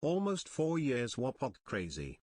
Almost 4 years wapok crazy.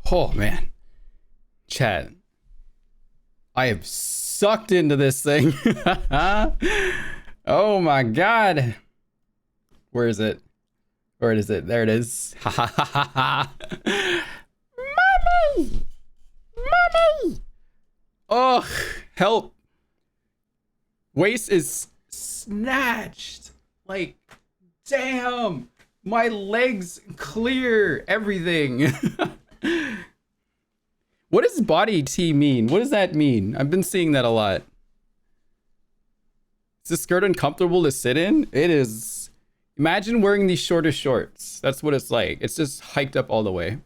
Oh man, chat. I have sucked into this thing. Oh my god. Where is it? Where is it? There it is. Ha ha ha ha. Mommy! Mommy! Oh, help. Waist is snatched. Like, damn. My legs clear everything. What does body T mean? What does that mean? I've been seeing that a lot. Is this skirt uncomfortable to sit in? It is Imagine wearing these shorter shorts. That's what it's like. It's just hiked up all the way.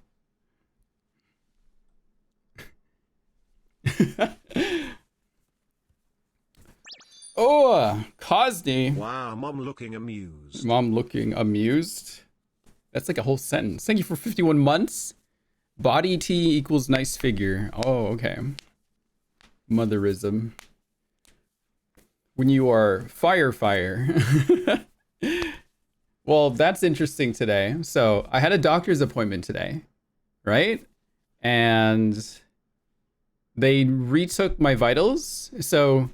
Oh, Cosney. Wow, mom looking amused. Mom looking amused. That's like a whole sentence. Thank you for 51 months. Body T equals nice figure. Oh, okay. Motherism. When you are fire. Well, that's interesting today. So I had a doctor's appointment today, right? And they retook my vitals. So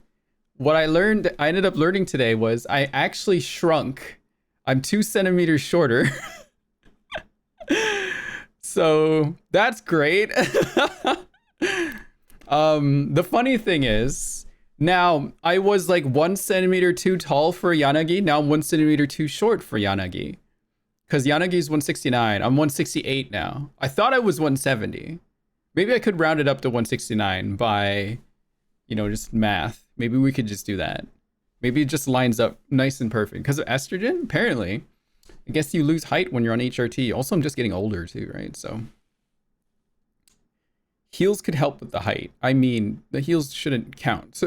what I ended up learning today was I actually shrunk. I'm 2 centimeters shorter. So that's great. The funny thing is, now I was like 1 centimeter too tall for Yanagi. Now I'm 1 centimeter too short for Yanagi. Because Yanagi's 169. I'm 168 now. I thought I was 170. Maybe I could round it up to 169 by, just math. Maybe we could just do that. Maybe it just lines up nice and perfect. Because of estrogen, apparently. I guess you lose height when you're on HRT. Also, I'm just getting older too, right? So heels could help with the height. I mean, the heels shouldn't count.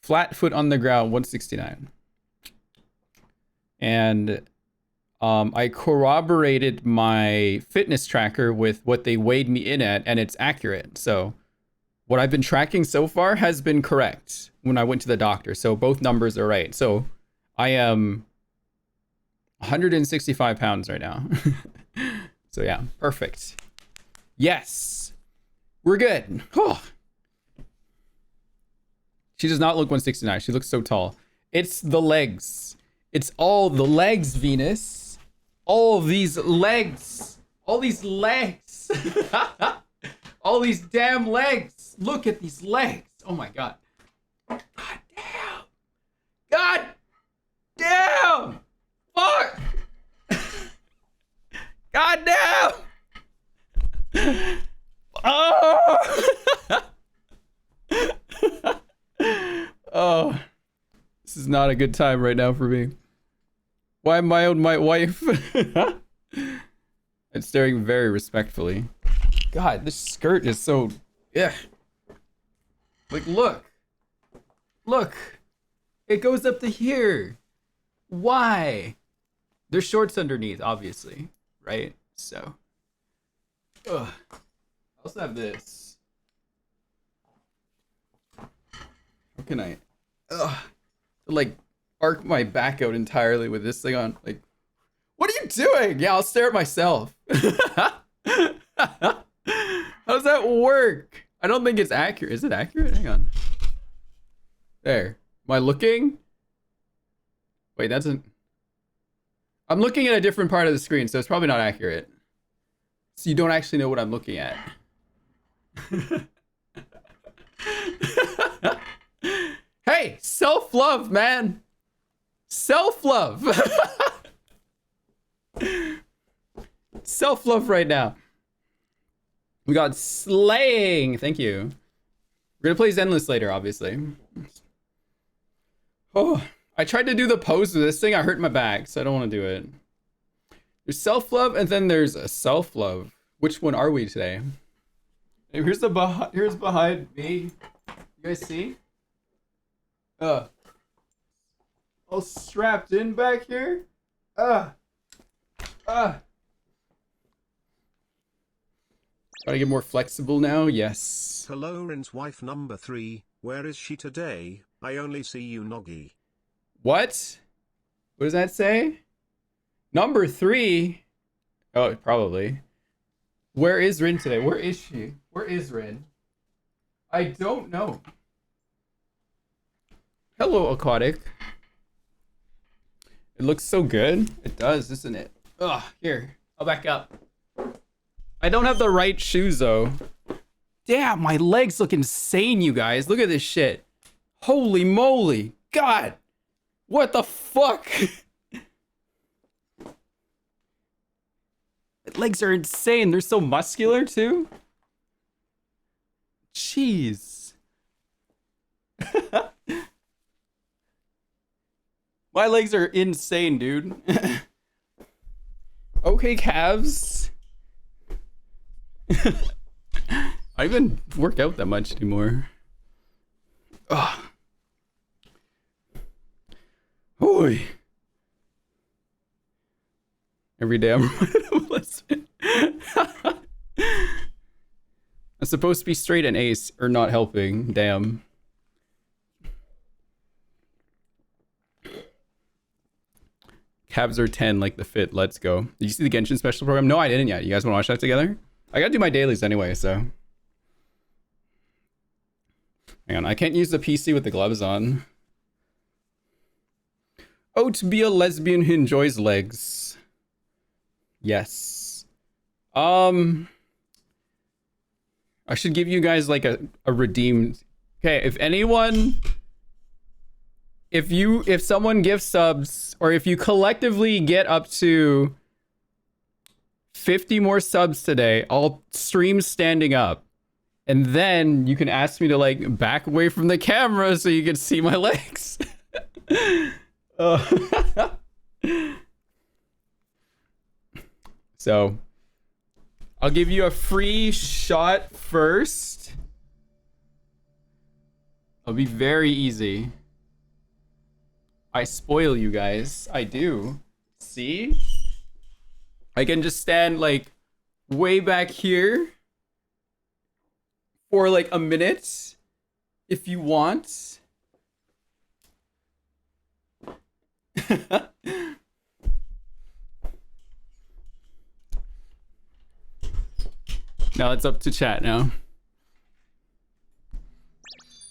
Flat foot on the ground, 169. And I corroborated my fitness tracker with what they weighed me in at, and it's accurate. So what I've been tracking so far has been correct when I went to the doctor. So both numbers are right. So I am 165 pounds right now. So yeah, perfect. Yes, we're good. Oh. She does not look 169. She looks so tall. It's the legs. It's all the legs, Venus. All these legs. All these legs. All these damn legs. Look at these legs. Oh my God. God damn. God damn. Fuck! God damn! Oh! Oh, this is not a good time right now for me. Why am I on my wife? I'm staring very respectfully. God, this skirt is so... Yeah. Like, look. Look. It goes up to here. Why? There's shorts underneath, obviously, right? So, I also have this. How can I, like, arc my back out entirely with this thing on? Like, what are you doing? Yeah, I'll stare at myself. How does that work? I don't think it's accurate. Is it accurate? Hang on. There. Am I looking? Wait, that's an... I'm looking at a different part of the screen, so it's probably not accurate. So you don't actually know what I'm looking at. Hey, self-love, man. Self-love. Self-love right now. We got slaying. Thank you. We're gonna play Zenless later, obviously. Oh, I tried to do the pose with this thing. I hurt my back, so I don't want to do it. There's self-love, and then there's a self-love. Which one are we today? Hey, here's behind me. You guys see? All strapped in back here. Gotta get more flexible now. Yes. Hello, Rin's wife number 3. Where is she today? I only see you Noggy. What? What does that say? Number 3? Oh, probably. Where is Rin today? Where is she? Where is Rin? I don't know. Hello, Aquatic. It looks so good. It does, doesn't it? Ugh, here. I'll back up. I don't have the right shoes, though. Damn, my legs look insane, you guys. Look at this shit. Holy moly. God. What the fuck? My legs are insane. They're so muscular, too. Jeez. My legs are insane, dude. Okay, calves. I don't even work out that much anymore. Ugh. Oy. Every day I'm reminded of a lesson. I'm supposed to be straight and ace or not helping. Damn. Cabs are 10 like the fit. Let's go. Did you see the Genshin special program? No, I didn't yet. You guys want to watch that together? I gotta do my dailies anyway, so. Hang on, I can't use the PC with the gloves on. Oh, to be a lesbian who enjoys legs. Yes. I should give you guys like a redeemed. Okay, if anyone, if someone gives subs, or if you collectively get up to 50 more subs today, I'll stream standing up. And then you can ask me to like back away from the camera so you can see my legs. So I'll give you a free shot first. It'll be very easy. I spoil you guys. I do. See? I can just stand like way back here for like a minute if you want. Now it's up to chat now.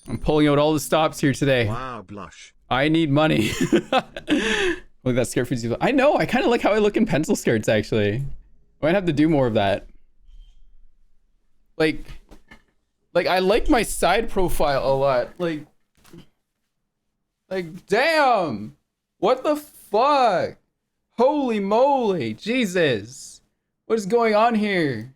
I'm pulling out all the stops here today. Wow, blush. I need money. Look, that skirt fits you. I know, I kind of like how I look in pencil skirts, actually. I might have to do more of that. Like I like my side profile a lot. Like, damn! What the fuck? Holy moly, Jesus. What is going on here?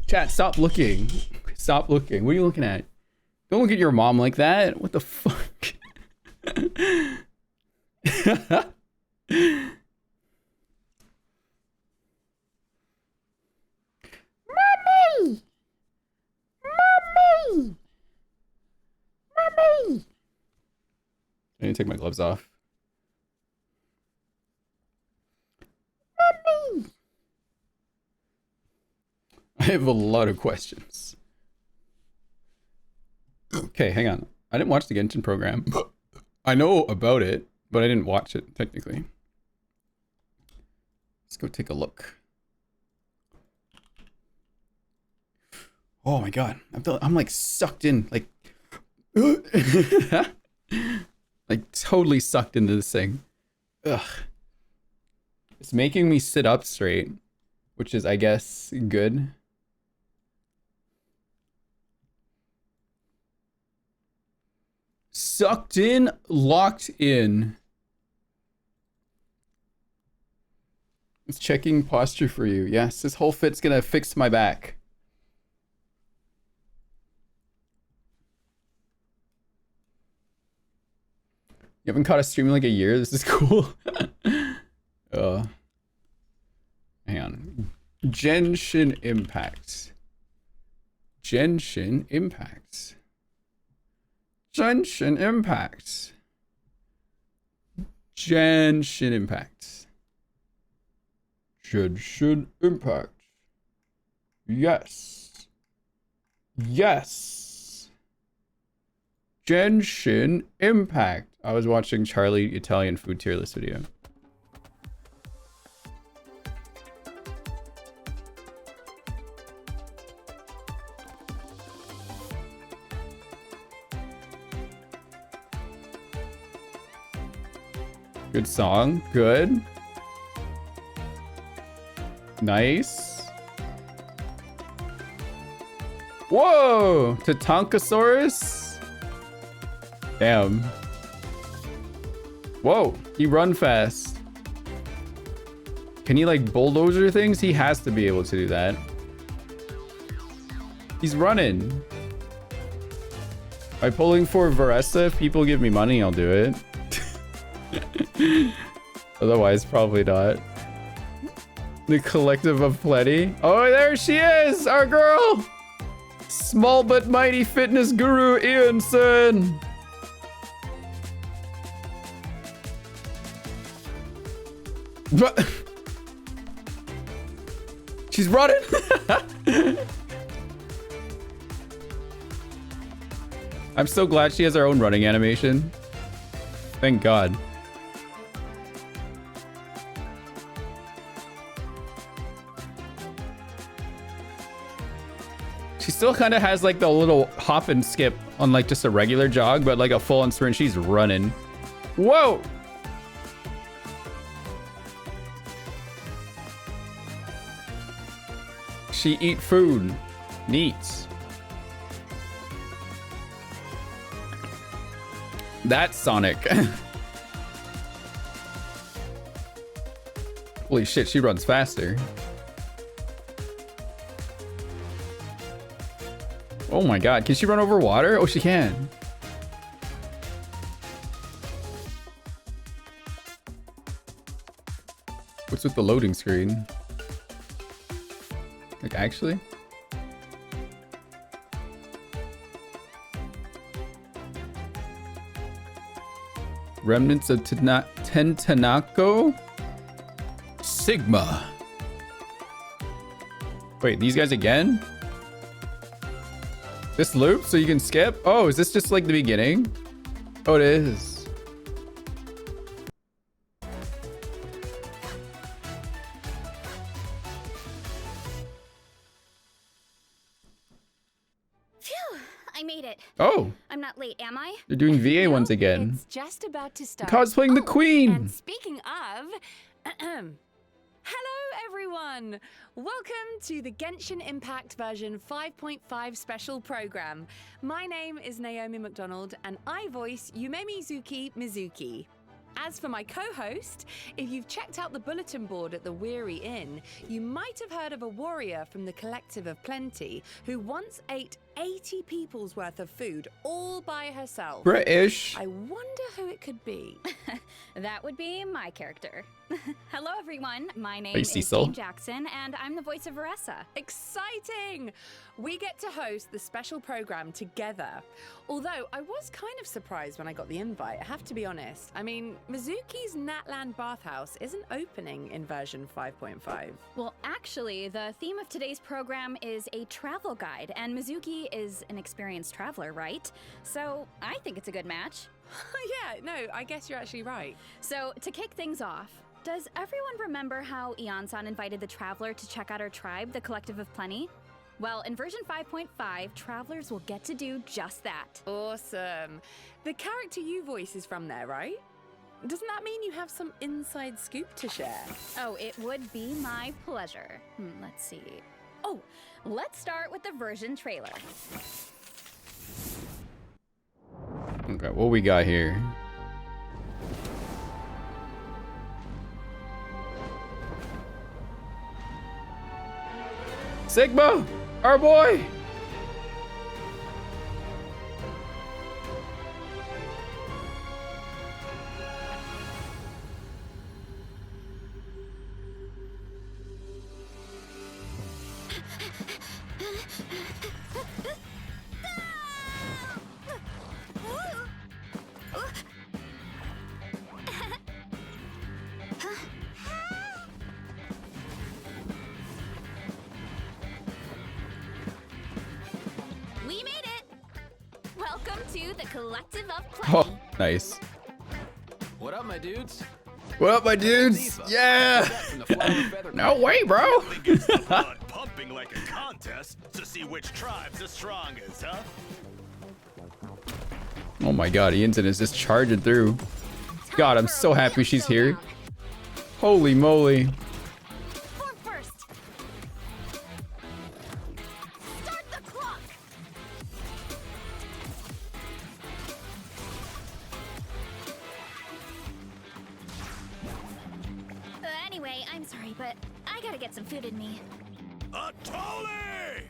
Chat, stop looking. Stop looking. What are you looking at? Don't look at your mom like that. What the fuck? Mommy! Mommy! Mommy! I need to take my gloves off. Mommy! I have a lot of questions. Okay, hang on. I didn't watch the Genshin program. I know about it, but I didn't watch it, technically. Let's go take a look. Oh my god. I'm like sucked in, like... like totally sucked into this thing. Ugh. It's making me sit up straight, which is, I guess, good. Sucked in, locked in. It's checking posture for you. Yes, this whole fit's gonna fix my back. You haven't caught a stream in like a year? This is cool. Hang on. Genshin Impact. Genshin Impact. Genshin Impact. Genshin Impact. Genshin Impact. Yes. Yes. Genshin Impact. I was watching Charlie Italian food tier list video. Good song. Good. Nice. Whoa! Tatankasaurus? Damn. Whoa, he run fast. Can he like bulldozer things? He has to be able to do that. He's running. By pulling for Varessa, if people give me money, I'll do it. Otherwise, probably not. The collective of plenty. Oh, there she is, our girl. Small but mighty fitness guru Ianson. What? She's running. I'm so glad she has her own running animation. Thank God. She still kind of has like the little hop and skip on like just a regular jog, but like a full on sprint, she's running. Whoa! She eat food. Neat. That's Sonic. Holy shit, she runs faster. Oh my god, can she run over water? Oh, she can. What's with the loading screen? Like, actually? Remnants of Tentanako? Sigma. Wait, these guys again? This loop so you can skip? Oh, is this just like the beginning? Oh, it is. Phew, I made it. Oh. I'm not late, am I? You're doing VA once again. It's just about to start. Cosplaying the Queen. And speaking of, hello everyone. Welcome to the Genshin Impact version 5.5 special program. My name is Naomi McDonald and I voice Yume Mizuki. As for my co-host, if you've checked out the bulletin board at the Weary Inn, you might have heard of a warrior from the Collective of Plenty who once ate 80 people's worth of food all by herself. British. I wonder who it could be. That would be my character. Hello, everyone. My name Hey, is Cecil. Jane Jackson, and I'm the voice of Varessa. Exciting! We get to host the special program together. Although I was kind of surprised when I got the invite, I have to be honest. I mean, Mizuki's Natland Bathhouse isn't opening in version 5.5. Well, actually, the theme of today's program is a travel guide, and Mizuki is an experienced traveler, right? So I think it's a good match. Yeah, no, I guess you're actually right. So to kick things off, does everyone remember how Ian-san invited the traveler to check out our tribe, the Collective of Plenty? Well, in version 5.5, travelers will get to do just that. Awesome. The character you voice is from there, right? Doesn't that mean you have some inside scoop to share? Oh, it would be my pleasure. Let's see. Oh, let's start with the version trailer. Okay, what we got here? Sigma, our boy. We made it! Welcome to the Collective of Plenty. Oh, nice. What up, my dudes? What up, my dudes? Yeah. No way, bro. Gets the blood pumping like a contest to see which tribe's the strongest, huh? Oh my god, Ianson is just charging through. God, I'm so happy she's here. Holy moly. Form first. Start the clock. Anyway, I'm sorry, but I gotta get some food in me. A Tolly!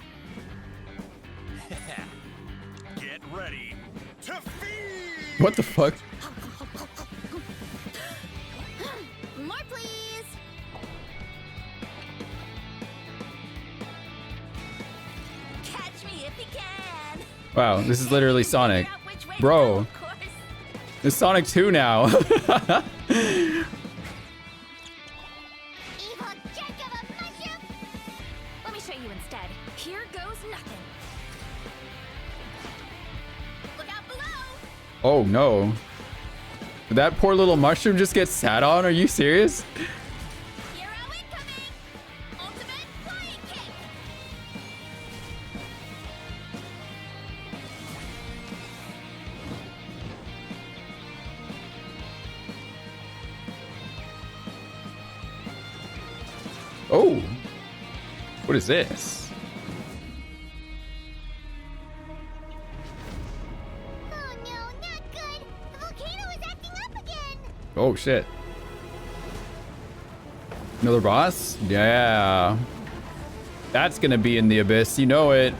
Get ready to feed. What the fuck? More, please. Catch me if you can. Wow, this is literally Sonic. Figure out which way to Bro. go, of course. It's Sonic 2 now. Evil jerk of a mushroom. Let me show you instead. Here goes nothing. Look out below. Oh no. Did that poor little mushroom just get sat on? Are you serious? Hero incoming. Ultimate flying kick. Oh. What is this? Oh no, not good. The volcano is acting up again. Oh shit. Another boss? Yeah. That's gonna be in the abyss, you know it.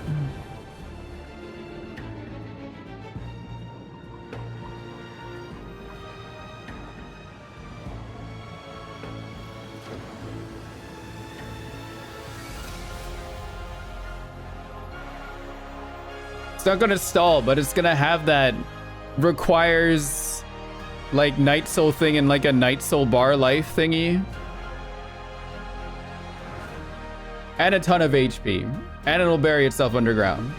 It's not gonna stall, but it's gonna have that requires like Night Soul thing and like a Night Soul bar life thingy. And a ton of HP. And it'll bury itself underground.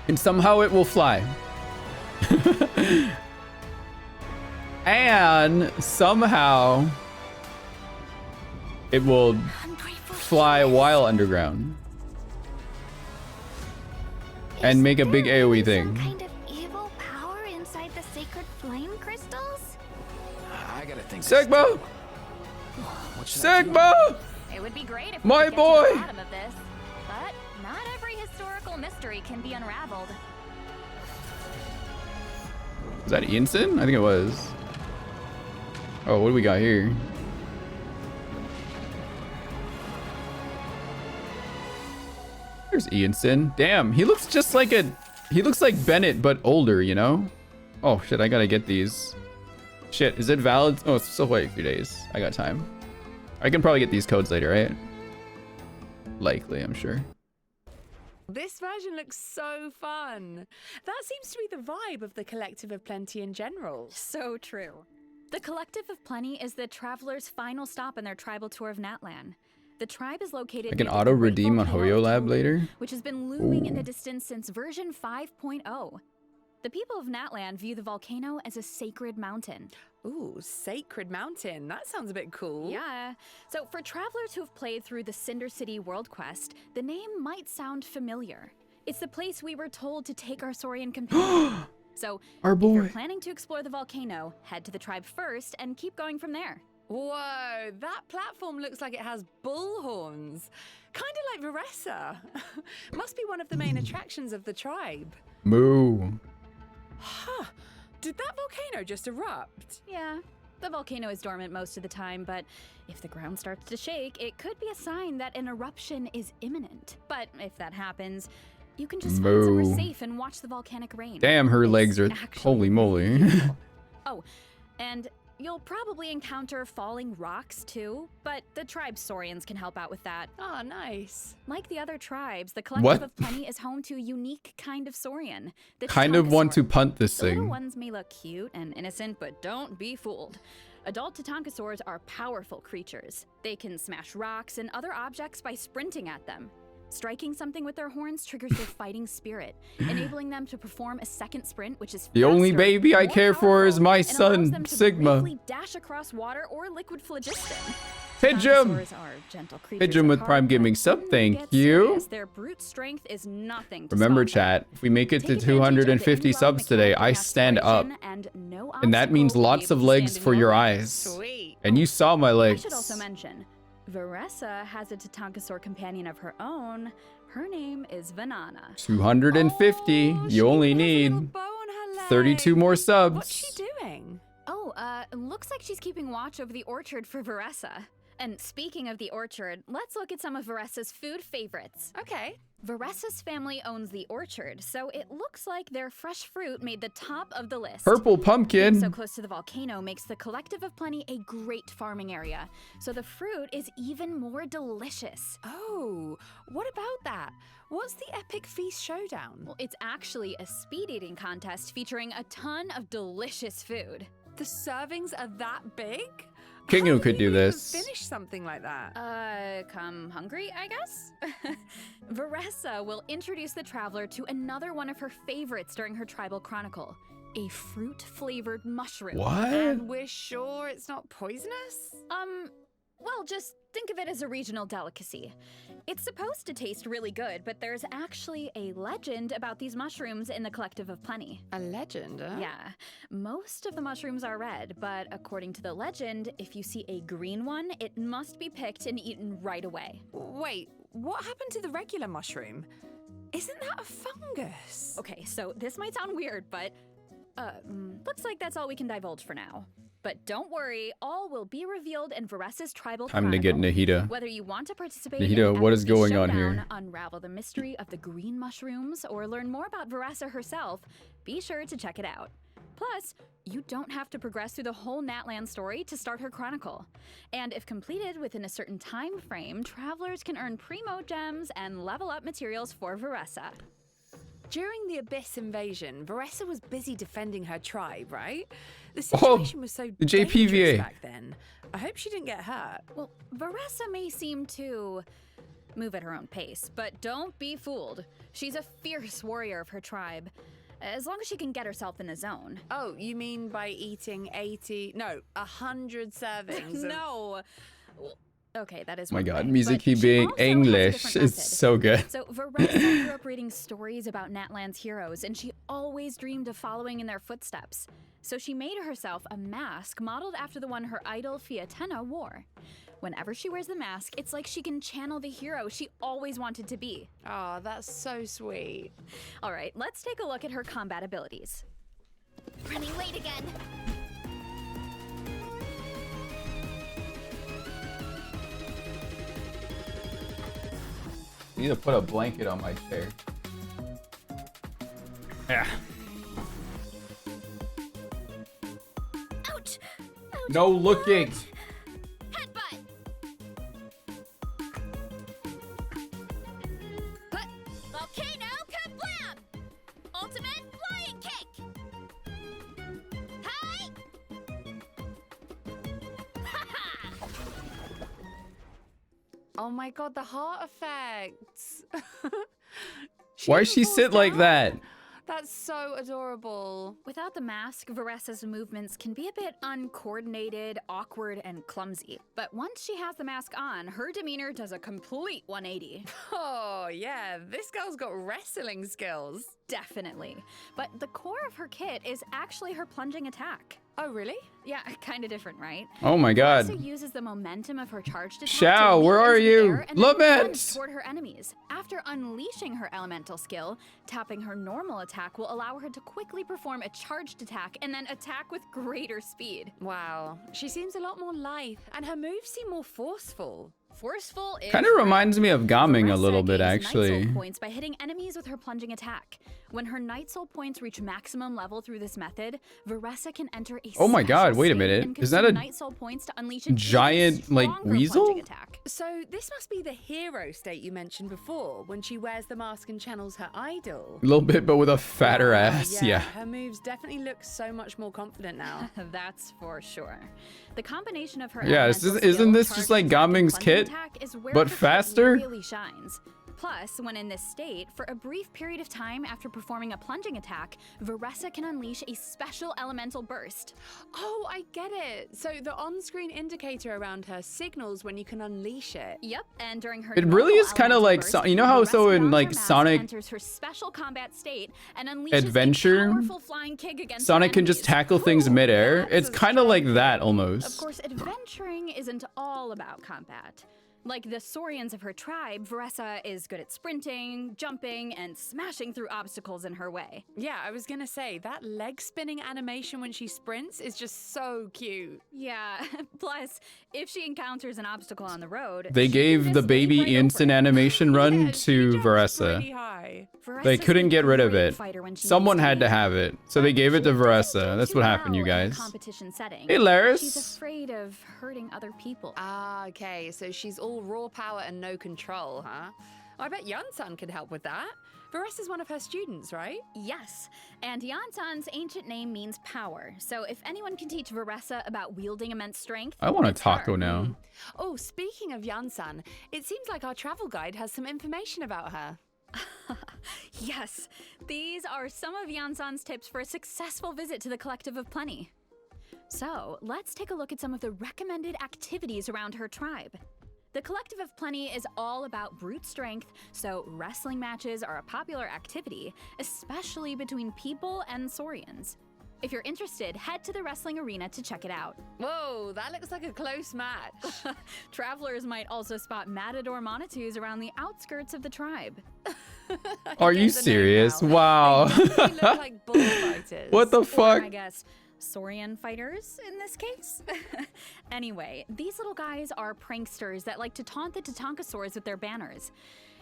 And somehow it will fly. And somehow it will fly while underground. And make a big AoE thing. Some kind of evil power inside the sacred flame crystals? I gotta think. this Sigma! through. What should I do? Sigma! It would be great if My we could boy! get to the bottom of this. But not every historical mystery can be unraveled. Was that Ianson? I think it was. Oh, what do we got here? There's Ianson. Damn, he looks just like he looks like Bennett, but older, you know? Oh shit, I gotta get these. Shit, is it valid? Oh, it's still wait a few days. I got time. I can probably get these codes later, right? Likely, I'm sure. This version looks so fun. That seems to be the vibe of the Collective of Plenty in general. So true. The Collective of Plenty is the traveler's final stop on their tribal tour of Natlan. The tribe is located I can near the auto Great redeem on Volcano Hoyo of Lab Tulum, later. which has been looming in Ooh. the distance since version 5.0. The people of Natlan view the volcano as a sacred mountain. Ooh, Sacred Mountain. That sounds a bit cool. Yeah. So for travelers who have played through the Cinder City World Quest, the name might sound familiar. It's the place we were told to take our Saurian companion. So Our if you're boy. planning to explore the volcano, head to the tribe first and keep going from there. Whoa, that platform looks like it has bull horns. Kind of like Veressa. Must be one of the main attractions of the tribe. Moo. Huh. Did that volcano just erupt? Yeah, the volcano is dormant most of the time, but if the ground starts to shake, it could be a sign that an eruption is imminent. But if that happens, you can just find somewhere Moo. safe and watch the volcanic rain. Damn, her It's legs are actually holy moly. beautiful. Oh, and you'll probably encounter falling rocks too, but the tribe Saurians can help out with that. Oh, nice. Like the other tribes, the Collective What? of Plenty is home to a unique kind of Saurian. The Kind of want to Tatankasaur. punt this The little thing. ones may look cute and innocent, but don't be fooled. Adult Tatankasaurs are powerful creatures. They can smash rocks and other objects by sprinting at them. Striking something with their horns triggers their fighting spirit, enabling them to perform a second sprint, which is The only faster, baby I more care for is powerful, my and allows son, them to Sigma. briefly dash across water or liquid phlogiston. Pigeon! Tatankasaurs are gentle creatures Pigeon at with heart, Prime but Gaming sub, when they thank get you. serious, their brute strength is nothing to Remember, stop them. chat, if we make it to Take advantage of the 250 indwelling subs today, I mechanic stand up. restoration, and no And that means obstacle will be lots of able to legs stand in for your way. eyes. Sweet. And you saw my I legs. should also mention, Veressa has a Tatankasaur companion of her own. Her name is Vanana. 250. Oh, she You only even has a need little bow on her leg. 32 more What's subs. she doing? Oh, looks like she's keeping watch over the orchard for Veressa. And speaking of the orchard, let's look at some of Varessa's food favorites. Okay. Varessa's family owns the orchard, so it looks like their fresh fruit made the top of the list. Purple pumpkin. Being so close to the volcano makes the Collective of Plenty a great farming area, so the fruit is even more delicious. Oh, what about that? What's the Epic Feast Showdown? Well, it's actually a speed eating contest featuring a ton of delicious food. The servings are that big? Kingu could do How this. do you even finish something like that? Come hungry, I guess? Varessa will introduce the traveler to another one of her favorites during her tribal chronicle, a fruit-flavored mushroom. What? And we're sure it's not poisonous? Well, just think of it as a regional delicacy. It's supposed to taste really good, but there's actually a legend about these mushrooms in the Collective of Plenty. A legend, huh? Yeah, most of the mushrooms are red, but according to the legend, if you see a green one, it must be picked and eaten right away. Wait, what happened to the regular mushroom? Isn't that a fungus? Okay, so this might sound weird, but looks like that's all we can divulge for now. But don't worry, all will be revealed in Varessa's tribal Time to get chronicle. Nahida. Whether you want to participate Nahida, in what the is Epic going on Showdown, here? unravel the mystery of the green mushrooms, or learn more about Varessa herself, be sure to check it out. Plus, you don't have to progress through the whole Natland story to start her chronicle. And if completed within a certain time frame, travelers can earn primo gems and level up materials for Varessa. During the Abyss invasion, Varessa was busy defending her tribe, right? The situation was so the dangerous JPVA. back then. I hope she didn't get hurt. Well, Varessa may seem to move at her own pace, but don't be fooled. She's a fierce warrior of her tribe, as long as she can get herself in the zone. Oh, you mean by eating 100 servings? No. Well, okay, that is Oh my one god, way, Mizuki but she being also has a English different is method. so good. So Varessa grew up reading stories about Natland's heroes, and she always dreamed of following in their footsteps. So she made herself a mask modeled after the one her idol Fiatena wore. Whenever she wears the mask, it's like she can channel the hero she always wanted to be. Oh, that's so sweet. All right, let's take a look at her combat abilities. Running late again. I need to put a blanket on my chair. Yeah. Ouch! No looking. Headbutt! Volcano kablam! Ultimate flying kick! Hi! Haha! Oh my god, the heart effects. Why even she falls sit like down. that? That's so adorable. Without the mask, Varessa's movements can be a bit uncoordinated, awkward, and clumsy. But once she has the mask on, her demeanor does a complete 180. Oh, yeah, this girl's got wrestling skills. Definitely. But the core of her kit is actually her plunging attack. Oh, really? Yeah, kind of different, right? Oh my Varessa god. uses the momentum of her charged attack Shao, to leap where are into the you? air and then Lament! plunge toward her enemies. After unleashing her elemental skill, tapping her normal attack will allow her to quickly perform a charged attack and then attack with greater speed. Wow, she seems a lot more lithe, and her moves seem more forceful. Forceful is Kind of reminds me of Gaming a Varessa little bit, gains Night actually. Soul points by hitting enemies with her plunging attack. When her Night Soul points reach maximum level through this method, Varessa can enter a Oh my god, special wait a state minute. and Is that consume a Night Soul points to unleash an even giant, like, stronger weasel? plunging attack. So this must be the hero state you mentioned before, when she wears the mask and channels her idol. A little bit, but with a fatter ass. Yeah. Her moves definitely look so much more confident now. That's for sure. The combination of her Yeah, elemental isn't skill, this just charged like attack, and Gaming's plunging kit, attack is where but her kit faster? really shines. Plus, when in this state, for a brief period of time after performing a plunging attack, Varessa can unleash a special elemental burst. Oh, I get it. So the on-screen indicator around her signals when you can unleash it. Yep, and during her It really normal is kinda elemental like burst, you know how Varessa so in, dons like, her mask, Sonic enters her special combat state and unleashes Adventure, a powerful flying kick against Sonic her can just enemies. tackle things midair. That's It's a kind of like that Of almost. course, adventuring isn't all about combat. Like the Saurians of her tribe, Veressa is good at sprinting, jumping, and smashing through obstacles in her way. Yeah, I was gonna say, that leg spinning animation when she sprints is just so cute. Yeah, plus, if she encounters an obstacle on the road, They she gave can the just baby leap right over instant it. animation run Yeah, she to jumps Veressa. pretty high. They Veressa's couldn't a get rid of great it. fighter when she Someone needs had to be. have it, so they But gave it to she doesn't Veressa. do That's too what happened, you well in a guys. competition setting. Hey, Laris. She's afraid of hurting other people. Ah, okay, so she's all raw power and no control, huh? I bet Yansan could help with that. Veressa's one of her students, right? Yes, and Yansan's ancient name means power. So if anyone can teach Veressa about wielding immense strength, I want a it's her. taco now. Oh, speaking of Yansan, it seems like our travel guide has some information about her. Yes, these are some of Yansan's tips for a successful visit to the Collective of Plenty. So let's take a look at some of the recommended activities around her tribe. The Collective of Plenty is all about brute strength, so wrestling matches are a popular activity, especially between people and Saurians. If you're interested, head to the wrestling arena to check it out. Whoa, that looks like a close match. Travelers might also spot matador Monitu's around the outskirts of the tribe. Are you Get the name serious? now. Wow. They definitely look like bullfighters. What the Or, fuck? I guess, Saurian fighters in this case? Anyway, these little guys are pranksters that like to taunt the Tatankasaurs with their banners.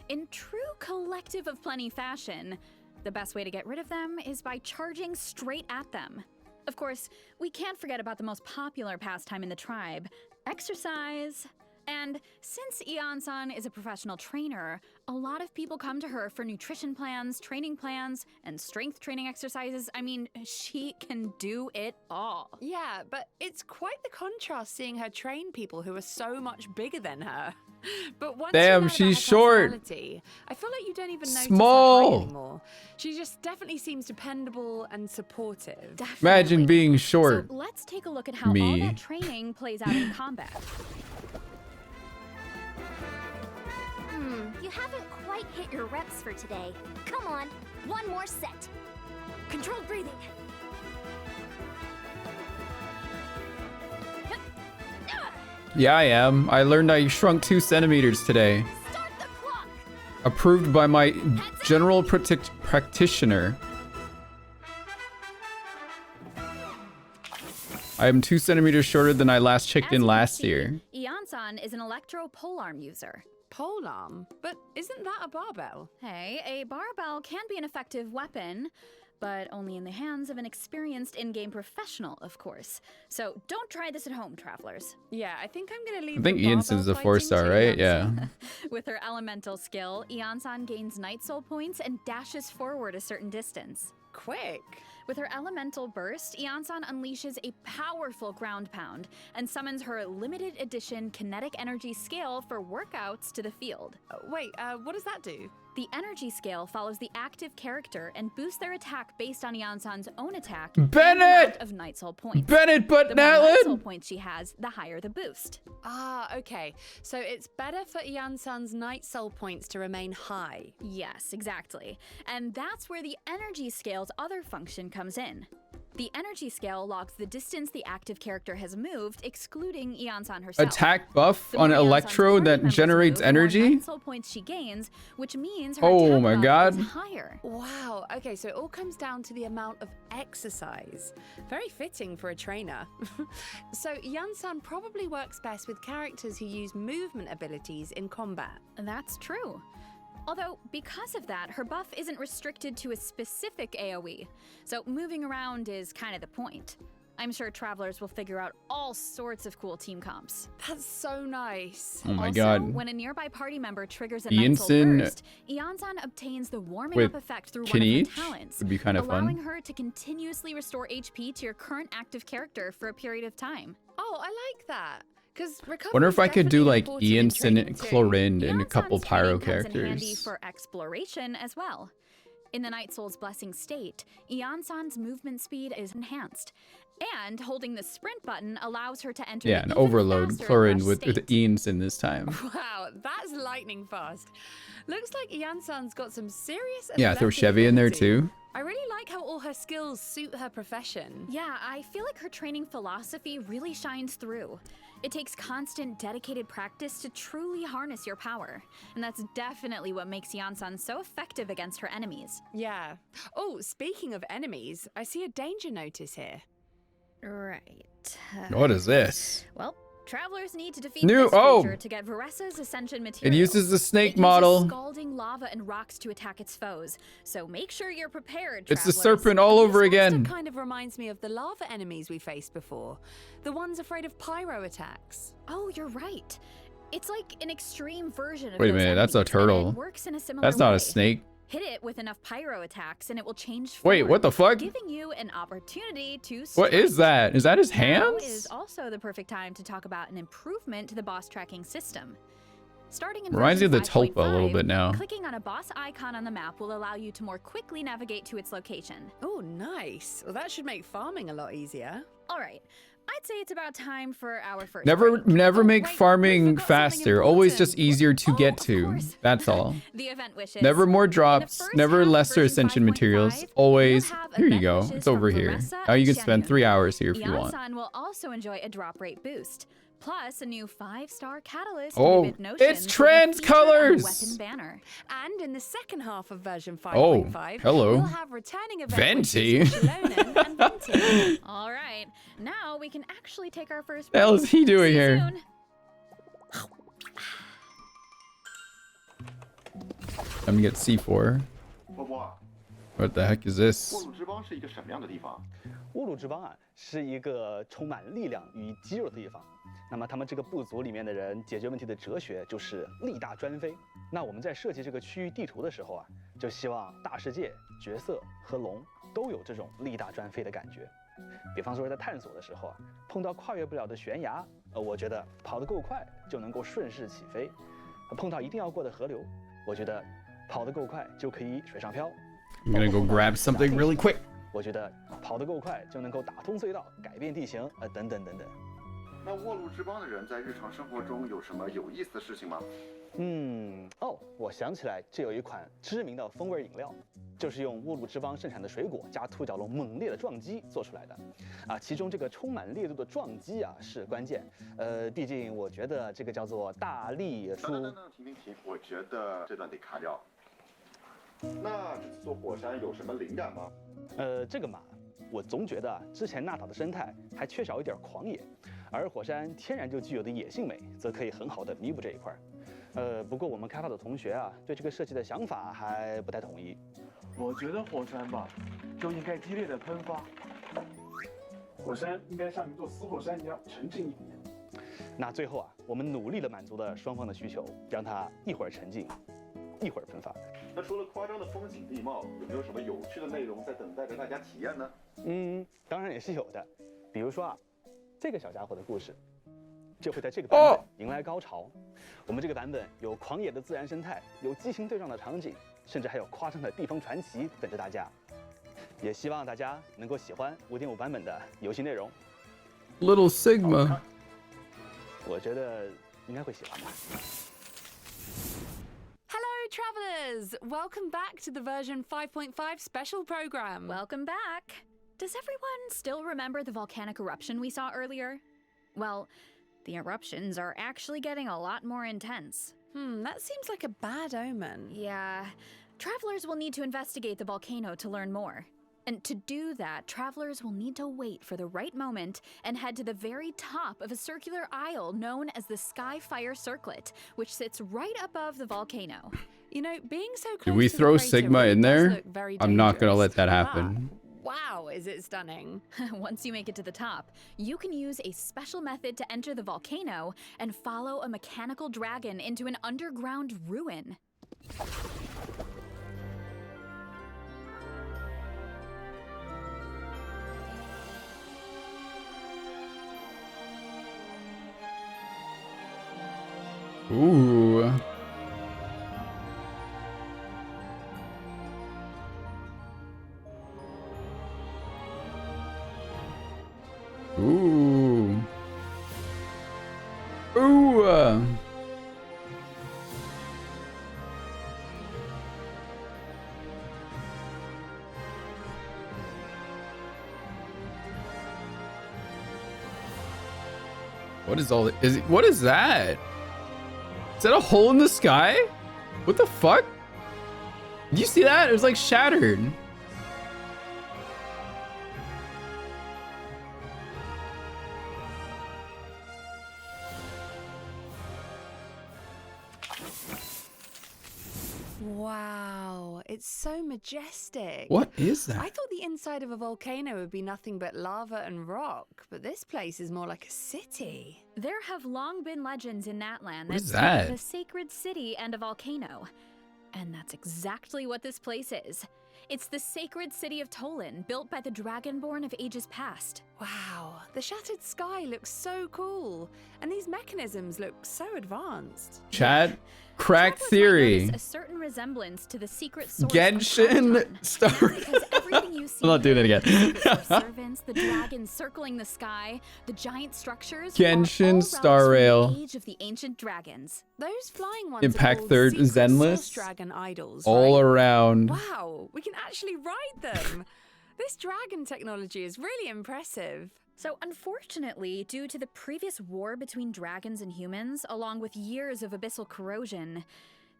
In true Collective of Plenty fashion, the best way to get rid of them is by charging straight at them. Of course, we can't forget about the most popular pastime in the tribe, exercise. And since Ian-san is a professional trainer, a lot of people come to her for nutrition plans, training plans, and strength training exercises. I mean, she can do it all. Yeah, but it's quite the contrast seeing her train people who are so much bigger than her. But once you Damn, learn about she's her short. personality, I feel like you don't even notice Small. her height anymore. She just definitely seems dependable and supportive. Definitely. Imagine being short. So let's take a look at how all Me. that training plays out in combat. You haven't quite hit your reps for today. Come on, one more set. Controlled breathing. Yeah, I am. I learned I shrunk 2 centimeters today. Start the clock. Approved by my general practitioner. I am 2 centimeters shorter than I last checked As in you can last see, year. Ian-san is an electro polearm user. Polearm? But isn't that a barbell? Hey, a barbell can be an effective weapon, but only in the hands of an experienced in-game professional, of course. So don't try this at home, travelers. Yeah, I think I'm gonna leave. I think the Ian-san's a barbell 4-star, fighting right? to Yeah. With her elemental skill, Ian-san gains Night Soul points and dashes forward a certain distance. Quick. With her elemental burst, Ian-san unleashes a powerful ground pound and summons her limited edition kinetic energy scale for workouts to the field. Wait, what does that do? The energy scale follows the active character and boosts their attack based on Ian-san's own attack and Bennett! amount of Night Soul points. Bennett The more Night Soul Butnatland! points she has, the higher the boost. Ah, okay. So it's better for Ian-san's Night Soul points to remain high. Yes, exactly. And that's where the energy scale's other function comes in. The energy scale logs the distance the active character has moved, excluding Ian-san herself. Attack buff The on more Ian-san's Electro party that members generates move, the more energy? Night Soul points she gains, which means her Oh attack my buff God. is higher. Wow, okay, so it all comes down to the amount of exercise. Very fitting for a trainer. So Yan-san probably works best with characters who use movement abilities in combat. That's true. Although, because of that, her buff isn't restricted to a specific AoE, so moving around is kind of the point. I'm sure travelers will figure out all sorts of cool team comps. That's so nice. Oh my Also, god. when a nearby party member triggers a Night Soul Ian-san burst, Ian-san obtains the warming with up effect through one of her Kinich talents, would be kind of allowing fun. her to continuously restore HP to your current active character for a period of time. Oh, I like that. Because Wonder if I could do like Ian-san Chlorinde and a couple Ian-san's pyro training comes in handy characters. for exploration as well. In the Night Soul's Blessing state, Ian-san's movement speed is enhanced, and holding the sprint button allows her to enter Yeah, the an even overload faster Chlorinde rush with state. Ian-san this time. Wow, that's lightning fast. Looks like Ian-san's got some serious Yeah, throw athletic Chevy in there ability. too. I really like how all her skills suit her profession. Yeah, I feel like her training philosophy really shines through. It takes constant, dedicated practice to truly harness your power. And that's definitely what makes Yansan so effective against her enemies. Yeah. Oh, speaking of enemies, I see a danger notice here. Right. What is this? Well, travelers need to defeat New- this oh! creature to get Varessa's ascension It material. uses the snake It uses model. scalding lava and rocks to attack its foes. So make sure you're prepared, It's the travelers. serpent all over This again. monster kind of reminds me of the lava enemies we faced before. The ones afraid of pyro attacks. Oh, you're right. It's like an extreme version of Wait a those minute, that's a enemies, and turtle. it works in a similar That's not way. a snake. Hit it with enough pyro attacks and it will change Wait, form, what the fuck? giving you an opportunity to What is strike. that? Is that his Now hands? is also the perfect time to talk about an improvement to the boss tracking system. Starting in Reminds me version of the tulpa a little 5.5, bit now. Clicking on a boss icon on the map will allow you to more quickly navigate to its location. Oh, nice. Well, that should make farming a lot easier. All right, I'd say it's about time for our first Never break. make wait, we farming forgot something faster. Always just important. easier to Oh, get of to. course. That's all. The event wishes. Never more In the drops. first Never half of lesser version ascension 5.5, materials. you'll Always. have Here you event go. wishes It's over from here. Veressa Now you and can spend Xianyun. 3 hours here if you want. Yansan will also enjoy a drop rate boost, plus a new 5-star catalyst. Oh, Vivid Notions it's will be trans featured on the colors! weapon banner. And in the second half of version Oh, 5.5, hello. we'll have returning event Venti. witches Shallonen and Venti. All right, now we can actually take our first The hell break. is he doing See you here? soon. Let me get C4. 波波， What the heck is this? 沃鲁之邦是一个什么样的地方？乌鲁之邦啊，是一个充满力量与肌肉的地方。那么他们这个部族里面的人解决问题的哲学就是力大专飞。那我们在设计这个区域地图的时候啊，就希望大世界、角色和龙都有这种力大专飞的感觉。比方说在探索的时候啊，碰到跨越不了的悬崖，我觉得跑得够快就能够顺势起飞；碰到一定要过的河流，我觉得跑得够快就可以水上漂。 I'm gonna go grab something really quick. 我觉得跑得够快就能够打通隧道、改变地形，等等等等。那沃鲁之邦的人在日常生活中有什么有意思的事情吗？我想起来，这有一款知名的风味饮料，就是用沃鲁之邦盛产的水果加兔角龙猛烈的撞击做出来的。其中这个充满烈度的撞击啊是关键。毕竟我觉得这个叫做大力出。等，停，我觉得这段得卡掉。那这次做火山有什么灵感吗？这个嘛，我总觉得之前纳岛的生态还缺少一点狂野，而火山天然就具有的野性美，则可以很好的弥补这一块。不过我们开发的同学啊，对这个设计的想法还不太统一。我觉得火山吧，就应该激烈的喷发，火山应该像一座死火山一样沉静一点。那最后啊，我们努力的满足了双方的需求，让它一会儿沉静，一会儿喷发。那除了夸张的风景地貌，有没有什么有趣的内容在等待着大家体验呢？当然也是有的。比如说啊，这个小家伙的故事，就会在这个版本迎来高潮。我们这个版本有狂野的自然生态，有激情对撞的场景，甚至还有夸张的地方传奇等着大家。也希望大家能够喜欢5.5版本的游戏内容。 Little Sigma. 我觉得应该会喜欢吧。 Hello, travelers! Welcome back to the version 5.5 special program. Welcome back. Does everyone still remember the volcanic eruption we saw earlier? Well, the eruptions are actually getting a lot more intense. That seems like a bad omen. Yeah, travelers will need to investigate the volcano to learn more. And to do that, travelers will need to wait for the right moment and head to the very top of a circular isle known as the Skyfire Circlet, which sits right above the volcano. You know, being so close Did we to the throw crater Sigma really in does there? look very I'm not gonna dangerous. let that happen. Wow, is it stunning? Once you make it to the top, you can use a special method to enter the volcano and follow a mechanical dragon into an underground ruin. Ooh. Ooh. Ooh. What is all? What is that? Is that a hole in the sky? What the fuck? Did you see that? It was like shattered. Wow, it's so majestic. What is that? I thought the inside of a volcano would be nothing but lava and rock, but this place is more like a city. There have long been legends in Natlan What is speak that? of a sacred city and a volcano. And that's exactly what this place is. It's the sacred city of Tolan, built by the Dragonborn of ages past. Wow, the shattered sky looks so cool, and these mechanisms look so advanced. Chat, crack Travelers might theory. notice a certain resemblance to the secret source Genshin of Story. because everything you see I'm not doing it here, again. the secret source servants, the dragons circling the sky, the giant structures, Genshin are all Star relics Rail. from the age of the ancient dragons. Those flying ones Impact are called third secret Zenless. source dragon idols, All right? around. Wow, we can actually ride them. This dragon technology is really impressive. So unfortunately, due to the previous war between dragons and humans, along with years of abyssal corrosion,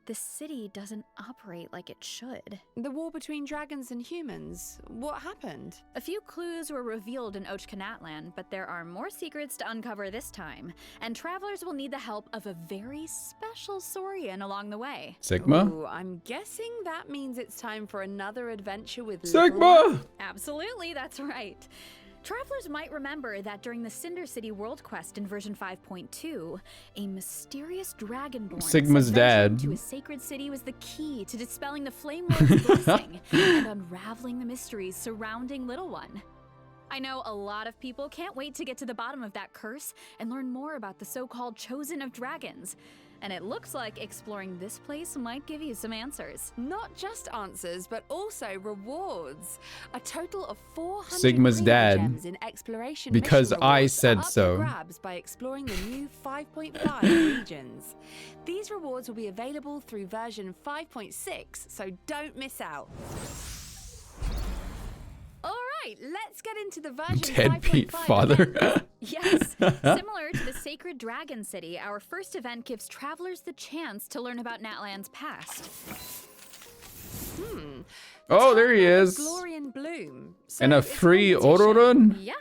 the city doesn't operate like it should. The war between dragons and humans, what happened? A few clues were revealed in Ochkanatlan, but there are more secrets to uncover this time, and travelers will need the help of a very special Saurian along the way. Sigma? Ooh, I'm guessing that means it's time for another adventure with Sigma! Absolutely, that's right. Travelers might remember that during the Cinder City World Quest in version 5.2, a mysterious dragonborn Sigma's said dad. venturing to a sacred city was the key to dispelling the Flame Lord's blessing and unraveling the mysteries surrounding Little One. I know a lot of people can't wait to get to the bottom of that curse and learn more about the so-called Chosen of Dragons. And it looks like exploring this place might give you some answers. Not just answers, but also rewards. A total of 400 Sigma's Primo dad. gems in exploration Because mission I rewards said are up so. for grabs by exploring the new 5.5 regions. These rewards will be available through version 5.6, so don't miss out. All right, let's get into the version 5.5 Deadbeat father. event. Yes, similar to the Sacred Dragon City, our first event gives travelers the chance to learn about Natlan's past. Oh, there he Town of is. Glory and Bloom. So And a it's free competition. Ororun? Yeah.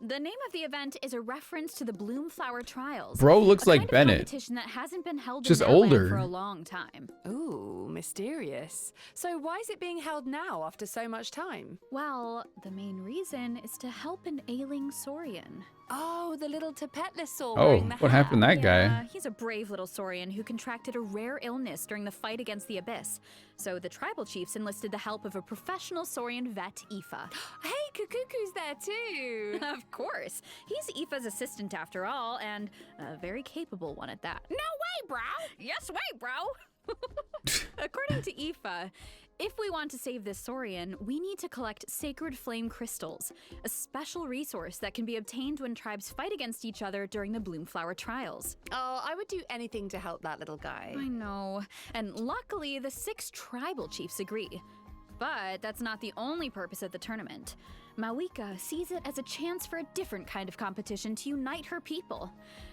The name of the event is a reference to the Bloomflower Trials. Bro looks a like kind of Bennett. competition that hasn't been held Just in Natlan older. for a long time. Ooh, mysterious. So why is it being held now after so much time? Well, the main reason is to help an ailing Saurian. Oh, the little Tapetlosaur Oh, wearing the what hat. happened to that guy? Yeah, he's a brave little Saurian who contracted a rare illness during the fight against the Abyss. So the tribal chiefs enlisted the help of a professional Saurian vet, Aoife. Hey, Kukuku's there too. Of course. He's Aoife's assistant after all, and a very capable one at that. No way, bro. Yes way, bro! According to Aoife, if we want to save this Saurian, we need to collect sacred flame crystals, a special resource that can be obtained when tribes fight against each other during the Bloomflower Trials. Oh, I would do anything to help that little guy. I know, and luckily the 6 tribal chiefs agree. But that's not the only purpose of the tournament. Mawika sees it as a chance for a different kind of competition to unite her people.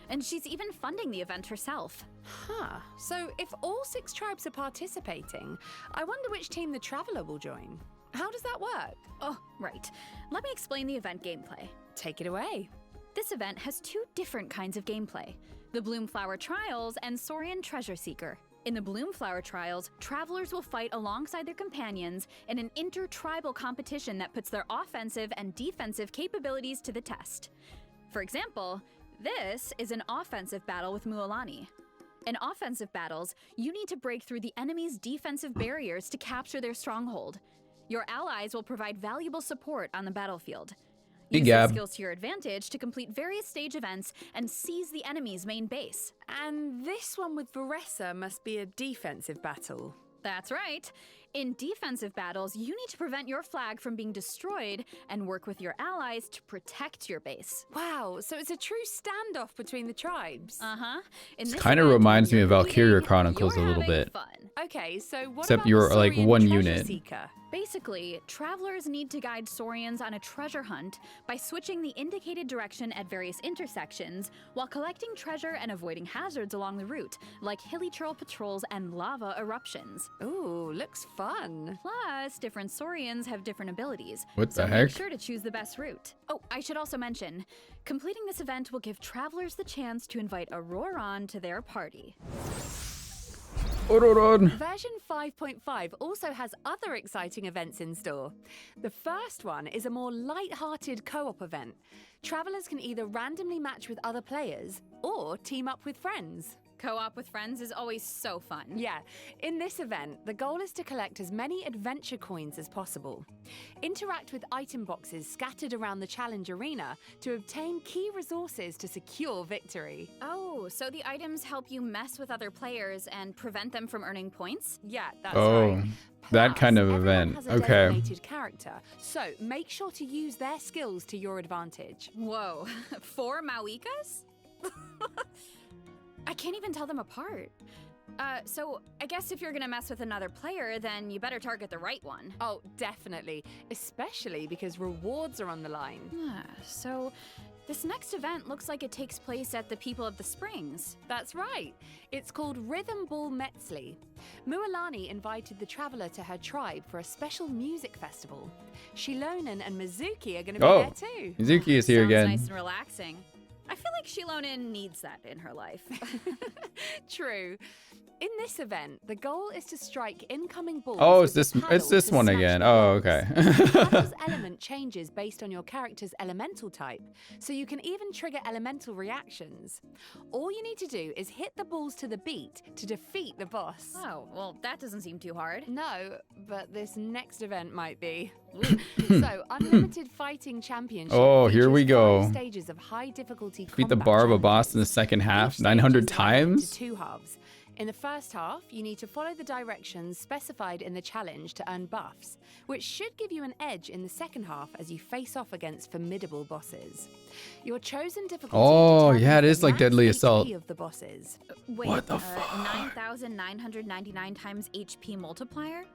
And she's even funding the event herself. Huh. So if all 6 tribes are participating, I wonder which team the Traveler will join. How does that work? Oh, right. Let me explain the event gameplay. Take it away. This event has 2 different kinds of gameplay: the Bloomflower Trials and Saurian Treasure Seeker. In the Bloomflower Trials, travelers will fight alongside their companions in an inter-tribal competition that puts their offensive and defensive capabilities to the test. For example, this is an offensive battle with Mualani. In offensive battles, you need to break through the enemy's defensive barriers to capture their stronghold. Your allies will provide valuable support on the battlefield. Use these skills to your advantage to complete various stage events and seize the enemy's main base. And this one with Varessa must be a defensive battle. That's right. In defensive battles, you need to prevent your flag from being destroyed and work with your allies allies to protect your base. Wow, so it's a true standoff between the tribes. Uh-huh. It kind of reminds me of Valkyria Chronicles a little bit. Fun. Okay, so what Except about you're the like Saurian one treasure unit. seeker? Basically, travelers need to guide Saurians on a treasure hunt by switching the indicated direction at various intersections while collecting treasure and avoiding hazards along the route, like hilly trail patrols and lava eruptions. Ooh, looks fun. Plus, different Saurians have different abilities. What so the heck? Make sure to choose the best route. Oh, I should also mention, completing this event will give travelers the chance to invite Auroron to their party. Auroron. Version 5.5 also has other exciting events in store. The first one is a more light-hearted co-op event. Travelers can either randomly match with other players or team up with friends. Co-op with friends is always so fun. Yeah, in this event, the goal is to collect as many adventure coins as possible. Interact with item boxes scattered around the challenge arena to obtain key resources to secure victory. Oh, so the items help you mess with other players and prevent them from earning points? Yeah, that's Oh, right. that Plus, kind of everyone event. has a Okay. designated character, so make sure to use their skills to your advantage. Whoa, 4 Mauikas? I can't even tell them apart. So I guess if you're gonna mess with another player, then you better target the right one. Oh, definitely. Especially because rewards are on the line. So this next event looks like it takes place at the People of the Springs. That's right. It's called Rhythm Ball Metzli. Mualani invited the traveler to her tribe for a special music festival. Shilonen and Mizuki are going to be there too. Mizuki is here Sounds again. nice and relaxing. I feel like Shilonen needs that in her life. True. In this event, the goal is to strike incoming balls. Oh, with it's the this paddle to one smash again. the Oh, balls. okay. The paddle's element changes based on your character's elemental type, so you can even trigger elemental reactions. All you need to do is hit the balls to the beat to defeat the boss. Oh, well, that doesn't seem too hard. No, but this next event might be. So, Unlimited Fighting Championship. Oh, here we features go. 5 stages of high difficulty Beat the combat bar of a challenges. boss in the second half Each stage 900 is divided into times. 2 halves. In the first half, you need to follow the directions specified in the challenge to earn buffs, which should give you an edge in the second half as you face off against formidable bosses. Your chosen difficulty Oh, determines yeah, it the is like max Deadly HP Assault. of the bosses. Wait, What the fuck? 9,999 times HP multiplier?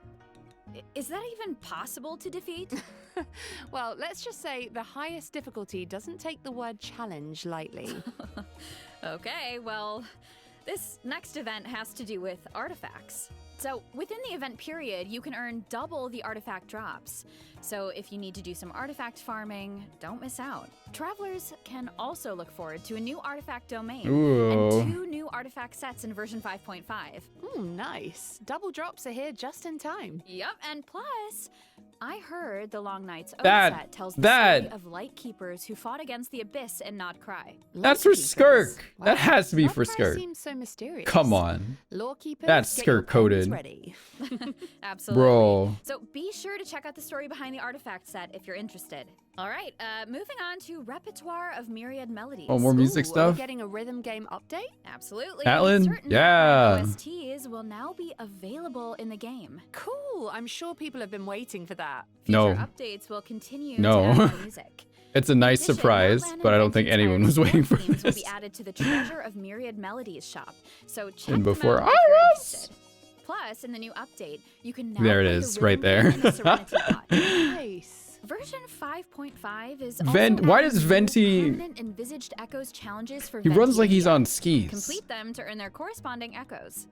Is that even possible to defeat? Well, let's just say the highest difficulty doesn't take the word challenge lightly. Okay, well, this next event has to do with artifacts. So within the event period, you can earn double the artifact drops. So if you need to do some artifact farming, don't miss out. Travelers can also look forward to a new artifact domain Ooh. and 2 new artifact sets in version 5.5. Nice. Double drops are here just in time. Yep, and plus, I heard the Long Night's Oath That- set tells the that- story of light keepers who fought against the abyss and not cry. That's for Lawkeepers. Skirk. Wow. That has to be for Lawkeepers Skirk. seems so mysterious. Come on. Lawkeepers, That's get your pens Skirk-coded. ready. Absolutely. Bro. So be sure to check out the story behind the artifact set if you're interested. All right, moving on to Repertoire of Myriad Melodies. Oh, more music Ooh, Are stuff. we getting a rhythm game update? Absolutely. Atlin? Certain Yeah. OSTs will now be available in the game. Cool. I'm sure people have been waiting for that. No. Future updates will continue No. to add more music. It's a nice In addition, surprise, Outland but I don't and think Vintage anyone Iron's was waiting for themes will this. be added to the Treasure of Myriad Melodies shop. So check And them before out if you're Iris! interested. Plus, in the new update, you can now There it play is, the right rhythm game there. in the Serenity Pod. Nice. Version 5.5 is Vent- also why adding does new Venti- permanent envisaged echoes challenges for He runs Venti like he's and on Diaz. skis. Complete them to earn their corresponding echoes.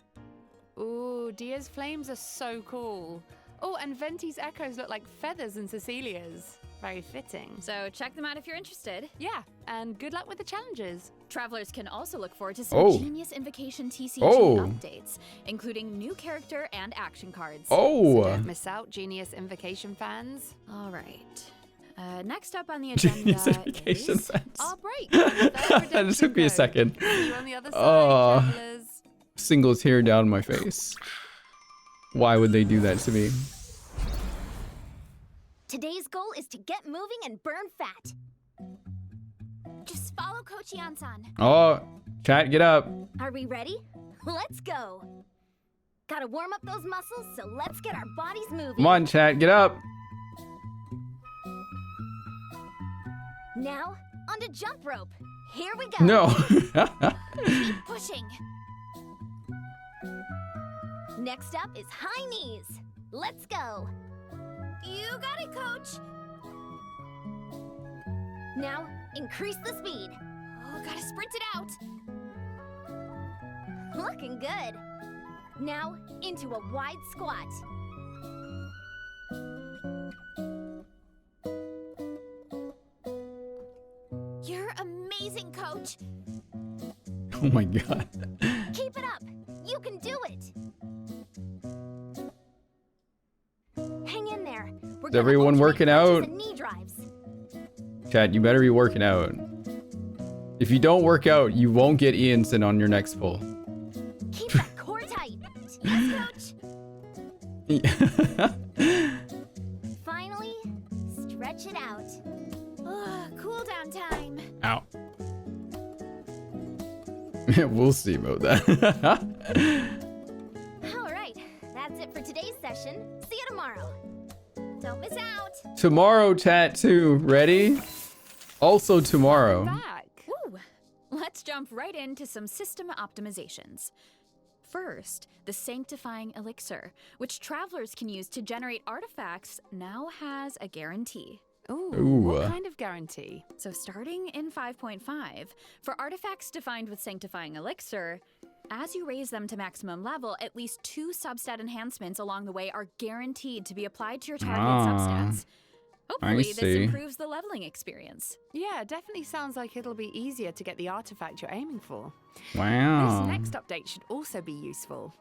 Ooh, Dia's flames are so cool. Oh, and Venti's echoes look like feathers in Cecilia's. Very fitting. So check them out if you're interested. Yeah, and good luck with the challenges. Travelers can also look forward to some Oh. Genius Invocation TCG Oh. updates, including new character and action cards. So Oh. don't miss out, Genius Invocation fans. All right. Next up on the agenda Genius Invocation is fans. Our break. for the third That took me a redemption second. code. See you on the other side, Oh. travelers. Single tear down my face. Why would they do that to me? Today's goal is to get moving and burn fat. Just follow Coach Yan-san. Oh, chat, get up. Are we ready? Let's go. Gotta warm up those muscles, so let's get our bodies moving. Come on, chat, get up. Now, onto jump rope. Here we go. No. Keep pushing. Next up is high knees. Let's go. You got it, coach. Now, increase the speed. Oh, gotta sprint it out. Looking good. Now, into a wide squat. You're amazing, coach. Oh my god. Keep it up. You can do it. Hang in there. We're Is everyone working out? and knee drives. Chat, you better be working out. If you don't work out, you won't get Ianson on your next pull. Keep that core tight. Yes, coach. Finally, stretch it out. Cool down time. Ow. We'll see about that. All right, that's it for today's session. See you tomorrow. Don't miss out. Tomorrow, chat too. Ready? Also tomorrow. Back. Woo. Let's jump right into some system optimizations. First, the Sanctifying Elixir, which travelers can use to generate artifacts, now has a guarantee. Ooh, what kind of guarantee? So starting in 5.5, for artifacts defined with Sanctifying Elixir, as you raise them to maximum level, at least 2 substat enhancements along the way are guaranteed to be applied to your target substats. Hopefully, this improves the leveling experience. Yeah, definitely sounds like it'll be easier to get the artifact you're aiming for. Wow. This next update should also be useful.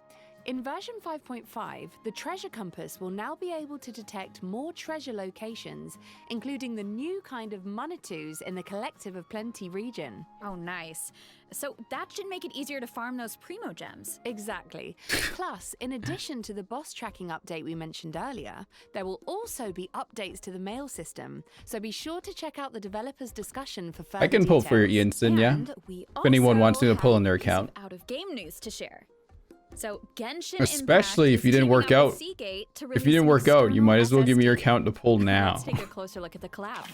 In version 5.5, the treasure compass will now be able to detect more treasure locations, including the new kind of Manitus in the Collective of Plenty region. Oh, nice. So that should make it easier to farm those Primo gems. Exactly. Plus, in addition to the boss tracking update we mentioned earlier, there will also be updates to the mail system, so be sure to check out the developers' discussion for further I can pull for your Ianson, yeah. If anyone wants me to pull in their account. Out of game news to share. So Genshin Especially if you didn't work out. If you didn't work out, you might as well give me your account to pull now. Let's take a closer look at the collab.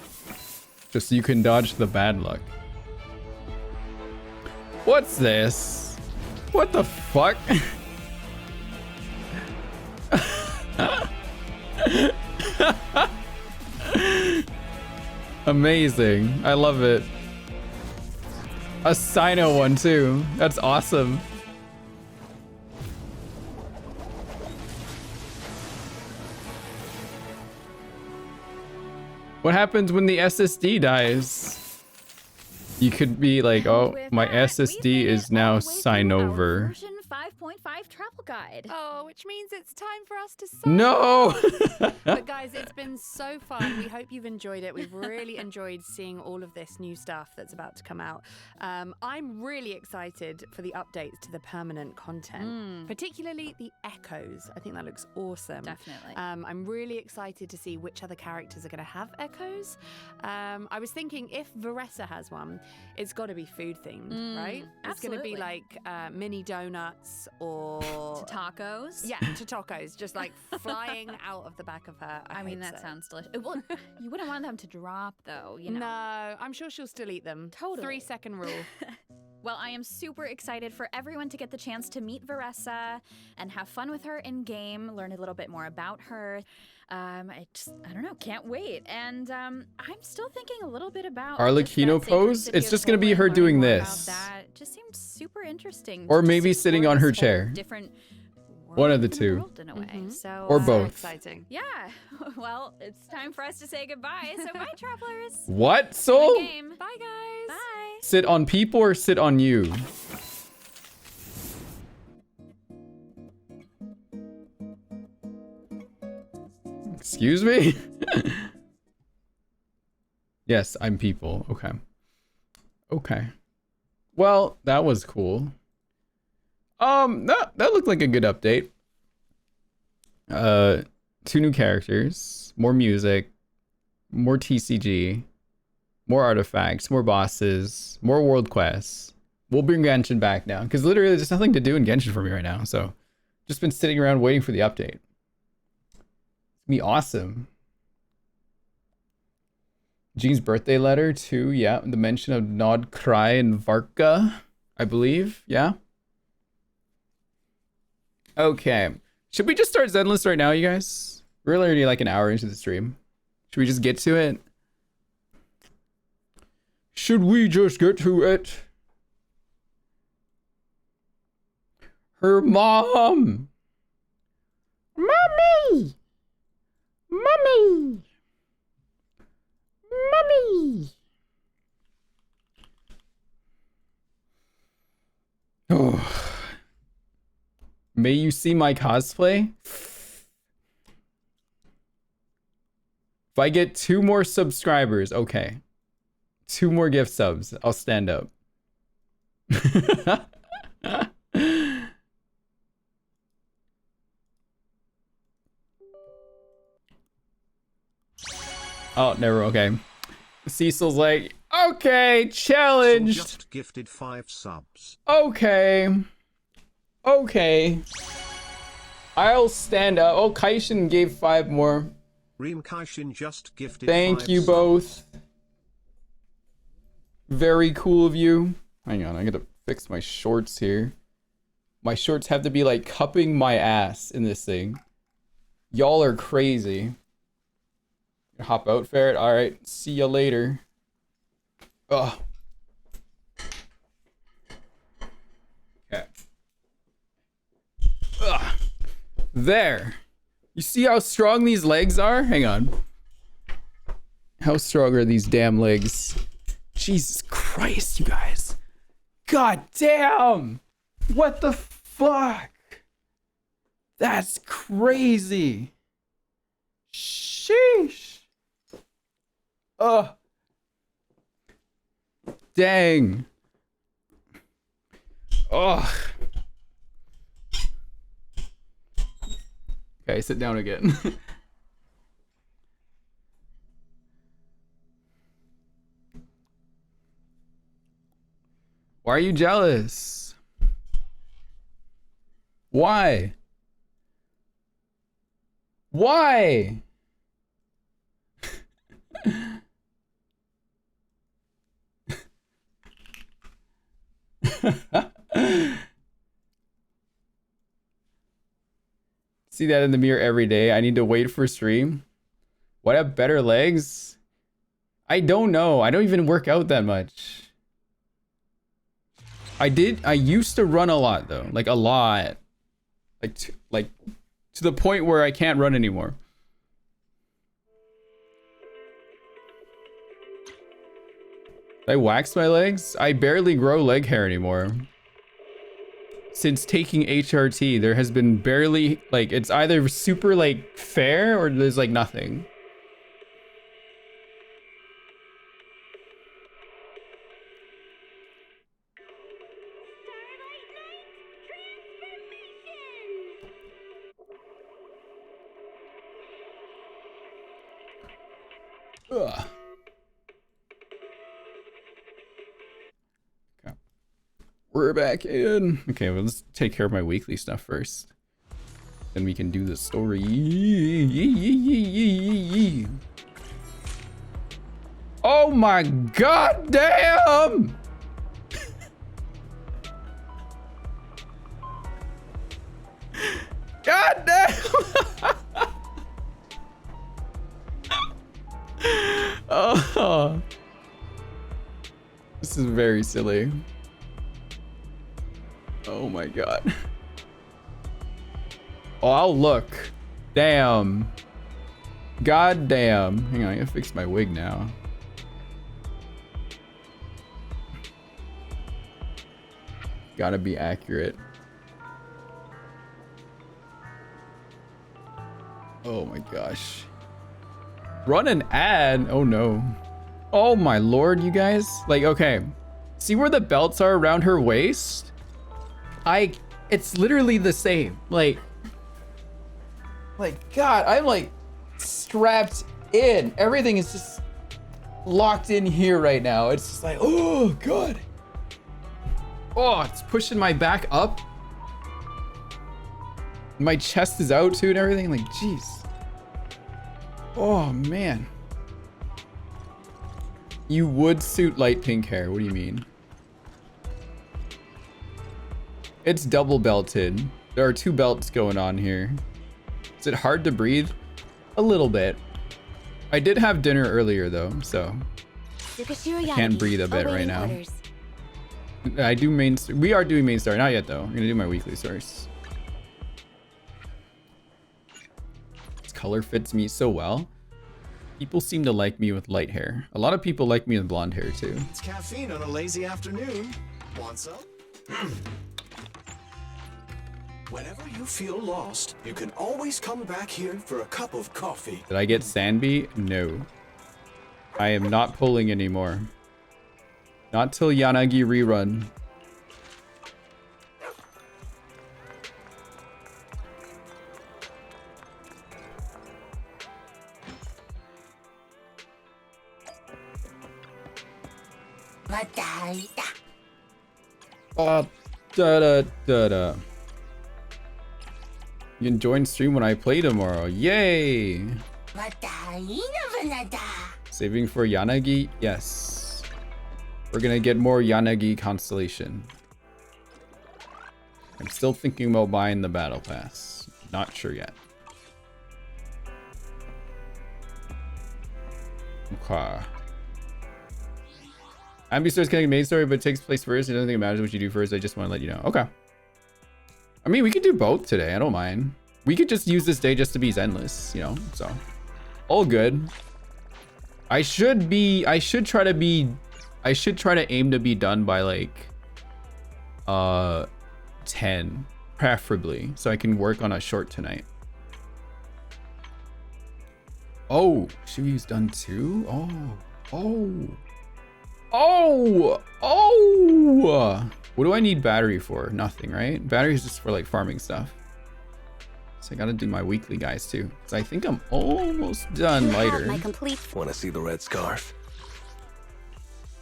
Just so you can dodge the bad luck. What's this? What the fuck? Amazing. I love it. A Sino one too. That's awesome. What happens when the SSD dies? You could be like, oh, my SSD is now sign over. Version 5.5 travel guide. Oh, which means it's time for us to sign. No! But guys, it's been so fun. We hope you've enjoyed it. We've really enjoyed seeing all of this new stuff that's about to come out. I'm really excited for the updates to the permanent content, particularly the echoes. I think that looks awesome. Definitely. I'm really excited to see which other characters are going to have echoes. I was thinking if Veressa has one, it's got to be food themed, right? It's going to be like mini donuts or tacos. Yeah, to tacos, just like flying out of the back of her. I mean, that sounds delicious. Well, you wouldn't want them to drop, though, you know. No, I'm sure she'll still eat them. Totally. 3-second rule. Well, I am super excited for everyone to get the chance to meet Veressa and have fun with her in game, learn a little bit more about her. I don't know, can't wait. And I'm still thinking a little bit about Arlecchino pose? It's just gonna be her doing this. That it just seemed super interesting. Or maybe sitting on her chair. Different one of the two. in a way. So, or both. Exciting. Yeah. Well, it's time for us to say goodbye. So bye, travelers. What? Soul? Bye, guys. Bye. Sit on people or sit on you? Excuse me? Yes, I'm people. Okay. Okay. Well, that was cool. That looked like a good update. 2 new characters, more music, more TCG, more artifacts, more bosses, more world quests. We'll bring Genshin back now, because literally there's nothing to do in Genshin for me right now, so just been sitting around waiting for the update. It's gonna be awesome. Jean's birthday letter too. Yeah, the mention of Nod, Cry, and Varka, I believe. Yeah. Okay. Should we just start Zenless right now, you guys? We're already like an hour into the stream. Should we just get to it? Should we just get to it? Her mom! Mommy! Mommy! Mommy! Oh. May you see my cosplay? If I get 2 more subscribers, okay. 2 more gift subs, I'll stand up. Oh, never, okay. Cecil's like, okay, challenged. Just gifted 5 subs. Okay. Okay. I'll stand up. Oh, Kaishin gave 5 more. Reem Kaishin just gifted Thank 5 you subs. both. Very cool of you. Hang on, I gotta fix my shorts here. My shorts have to be like cupping my ass in this thing. Y'all are crazy. Hop out, ferret. Alright, see ya later. Ugh. Okay. Ugh. There. You see how strong these legs are? Hang on. How strong are these damn legs? Jesus Christ, you guys. God damn! What the fuck? That's crazy. Sheesh. Ugh. Dang. Ugh. Okay, sit down again. Why are you jealous? Why? Why? See that in the mirror every day. I need to wait for stream. What have better legs? I don't know. I don't even work out that much. I used to run a lot though. Like a lot. Like to the point where I can't run anymore. I waxed my legs? I barely grow leg hair anymore. Since taking HRT, there has been barely, like, it's either super, like, fair or there's, like, nothing. Ugh. We're back in. Okay, well, let's take care of my weekly stuff first. Then we can do the story. Oh my god damn! God damn! Oh. This is very silly. Oh my god. Oh, I'll look. Damn. God damn. Hang on, I gotta fix my wig now. Gotta be accurate. Oh my gosh. Run an ad? Oh no. Oh my lord, you guys. Like, okay. See where the belts are around her waist? It's literally the same. Like, God, I'm like strapped in. Everything is just locked in here right now. It's just like, oh god. Oh, it's pushing my back up. My chest is out too and everything. Like, jeez. Oh man. You would suit light pink hair. What do you mean? It's double belted. There are 2 belts going on here. Is it hard to breathe? A little bit. I did have dinner earlier though, so I can't breathe a bit right now. I do main. We are doing main story, not yet though. I'm gonna do my weekly stories. This color fits me so well. People seem to like me with light hair. A lot of people like me with blonde hair too. It's caffeine on a lazy afternoon. Want some? Whenever you feel lost, you can always come back here for a cup of coffee. Did I get Anby? No. I am not pulling anymore. Not till Yanagi rerun. Da. You can join stream when I play tomorrow. Yay! Saving for Yanagi? Yes. We're gonna get more Yanagi Constellation. I'm still thinking about buying the battle pass. Not sure yet. Okay. Anby starts connecting main story, but it takes place first. I don't think it matters what you do first. I just want to let you know. Okay. I mean, we could do both today. I don't mind. We could just use this day just to be Zenless, you know? So, all good. I should try to aim to be done by like 10 preferably, so I can work on a short tonight. Oh, Shui's done too? Oh, what do I need battery for? Nothing, right? Battery is just for like farming stuff. So I gotta do my weekly guys too. So I think I'm almost done lighter. Want to see the red scarf?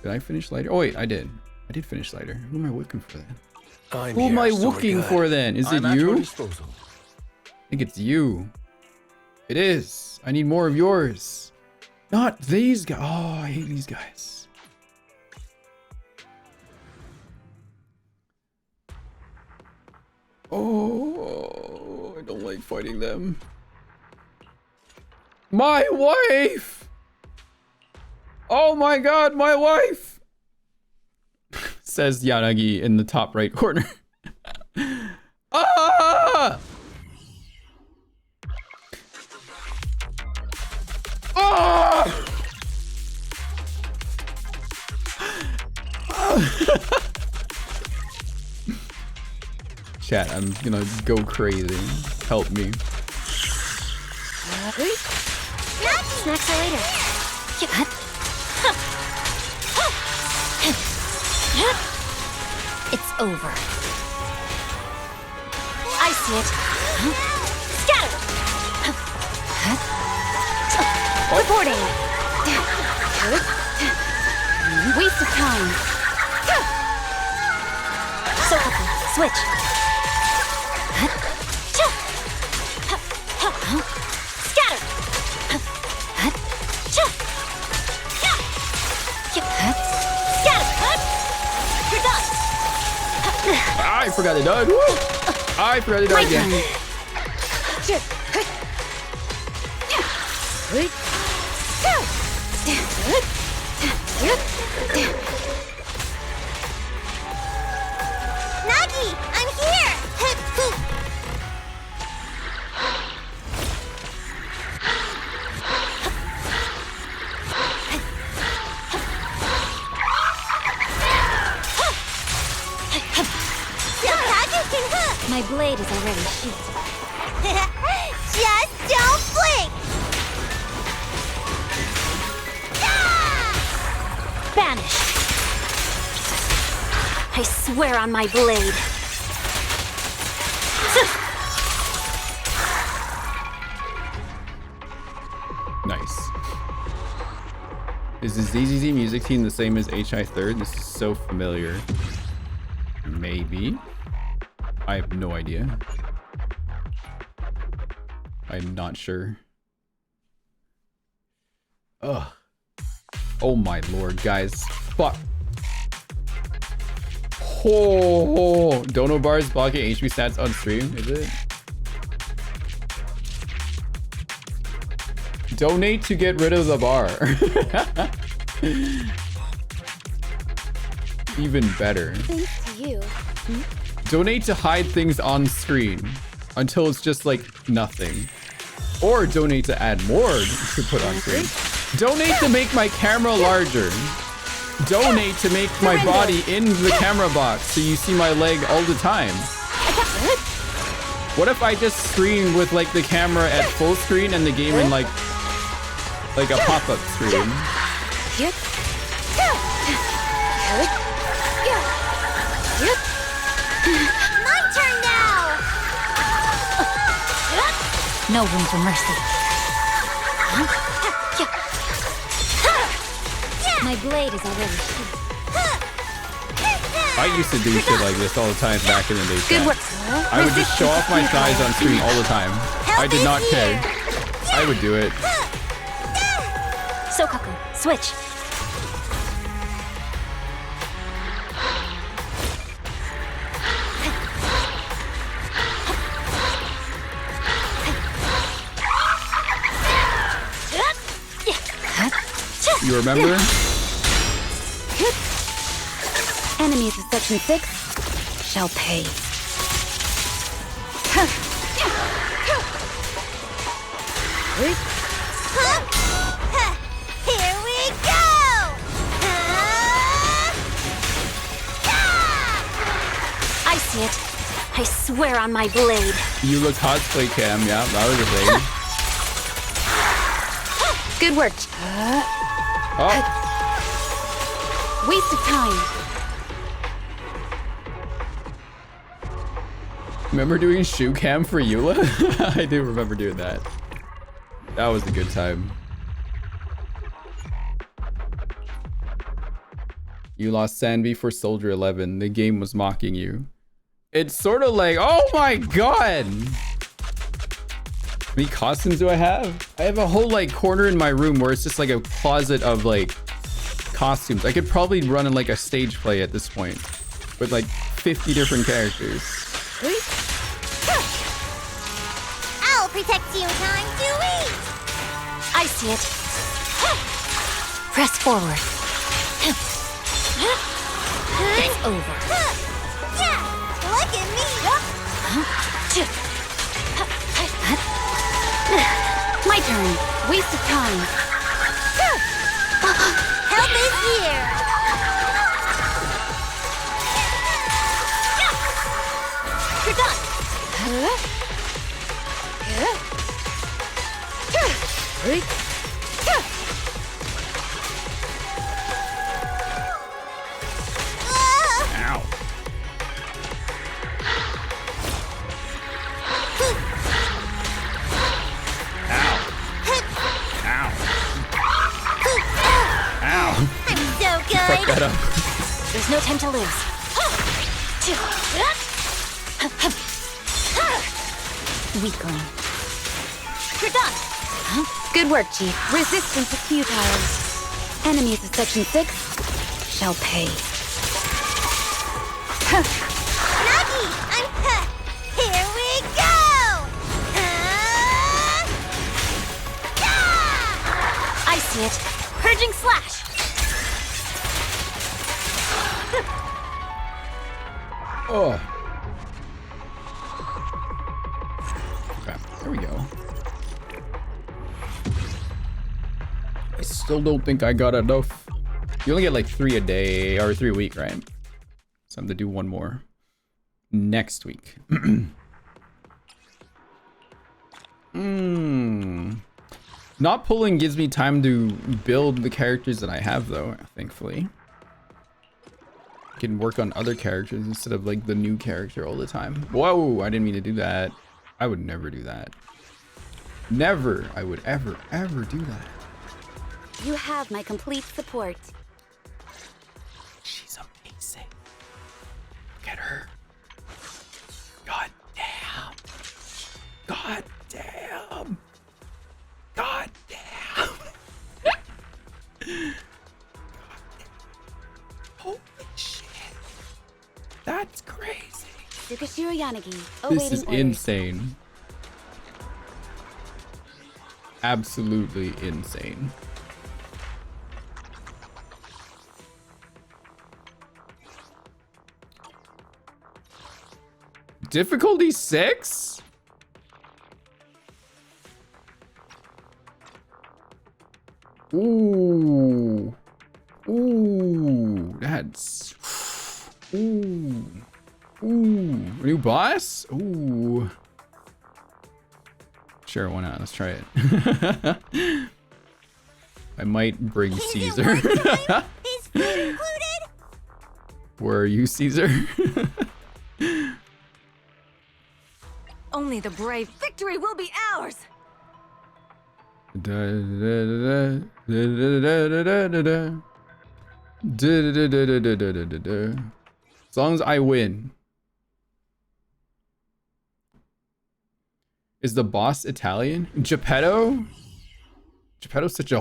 Did I finish lighter? Oh wait, I did. I did finish lighter. Who am I looking for then? I'm Who am I here, so looking good. for then? Is it I'm at your you? disposal. I think it's you. It is. I need more of yours. Not these guys. Oh, I hate these guys. Oh, I don't like fighting them. My wife! Oh my god, my wife! Says Yanagi in the top right corner. Ah! Ah! Chat, I'm gonna go crazy. Help me. Snacks are later. It's over. I see it. Scatter! Reporting. Waste of time. Sophocles, switch. Scatter! You're done! I forgot to die. I forgot to die again. Nagi, I'm here! My blade is already sheathed. Just don't blink! Banish! I swear on my blade. Nice. Is the ZZZ music team the same as HI Third? This is so familiar. Maybe. I have no idea. I'm not sure. Ugh. Oh my lord, guys. Fuck. Oh, Dono bar is blocking HP stats on stream, is it? Donate to get rid of the bar. Even better. Thanks to you. Donate to hide things on screen until it's just like nothing. Or donate to add more to put on screen. Donate to make my camera larger. Donate to make my body in the camera box so you see my leg all the time. What if I just stream with like the camera at full screen and the game in like a pop-up screen? My turn now! No room for mercy. My blade is already sheathed. I used to do shit like this all the time back in the day. Good work. I would just show off my thighs on screen all the time. I did not care. I would do it. Sokaku, switch. You remember? Enemies of Section 6 shall pay. Here we go! I see it. I swear on my blade. You look cosplay cam, yeah, that was a thing. Good work. Oh, Waste of time. remember doing shoe cam for Eula? I do remember doing that. That was a good time. You lost Anby for Soldier 11. The game was mocking you. It's sort of like, oh my god! How many costumes do I have? I have a whole like corner in my room where it's just like a closet of like costumes. I could probably run in like a stage play at this point with like 50 different characters. I'll protect you. Time to eat! I see it. Press forward. It's over. Yeah! Look at me! My turn. Waste of time. Help is here! You're done. Ow. Ow. I'm so good! Fuck that up. There's no time to lose. Weakling. You're done! Good work, Chief. Resistance is futile. Enemies of Section 6 shall pay. Nagi! Here we go! I see it. Purging slash. Oh. Okay, there we go. I still don't think I got enough. You only get like 3 a day or 3 a week, right? So I'm gonna do one more next week. Not pulling gives me time to build the characters that I have though, thankfully. I can work on other characters instead of like the new character all the time. Whoa, I didn't mean to do that. I would never do that. Never I would ever do that. You have my complete support. She's amazing. Look at her. God damn. God damn. God damn. Holy shit. That's crazy. Tsukashiro Yanagi, This is awaiting orders. insane. Absolutely insane. Difficulty 6? Ooh. Ooh. That's... Ooh. Ooh. New boss? Ooh. Sure, why not? Let's try it. I might bring Caesar. Is food included? Where are you, Caesar? Only the brave. Victory will be ours. As long as I win. Is the boss Italian? Geppetto? Geppetto's such a...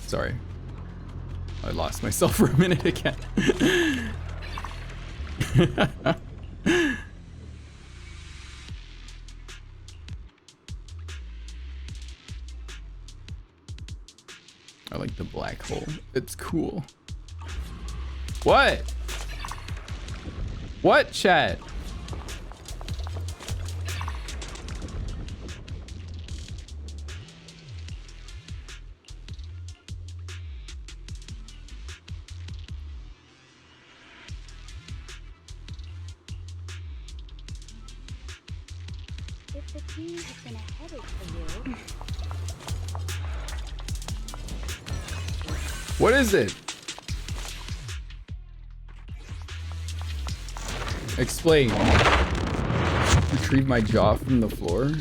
Sorry. I lost myself for a minute again. I like the black hole. It's cool. What? What, chat? If the team has been a headache for you. What is it? Explain. Retrieve my jaw from the floor?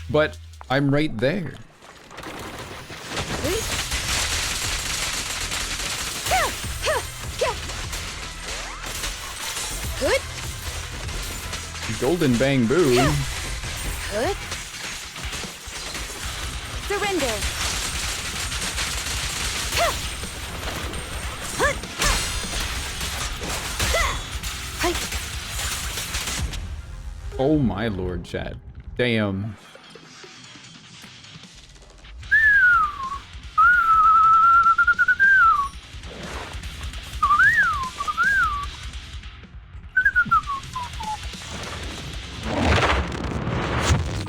But I'm right there. Good. Golden Bang Boo. Good. Surrender. Oh my lord, chat. Damn.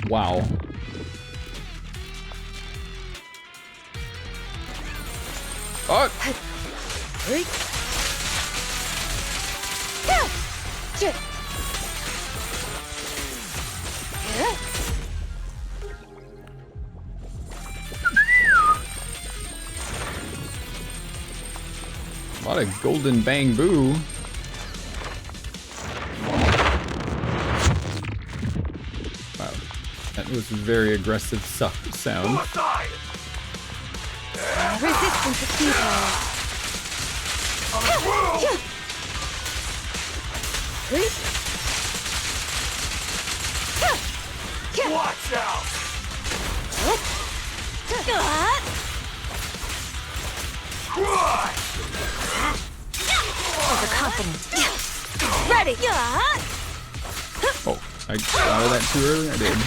Wow. Oh! A lot of golden bang boo. Wow, that was very aggressive sound. Resistance is futile. Watch out! Overconfident. Ready. Oh, I thought of that too early. I did.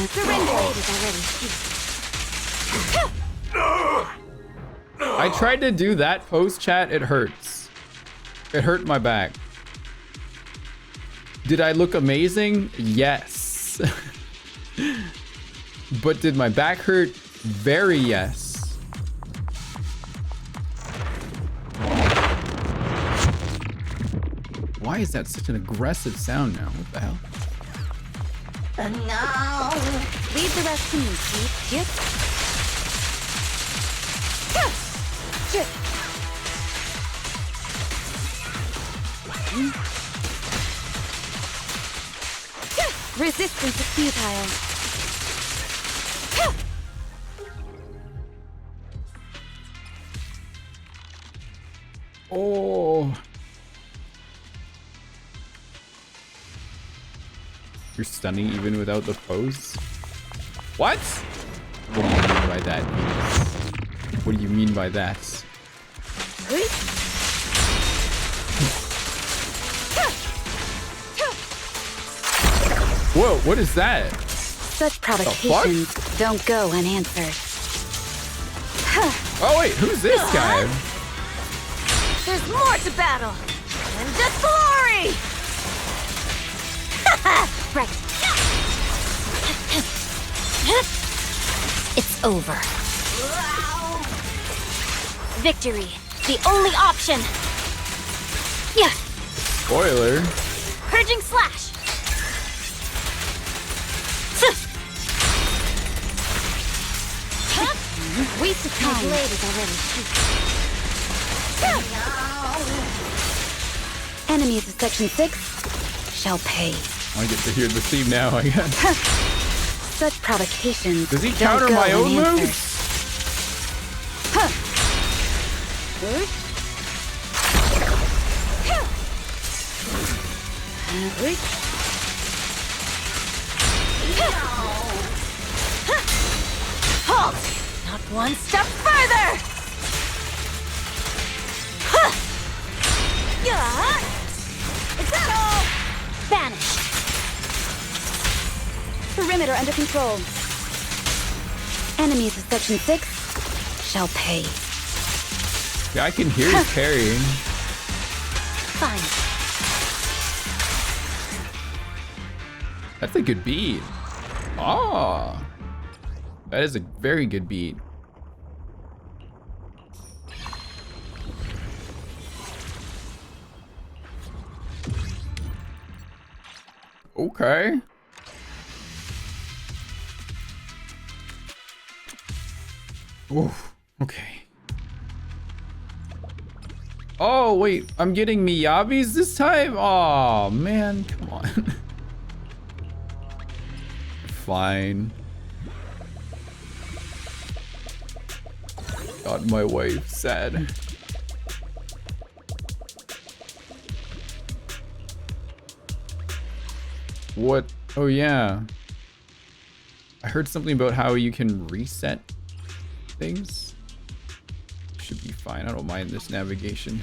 Surrender already. I tried to do that post chat. It hurts. It hurt my back. Did I look amazing? Yes. But did my back hurt? Very yes. Why is that such an aggressive sound now? What the hell? No. Leave the rest to me, Chief. Yep. Resistance is futile. Oh. You're stunning even without the pose. What? What do you mean by that, Venus? What do you mean by that? Whoa, what is that? Such provocations don't go unanswered. Oh wait, who's this guy? There's more to battle! And just glory! Right. It's over. Victory, the only option. Yeah. Spoiler. Purging slash! Waste of time. My blade is already Enemies of Section 6 shall pay. I get to hear the theme now, I guess. Such provocations. Does he counter my own moves? Halt! Not one step further! Is that all? Banished. Perimeter under control. Enemies of Section 6 shall pay. Yeah, I can hear you parrying. Fine. That's a good beat. Oh, that is a very good beat. Okay. Oof. Okay. Oh wait, I'm getting Miyabis this time? Oh man, come on. Fine. Got my wife sad. What? Oh yeah. I heard something about how you can reset things. Should be fine. I don't mind this navigation.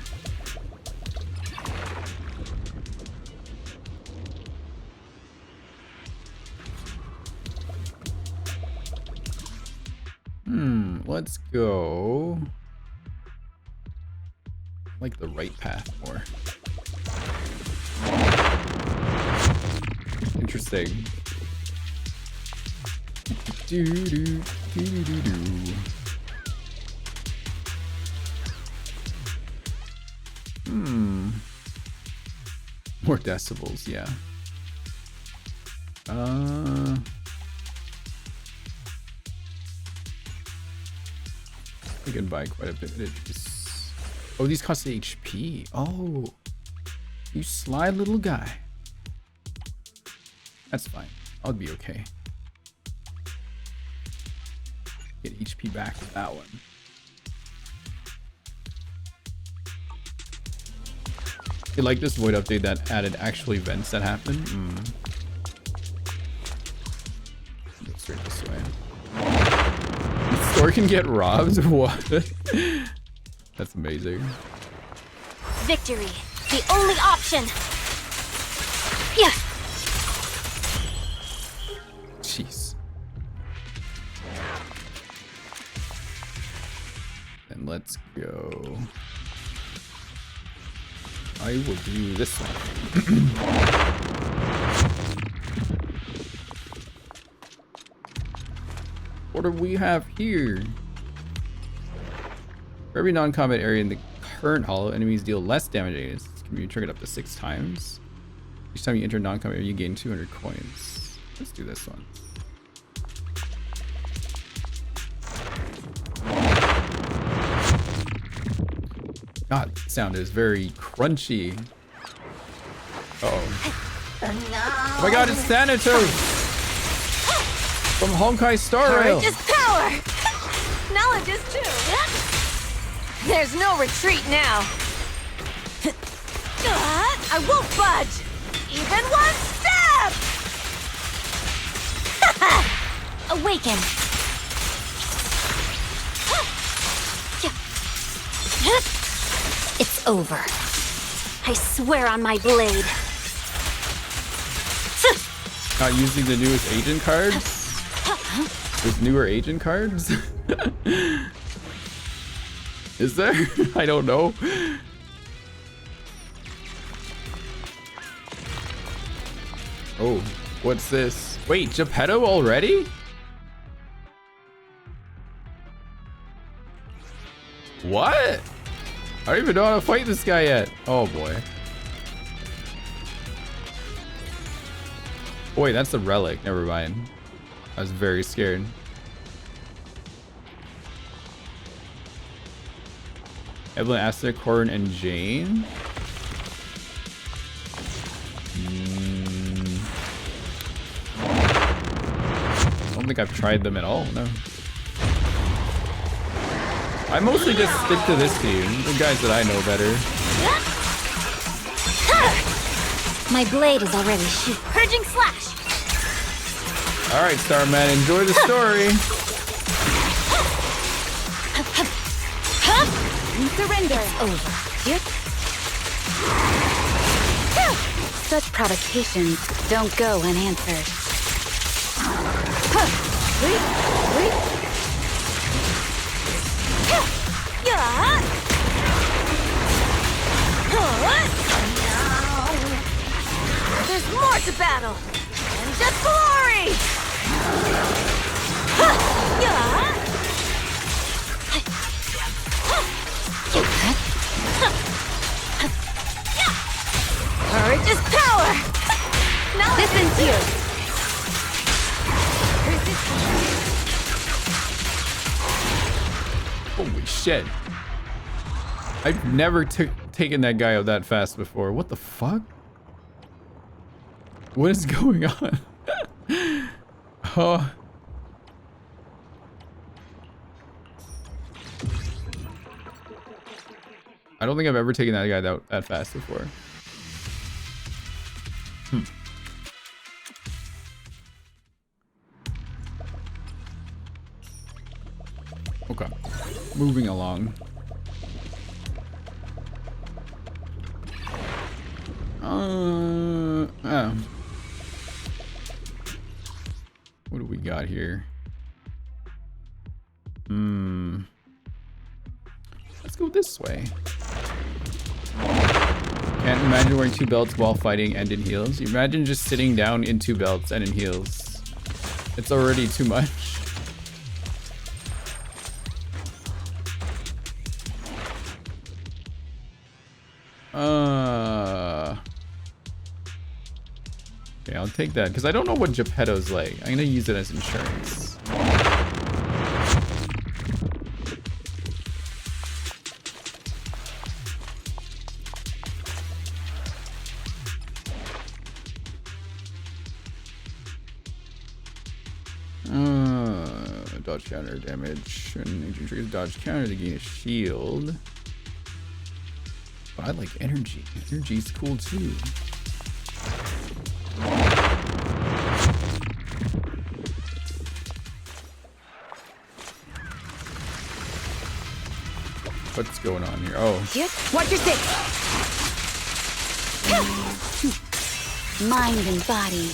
Let's go. I like the right path more. Interesting. More decibels, yeah. I can buy quite a bit. Oh, these cost HP. Oh, you sly little guy. That's fine. I'll be okay. Get HP back with that one. You like this void update that added actual events that happen? Go straight this way. The store can get robbed? What? That's amazing. Victory, the only option. Yeah. Jeez. And let's go. I will do this one. What do we have here? For every non-combat area in the current hollow, enemies deal less damage. This can be triggered up to 6 times. Each time you enter non-combat area, you gain 200 coins. Let's do this one. God, that sound is very crunchy. Uh-oh. Oh my god, it's Thanatos! From Honkai Star Rail! Courage is power! Knowledge is too! There's no retreat now! I won't budge! Even one step! Awaken! It's over. I swear on my blade. Not using the newest agent cards? There's newer agent cards? Is there? I don't know. Oh, what's this? Wait, Geppetto already? What? I don't even know how to fight this guy yet. Oh boy. Oh, wait, that's the relic. Never mind. I was very scared. Evelyn, Aster, Corin, and Jane. I don't think I've tried them at all, no. I mostly just stick to this team, the guys that I know better. My blade is already shooting. Purging slash! Alright, Starman, enjoy the story. Surrender. It's over. Yep. Such provocations don't go unanswered. There's more to battle than just glory! Courage is power! Now listen to you! Holy shit. I've never taken that guy out that fast before. What the fuck? What is going on? Oh. I don't think I've ever taken that guy out that fast before. Okay. Moving along. What do we got here? Let's go this way. Can't imagine wearing 2 belts while fighting and in heels. You imagine just sitting down in 2 belts and in heels. It's already too much. Okay, I'll take that because I don't know what Geppetto's like. I'm gonna use it as insurance. Dodge counter damage. When agent triggers dodge counter to gain a shield. But I like energy. Energy's cool too. What's going on here? Oh. Watch your six. Mind and body.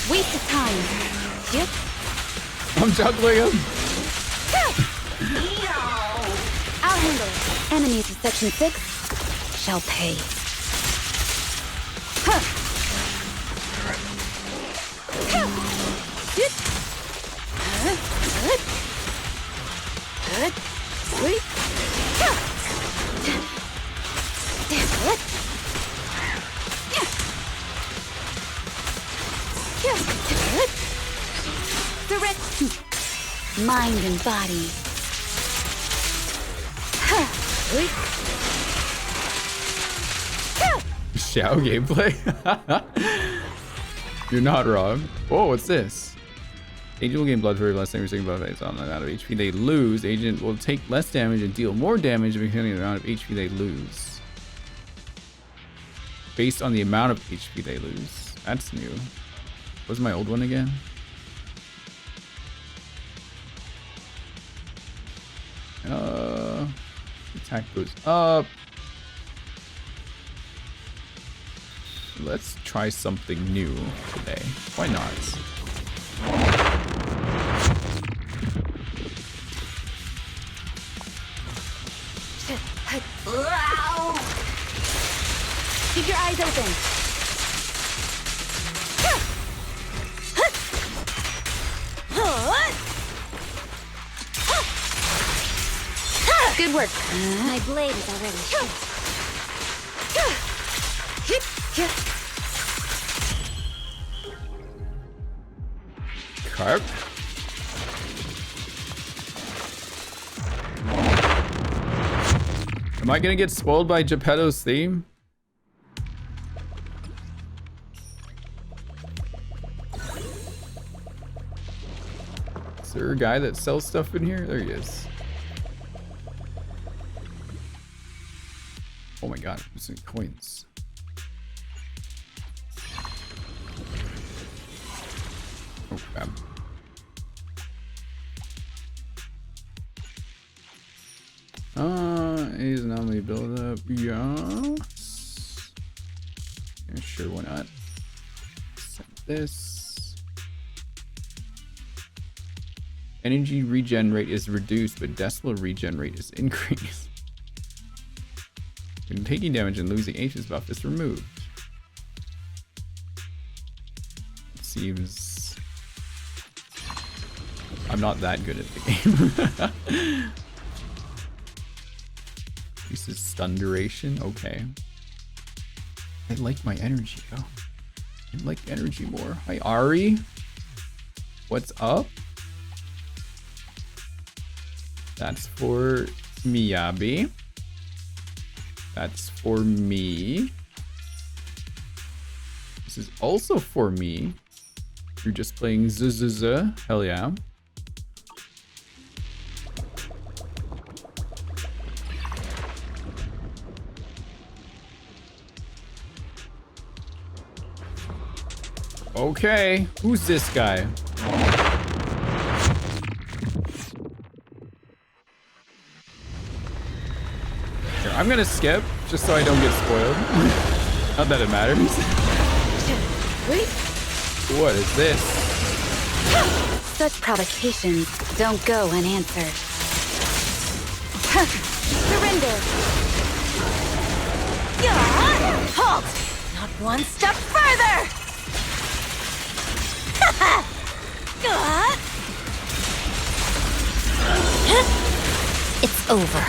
Waste of time. Yep. I'm juggling him. I'll handle it. Enemies of Section 6 shall pay. Mind and body. Xiao gameplay. You're not wrong. Whoa, what's this? Agent will gain blood for less damage on the amount of HP they lose. Agent will take less damage and deal more damage depending on the amount of HP they lose. Based on the amount of HP they lose. That's new. What's my old one again? Attack goes up. Let's try something new today. Why not? Keep your eyes open. Good work. My blade is already shut. Carp. Am I gonna get spoiled by Geppetto's theme? Is there a guy that sells stuff in here? There he is. Oh my god, I'm missing coins. Oh crap. Is an anomaly build up. Yes. Yeah, sure, why not? Set this. Energy regen rate is reduced, but decibel regen rate is increased. When taking damage and losing HP's buff is removed. It seems I'm not that good at the game. This is stun duration. Okay. I like my energy though. I like energy more. Hi Ari. What's up? That's for Miyabi. That's for me. This is also for me. You're just playing ZZZ. Hell yeah. Okay, who's this guy? Here, I'm gonna skip just so I don't get spoiled. Not that it matters. What is this? Such provocations don't go unanswered. Surrender. Halt! Not one step further! It's over.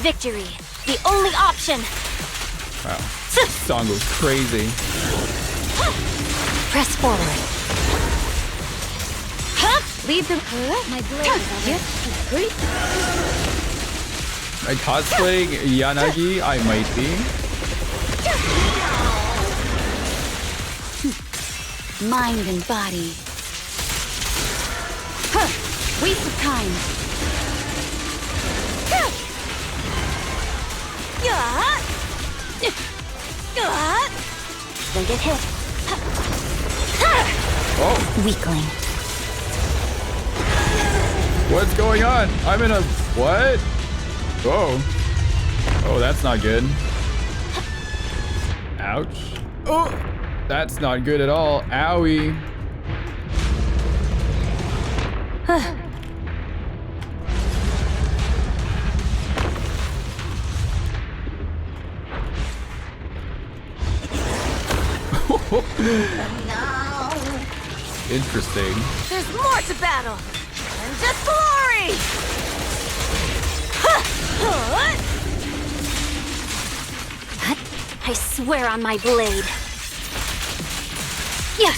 Victory, the only option. Wow, this song goes crazy. Press forward. Leave the my blade. I cosplaying Yanagi, I might be. Mind and body. Waste of time. Don't get hit. Oh. Weakling. What's going on? I'm in a what? Whoa. Oh, that's not good. Ouch. Oh, that's not good at all. Owie. Interesting. There's more to battle than just glory. I swear on my blade. Yeah.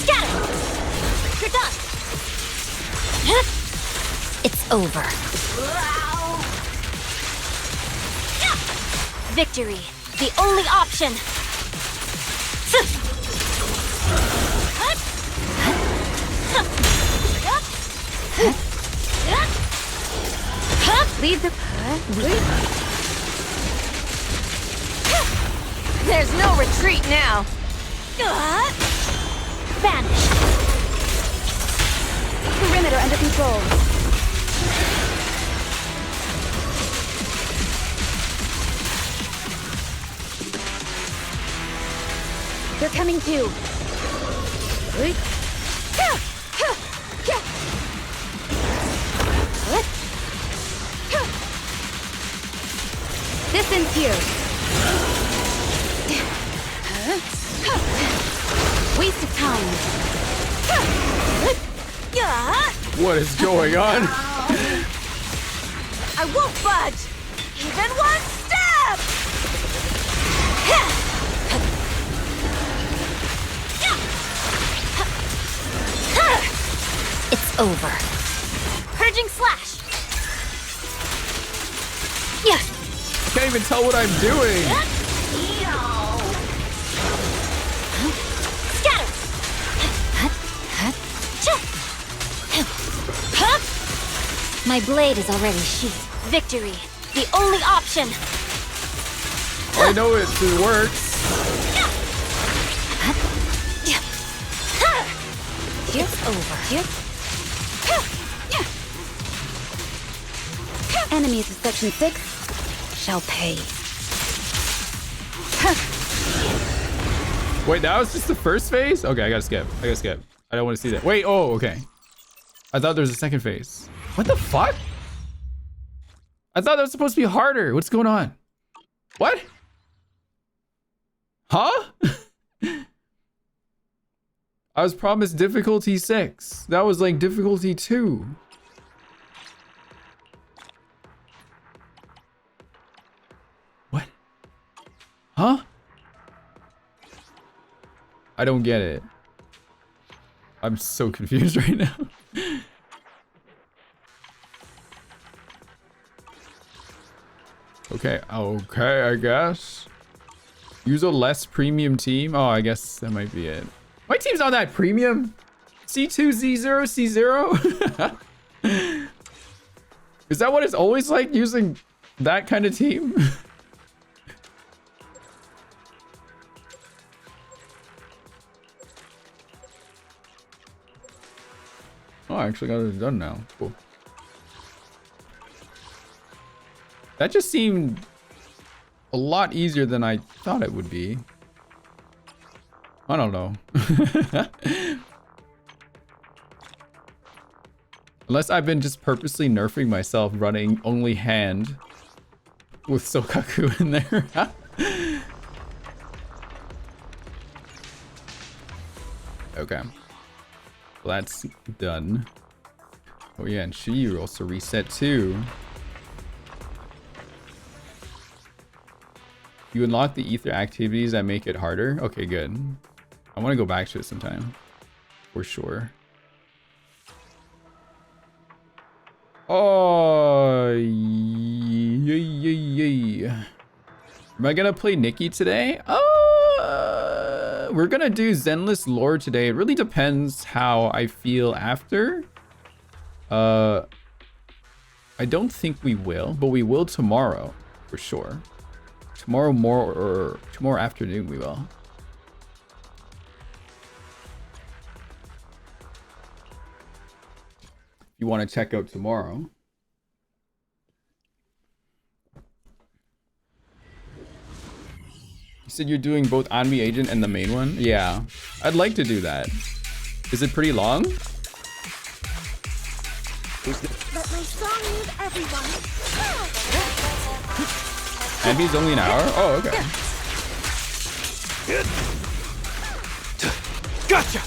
Scatter. You're done. It's over. Victory, the only option. Leave the There's no retreat now. Vanish. Perimeter under control. They're coming too. This ends here. Waste of time. What is going on? I won't budge. Even one step. It's over. Purging slash. Yeah. I can't even tell what I'm doing. Scatter. My blade is already sheathed. Victory, the only option. I know it works. It's over. Enemies of Section 6 shall pay. Wait, that was just the first phase? Okay, I gotta skip. I don't want to see that. Wait, oh, okay. I thought there was a second phase. What the fuck? I thought that was supposed to be harder. What's going on? What? Huh? I was promised difficulty 6. That was like difficulty 2. What? Huh? I don't get it. I'm so confused right now. Okay, I guess. Use a less premium team. Oh, I guess that might be it. My team's not that premium. C2, Z0, C0. Is that what it's always like using that kind of team? Oh, I actually got it done now. Cool. That just seemed a lot easier than I thought it would be. I don't know. Unless I've been just purposely nerfing myself running only hand with Sokaku in there. Okay. Well, that's done. Oh yeah, and Shiyu also reset too. You unlock the ether activities that make it harder? Okay, good. I want to go back to it sometime. For sure. Oh, yay. Am I gonna play Nikki today? We're gonna do Zenless lore today. It really depends how I feel after. I don't think we will, but we will tomorrow for sure. Tomorrow afternoon we will. If you want to check out tomorrow. You said you're doing both Anby Agent and the main one? Yeah. I'd like to do that. Is it pretty long? Let my song move everyone. Anby's only an hour? Oh, okay. Gotcha!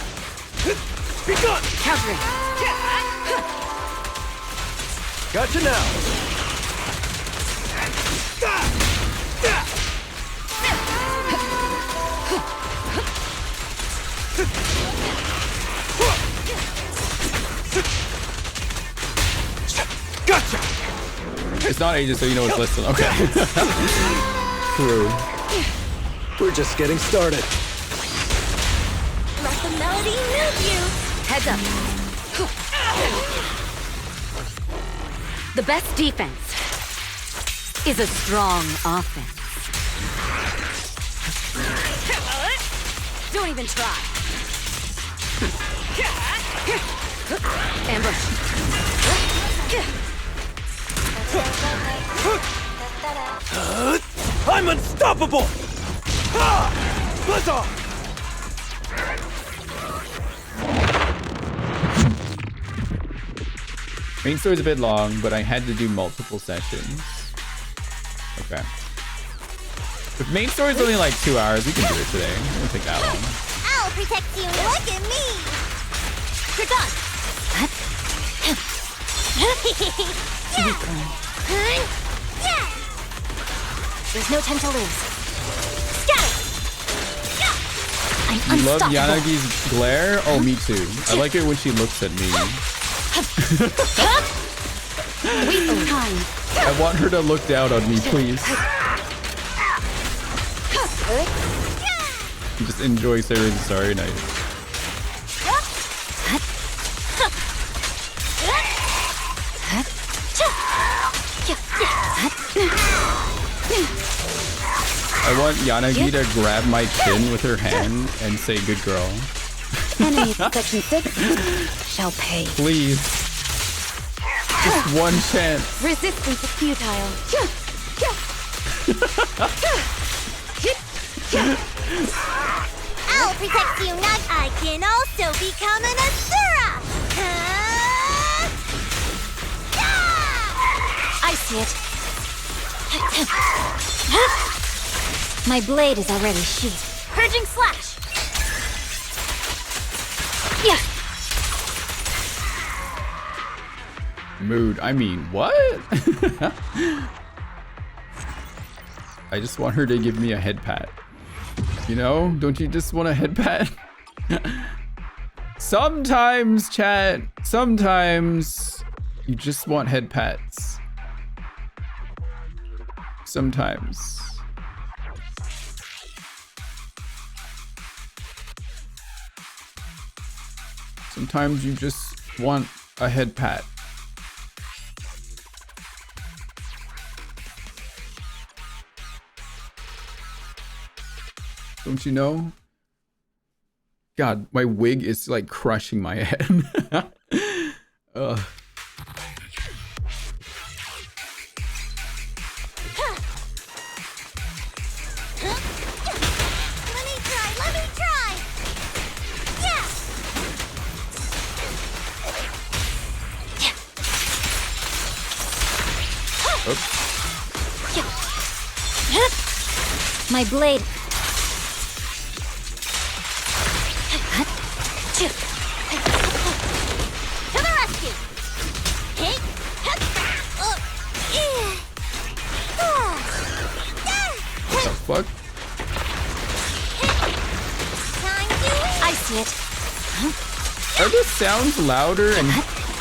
Be gone! Countering. Gotcha now! Gotcha! It's not ages, so you know it's less than. Okay. True. We're just getting started. Let the melody move you. Heads up. The best defense is a strong offense. Don't even try. Ambush. I'm unstoppable! Blitz off! Main story's a bit long, but I had to do multiple sessions. Okay. If main story's only like 2 hours, we can do it today. It won't take that long. I'll protect you. Look at me. You're done. Yeah. There's no time to lose. Scatter. I'm You love unstoppable. Yanagi's glare? Oh, me too. I like it when she looks at me. Waste of time. I want her to look down on me, please. Just enjoy Sarah's Starry Night. I want Yanagi to grab my chin with her hand and say, "Good girl." Enemies in section 6 shall pay. Please. Just one chance. Resistance is futile. I'll protect you, Nug. I can also become an Asura. I see it. My blade is already sheathed. Purging slash. Yeah. Mood. I mean, what? I just want her to give me a head pat. You know? Don't you just want a head pat? Sometimes, chat. Sometimes you just want head pats. Sometimes. Sometimes you just want a head pat. Don't you know? God, my wig is like crushing my head. Ugh. Let me try. Yeah. Oops. My blade. To the rescue. Hey. What the fuck? I see it. Are the sounds louder and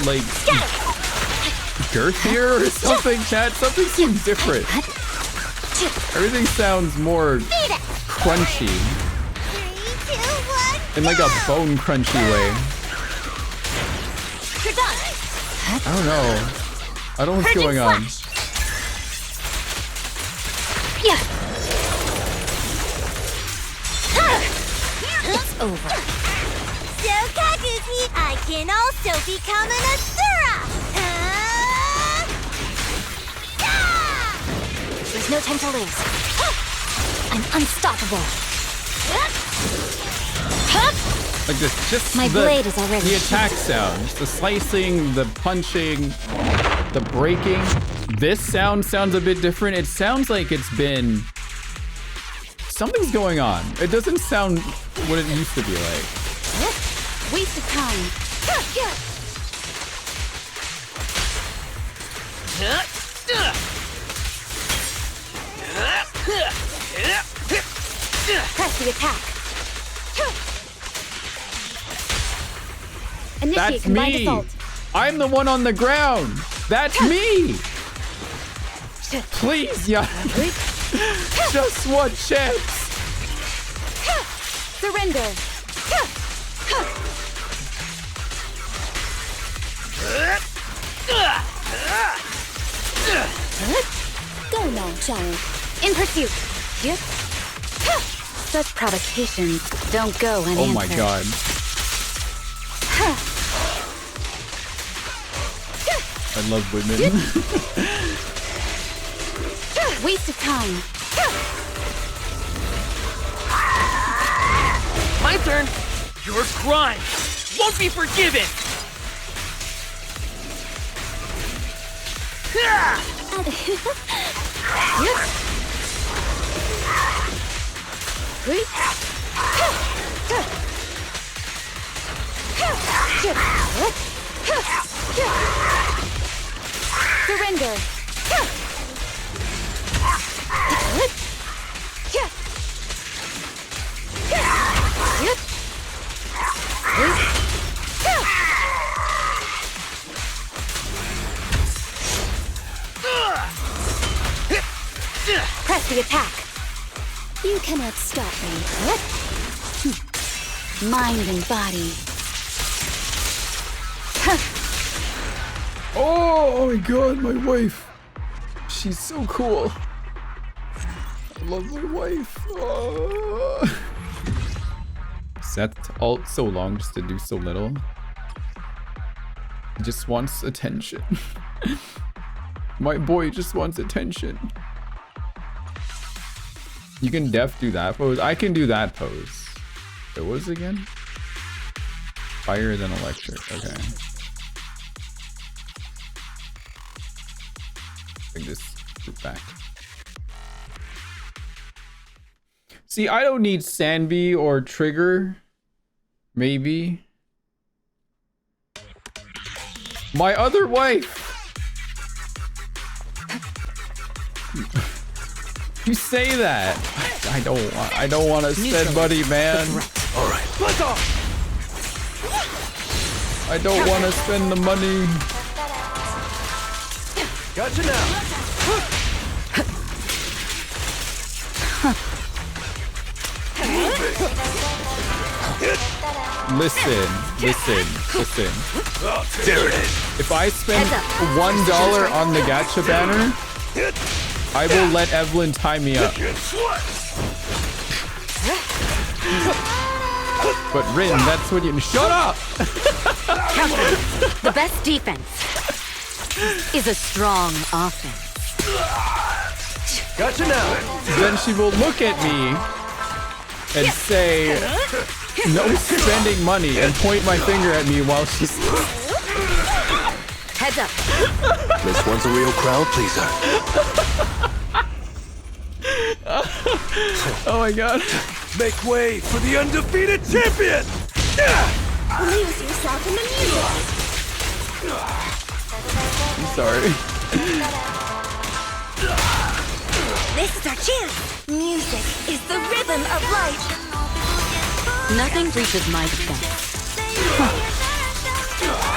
like girthier or something, chat? Something seems different. Everything sounds more crunchy. 3, 2, 1. In like a bone crunchy way. You're done. I don't know. I don't know what's going on. Yeah. It's over. So Kaguki, I can also become an Asura. There's no time to lose. I'm unstoppable. Like this, just My blade is already the attack sounds, the slicing, the punching, the breaking. This sounds a bit different. It sounds like it's been something's going on. It doesn't sound what it used to be like. Waste of time. Press the attack. Initiate That's combined me. assault. I'm the one on the ground. That's me. Please, yeah. Just one chance. Surrender. Go now, giant. In pursuit. Such provocations don't go unanswered. Oh my god. I love women. Waste of time. My turn. Your crime won't be forgiven. Surrender. Press the attack. You cannot stop me. Mind and body. Oh my god, my wife. She's so cool. I love my wife. Oh. Set alt so long just to do so little. He just wants attention. My boy just wants attention. You can def do that pose. I can do that pose. It was again? Fire than electric. Okay. Bring this group back. See, I don't need Anby or Trigger. Maybe. My other wife. You say that. I don't want to spend money, man. All right. Let's off. I don't want to spend the money. Gotcha now. Listen. There it is. If I spend $1 on the gacha banner, I will let Evelyn tie me up. But Rin, that's what you— shut up! The best defense is a strong offense. Gotcha now. Then she will look at me and say, no spending money, and point my finger at me while she's— Heads up. This one's a real crowd pleaser. Oh my god. Make way for the undefeated champion! Lose yourself in the music. I'm sorry. This is our chance. Music is the rhythm of life. Nothing reaches my defense.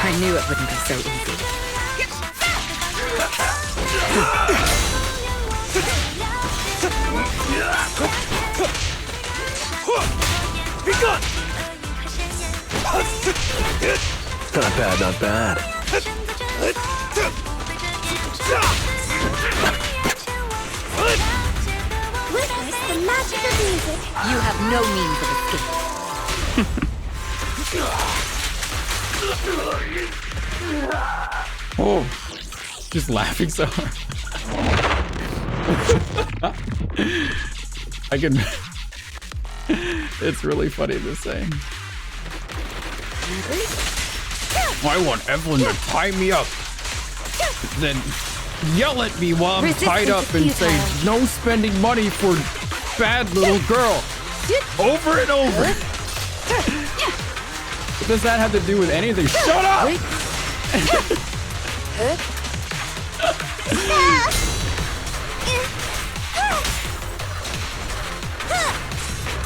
I knew it wouldn't be so easy. Be gone! Not bad, not bad. Witness the magic of music. You have no means of escape. Oh, just laughing so hard. I can. It's really funny to say. I want Evelyn to tie me up, then yell at me while I'm tied up and say, no spending money for bad little girl. Over and over. What does that have to do with anything? Shut up!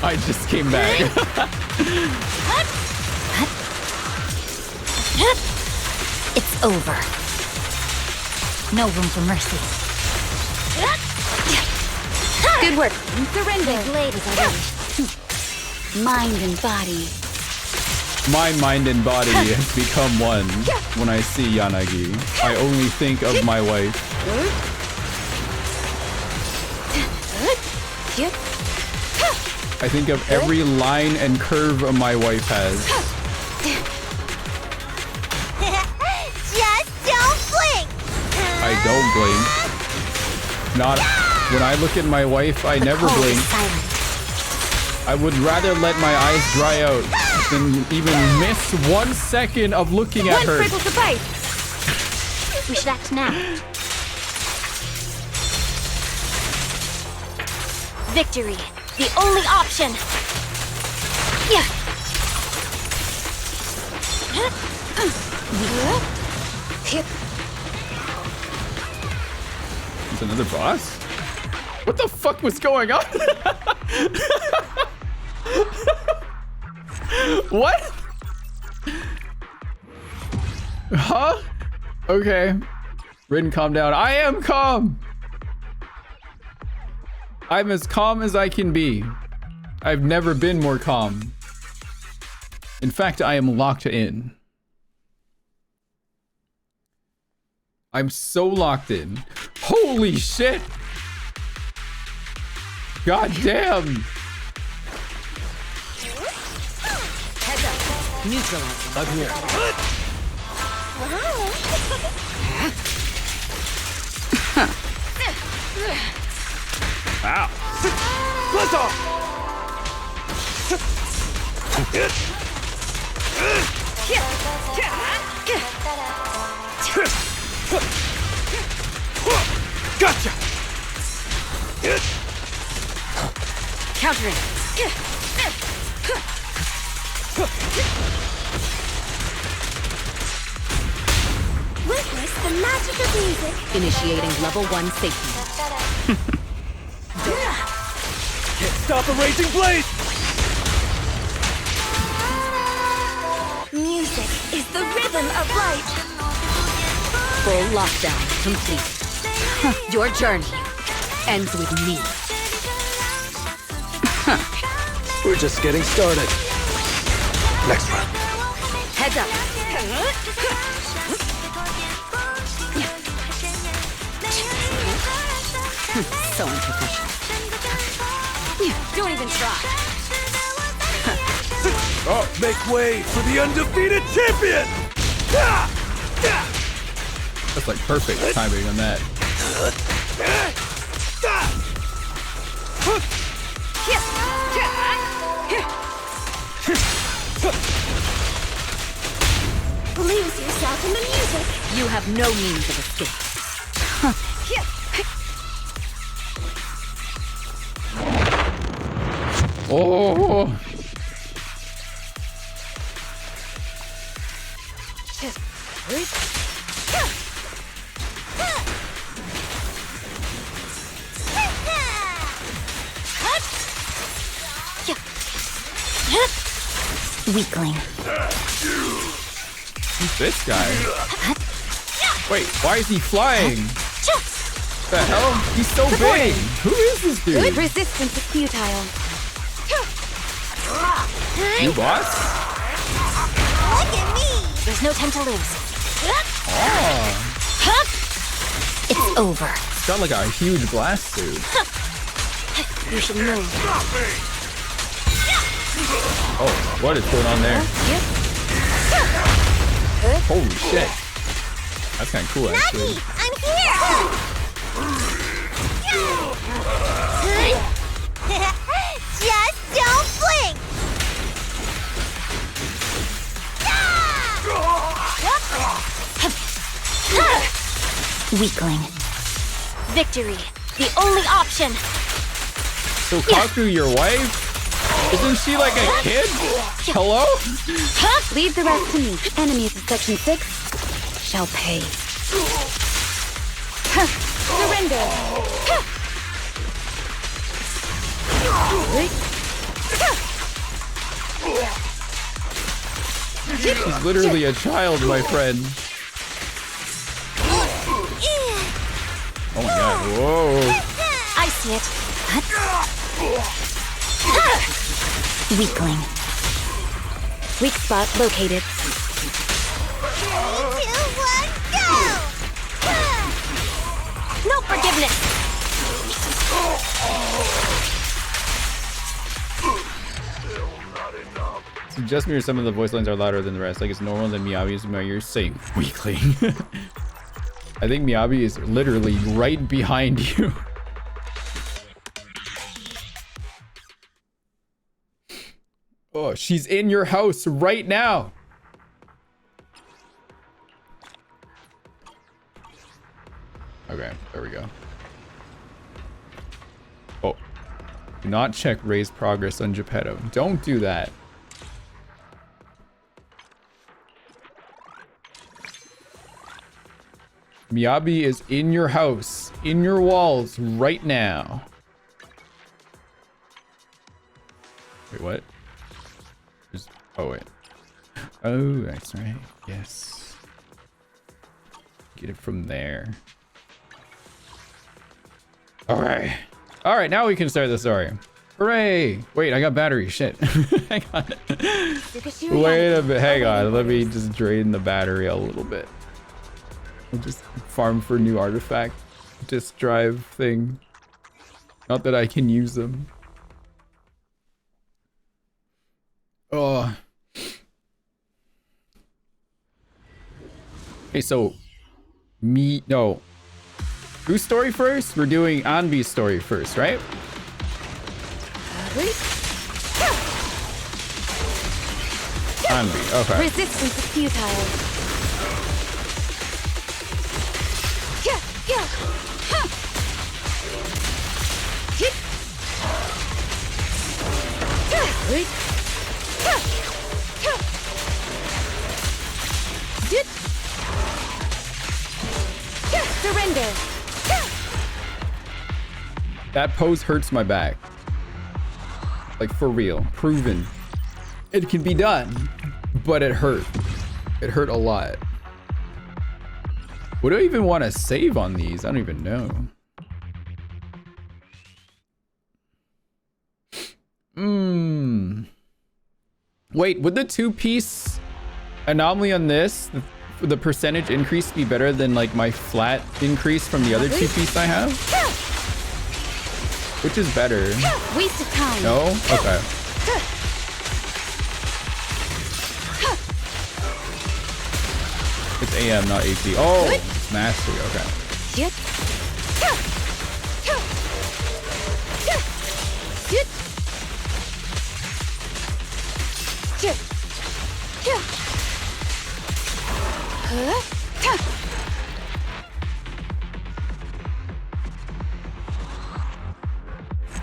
I just came back. It's over. No room for mercy. Good work. Surrender. Blade is already. Mind and body. My mind and body has become one when I see Yanagi. I only think of my wife. I think of every line and curve my wife has. Just don't blink. I don't blink. Not when I look at my wife, I never blink. I would rather let my eyes dry out than even miss 1 second of looking at her. One critical suffice. We should act now. Victory, the only option. Yeah. It's another boss? What the fuck was going on? What? Huh? Okay. Rin, calm down. I am calm. I'm as calm as I can be. I've never been more calm. In fact, I am locked in. I'm so locked in. Holy shit! God damn! Heads up. Neutralize. I'm here. Wow. Blast off! Gotcha! Countering. Witness the magic of music. Initiating level 1 safety. Can't stop a raging blade! Music is the rhythm of life. Full lockdown complete. Your journey ends with me. We're just getting started. Next round. Heads up. So unprofessional. Don't even try. Oh, make way for the undefeated champion! That's like perfect timing on that. Lose yourself in the music. You have no means of escape. Oh! Weakling. Who's this guy? Wait, why is he flying? The hell? He's so big. Who is this Good dude? resistance is futile. You boss? Look at me. There's no time to lose. Oh, It's over. it's got like a huge blast suit. You should move. Oh, what is going on there? Holy shit. That's kind of cool, actually. Nagi, I'm here. Just don't blink. Weakling. Victory, the only option. So Kaku, your wife? Isn't she like a kid? Hello? Leave the rest to me. Enemies of Section 6 shall pay. Surrender. She's literally a child, my friend. Oh my god, whoa. I see it. Weakling. Weak spot located. 3, 2, 1, go! No forgiveness. Suggest me or some of the voice lines are louder than the rest. Like it's normal that Miyabi's in my ears saying weakling. I think Miyabi is literally right behind you. Oh, she's in your house right now. Okay, there we go. Oh, do not check Ray's progress on Geppetto. Don't do that. Miyabi is in your house, in your walls right now. Wait, what? Oh, wait. Oh, that's right. Yes. Get it from there. Alright. Alright, now we can start the story. Hooray! Wait, I got battery. Shit. Hang on. Wait a bit. Hang on. Let me just drain the battery a little bit. I'll just farm for new artifact. Disk drive thing. Not that I can use them. Oh. Okay, so no. Whose story first? We're doing Anby's story first, right? Anby, okay. Resistance is futile. Surrender. That pose hurts my back. Like for real. Proven. It can be done, but it hurt. It hurt a lot. What do I even want to save on these? I don't even know. Wait, would the 2-piece anomaly on this, the percentage increase be better than like my flat increase from the other 2-piece I have? Which is better? Waste of time. No? Okay. It's AM, not AP. Oh, it's mastery. Okay.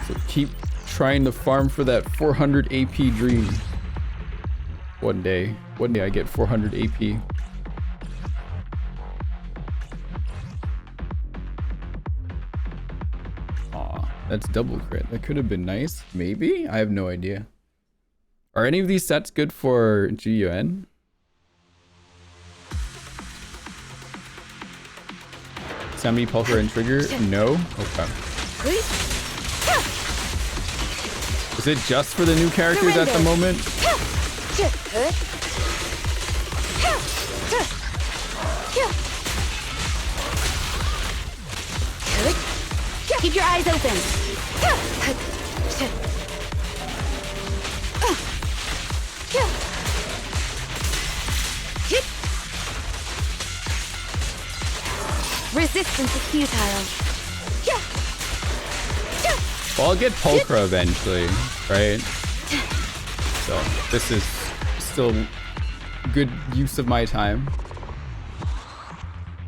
So keep trying to farm for that 400 AP dream. One day I get 400 AP. Aw, that's double crit. That could have been nice. Maybe? I have no idea. Are any of these sets good for GUN? Semi, Pulcher, and Trigger? No? Okay. Is it just for the new characters at the moment? Keep your eyes open. Resistance is futile. Well, I'll get Pulchra eventually, right? So this is still good use of my time.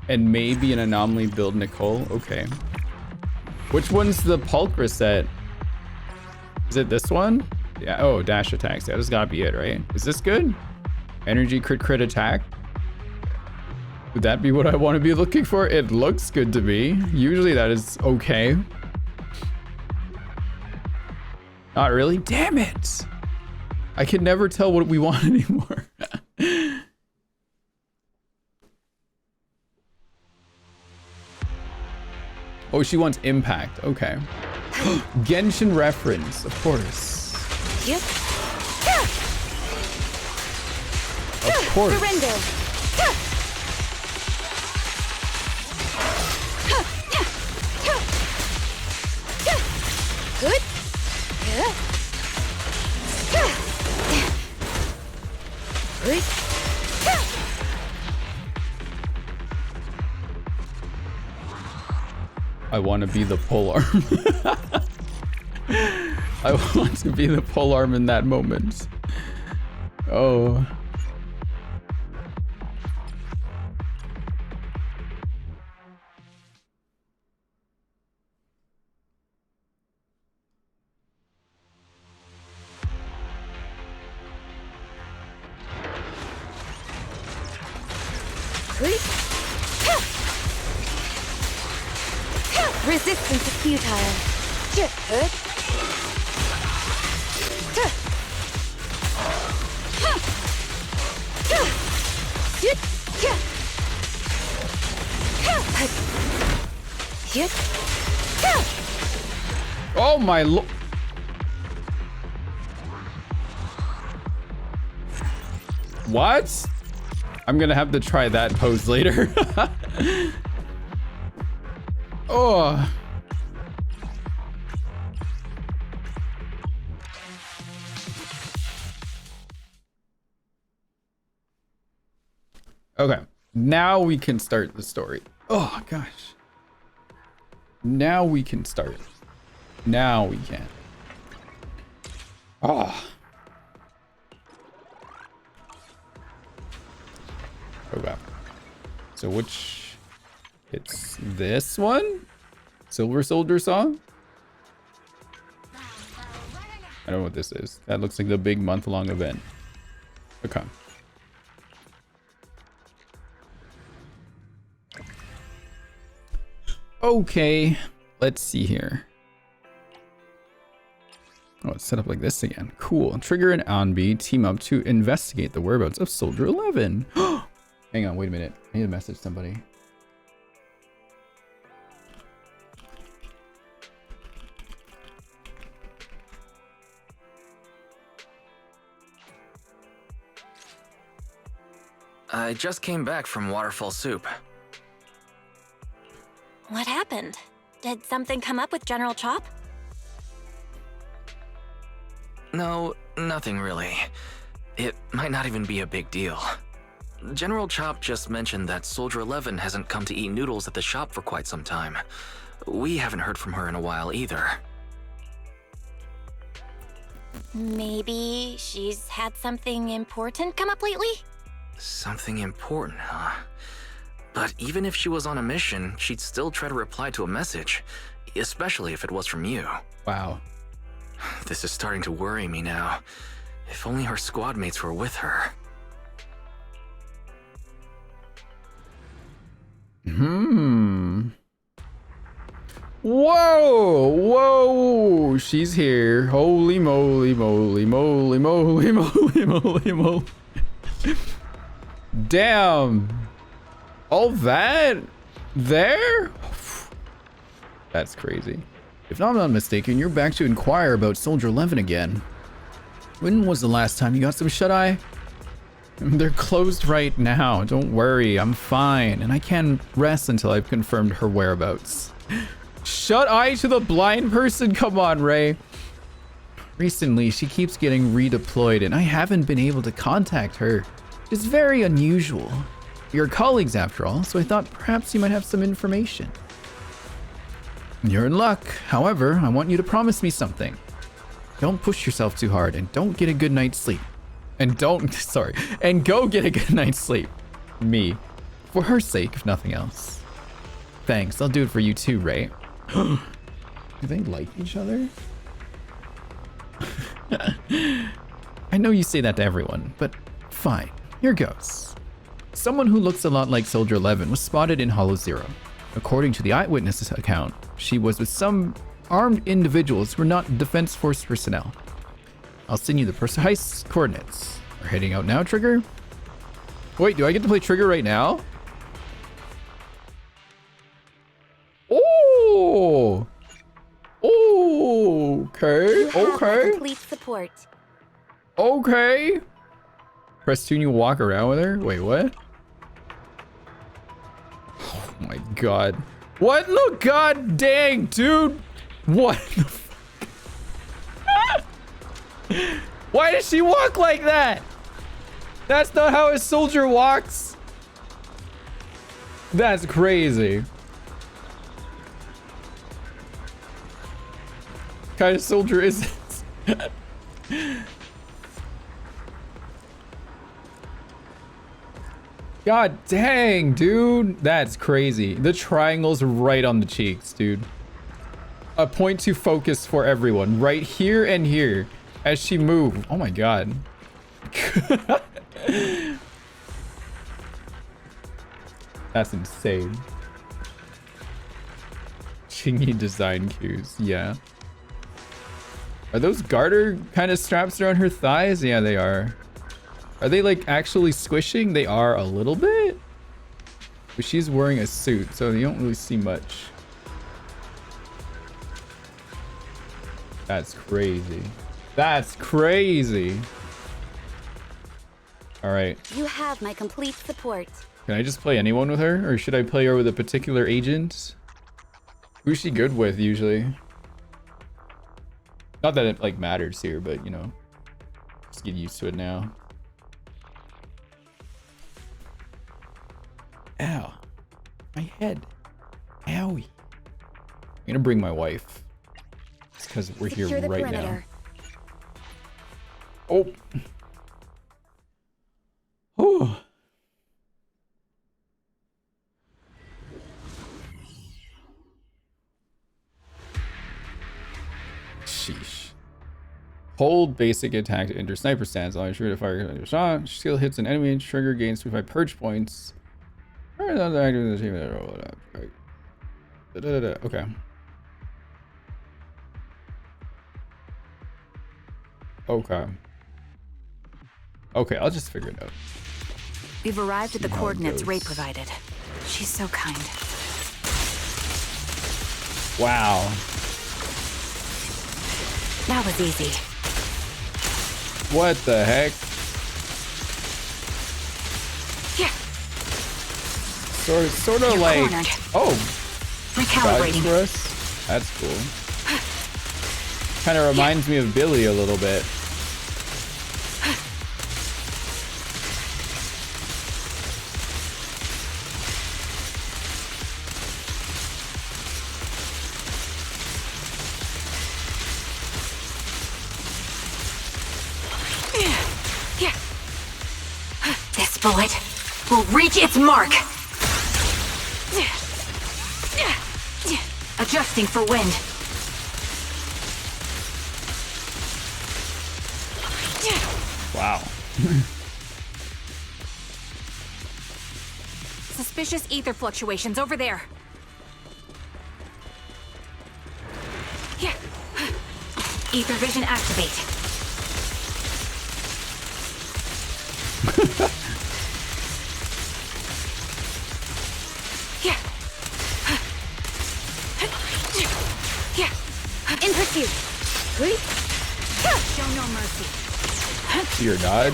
And maybe an anomaly build Nicole. Okay. Which one's the Pulchra set? Is it this one? Yeah. Oh, dash attacks. Yeah, this gotta be it, right? Is this good? Energy crit attack. Would that be what I want to be looking for? It looks good to me. Usually that is okay. Not really? Damn it! I can never tell what we want anymore. Oh, she wants impact. Okay. Genshin reference, of course. Yep. Of course. Surrender. Good. I want to be the polearm. I want to be the polearm in that moment. Oh. Resistance is futile. Oh my lord. What? I'm gonna have to try that pose later. Oh. Okay, now we can start the story. Oh gosh. Now we can start. Now we can. Oh. Okay. So which... It's this one? Silver Soldier song? I don't know what this is. That looks like the big month-long event. Okay. Okay, let's see here. Oh, it's set up like this again. Cool. Trigger and Anby team up to investigate the whereabouts of Soldier 11. Hang on, wait a minute. I need to message somebody. I just came back from Waterfall Soup. What happened? Did something come up with General Chop? No, nothing really. It might not even be a big deal. General Chop just mentioned that Soldier 11 hasn't come to eat noodles at the shop for quite some time. We haven't heard from her in a while either. Maybe she's had something important come up lately? Something important, huh? But even if she was on a mission, she'd still try to reply to a message, especially if it was from you. Wow. This is starting to worry me now. If only her squad mates were with her. Whoa! Whoa! She's here. Holy moly, moly, moly, moly, moly, moly, moly. Damn. All that? There? That's crazy. If I'm not mistaken, you're back to inquire about Soldier 11 again. When was the last time you got some shut-eye? They're closed right now. Don't worry, I'm fine. And I can't rest until I've confirmed her whereabouts. Shut-eye to the blind person? Come on, Ray. Recently, she keeps getting redeployed and I haven't been able to contact her. It's very unusual. You're colleagues after all, so I thought perhaps you might have some information. You're in luck. However, I want you to promise me something. Don't push yourself too hard and don't get a good night's sleep. And go get a good night's sleep. Me. For her sake, if nothing else. Thanks, I'll do it for you too, Ray. Do they like each other? I know you say that to everyone, but fine. Here goes. Someone who looks a lot like Soldier 11 was spotted in Hollow Zero. According to the eyewitness account, she was with some armed individuals who were not Defense Force personnel. I'll send you the precise coordinates. We're heading out now, Trigger? Wait, do I get to play Trigger right now? Oh! Oh! Okay, okay. Complete support. Okay. Press 2 and you walk around with her? Wait, what? Oh my god. What? Look, god dang, dude. What the fuck? Why does she walk like that? That's not how a soldier walks. That's crazy. What kind of soldier is this? God dang, dude. That's crazy. The triangle's right on the cheeks, dude. A point to focus for everyone. Right here and here. As she moves. Oh my god. That's insane. Chingy design cues. Yeah. Are those garter kind of straps around her thighs? Yeah, they are. Are they like actually squishing? They are a little bit. But she's wearing a suit, so you don't really see much. That's crazy. That's crazy. All right. You have my complete support. Can I just play anyone with her? Or should I play her with a particular agent? Who's she good with usually? Not that it like matters here, but you know, just get used to it now. Ow. My head. Owie. I'm gonna bring my wife. It's because we're here right now. Oh. Oh. Sheesh. Hold basic attack to enter sniper stance. Allow sure to fire a shot. Skill hits an enemy and trigger gains 25 purge points. Okay. Okay. Okay, I'll just figure it out. We've arrived at the coordinates Ray provided. She's so kind. Wow. That was easy. What the heck? Yeah. Sort of like cornered. Oh. Recalibrating. For us? That's cool. Kind of reminds me of Billy a little bit. This bullet will reach its mark. Adjusting for wind. Wow. Suspicious ether fluctuations over there. Yeah. Ether vision activate. Yeah. Yeah. In pursuit. Show no mercy. Your dodge.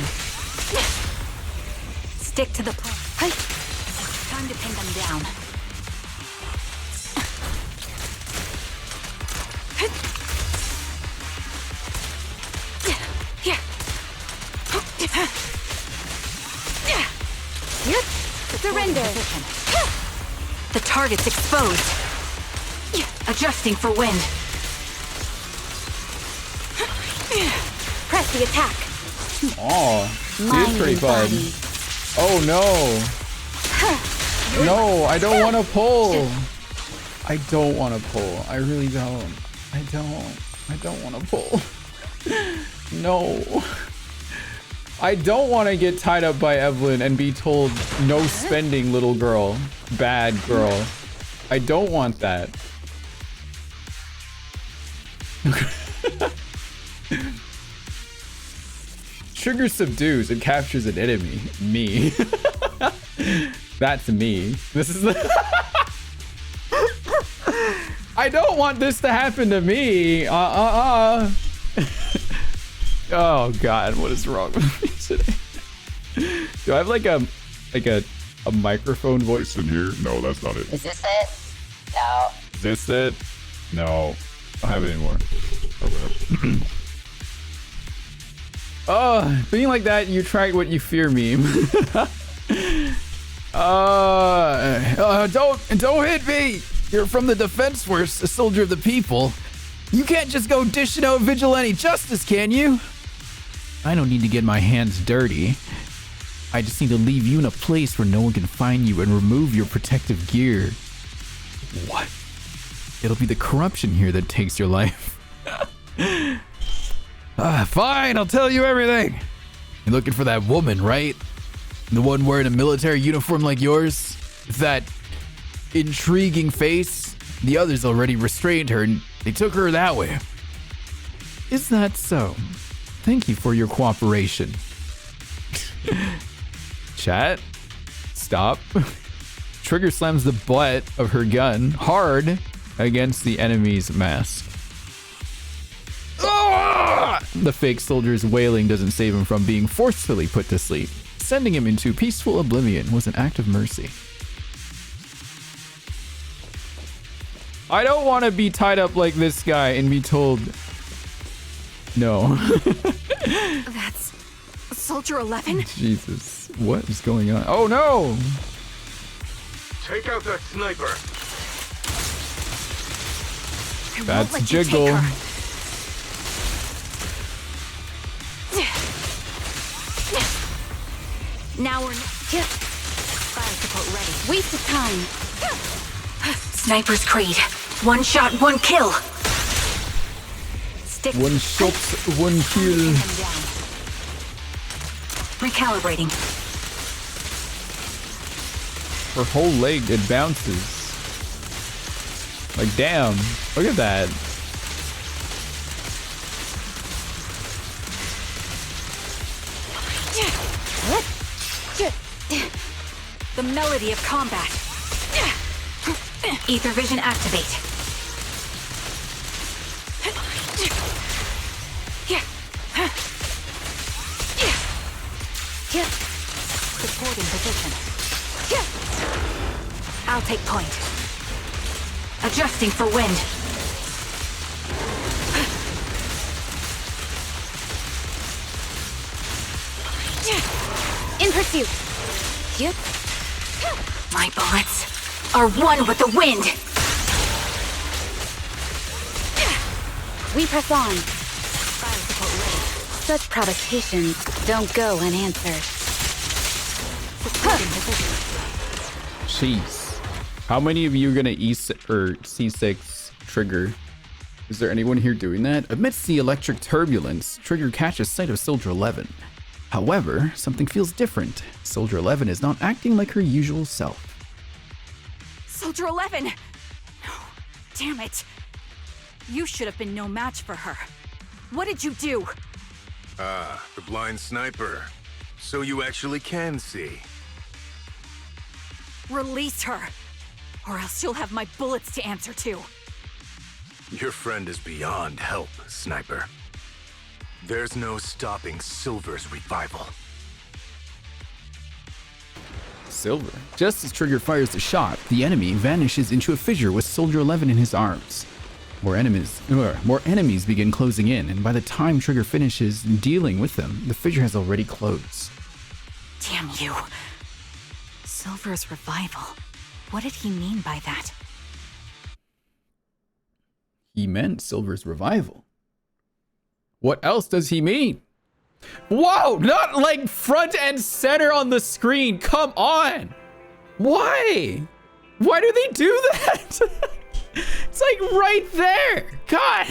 Stick to the plan. Time to pin them down. Surrender. The target's exposed. Adjusting for wind. Press the attack. Oh, it's pretty fun. Oh no. No, I don't want to pull. I don't want to pull. I really don't. I don't want to pull. No. I don't want to get tied up by Evelyn and be told no spending, little girl. Bad girl. I don't want that. Trigger subdues and captures an enemy. Me. That's me. This is the I don't want this to happen to me. Oh god, what is wrong with me today? Do I have like a microphone voice in here? No, that's not it. Is this it? No. Is this it? No. I don't have it anymore. Okay. Oh, being like that, you tried what you fear meme. Don't hit me. You're from the defense force, a soldier of the people. You can't just go dishing out vigilante justice, can you? I don't need to get my hands dirty. I just need to leave you in a place where no one can find you and remove your protective gear. What? It'll be the corruption here that takes your life. Fine, I'll tell you everything. You're looking for that woman, right? The one wearing a military uniform like yours? With that intriguing face? The others already restrained her and they took her that way. Is that so? Thank you for your cooperation. Chat, stop. Trigger slams the butt of her gun hard against the enemy's mask. The fake soldier's wailing doesn't save him from being forcefully put to sleep. Sending him into peaceful oblivion was an act of mercy. I don't want to be tied up like this guy and be told no. That's Soldier 11? Jesus, what is going on? Oh no! Take out that sniper. That's Jiggle. Now we're fire support ready. Waste of time. Sniper's Creed. One shot, one kill. Stick. One shot, one kill. Recalibrating. Her whole leg, it bounces. Like, damn. Look at that. The melody of combat. Ether vision activate. Supporting position. I'll take point. Adjusting for wind. In pursuit. Yep. My bullets are one with the wind. We press on. Fire support ready. Such provocations don't go unanswered. Jeez. How many of you are gonna E6 or C6 trigger? Is there anyone here doing that? Amidst the electric turbulence, Trigger catches sight of Soldier 11. However, something feels different. Soldier 11 is not acting like her usual self. Soldier 11! No, damn it. You should have been no match for her. What did you do? Ah, the blind sniper. So you actually can see. Release her, or else you'll have my bullets to answer to. Your friend is beyond help, Sniper. There's no stopping Silver's revival. Silver. Just as Trigger fires the shot, the enemy vanishes into a fissure with Soldier 11 in his arms. More enemies begin closing in, and by the time Trigger finishes dealing with them, the fissure has already closed. Damn you. Silver's revival. What did he mean by that? He meant Silver's revival. What else does he mean? Whoa, not like front and center on the screen. Come on. Why? Why do they do that? It's like right there. God.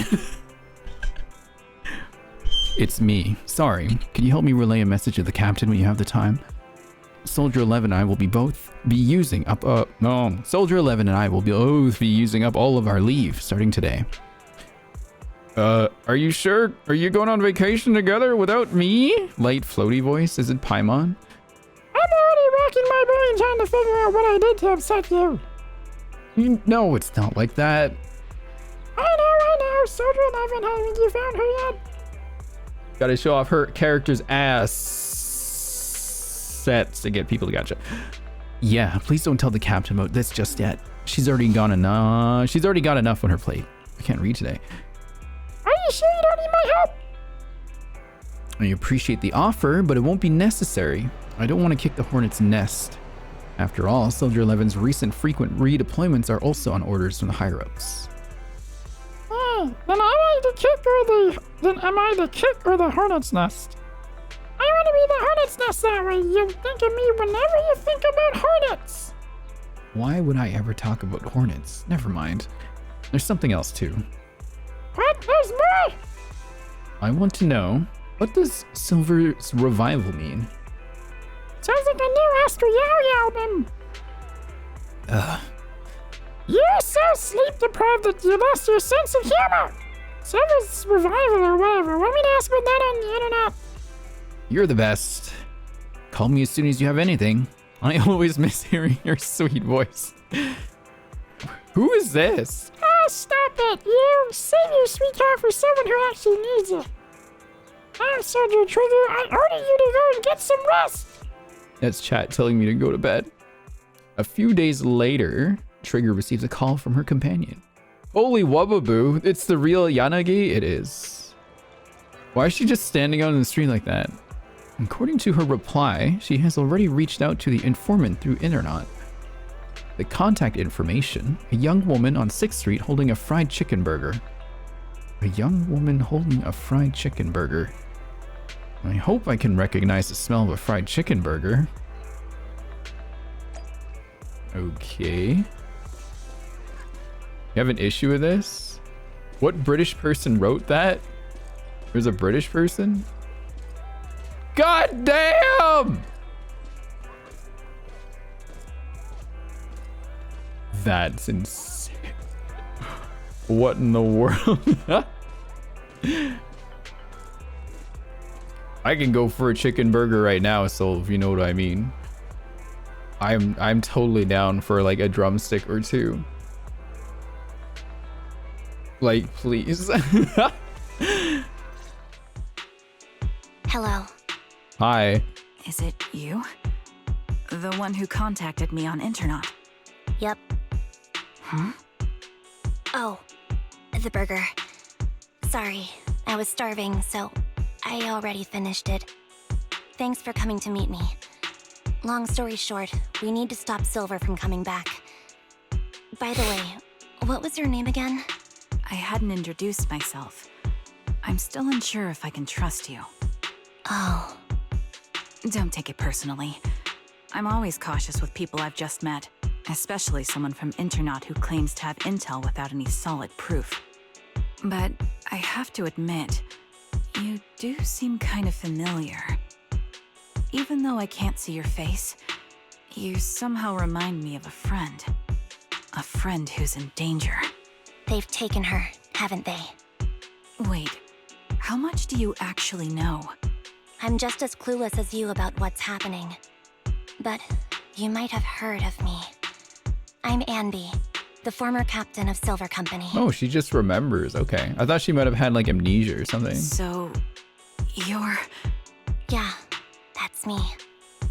It's me. Sorry. Can you help me relay a message to the captain when you have the time? Soldier 11 and I will be using up Soldier 11 and I will both be using up all of our leave starting today. Are you sure? Are you going on vacation together without me? Light floaty voice. Is it Paimon? I'm already racking my brain trying to figure out what I did to upset you. No, it's not like that. I know. Soldier 11, haven't you found her yet? Gotta show off her character's assets to get people to gotcha. Yeah, please don't tell the captain about this just yet. She's already got enough on her plate. I can't read today. Are you sure you don't need my help? I appreciate the offer, but it won't be necessary. I don't want to kick the hornet's nest. After all, Soldier 11's recent frequent redeployments are also on orders from the higher-ups. Then am I the kick or the hornet's nest? I want to be the hornet's nest that way. You think of me whenever you think about hornets. Why would I ever talk about hornets? Never mind. There's something else too. What? There's more? I want to know, what does Silver's revival mean? Sounds like a new Oscar Yowie album. You're so sleep deprived that you lost your sense of humor. Silver's revival or whatever. Want me to ask about that on the internet? You're the best. Call me as soon as you have anything. I always miss hearing your sweet voice. Who is this? Oh, stop it. You save your sweet heart for someone who actually needs it. I'm Soldier Trigger. I order you to go and get some rest. That's chat telling me to go to bed. A few days later, Trigger receives a call from her companion. Holy wubbaboo, it's the real Yanagi? It is. Why is she just standing out in the street like that? According to her reply, she has already reached out to the informant through internet. The contact information, a young woman on 6th Street holding a fried chicken burger. A young woman holding a fried chicken burger. I hope I can recognize the smell of a fried chicken burger. Okay. You have an issue with this? What British person wrote that? There's a British person? God damn! That's insane. What in the world? I can go for a chicken burger right now, so if you know what I mean. I'm totally down for like a drumstick or two. Like, please. Hello. Hi. Is it you? The one who contacted me on internet? Yep. Huh? Oh, the burger. Sorry, I was starving, so I already finished it. Thanks for coming to meet me. Long story short, we need to stop Silver from coming back. By the way, what was your name again? I hadn't introduced myself. I'm still unsure if I can trust you. Oh. Don't take it personally. I'm always cautious with people I've just met, especially someone from internet who claims to have intel without any solid proof. But I have to admit, you do seem kind of familiar. Even though I can't see your face, you somehow remind me of a friend. A friend who's in danger. They've taken her, haven't they? Wait, how much do you actually know? I'm just as clueless as you about what's happening. But you might have heard of me. I'm Anby, the former captain of Silver Company. Oh, she just remembers. Okay. I thought she might have had like amnesia or something. So, you're... Yeah, that's me.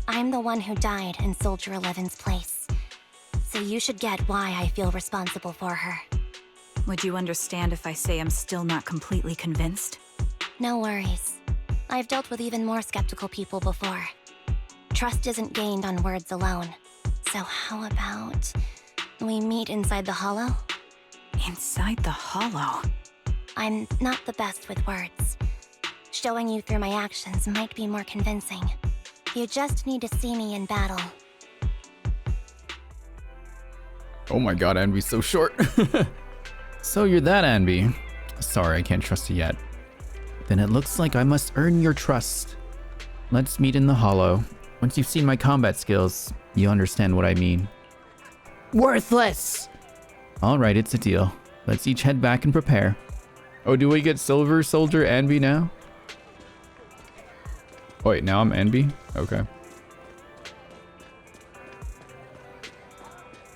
I'm the one who died in Soldier 11's place. So you should get why I feel responsible for her. Would you understand if I say I'm still not completely convinced? No worries. I've dealt with even more skeptical people before. Trust isn't gained on words alone. So how about we meet inside the hollow? Inside the hollow? I'm not the best with words. Showing you through my actions might be more convincing. You just need to see me in battle. Oh my god, Anby's so short. So you're that Anby. Sorry, I can't trust you yet. Then it looks like I must earn your trust. Let's meet in the hollow. Once you've seen my combat skills, you'll understand what I mean. Worthless! Alright, it's a deal. Let's each head back and prepare. Oh, do we get Silver Soldier Anby now? Oh, wait, now I'm Anby? Okay.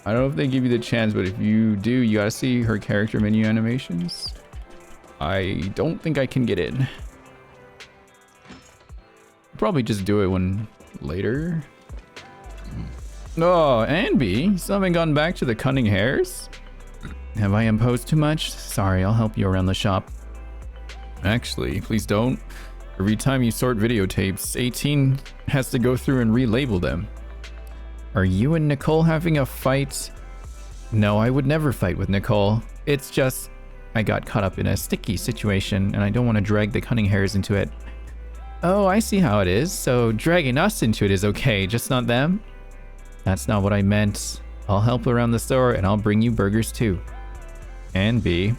I don't know if they give you the chance, but if you do, you gotta see her character menu animations. I don't think I can get in. Probably just do it when later. Oh, Anby, you still haven't gone back to the cunning hairs? Have I imposed too much? Sorry, I'll help you around the shop. Actually, please don't. Every time you sort videotapes, 18 has to go through and relabel them. Are you and Nicole having a fight? No, I would never fight with Nicole. It's just, I got caught up in a sticky situation and I don't want to drag the cunning hairs into it. Oh, I see how it is. So dragging us into it is okay, just not them? That's not what I meant. I'll help around the store and I'll bring you burgers too. Anby.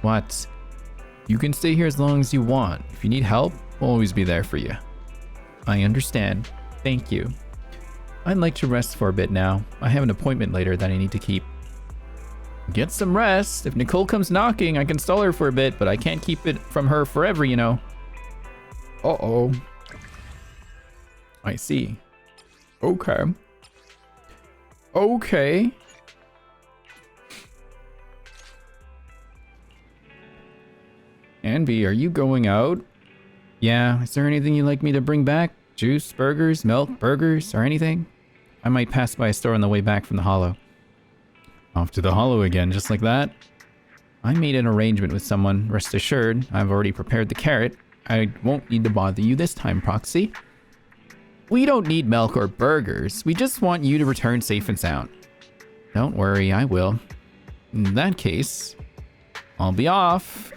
What? You can stay here as long as you want. If you need help, we'll always be there for you. I understand. Thank you. I'd like to rest for a bit now. I have an appointment later that I need to keep. Get some rest. If Nicole comes knocking, I can stall her for a bit, but I can't keep it from her forever, you know. Uh-oh. I see. Okay. Okay. Anby, are you going out? Yeah, is there anything you'd like me to bring back? Juice, burgers, milk, burgers, or anything? I might pass by a store on the way back from the Hollow. Off to the Hollow again, just like that? I made an arrangement with someone, rest assured. I've already prepared the carrot. I won't need to bother you this time, Proxy. We don't need milk or burgers. We just want you to return safe and sound. Don't worry, I will. In that case, I'll be off.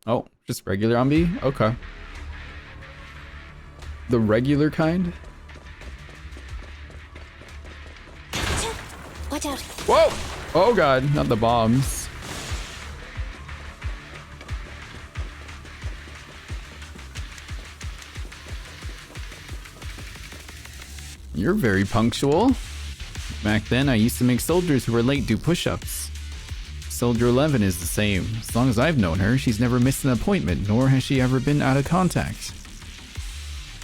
Oh, just regular Anby? Okay. The regular kind? Watch out. Whoa! Oh god, not the bombs. You're very punctual. Back then, I used to make soldiers who were late do push-ups. Soldier 11 is the same. As long as I've known her, she's never missed an appointment, nor has she ever been out of contact.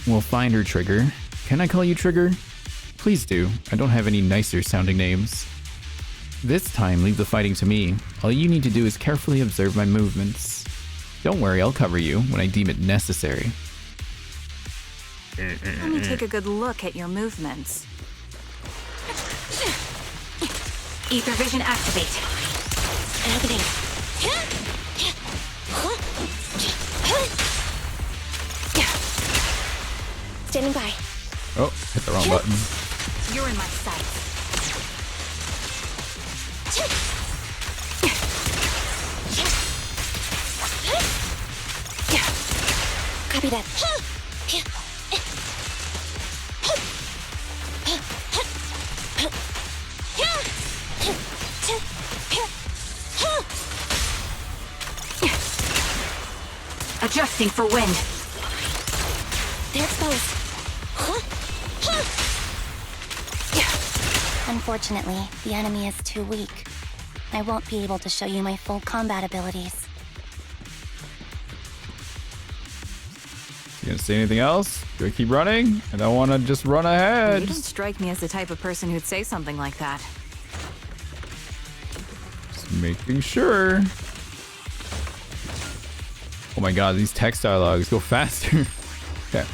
We'll find her, Trigger. Can I call you Trigger? Please do. I don't have any nicer sounding names. This time, leave the fighting to me. All you need to do is carefully observe my movements. Don't worry, I'll cover you when I deem it necessary. Let me take a good look at your movements. Ether vision activate. Standing by. Oh, hit the wrong button. You're in my sight. Copy that. Adjusting for wind. They're exposed. Unfortunately, the enemy is too weak. I won't be able to show you my full combat abilities. You gonna say anything else? Do I keep running? I don't want to just run ahead. You don't strike me as the type of person who'd say something like that. Just making sure. Oh my god, these text dialogues go faster. Okay.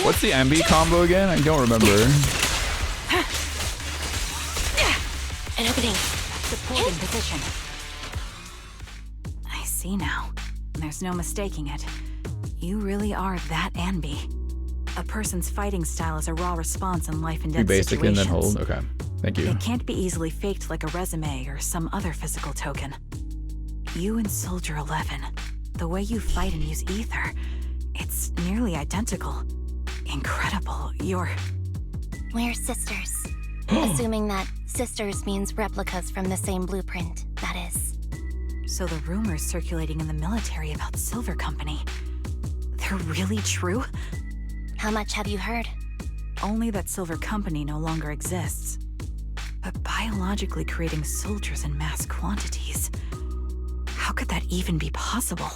What's the Anby combo again? I don't remember. An opening. Supporting position. I see now. There's no mistaking it. You really are that Anby. A person's fighting style is a raw response in life and death Basic and then situations. hold. Okay. Thank you. It can't be easily faked like a resume or some other physical token. You and Soldier 11, the way you fight and use ether, it's nearly identical. Incredible. We're sisters. Assuming that sisters means replicas from the same blueprint, that is. So the rumors circulating in the military about Silver Company, they're really true? How much have you heard? Only that Silver Company no longer exists. But biologically creating soldiers in mass quantities, how could that even be possible?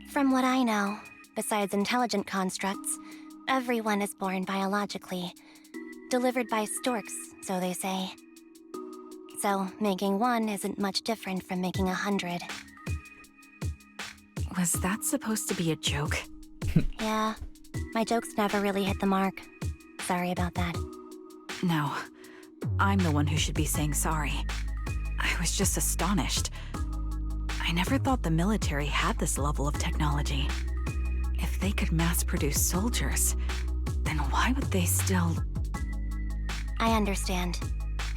From what I know, besides intelligent constructs, everyone is born biologically. Delivered by storks, so they say. So, making one isn't much different from making 100. Was that supposed to be a joke? Yeah, my jokes never really hit the mark. Sorry about that. No, I'm the one who should be saying sorry. I was just astonished. I never thought the military had this level of technology. If they could mass-produce soldiers, then why would they still... I understand.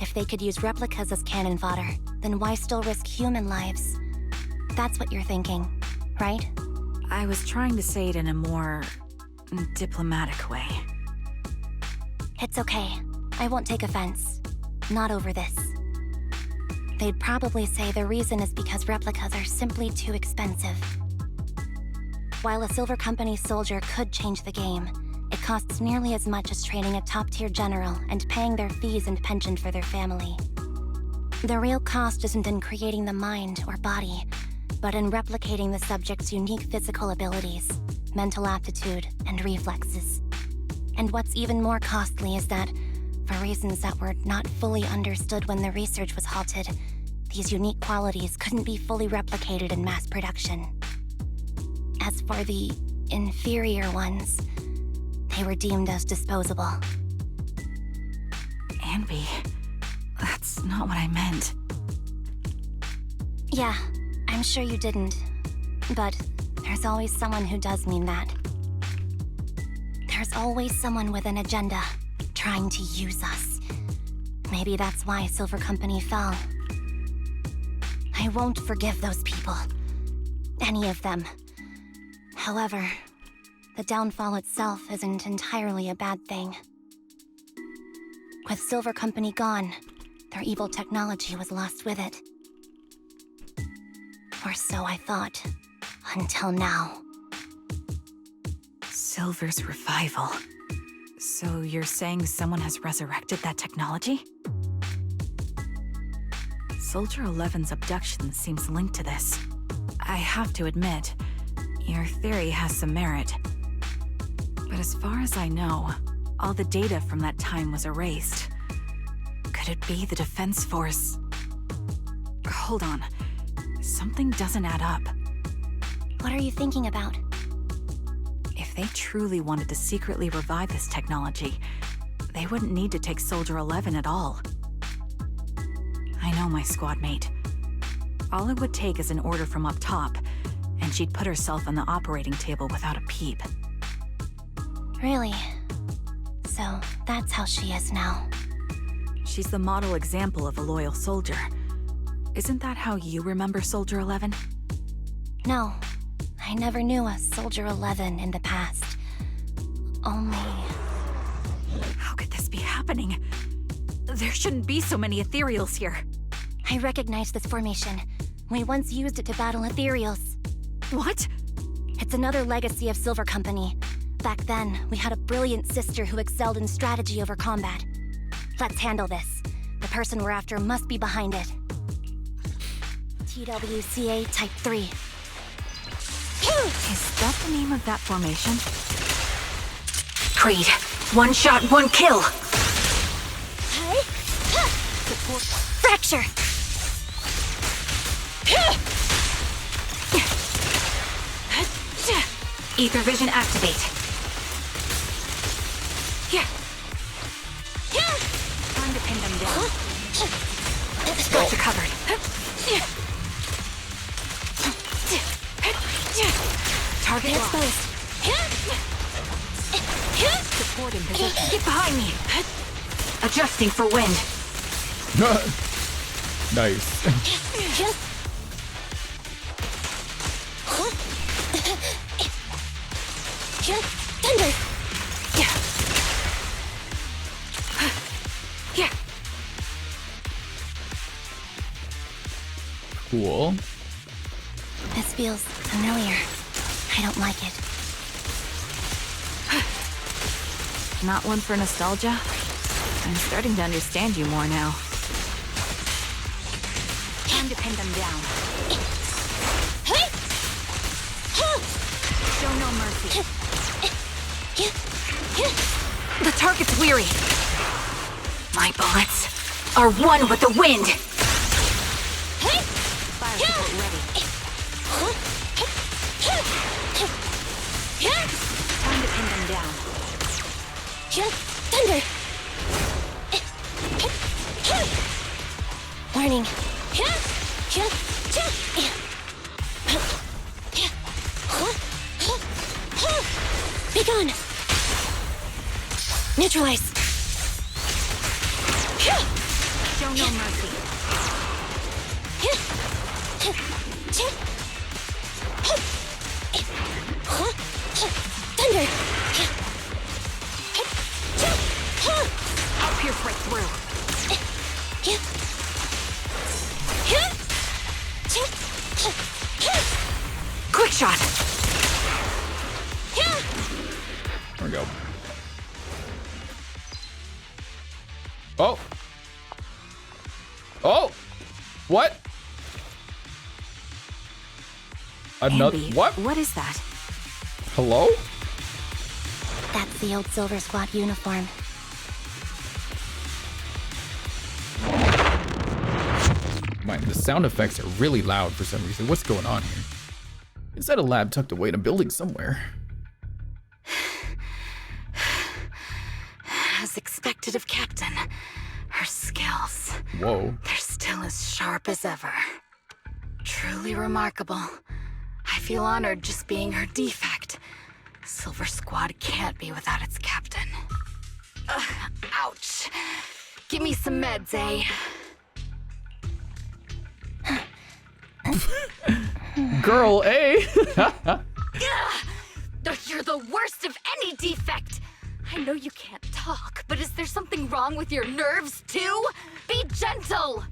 If they could use replicas as cannon fodder, then why still risk human lives? That's what you're thinking, right? I was trying to say it in a more... diplomatic way. It's okay. I won't take offense. Not over this. They'd probably say the reason is because replicas are simply too expensive. While a Silver Company soldier could change the game, it costs nearly as much as training a top-tier general and paying their fees and pension for their family. The real cost isn't in creating the mind or body, but in replicating the subject's unique physical abilities, mental aptitude, and reflexes. And what's even more costly is that, for reasons that were not fully understood when the research was halted, these unique qualities couldn't be fully replicated in mass production. As for the inferior ones, they were deemed as disposable. Anby, that's not what I meant. Yeah, I'm sure you didn't. But there's always someone who does mean that. There's always someone with an agenda, trying to use us. Maybe that's why Silver Company fell. I won't forgive those people. Any of them. However, the downfall itself isn't entirely a bad thing. With Silver Company gone, their evil technology was lost with it. Or so I thought. Until now. Silver's revival. So you're saying someone has resurrected that technology? Soldier 11's abduction seems linked to this. I have to admit, your theory has some merit. But as far as I know, all the data from that time was erased. Could it be the Defense Force? Hold on. Something doesn't add up. What are you thinking about? If they truly wanted to secretly revive this technology, they wouldn't need to take Soldier 11 at all. I know my squad mate. All it would take is an order from up top, and she'd put herself on the operating table without a peep. Really? So that's how she is now. She's the model example of a loyal soldier. Isn't that how you remember Soldier 11? No, I never knew a Soldier 11 in the past. Only... How could this be happening? There shouldn't be so many ethereals here. I recognize this formation. We once used it to battle ethereals. What? It's another legacy of Silver Company. Back then, we had a brilliant sister who excelled in strategy over combat. Let's handle this. The person we're after must be behind it. TWCA Type 3. Is that the name of that formation? Creed, one shot, one kill. Fracture! Ether vision activate. Time to pin them down. Got you covered. Target exposed. Support in position. Get behind me. Adjusting for wind. Nice. Thunder! Cool. This feels familiar. I don't like it. Not one for nostalgia? I'm starting to understand you more now. Time to pin them down. Show no mercy. The target's weary. My bullets are one with the wind. Fire support ready. Thunder! Warning. Be gone! Neutralize! Show no mercy. Thunder! I'll pierce right through. Quick shot! There we go. Oh! Oh! What? Another Anby, what? What is that? Hello? That's the old Silver Squad uniform. Man, the sound effects are really loud for some reason. What's going on here? Is that a lab tucked away in a building somewhere? As expected of Captain, her skills. Whoa. They're still as sharp as ever. Truly remarkable. I feel honored just being her defect. Silver Squad can't be without its captain. Ouch. Give me some meds, eh? Girl, eh? You're the worst of any defect. I know you can't talk, but is there something wrong with your nerves, too? Be gentle!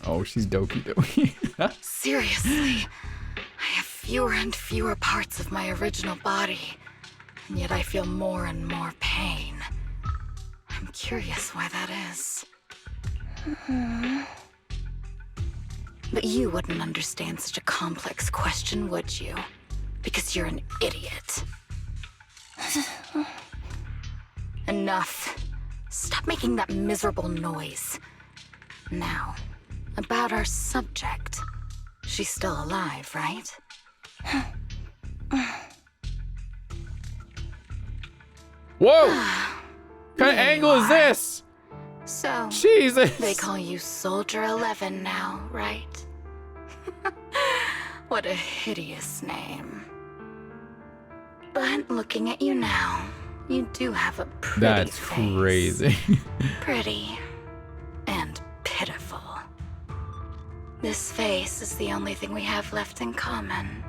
Oh, she's doky. Seriously, I have fewer and fewer parts of my original body, and yet I feel more and more pain. I'm curious why that is. But you wouldn't understand such a complex question, would you? Because you're an idiot. Enough. Stop making that miserable noise. Now, about our subject. She's still alive, right? Whoa! What kind of angle is this? So, Jesus! They call you Soldier 11 now, right? What a hideous name. But looking at you now, you do have a pretty That's face. crazy. Pretty and pitiful. This face is the only thing we have left in common.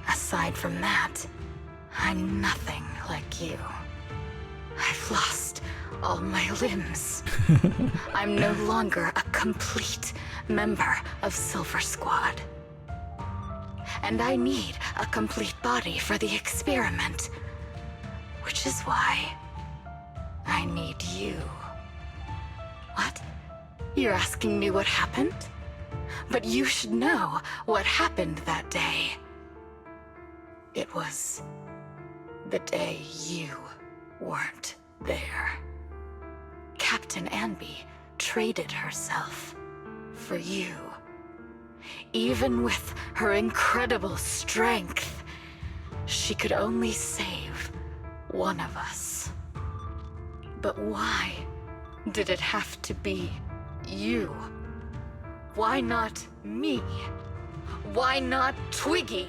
Aside from that, I'm nothing like you. I've lost all my limbs. I'm no longer a complete member of Silver Squad. And I need a complete body for the experiment. Which is why I need you. What? You're asking me what happened? But you should know what happened that day. It was the day you weren't there. Captain Anby traded herself for you. Even with her incredible strength, she could only save one of us. But why did it have to be you? Why not me? Why not Twiggy?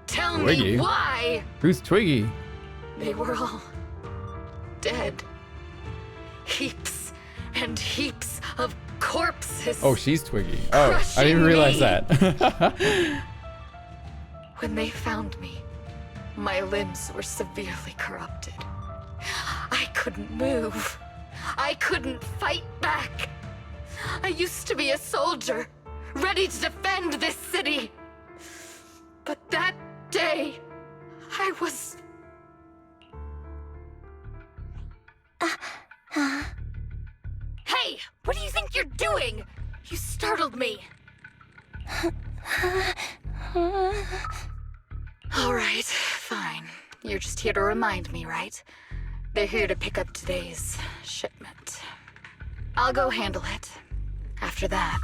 Tell Twiggy? me why! Who's Twiggy? They were all dead. Heaps and heaps of corpses. Oh, she's Twiggy. Oh, I didn't realize that. When they found me, my limbs were severely corrupted. I couldn't move. I couldn't fight back. I used to be a soldier, ready to defend this city. But that day, I was... Hey, what do you think you're doing? You startled me. All right, fine. You're just here to remind me, right? They're here to pick up today's shipment. I'll go handle it. After that,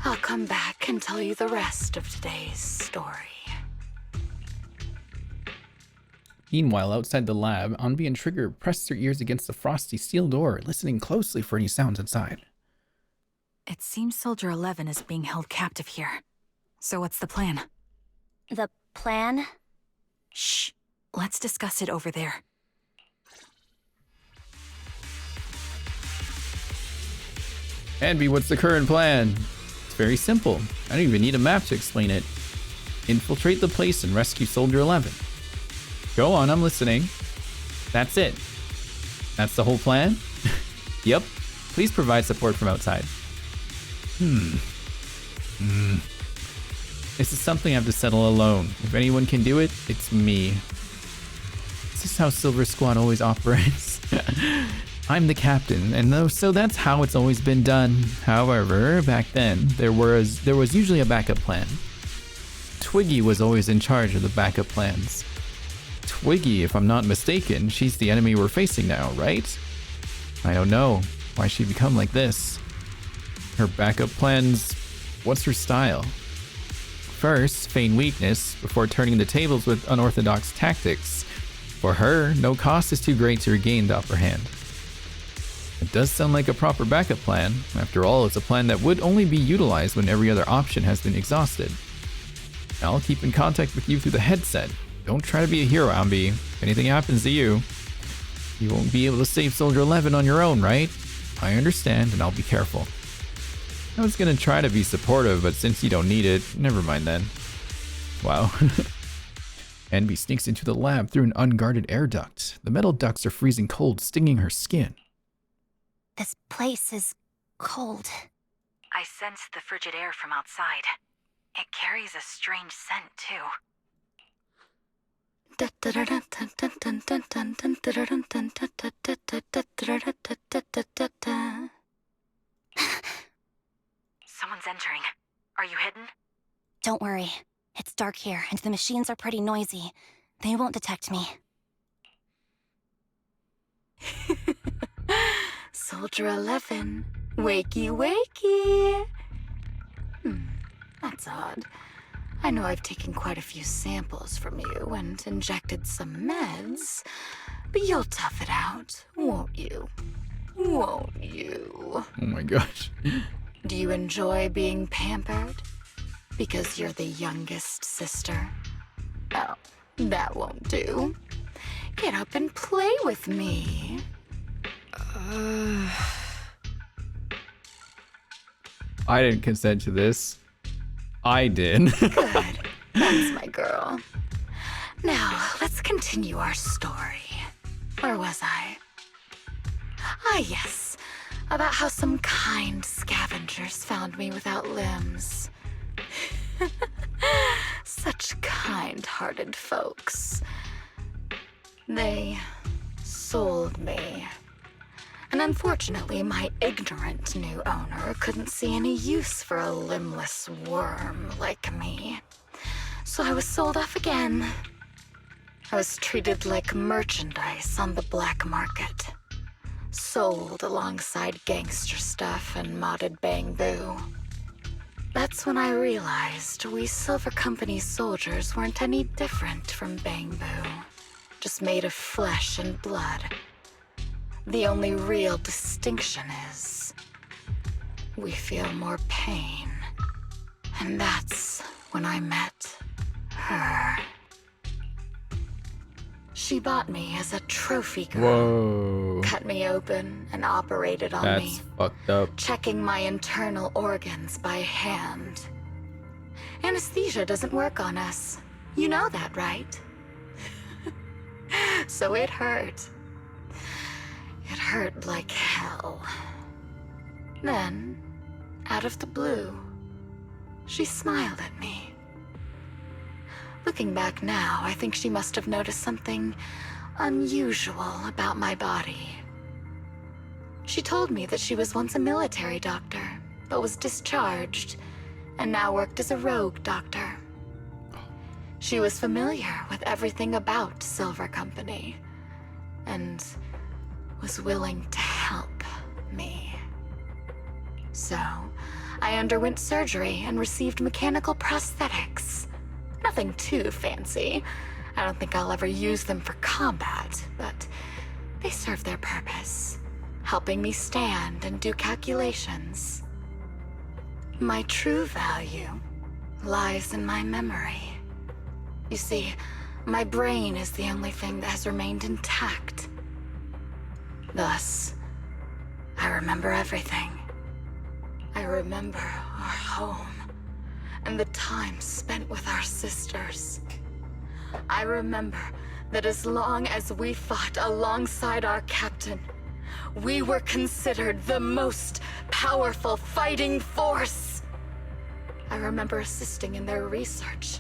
I'll come back and tell you the rest of today's story. Meanwhile, outside the lab, Anby and Trigger pressed their ears against the frosty steel door, listening closely for any sounds inside. It seems Soldier 11 is being held captive here. So what's the plan? The plan? Shh. Let's discuss it over there. Anby, what's the current plan? It's very simple. I don't even need a map to explain it. Infiltrate the place and rescue Soldier 11. Go on, I'm listening. That's it. That's the whole plan? Yep. Please provide support from outside. This is something I have to settle alone. If anyone can do it, it's me. This is how Silver Squad always operates. I'm the captain, and so that's how it's always been done. However, back then, there was usually a backup plan. Twiggy was always in charge of the backup plans. Twiggy, if I'm not mistaken, she's the enemy we're facing now, right? I don't know why she'd become like this. Her backup plans, what's her style? First, feign weakness before turning the tables with unorthodox tactics. For her, no cost is too great to regain the upper hand. It does sound like a proper backup plan. After all, it's a plan that would only be utilized when every other option has been exhausted. I'll keep in contact with you through the headset. Don't try to be a hero, Anby. If anything happens to you, you won't be able to save Soldier 11 on your own, right? I understand, and I'll be careful. I was gonna try to be supportive, but since you don't need it, never mind then. Wow. Anby sneaks into the lab through an unguarded air duct. The metal ducts are freezing cold, stinging her skin. This place is cold. I sense the frigid air from outside. It carries a strange scent, too. Someone's entering. Are you hidden? Don't worry. It's dark here, and the machines are pretty noisy. They won't detect me. Soldier 11, wakey wakey. That's odd. I know I've taken quite a few samples from you and injected some meds, but you'll tough it out, won't you? Won't you? Oh my gosh. Do you enjoy being pampered? Because you're the youngest sister? Oh, that won't do. Get up and play with me. I didn't consent to this. I did. Good. That's my girl. Now, let's continue our story. Where was I? Ah, yes. About how some kind scavengers found me without limbs. Such kind-hearted folks. They sold me. And unfortunately, my ignorant new owner couldn't see any use for a limbless worm like me. So I was sold off again. I was treated like merchandise on the black market. Sold alongside gangster stuff and modded bamboo. That's when I realized we Silver Company soldiers weren't any different from bamboo. Just made of flesh and blood. The only real distinction is we feel more pain. And that's when I met her. She bought me as a trophy girl. Whoa. Cut me open and operated on me. That's fucked up. Checking my internal organs by hand. Anesthesia doesn't work on us. You know that, right? So it hurt. It hurt like hell. Then, out of the blue, she smiled at me. Looking back now, I think she must have noticed something unusual about my body. She told me that she was once a military doctor, but was discharged, and now worked as a rogue doctor. She was familiar with everything about Silver Company, and was willing to help me. So, I underwent surgery and received mechanical prosthetics. Nothing too fancy. I don't think I'll ever use them for combat, but they serve their purpose, helping me stand and do calculations. My true value lies in my memory. You see, my brain is the only thing that has remained intact. Thus, I remember everything. I remember our home and the time spent with our sisters. I remember that as long as we fought alongside our captain, we were considered the most powerful fighting force. I remember assisting in their research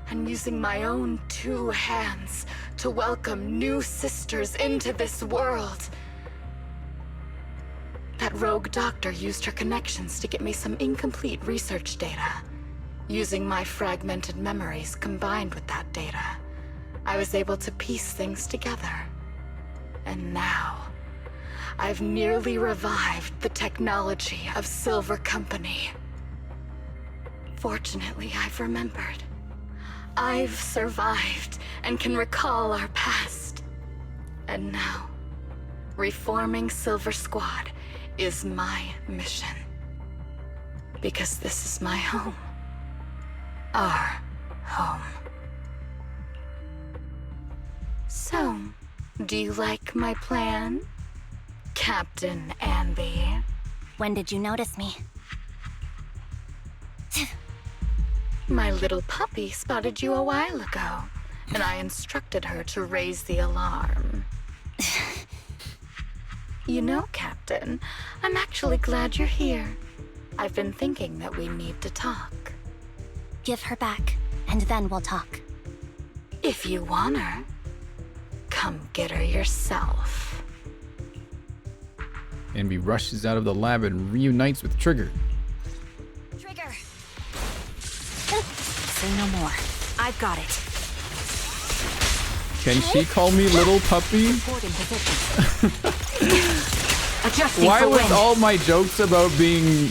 and using my own 2 hands to welcome new sisters into this world. That rogue doctor used her connections to get me some incomplete research data. Using my fragmented memories combined with that data, I was able to piece things together. And now, I've nearly revived the technology of Silver Company. Fortunately, I've remembered. I've survived and can recall our past. And now, reforming Silver Squad is my mission. Because this is my home. Our home. So, do you like my plan, Captain Anby? When did you notice me? My little puppy spotted you a while ago, and I instructed her to raise the alarm. You know, Captain, I'm actually glad you're here. I've been thinking that we need to talk. Give her back, and then we'll talk. If you want her, come get her yourself. Anby rushes out of the lab and reunites with Trigger. Trigger! Say no more. I've got it. Can she call me little puppy? Why was all my jokes about being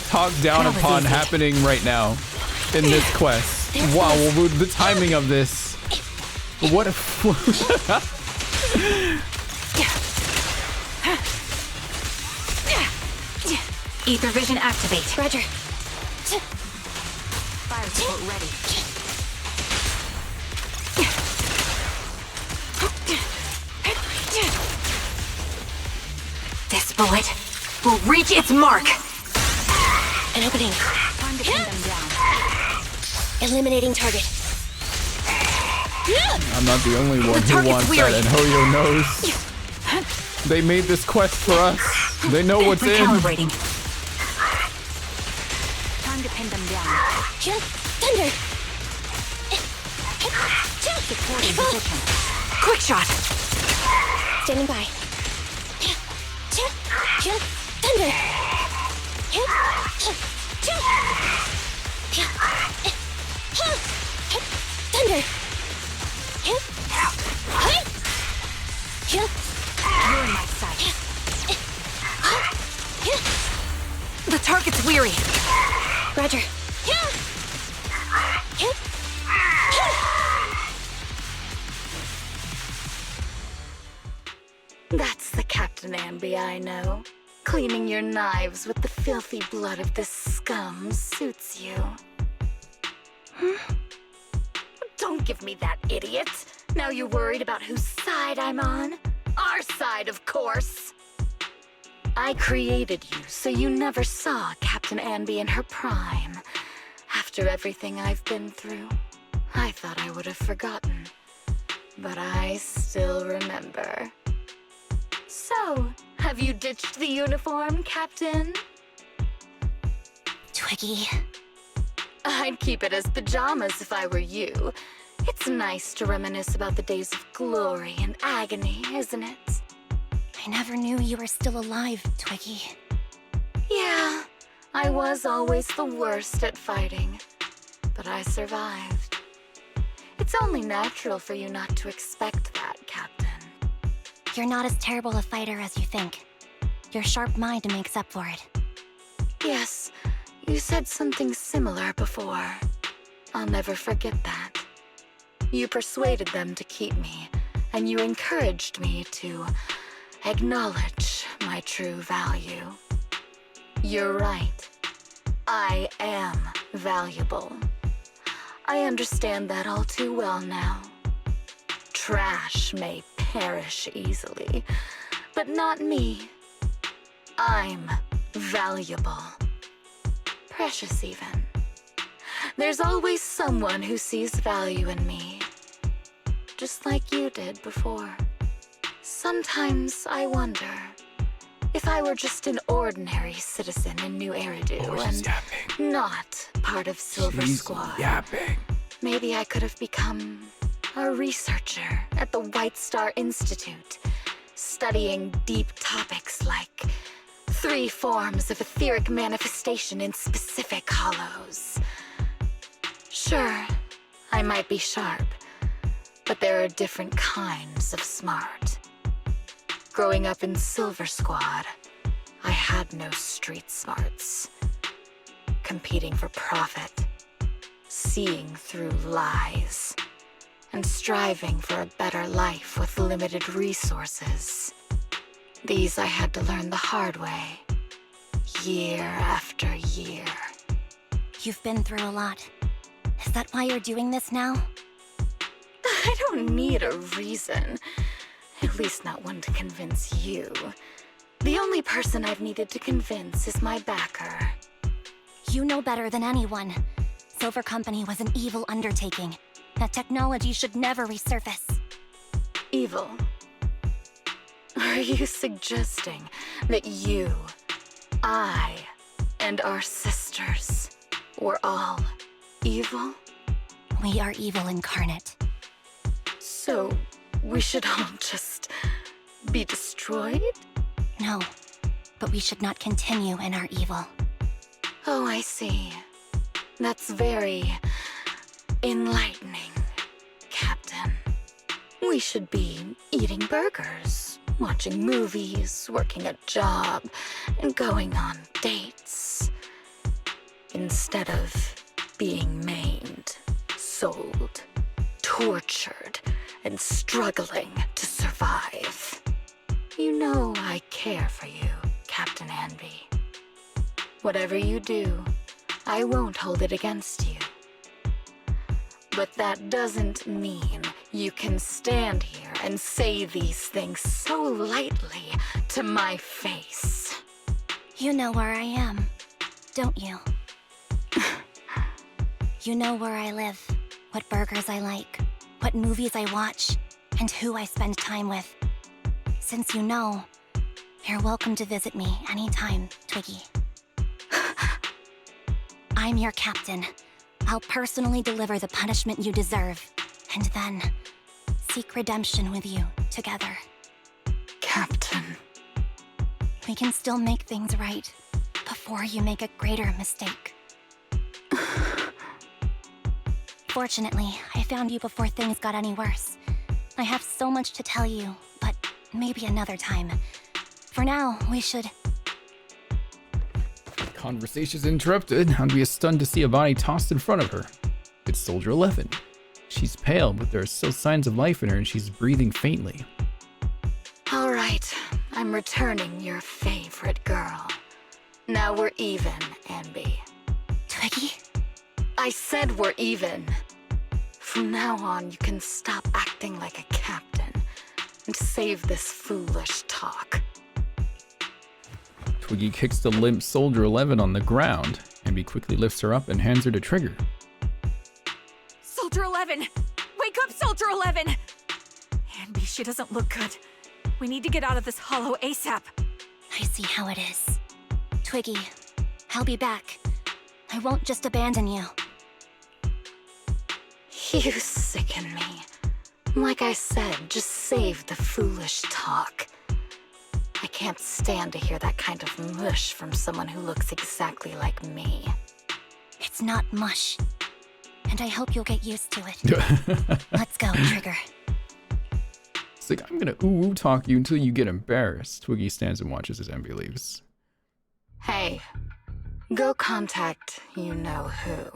talked down upon happening right now in this quest? Wow, the timing of this. What if... Ether vision activate. Roger. Fire support ready. This bullet will reach its mark. An opening. Time to pin them down. Eliminating target. I'm not the only one who wants that, and Hoyo knows. They made this quest for us. They know what's in. Recalibrating. Time to pin them down. Thunder. Supporting position. Quick shot. Standing by. Thunder. Thunder. You're in my sight. The target's weary. Roger. That's the Captain Anby I know. Cleaning your knives with the filthy blood of this scum suits you. Don't give me that, idiot. Now you're worried about whose side I'm on? Our side, of course. I created you so you never saw Captain Anby in her prime. After everything I've been through, I thought I would have forgotten. But I still remember. So, have you ditched the uniform, Captain? Twiggy. I'd keep it as pajamas if I were you. It's nice to reminisce about the days of glory and agony, isn't it? I never knew you were still alive, Twiggy. Yeah, I was always the worst at fighting, but I survived. It's only natural for you not to expect that, Captain. You're not as terrible a fighter as you think. Your sharp mind makes up for it. Yes, you said something similar before. I'll never forget that. You persuaded them to keep me, and you encouraged me to acknowledge my true value. You're right. I am valuable. I understand that all too well now. Trash may perish easily, but not me. I'm valuable. Precious even. There's always someone who sees value in me, just like you did before. Sometimes I wonder if I were just an ordinary citizen in New Eridu and not part of Silver Squad. Maybe I could have become a researcher at the White Star Institute, studying deep topics like 3 forms of etheric manifestation in specific hollows. Sure, I might be sharp, but there are different kinds of smart. Growing up in Silver Squad, I had no street smarts. Competing for profit, seeing through lies, and striving for a better life with limited resources. These I had to learn the hard way, year after year. You've been through a lot. Is that why you're doing this now? I don't need a reason. At least not one to convince you. The only person I've needed to convince is my backer. You know better than anyone. Silver Company was an evil undertaking. That technology should never resurface. Evil? Are you suggesting that you, I, and our sisters were all evil? We are evil incarnate. So, we should all just be destroyed? No, but we should not continue in our evil. Oh, I see. That's very enlightening, Captain. We should be eating burgers, watching movies, working a job, and going on dates. Instead of being maimed, sold, tortured, and struggling to survive. You know I care for you, Captain Anby. Whatever you do, I won't hold it against you. But that doesn't mean you can stand here and say these things so lightly to my face. You know where I am, don't you? You know where I live, what burgers I like, what movies I watch, and who I spend time with. Since you know, you're welcome to visit me anytime, Twiggy. I'm your captain. I'll personally deliver the punishment you deserve, and then seek redemption with you together. Captain. We can still make things right before you make a greater mistake. Fortunately, I found you before things got any worse. I have so much to tell you, but maybe another time. For now, we should... Conversation's interrupted. Anby is stunned to see a body tossed in front of her. It's Soldier 11. She's pale, but there are still signs of life in her and she's breathing faintly. All right, I'm returning your favorite girl. Now we're even, Anby. Twiggy? I said we're even. From now on, you can stop acting like a captain and save this foolish talk. Twiggy kicks the limp Soldier 11 on the ground. Anby quickly lifts her up and hands her to Trigger. Soldier 11! Wake up, Soldier 11! Anby, she doesn't look good. We need to get out of this hollow ASAP. I see how it is. Twiggy, I'll be back. I won't just abandon you. You sicken me. Like I said, just save the foolish talk. I can't stand to hear that kind of mush from someone who looks exactly like me. It's not mush. And I hope you'll get used to it. Let's go, Trigger. It's like, I'm gonna ooh talk you until you get embarrassed. Twiggy stands and watches as Anby leaves. Hey, go contact you-know-who.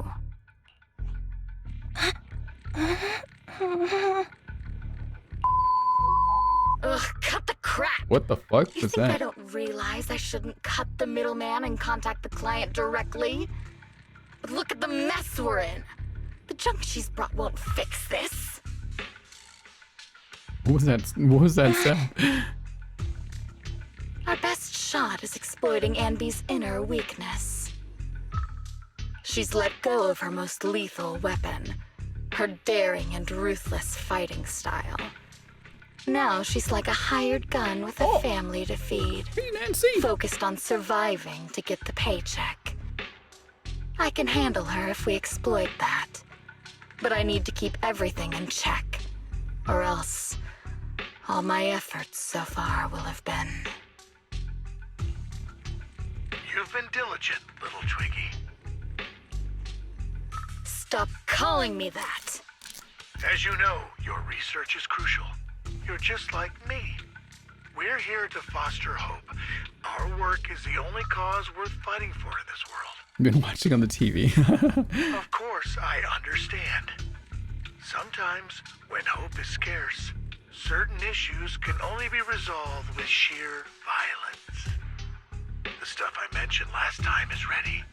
Ugh, cut the crap! What the fuck You was think I that? don't realize I shouldn't cut the middleman and contact the client directly? But look at the mess we're in. The junk she's brought won't fix this. What was that? What was that sound? Our best shot is exploiting Anby's inner weakness. She's let go of her most lethal weapon, her daring and ruthless fighting style. Now she's like a hired gun with a family to feed, focused on surviving to get the paycheck. I can handle her if we exploit that, but I need to keep everything in check, or else all my efforts so far will have been. You've been diligent, little Twiggy. Stop calling me that! As you know, your research is crucial. You're just like me. We're here to foster hope. Our work is the only cause worth fighting for in this world. Been watching on the TV. Of course, I understand. Sometimes, when hope is scarce, certain issues can only be resolved with sheer violence. The stuff I mentioned last time is ready.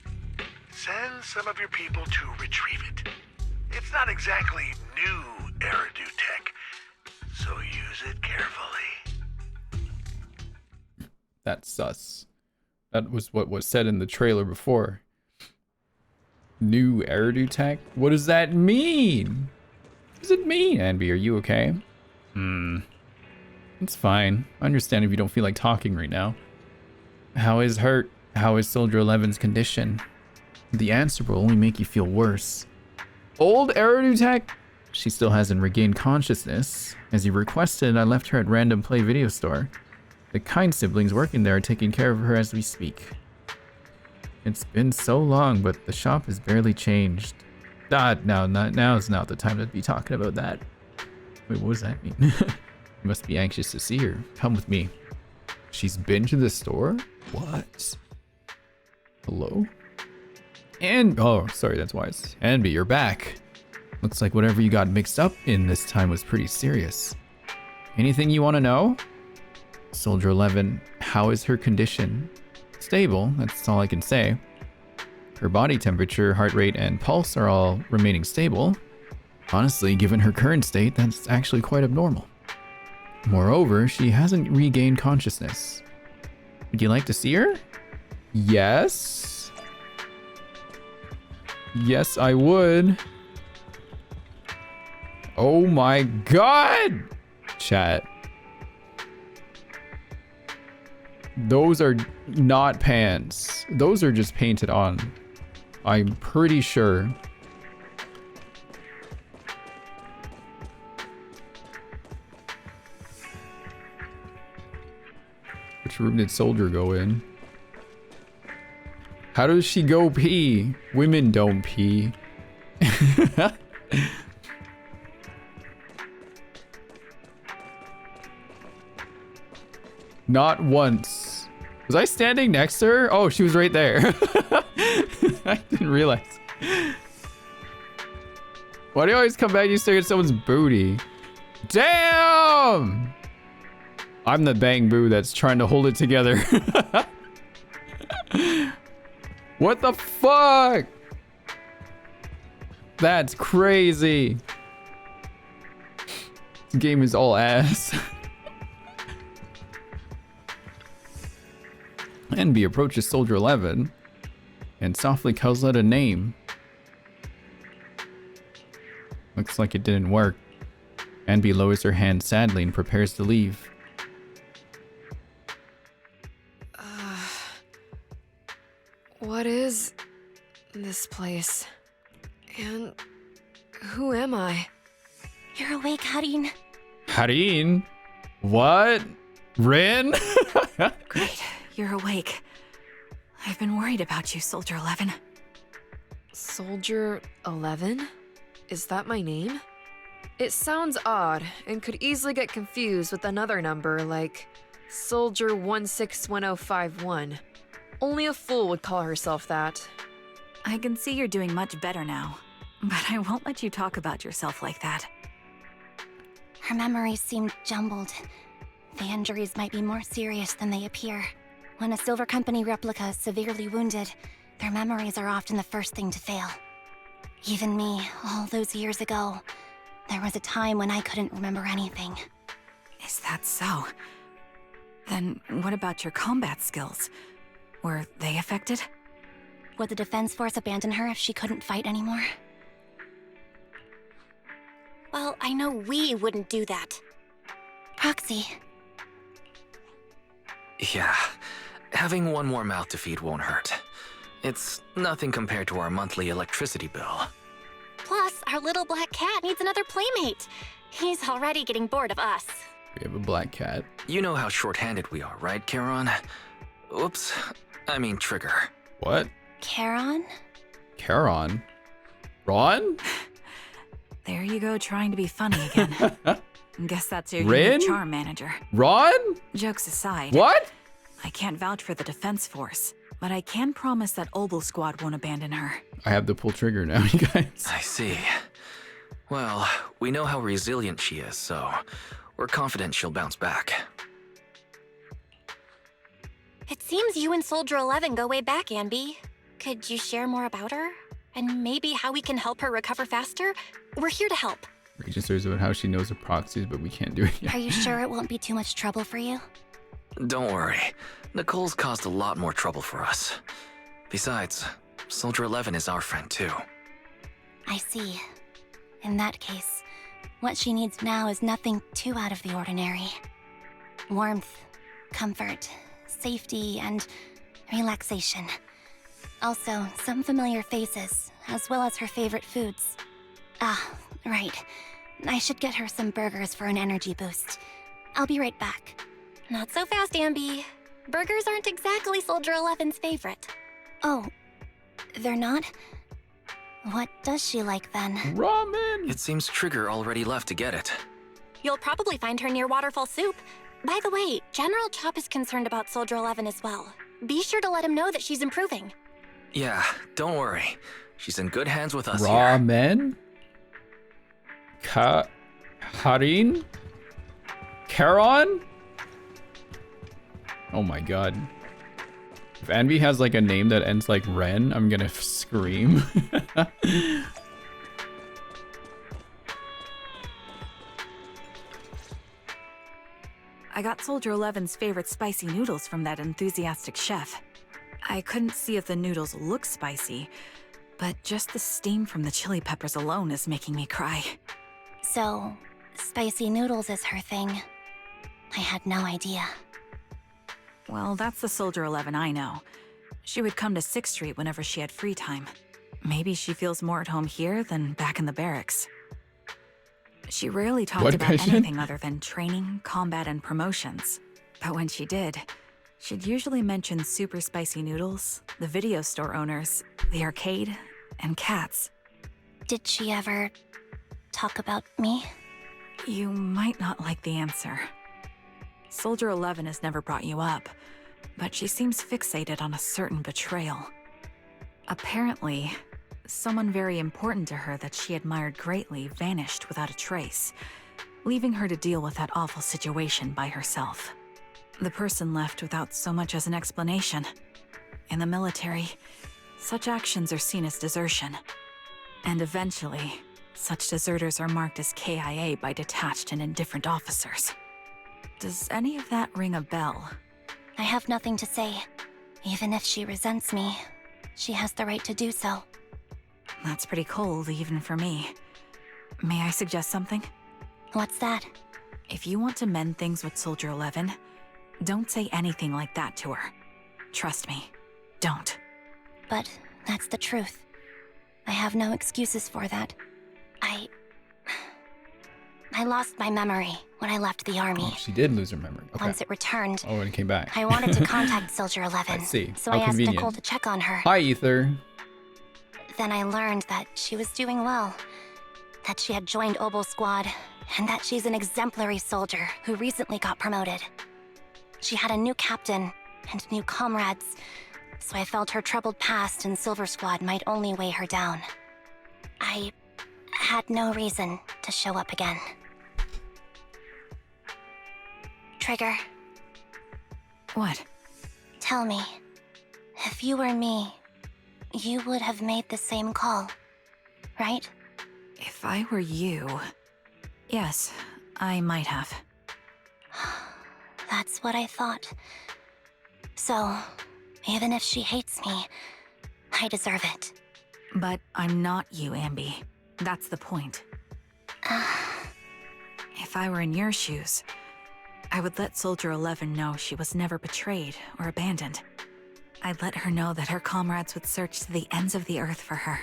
Send some of your people to retrieve it. It's not exactly new Eridu tech, so use it carefully. That's sus. That was what was said in the trailer before. New Eridu tech? What does that mean? What does it mean, Anby? Are you okay? It's fine. I understand if you don't feel like talking right now. How is hurt? How is Soldier 11's condition? The answer will only make you feel worse. Old Eridu tech? She still hasn't regained consciousness. As you requested, I left her at Random Play Video Store. The kind siblings working there are taking care of her as we speak. It's been so long, but the shop has barely changed. Now is not the time to be talking about that. Wait, what does that mean? You must be anxious to see her. Come with me. She's been to the store? What? Hello? And oh, sorry, that's wise. Anby, you're back. Looks like whatever you got mixed up in this time was pretty serious. Anything you want to know? Soldier 11, how is her condition? Stable, that's all I can say. Her body temperature, heart rate, and pulse are all remaining stable. Honestly, given her current state, that's actually quite abnormal. Moreover, she hasn't regained consciousness. Would you like to see her? Yes. Yes, I would. Oh my god! Chat. Those are not pants. Those are just painted on. I'm pretty sure. Which room did Soldier go in? How does she go pee? Women don't pee. Not once. Was I standing next to her? Oh, she was right there. I didn't realize. Why do you always come back and you stare at someone's booty? Damn! I'm the bang boo that's trying to hold it together. What the fuck? That's crazy. This game is all ass. Anby approaches Soldier 11 and softly calls out a name. Looks like it didn't work. Anby lowers her hand sadly and prepares to leave. What is this place? And who am I? You're awake, Harin. Harin? What? Rin? Great, you're awake. I've been worried about you, Soldier 11. Soldier 11? Is that my name? It sounds odd and could easily get confused with another number like Soldier 161051. Only a fool would call herself that. I can see you're doing much better now. But I won't let you talk about yourself like that. Her memories seem jumbled. The injuries might be more serious than they appear. When a Silver Company replica is severely wounded, their memories are often the first thing to fail. Even me, all those years ago, there was a time when I couldn't remember anything. Is that so? Then what about your combat skills? Were they affected? Would the Defense Force abandon her if she couldn't fight anymore? Well, I know we wouldn't do that. Proxy. Yeah, having one more mouth to feed won't hurt. It's nothing compared to our monthly electricity bill. Plus, our little black cat needs another playmate. He's already getting bored of us. We have a black cat. You know how short-handed we are, right, Charon? Oops, I mean Trigger. What? Charon? Charon? Ron? There you go, trying to be funny again. Guess that's your Rin? new charm manager. Ron? Jokes aside. What? I can't vouch for the Defense Force, but I can promise that Obel Squad won't abandon her. I have to pull trigger now, you guys. I see. Well, we know how resilient she is, so we're confident she'll bounce back. It seems you and Soldier 11 go way back, Anby. Could you share more about her? And maybe how we can help her recover faster? We're here to help. Registers about how she knows the proxies, but we can't do it yet. Are you sure it won't be too much trouble for you? Don't worry. Nicole's caused a lot more trouble for us. Besides, Soldier 11 is our friend too. I see. In that case, what she needs now is nothing too out of the ordinary. Warmth, comfort, safety, and relaxation. Also, some familiar faces, as well as her favorite foods. Ah, right. I should get her some burgers for an energy boost. I'll be right back. Not so fast, Anby. Burgers aren't exactly Soldier 11's favorite. Oh, they're not? What does she like then? Ramen! It seems Trigger already left to get it. You'll probably find her near Waterfall Soup. By the way, General Chop is concerned about Soldier 11 as well. Be sure to let him know that she's improving. Yeah, don't worry. She's in good hands with us here. Ramen? Harin? Charon? Oh my god. If Anby has like a name that ends like Ren, I'm gonna scream. I got Soldier 11's favorite spicy noodles from that enthusiastic chef. I couldn't see if the noodles look spicy, but just the steam from the chili peppers alone is making me cry. So, spicy noodles is her thing. I had no idea. Well, that's the Soldier 11 I know. She would come to 6th Street whenever she had free time. Maybe she feels more at home here than back in the barracks. She rarely talked about anything other than training, combat, and promotions. But when she did, she'd usually mention super spicy noodles, the video store owners, the arcade, and cats. Did she ever talk about me? You might not like the answer. Soldier 11 has never brought you up, but she seems fixated on a certain betrayal. Apparently, someone very important to her that she admired greatly vanished without a trace, leaving her to deal with that awful situation by herself. The person left without so much as an explanation. In the military, such actions are seen as desertion. And eventually, such deserters are marked as KIA by detached and indifferent officers. Does any of that ring a bell? I have nothing to say. Even if she resents me, she has the right to do so. That's pretty cold, even for me. May I suggest something? What's that? If you want to mend things with Soldier 11, don't say anything like that to her. Trust me, don't. But that's the truth. I have no excuses for that. I lost my memory when I left the army. Oh, she did lose her memory. Okay. Once it returned, oh, and it came back. I wanted to contact Soldier 11. I see. So How I asked convenient. Nicole to check on her. Hi, Ether. Then I learned that she was doing well, that she had joined Obel Squad, and that she's an exemplary soldier who recently got promoted. She had a new captain and new comrades, so I felt her troubled past in Silver Squad might only weigh her down. I had no reason to show up again. Trigger. What? Tell me, if you were me, you would have made the same call, right? If I were you... Yes, I might have. That's what I thought. So, even if she hates me, I deserve it. But I'm not you, Anby. That's the point. If I were in your shoes, I would let Soldier 11 know she was never betrayed or abandoned. I'd let her know that her comrades would search to the ends of the earth for her,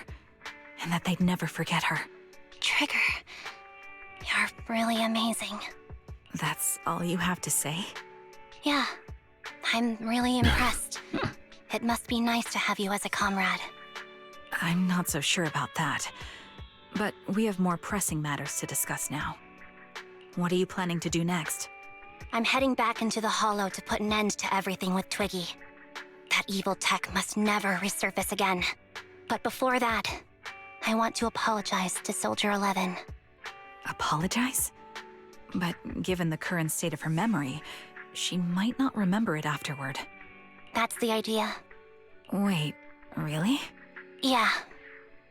and that they'd never forget her. Trigger, you're really amazing. That's all you have to say? Yeah, I'm really impressed. It must be nice to have you as a comrade. I'm not so sure about that. But we have more pressing matters to discuss now. What are you planning to do next? I'm heading back into the Hollow to put an end to everything with Twiggy. That evil tech must never resurface again. But before that, I want to apologize to Soldier 11. Apologize? But given the current state of her memory, she might not remember it afterward. That's the idea. Wait, really? Yeah,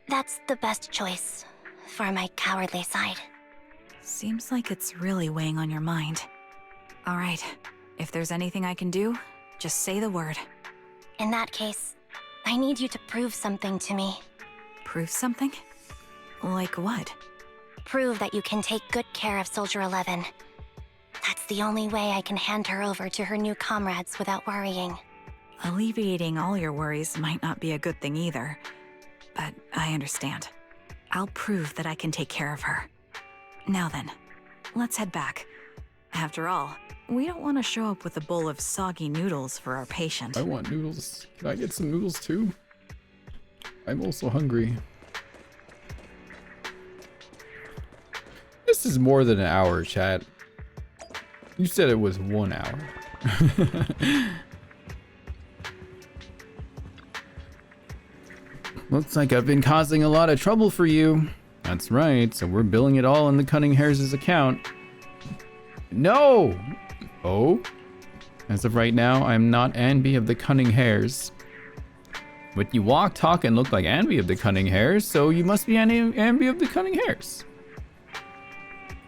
that's the best choice for my cowardly side. Seems like it's really weighing on your mind. All right, if there's anything I can do, just say the word. In that case, I need you to prove something to me. Prove something? Like what? Prove that you can take good care of Soldier 11. That's the only way I can hand her over to her new comrades without worrying. Alleviating all your worries might not be a good thing either. But I understand. I'll prove that I can take care of her. Now then, let's head back. After all, we don't want to show up with a bowl of soggy noodles for our patient. I want noodles. Can I get some noodles too? I'm also hungry. This is more than an hour, chat. You said it was 1 hour. Looks like I've been causing a lot of trouble for you. That's right, so we're billing it all in the Cunning Hares' account. No! Oh? As of right now, I'm not Anby of the Cunning Hares. But you walk, talk, and look like Anby of the Cunning Hares, so you must be Anby of the Cunning Hares.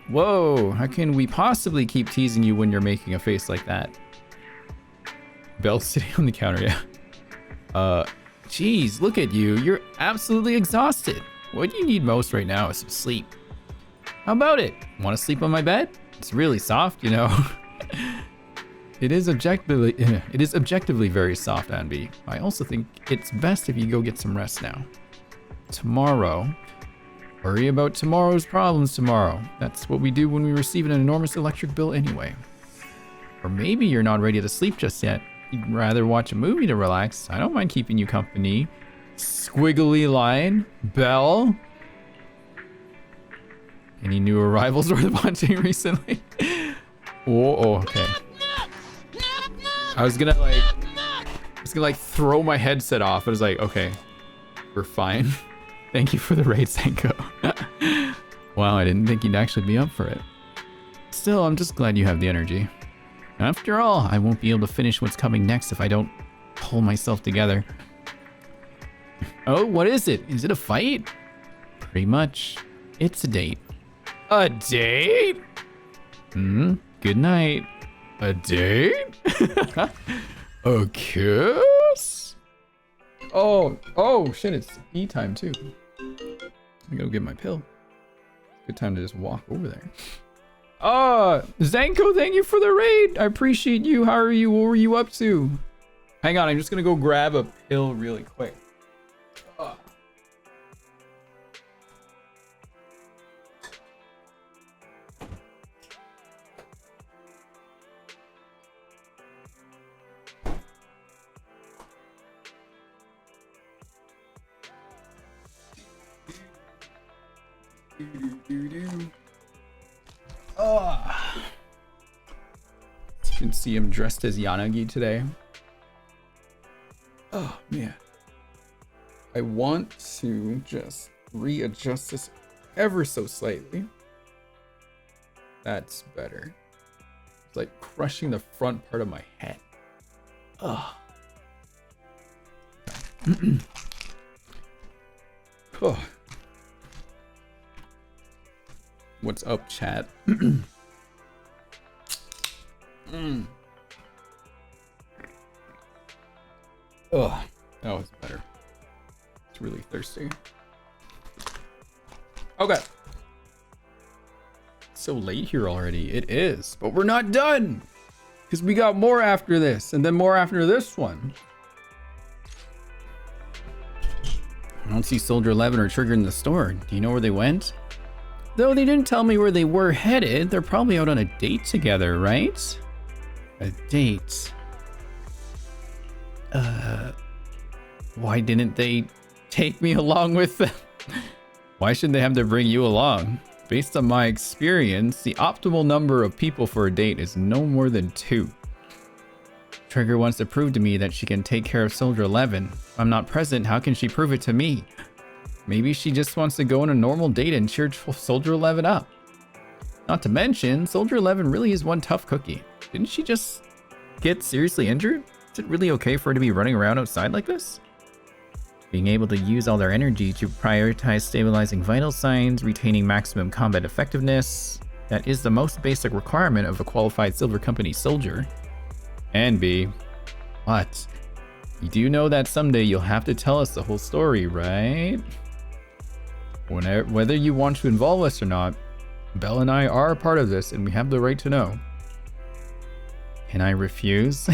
Whoa, how can we possibly keep teasing you when you're making a face like that? Belle sitting on the counter, yeah. Geez, look at you. You're absolutely exhausted. What you need most right now is some sleep. How about it? Want to sleep on my bed? It's really soft, you know. It is objectively very soft, Anby. I also think it's best if you go get some rest now. Tomorrow. Worry about tomorrow's problems tomorrow. That's what we do when we receive an enormous electric bill anyway. Or maybe you're not ready to sleep just yet. You'd rather watch a movie to relax. I don't mind keeping you company. Squiggly line. Belle. Any new arrivals worth watching recently? Oh, okay. I was gonna throw my headset off. I was like, okay, we're fine. Thank you for the raid, Senko. Wow, I didn't think you'd actually be up for it. Still, I'm just glad you have the energy. After all, I won't be able to finish what's coming next if I don't pull myself together. Oh, what is it? Is it a fight? Pretty much. It's a date. A date? Good night. A date? A kiss? Oh shit, it's tea time too. I gotta get my pill. Good time to just walk over there. Zenko, thank you for the raid. I appreciate you. How are you? What were you up to? Hang on, I'm just gonna go grab a pill really quick. You can see him dressed as Yanagi today. Oh man, I want to just readjust this ever so slightly. That's better. It's like crushing the front part of my head. Ugh. Oh. What's up, chat? Oh, that was better. It's really thirsty. Okay. So late here already. It is, but we're not done because we got more after this and then more after this one. I don't see Soldier 11 or Trigger in the store. Do you know where they went? Though they didn't tell me where they were headed, they're probably out on a date together, right? A date. Why didn't they take me along with them? Why should they have to bring you along? Based on my experience, the optimal number of people for a date is no more than 2. Trigger wants to prove to me that she can take care of Soldier 11. If I'm not present, how can she prove it to me? Maybe she just wants to go on a normal date and cheer Soldier 11 up. Not to mention, Soldier 11 really is one tough cookie. Didn't she just get seriously injured? Is it really okay for her to be running around outside like this? Being able to use all their energy to prioritize stabilizing vital signs, retaining maximum combat effectiveness. That is the most basic requirement of a qualified Silver Company soldier. Anby, what? You do know that someday you'll have to tell us the whole story, right? Whether you want to involve us or not, Belle and I are a part of this and we have the right to know. Can I refuse?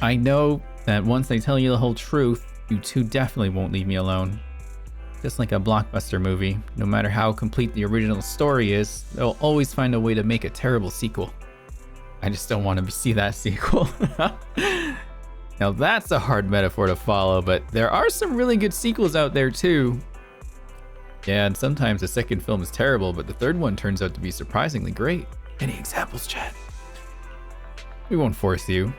I know that once they tell you the whole truth, you two definitely won't leave me alone. Just like a blockbuster movie, no matter how complete the original story is, they'll always find a way to make a terrible sequel. I just don't want to see that sequel. Now that's a hard metaphor to follow, but there are some really good sequels out there too. Yeah, and sometimes the second film is terrible, but the third one turns out to be surprisingly great. Any examples, chat? We won't force you.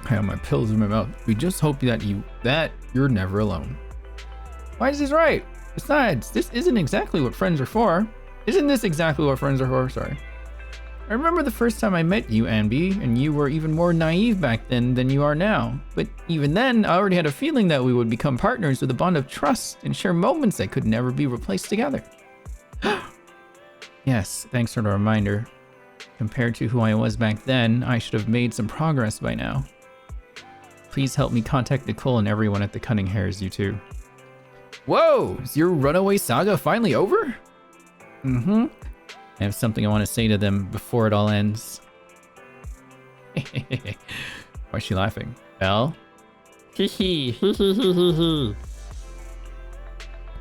I have my pills in my mouth. We just hope that you're never alone. Why is this right? Besides, this isn't exactly what friends are for. Isn't this exactly what friends are for? Sorry. I remember the first time I met you, Anby, and you were even more naive back then than you are now. But even then, I already had a feeling that we would become partners with a bond of trust and share moments that could never be replaced together. Yes, thanks for the reminder. Compared to who I was back then, I should have made some progress by now. Please help me contact Nicole and everyone at the Cunning Hares, you two. Whoa! Is your runaway saga finally over? Mm-hmm. I have something I want to say to them before it all ends. Why is she laughing? Belle?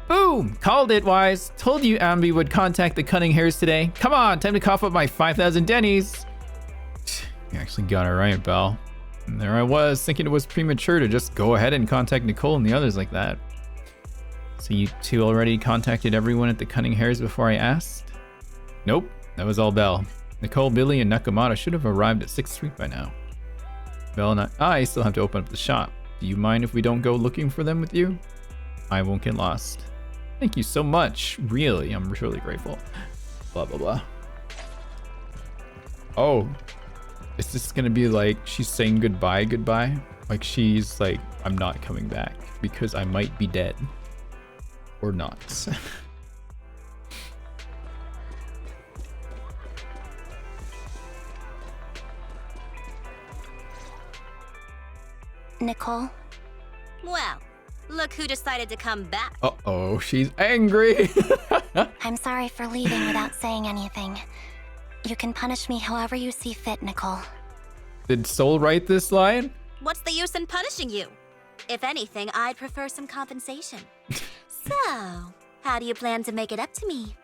Boom! Called it, Wise. Told you Anby would contact the Cunning Hares today. Come on, time to cough up my 5,000 Denny's. You actually got it right, Belle. And there I was, thinking it was premature to just go ahead and contact Nicole and the others like that. So you two already contacted everyone at the Cunning Hares before I asked? Nope, that was all Belle. Nicole, Billy, and Nakamata should have arrived at 6th Street by now. Belle and I still have to open up the shop. Do you mind if we don't go looking for them with you? I won't get lost. Thank you so much. Really, I'm really grateful. Blah, blah, blah. Oh, is this gonna be like she's saying goodbye? Like she's like, I'm not coming back because I might be dead. Or not. Nicole? Well, look who decided to come back. Uh-oh, she's angry. I'm sorry for leaving without saying anything. You can punish me however you see fit, Nicole. Did Soul write this line? What's the use in punishing you? If anything, I'd prefer some compensation. So, how do you plan to make it up to me?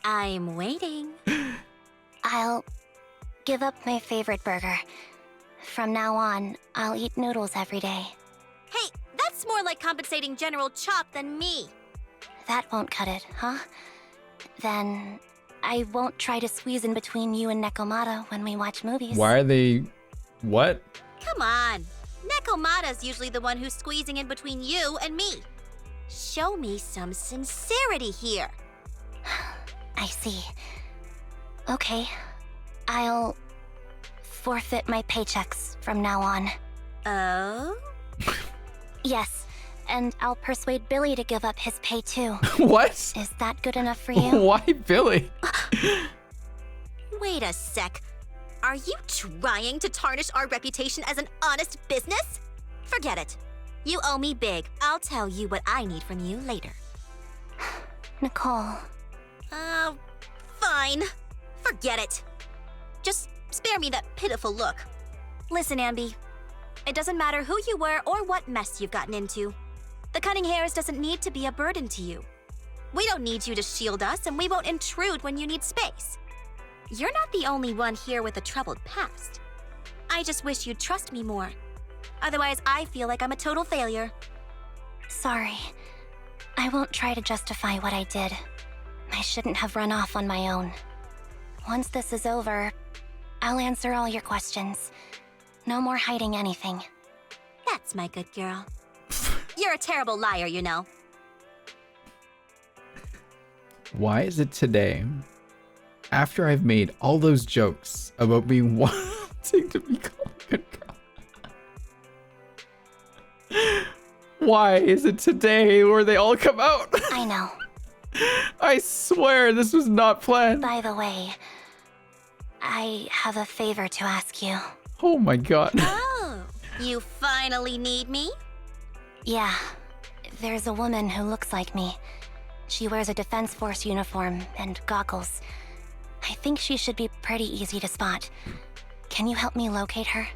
I'm waiting. I'll give up my favorite burger. From now on, I'll eat noodles every day. Hey, that's more like compensating General Chop than me. That won't cut it, huh? Then I won't try to squeeze in between you and Nakamata when we watch movies. Why are they... What? Come on. Nekomata's usually the one who's squeezing in between you and me. Show me some sincerity here. I see. Okay. I'll forfeit my paychecks from now on. Oh? Yes, and I'll persuade Billy to give up his pay too. What? Is that good enough for you? Why Billy? Wait a sec. Are you trying to tarnish our reputation as an honest business? Forget it. You owe me big. I'll tell you what I need from you later. Nicole. Fine. Forget it. Just spare me that pitiful look. Listen, Anby. It doesn't matter who you were or what mess you've gotten into. The cunning hairs doesn't need to be a burden to you. We don't need you to shield us, and we won't intrude when you need space. You're not the only one here with a troubled past. I just wish you'd trust me more. Otherwise, I feel like I'm a total failure. Sorry. I won't try to justify what I did. I shouldn't have run off on my own. Once this is over, I'll answer all your questions. No more hiding anything. That's my good girl. You're a terrible liar, you know. Why is it today, after I've made all those jokes about me wanting to be called a good girl, why is it today where they all come out? I know. I swear this was not planned. By the way, I have a favor to ask you. Oh my god. Oh, you finally need me? Yeah. There's a woman who looks like me. She wears a Defense Force uniform and goggles. I think she should be pretty easy to spot. Can you help me locate her?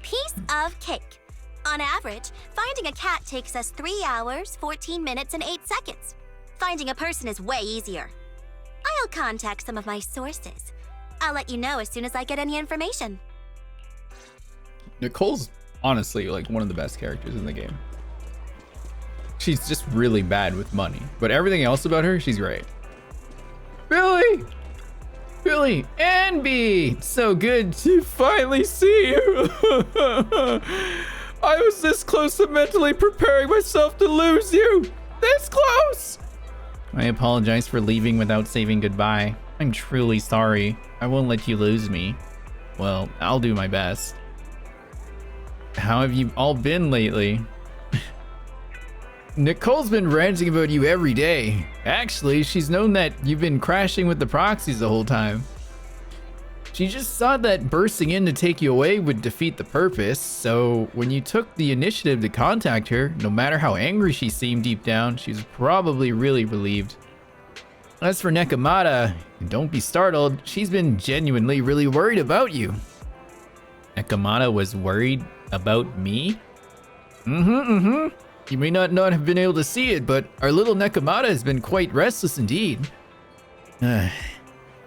Piece of cake. On average, finding a cat takes us 3 hours, 14 minutes, and 8 seconds. Finding a person is way easier. I'll contact some of my sources. I'll let you know as soon as I get any information. Nicole's honestly like one of the best characters in the game. She's just really bad with money, but everything else about her, she's great. Billy! Billy, Anby! So good to finally see you! I was this close to mentally preparing myself to lose you! This close! I apologize for leaving without saying goodbye. I'm truly sorry. I won't let you lose me. Well, I'll do my best. How have you all been lately? Nicole's been ranting about you every day. Actually, she's known that you've been crashing with the proxies the whole time. She just thought that bursting in to take you away would defeat the purpose, so when you took the initiative to contact her, no matter how angry she seemed deep down, she was probably really relieved. As for Nekomata, don't be startled, she's been genuinely really worried about you. Nekomata was worried about me? You may not have been able to see it, but our little Nekomata has been quite restless indeed.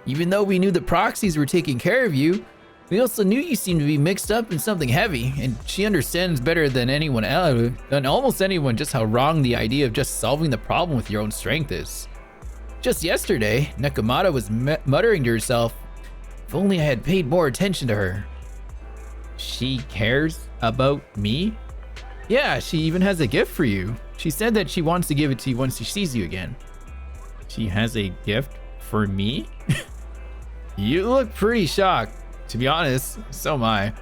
Even though we knew the proxies were taking care of you, we also knew you seemed to be mixed up in something heavy, and she understands better than anyone else, than almost anyone, just how wrong the idea of just solving the problem with your own strength is. Just yesterday, Nekomata was muttering to herself, if only I had paid more attention to her. She cares about me? Yeah, she even has a gift for you. She said that she wants to give it to you once she sees you again. She has a gift for me? You look pretty shocked. To be honest, so am I.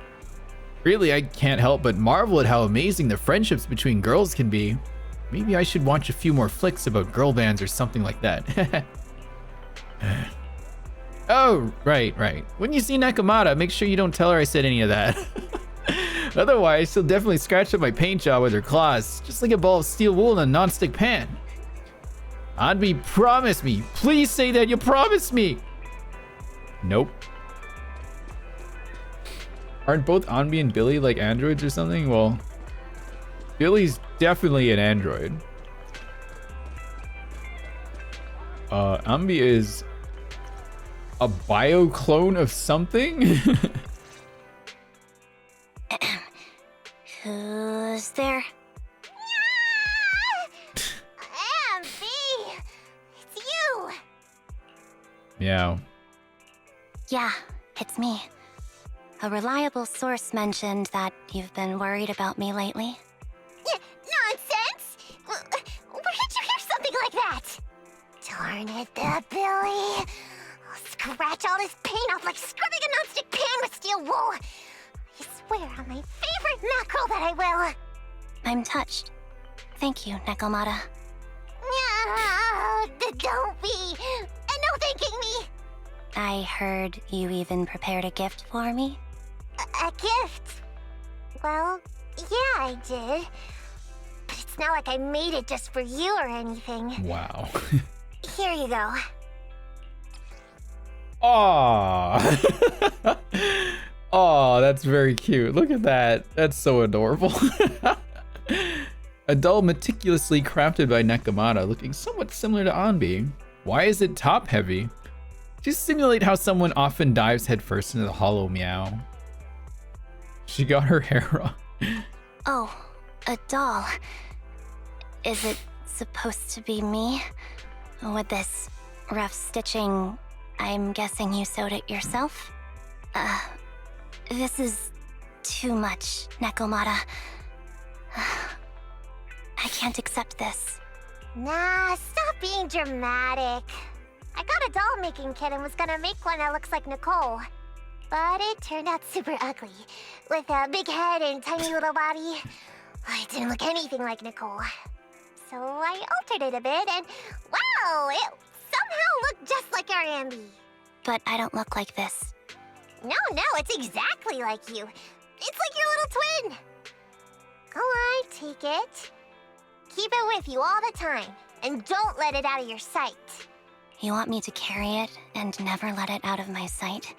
Really, I can't help but marvel at how amazing the friendships between girls can be. Maybe I should watch a few more flicks about girl bands or something like that. Oh, right. When you see Nekomata, make sure you don't tell her I said any of that. Otherwise, she'll definitely scratch up my paint job with her claws, just like a ball of steel wool in a non-stick pan. Anby, promise me. Please say that you promise me. Nope. Aren't both Anby and Billy like androids or something? Well, Billy's definitely an android. Anby is a bio clone of something? Who's there? Anby! It's you! Yeah. Yeah, it's me. A reliable source mentioned that you've been worried about me lately. Nonsense! Where did you hear something like that? Darn it, that Billy. I'll scratch all this paint off like scrubbing a nonstick pan with steel wool. I swear on my favorite mackerel that I will. I'm touched. Thank you, Nekomata. Don't be. And no thanking me. I heard you even prepared a gift for me. A gift? Well, yeah, I did. But it's not like I made it just for you or anything. Wow. Here you go. Aww. Aw, that's very cute. Look at that. That's so adorable. A doll meticulously crafted by Nekomata, looking somewhat similar to Anby. Why is it top heavy? Just simulate how someone often dives headfirst into the hollow meow. She got her hair on. Oh, a doll. Is it supposed to be me? With this rough stitching, I'm guessing you sewed it yourself? This is too much, Nekomata. I can't accept this. Nah, stop being dramatic. I got a doll making kit and was gonna make one that looks like Nicole. But it turned out super ugly. With a big head and tiny little body. It didn't look anything like Nicole. So I altered it a bit and wow, it somehow looked just like our Anby. But I don't look like this. No, it's exactly like you. It's like your little twin. Go on, take it. Keep it with you all the time. And don't let it out of your sight. You want me to carry it and never let it out of my sight?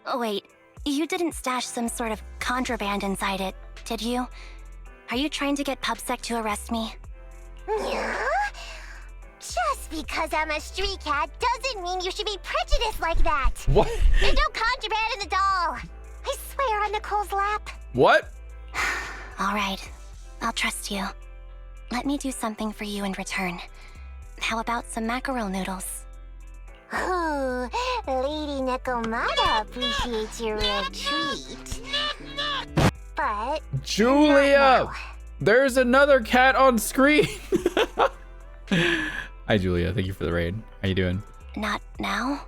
Oh, wait, you didn't stash some sort of contraband inside it, did you? Are you trying to get PubSec to arrest me? Yeah? Just because I'm a street cat doesn't mean you should be prejudiced like that. What? There's no contraband in the doll. I swear on Nicole's lap. What? All right, I'll trust you. Let me do something for you in return. How about some mackerel noodles? Ooh, Lady Nekomata appreciates your rare treat. But... Julia! There's another cat on screen! Hi, Julia. Thank you for the raid. How you doing? Not now,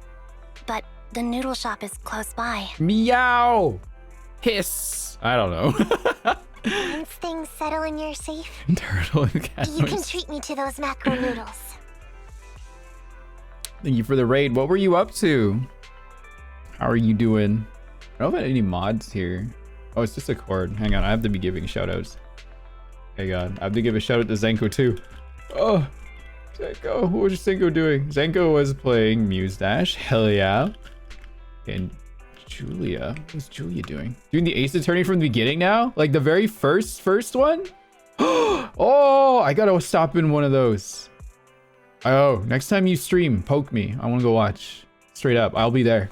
but the noodle shop is close by. Meow! Hiss! I don't know. Once things settle and you're safe, Turtle and cat you can noise. treat me to those mackerel noodles. Thank you for the raid. What were you up to? How are you doing? I don't have any mods here. Oh, it's just a chord. Hang on, I have to be giving shoutouts. Okay, God. I have to give a shout out to Zenko too. Oh, Zenko. What was Zenko doing? Zenko was playing Muse Dash. Hell yeah. And Julia. What's Julia doing? Doing the Ace Attorney from the beginning now? Like the very first one? Oh, I gotta stop in one of those. Oh, next time you stream, poke me. I want to go watch. Straight up, I'll be there.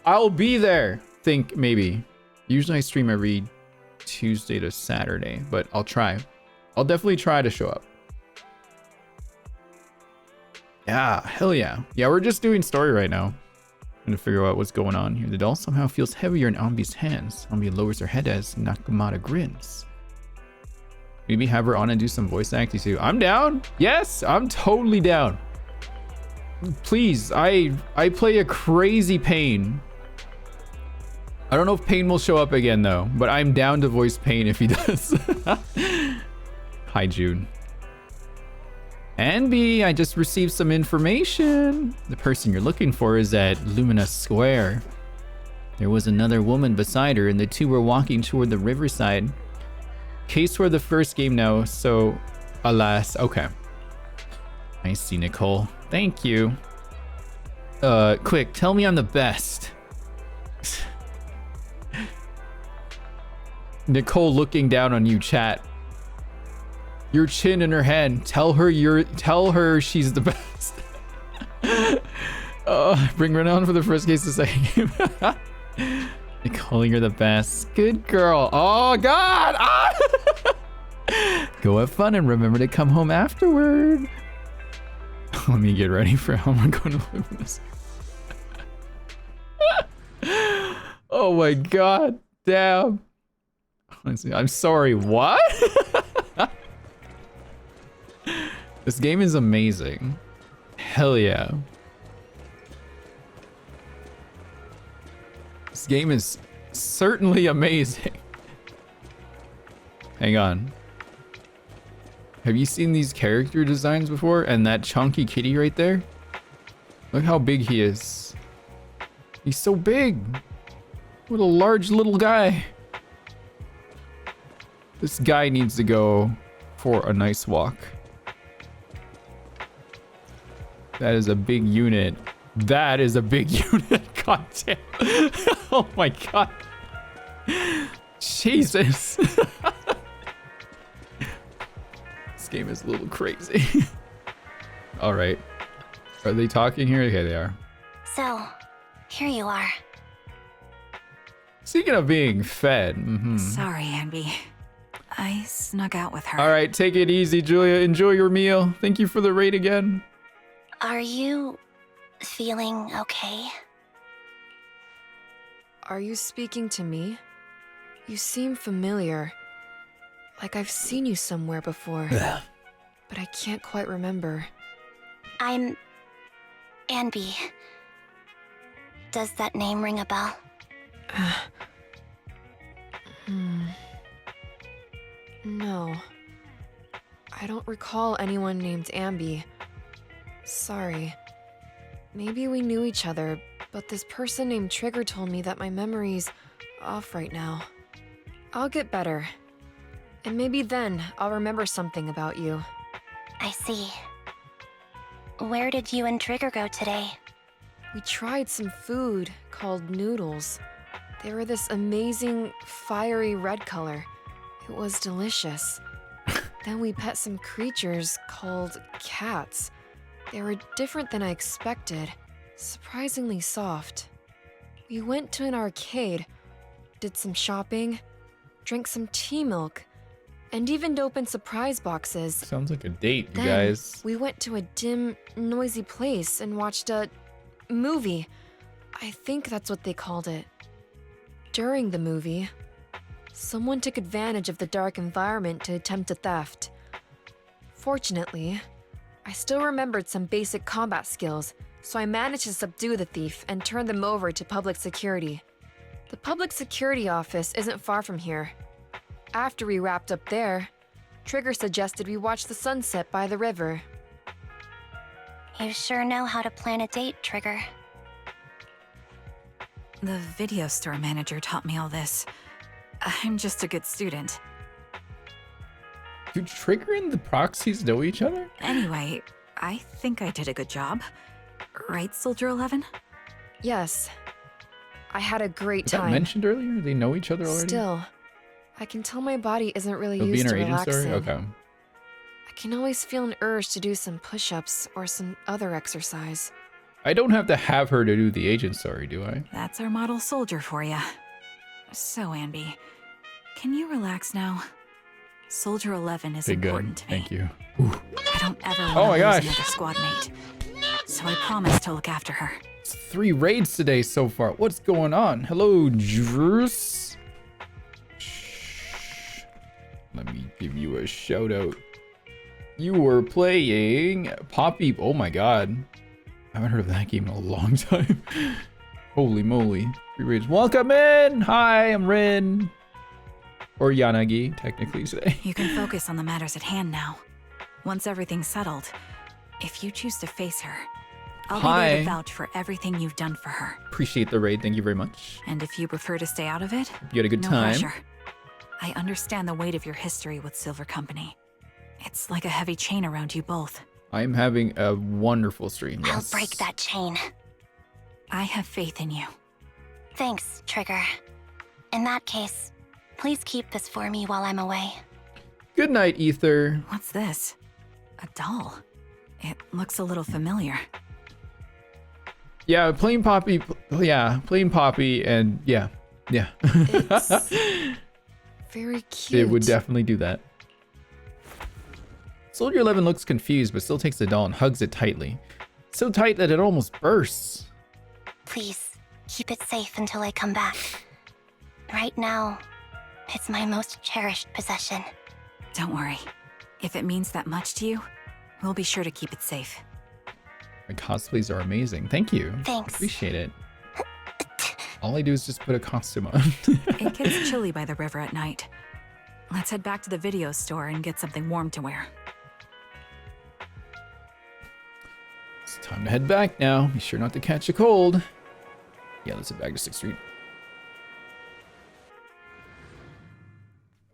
I'll be there. Think maybe. Usually I stream every Tuesday to Saturday, but I'll try. I'll definitely try to show up. Yeah, hell yeah. Yeah, we're just doing story right now. Trying to figure out what's going on here. The doll somehow feels heavier in Anby's hands. Anby lowers her head as Nekomata grins. Maybe have her on and do some voice acting too. I'm down. Yes, I'm totally down. Please, I play a crazy Pain. I don't know if Pain will show up again though, but I'm down to voice Pain if he does. Hi, June. Anby, I just received some information. The person you're looking for is at Lumina Square. There was another woman beside her and the two were walking toward the riverside. Case for the first game now, so alas. Okay. I see, Nicole. Thank you. Quick, tell me I'm the best. Nicole looking down on you, chat. Your chin in her hand. Tell her she's the best. Bring Renan for the first case of the second game. Nicole, you're the best. Good girl. Oh God. Ah! Go have fun and remember to come home afterward. Let me get ready for how I'm going to live in this. Oh my god. Damn. I'm sorry, what? This game is amazing. Hell yeah. This game is certainly amazing. Hang on. Have you seen these character designs before? And that chunky kitty right there? Look how big he is. He's so big. What a large little guy. This guy needs to go for a nice walk. That is a big unit. That is a big unit. God damn. Oh my god. Jesus. This game is a little crazy. All right. Are they talking here? Okay, they are. So, here you are. Speaking of being fed. Sorry, Anby. I snuck out with her. All right, take it easy, Julia. Enjoy your meal. Thank you for the raid again. Are you feeling okay? Are you speaking to me? You seem familiar. Like I've seen you somewhere before. But I can't quite remember. I'm Anby. Does that name ring a bell? No. I don't recall anyone named Anby. Sorry. Maybe we knew each other, but this person named Trigger told me that my memory's off right now. I'll get better. And maybe then I'll remember something about you. I see. Where did you and Trigger go today? We tried some food called noodles. They were this amazing, fiery red color. It was delicious. Then we pet some creatures called cats. They were different than I expected, surprisingly soft. We went to an arcade, did some shopping, drank some tea milk, and even opened surprise boxes. Sounds like a date, you Then guys. we went to a dim, noisy place and watched a movie. I think that's what they called it. During the movie, someone took advantage of the dark environment to attempt a theft. Fortunately, I still remembered some basic combat skills, so I managed to subdue the thief and turn them over to public security. The public security office isn't far from here. After we wrapped up there, Trigger suggested we watch the sunset by the river. You sure know how to plan a date, Trigger. The video store manager taught me all this. I'm just a good student. Do Trigger and the proxies know each other? Anyway, I think I did a good job. Right, Soldier 11? Yes. I had a great Was that time. mentioned earlier? They know each other already? Still, I can tell my body isn't really Of being used our to agent relaxing. story? Okay. I can always feel an urge to do some push-ups or some other exercise. I don't have to have her to do the agent story, do I? That's our model soldier for you. So, Anby, can you relax now? Soldier 11 is Okay, important good. to me. Thank you. I don't ever Oh my want to gosh. lose another squad mate. So I promise to look after her. It's 3 raids today so far. What's going on? Hello, Drus. Shh. Let me give you a shout out. You were playing Poppy. Oh my god. I haven't heard of that game in a long time. Holy moly. 3 raids. Welcome in. Hi, I'm Rin. Or Yanagi, technically today. You can focus on the matters at hand now. Once everything's settled, if you choose to face her, I'll be there Hi. to vouch for everything you've done for her. Appreciate the raid. Thank you very much. And if you prefer to stay out of it, You had a good no time. pressure. I understand the weight of your history with Silver Company. It's like a heavy chain around you both. I'm having a wonderful stream. I'll Yes. break that chain. I have faith in you. Thanks, Trigger. In that case, please keep this for me while I'm away. Good night, Ether. What's this? A doll. It looks a little familiar. Yeah, plain Poppy. Yeah, plain Poppy, and yeah. It's very cute. It would definitely do that. Soldier 11 looks confused, but still takes the doll and hugs it tightly. So tight that it almost bursts. Please, keep it safe until I come back. Right now, it's my most cherished possession. Don't worry. If it means that much to you, we'll be sure to keep it safe. My cosplays are amazing. Thank you. Thanks. Appreciate it. All I do is just put a costume on. It gets chilly by the river at night. Let's head back to the video store and get something warm to wear. It's time to head back now. Be sure not to catch a cold. Yeah, let's head back to 6th Street.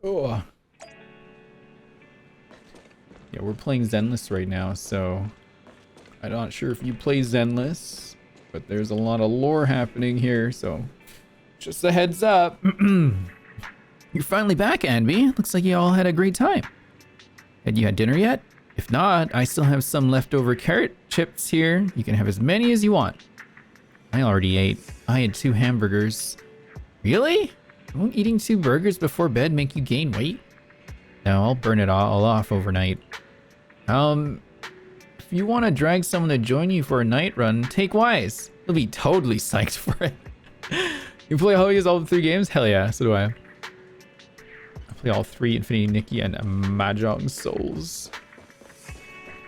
Oh. Yeah, we're playing Zenless right now, so I'm not sure if you play Zenless, but there's a lot of lore happening here, so just a heads up. You're finally back, Anby. Looks like you all had a great time. Had you had dinner yet? If not, I still have some leftover carrot chips here. You can have as many as you want. I already ate. I had 2 hamburgers. Really? Won't eating 2 burgers before bed make you gain weight? No, I'll burn it all off overnight. If you want to drag someone to join you for a night run, take Wise. He'll be totally psyched for it. You play Hoya's all 3 games? Hell yeah, so do I. I play all 3 Infinity Nikki and Mahjong Souls.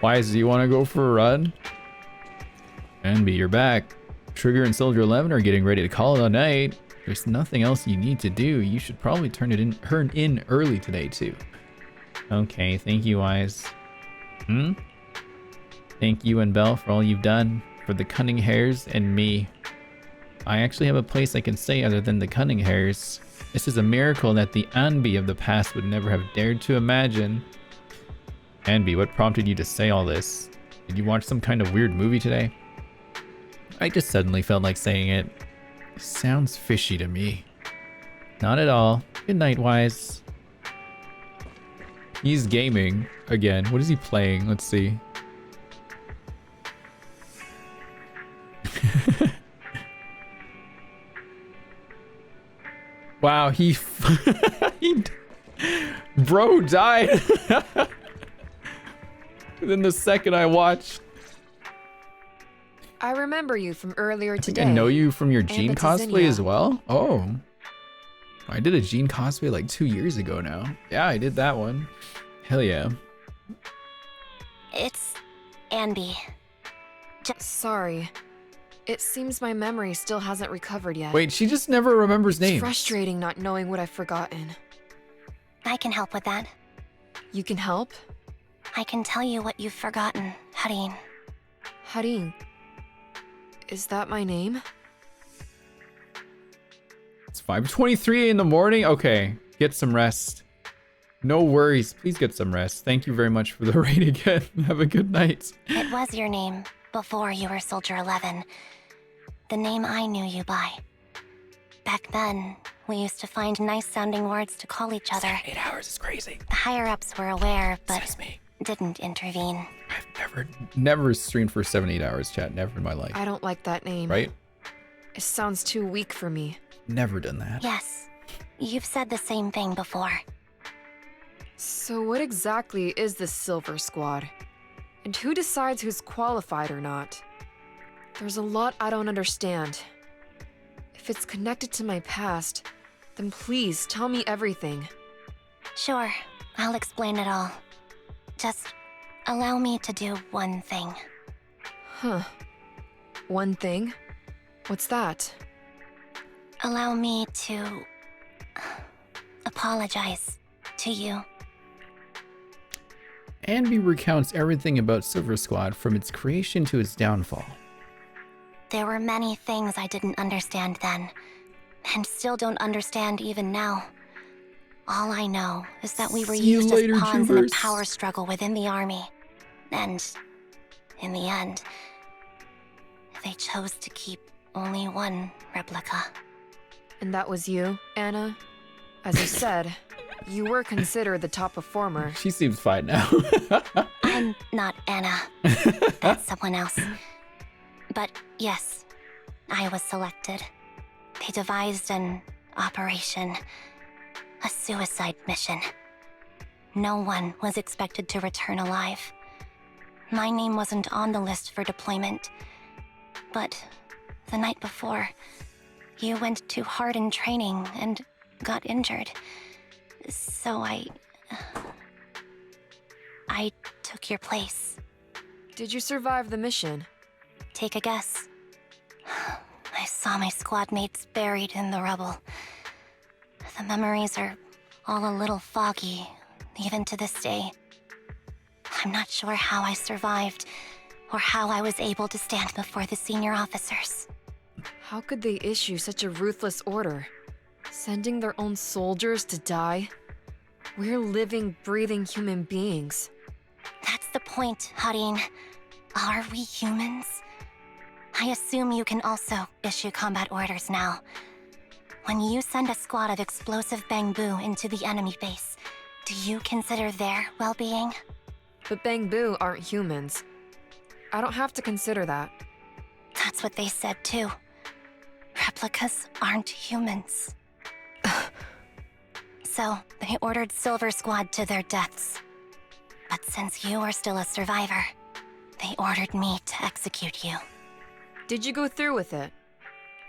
Wise, do you want to go for a run? Anby, you're back. Trigger and Soldier 11 are getting ready to call it a night. There's nothing else you need to do. You should probably turn in early today too. Okay, thank you, Wise. Thank you and Belle for all you've done for the Cunning Hares and me. I actually have a place I can stay other than the Cunning Hares. This is a miracle that the Anby of the past would never have dared to imagine. Anby, what prompted you to say all this? Did you watch some kind of weird movie today? I just suddenly felt like saying it. Sounds fishy to me. Not at all. Good night, Wise. He's gaming again. What is he playing? Let's see. Wow, he bro died. Within the second I watched. I remember you from earlier today. I know you from your Jean Anby cosplay Zinnia. as well? Oh. I did a Jean cosplay like 2 years ago now. Yeah, I did that one. Hell yeah. It's Anby. Sorry. It seems my memory still hasn't recovered yet. Wait, she just never remembers names. It's frustrating not knowing what I've forgotten. I can help with that. You can help? I can tell you what you've forgotten, Harin. Harin. Is that my name? It's 5:23 in the morning. Okay, get some rest. No worries. Please get some rest. Thank you very much for the raid again. Have a good night. It was your name before you were Soldier 11. The name I knew you by. Back then, we used to find nice-sounding words to call each other. 8 hours is crazy. The higher-ups were aware, but didn't intervene. I've never streamed for 7-8 hours, chat. Never in my life. I don't like that name. Right? It sounds too weak for me. Never done that. Yes, you've said the same thing before. So what exactly is this Silver Squad? And who decides who's qualified or not? There's a lot I don't understand. If it's connected to my past, then please tell me everything. Sure, I'll explain it all. Just allow me to do one thing. Huh. One thing? What's that? Allow me to apologize to you. Anby recounts everything about Silver Squad from its creation to its downfall. There were many things I didn't understand then, and still don't understand even now. All I know is that we were used as pawns in a power struggle within the army. And, in the end, they chose to keep only one replica. And that was you, Anna? As you said, you were considered the top performer. She seems fine now. I'm not Anna. That's someone else. But yes, I was selected. They devised an operation, a suicide mission. No one was expected to return alive. My name wasn't on the list for deployment. But the night before, you went too hard in training, and got injured. So I took your place. Did you survive the mission? Take a guess. I saw my squad mates buried in the rubble. The memories are all a little foggy, even to this day. I'm not sure how I survived, or how I was able to stand before the senior officers. How could they issue such a ruthless order? Sending their own soldiers to die? We're living, breathing human beings. That's the point, Harin. Are we humans? I assume you can also issue combat orders now. When you send a squad of explosive Bangbu into the enemy base, do you consider their well-being? But Bangbu aren't humans. I don't have to consider that. That's what they said too. Replicas aren't humans. So, they ordered Silver Squad to their deaths. But since you are still a survivor, they ordered me to execute you. Did you go through with it?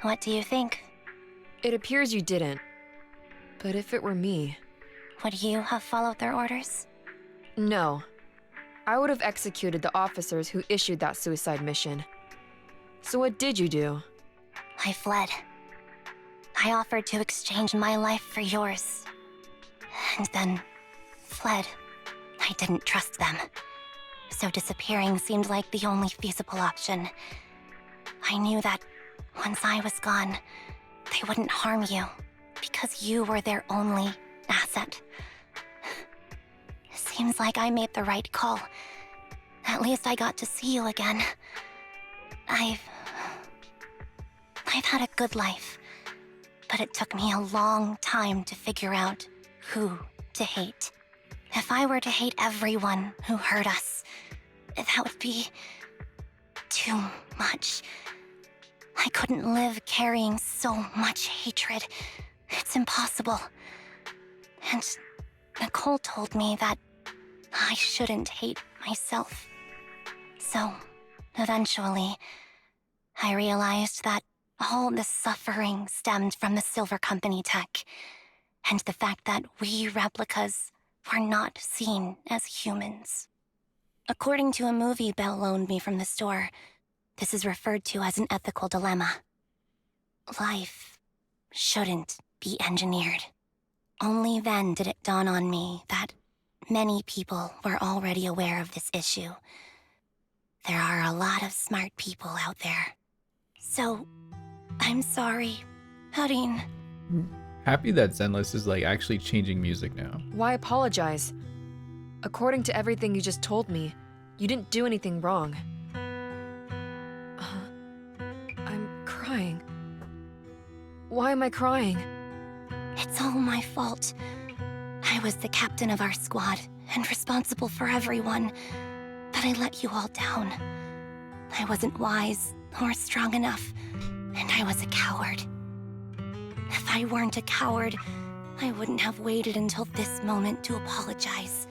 What do you think? It appears you didn't. But if it were me... Would you have followed their orders? No. I would have executed the officers who issued that suicide mission. So what did you do? I fled. I offered to exchange my life for yours. And then fled. I didn't trust them. So disappearing seemed like the only feasible option. I knew that once I was gone, they wouldn't harm you, because you were their only asset. Seems like I made the right call. At least I got to see you again. I've had a good life, but it took me a long time to figure out who to hate. If I were to hate everyone who hurt us, that would be too much. I couldn't live carrying so much hatred. It's impossible. And Nicole told me that I shouldn't hate myself. So, eventually, I realized that all the suffering stemmed from the Silver Company tech, and the fact that we replicas were not seen as humans. According to a movie Belle loaned me from the store, this is referred to as an ethical dilemma. Life shouldn't be engineered. Only then did it dawn on me that many people were already aware of this issue. There are a lot of smart people out there. So, I'm sorry, Harin. Happy that Zenless is like actually changing music now. Why apologize? According to everything you just told me, you didn't do anything wrong. I'm crying. Why am I crying? It's all my fault. I was the captain of our squad and responsible for everyone, but I let you all down. I wasn't wise or strong enough, and I was a coward. If I weren't a coward, I wouldn't have waited until this moment to apologize.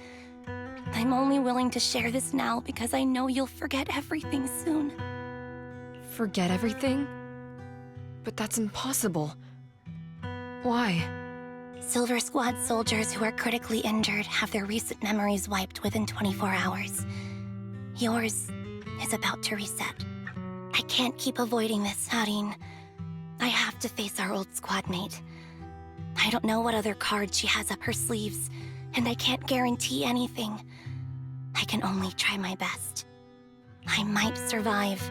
I'm only willing to share this now because I know you'll forget everything soon. Forget everything? But that's impossible. Why? Silver Squad soldiers who are critically injured have their recent memories wiped within 24 hours. Yours is about to reset. I can't keep avoiding this, Harin. I have to face our old squad mate. I don't know what other cards she has up her sleeves, and I can't guarantee anything. I can only try my best. I might survive,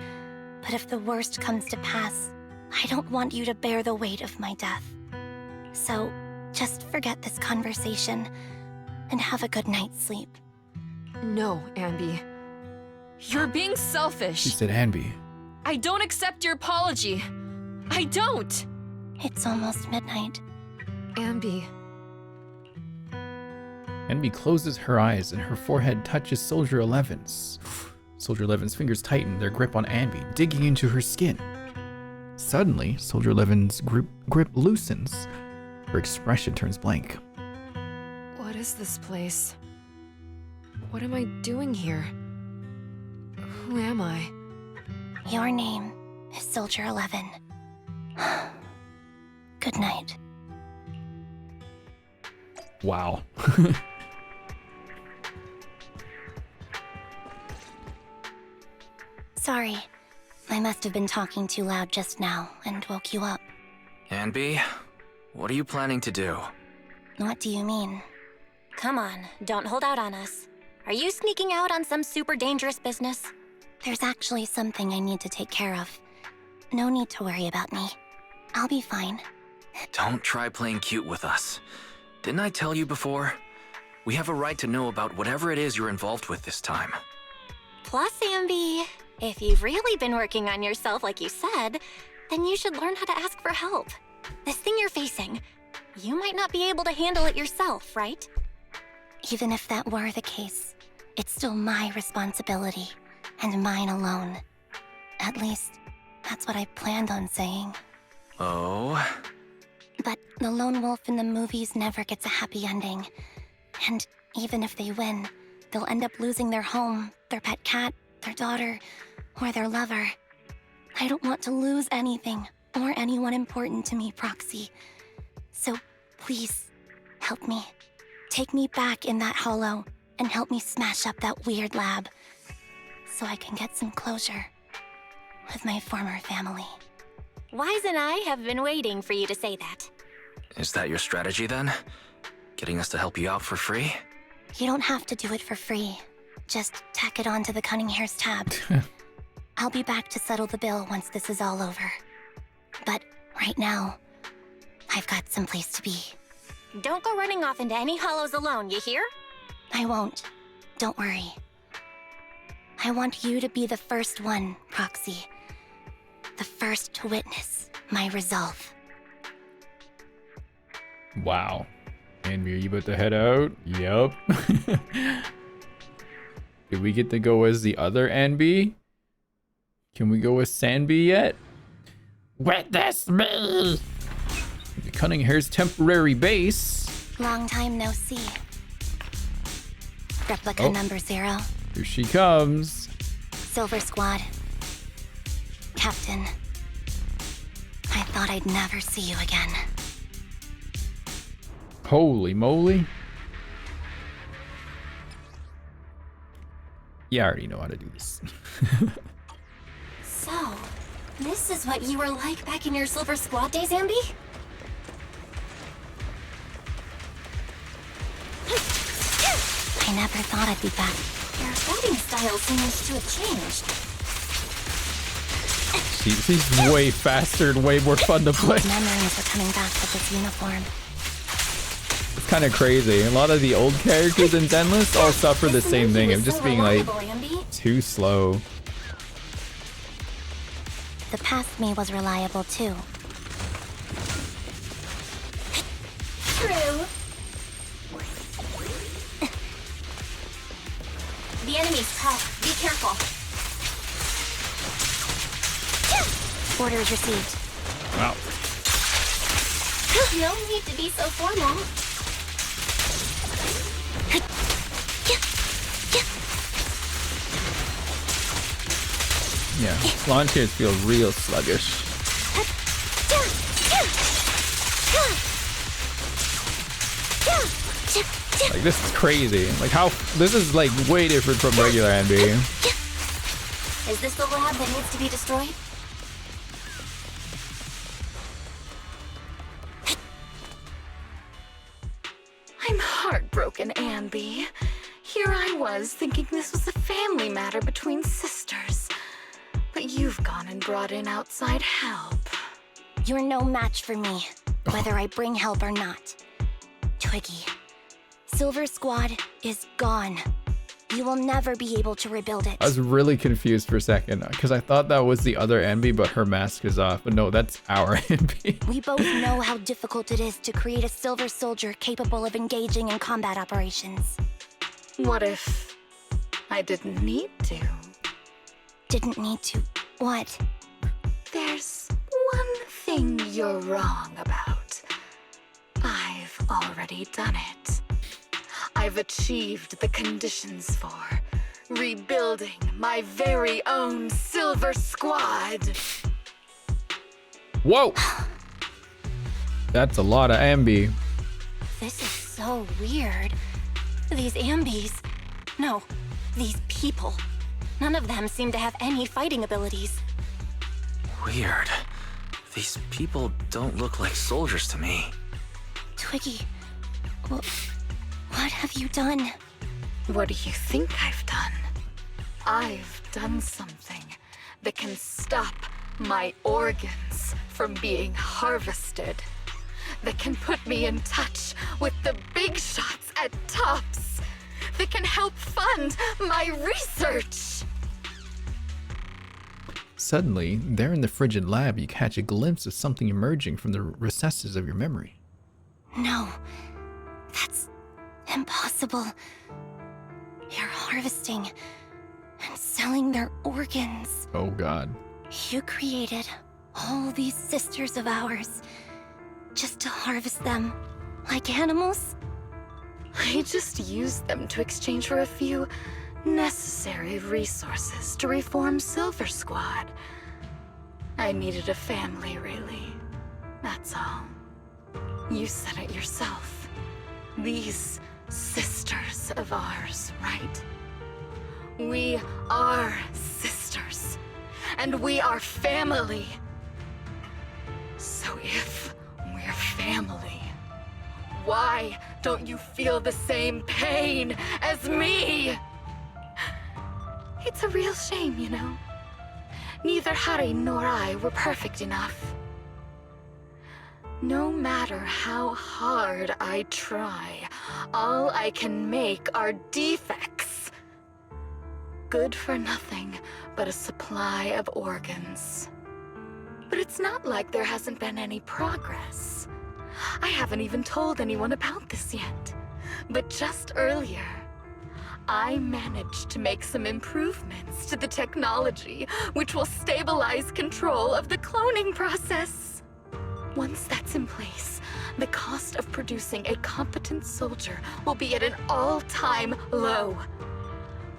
but if the worst comes to pass, I don't want you to bear the weight of my death. So, just forget this conversation, and have a good night's sleep. No, Anby. You're being selfish. She said Anby. I don't accept your apology. I don't. It's almost midnight. Anby. Anby closes her eyes and her forehead touches Soldier 11's. Soldier 11's fingers tighten their grip on Anby, digging into her skin. Suddenly, Soldier 11's grip loosens. Her expression turns blank. What is this place? What am I doing here? Who am I? Your name is Soldier 11. Good night. Wow. Sorry. I must have been talking too loud just now and woke you up. Anby, what are you planning to do? What do you mean? Come on, don't hold out on us. Are you sneaking out on some super dangerous business? There's actually something I need to take care of. No need to worry about me. I'll be fine. Don't try playing cute with us. Didn't I tell you before? We have a right to know about whatever it is you're involved with this time. Plus, Anby, if you've really been working on yourself like you said, then you should learn how to ask for help. This thing you're facing, you might not be able to handle it yourself, right? Even if that were the case, it's still my responsibility, and mine alone. At least, that's what I planned on saying. Oh? But the lone wolf in the movies never gets a happy ending. And even if they win, they'll end up losing their home, their pet cat, their daughter, or their lover. I don't want to lose anything, or anyone important to me, Proxy. So, please, help me. Take me back in that hollow, and help me smash up that weird lab, so I can get some closure with my former family. Wise and I have been waiting for you to say that. Is that your strategy then? Getting us to help you out for free? You don't have to do it for free. Just tack it onto the Cunning Hair's tab. I'll be back to settle the bill once this is all over. But right now, I've got someplace to be. Don't go running off into any hollows alone, you hear? I won't. Don't worry. I want you to be the first one, Proxy. The first to witness my resolve. Wow. Anby, are you about to head out? Yup. Did we get to go as the other Anby? Can we go as Sanby yet? Witness me! The Cunning Hair's temporary base. Long time no see. Replica number 0. Here she comes. Silver Squad. Captain. I thought I'd never see you again. Holy moly. Yeah, I already know how to do this. So, this is what you were like back in your Silver Squad days, Anby? I never thought I'd be back. Your fighting style seems to have changed. He's way faster and way more fun to play. Memories are coming back with this uniform. It's kind of crazy. A lot of the old characters in Zenless all suffer the same thing of just being like too slow. The past me was reliable too. True. The enemy's tough. Be careful. Orders received. Wow. No need to be so formal. Yeah, launch here feels real sluggish. Like, this is crazy. Like, how this is like way different from regular Anby. Is this the lab that needs to be destroyed? I'm heartbroken, Anby. Here I was thinking this was a family matter between sisters. But you've gone and brought in outside help. You're no match for me, whether I bring help or not. Twiggy, Silver Squad is gone. You will never be able to rebuild it. I was really confused for a second because I thought that was the other Anby, but her mask is off. But no, that's our Anby. We both know how difficult it is to create a Silver Soldier capable of engaging in combat operations. What if I didn't need to? Didn't need to. What? There's one thing you're wrong about. I've already done it. I've achieved the conditions for rebuilding my very own Silver Squad. Whoa! That's a lot of Anby. This is so weird. These Ambys... No, these people. None of them seem to have any fighting abilities. Weird. These people don't look like soldiers to me. Twiggy, what have you done? What do you think I've done? I've done something that can stop my organs from being harvested. That can put me in touch with the big shots at Tops. That can help fund my research. Suddenly, there in the frigid lab, you catch a glimpse of something emerging from the recesses of your memory. No, that's impossible. You're harvesting and selling their organs. Oh god. You created all these sisters of ours just to harvest them like animals? I just used them to exchange for a few necessary resources to reform Silver Squad. I needed a family, really. That's all. You said it yourself. These sisters of ours, right? We are sisters. And we are family. So if we're family, why don't you feel the same pain as me? It's a real shame, you know. Neither Harry nor I were perfect enough. No matter how hard I try, all I can make are defects. Good for nothing but a supply of organs. But it's not like there hasn't been any progress. I haven't even told anyone about this yet. But just earlier, I managed to make some improvements to the technology which will stabilize control of the cloning process. Once that's in place, the cost of producing a competent soldier will be at an all-time low.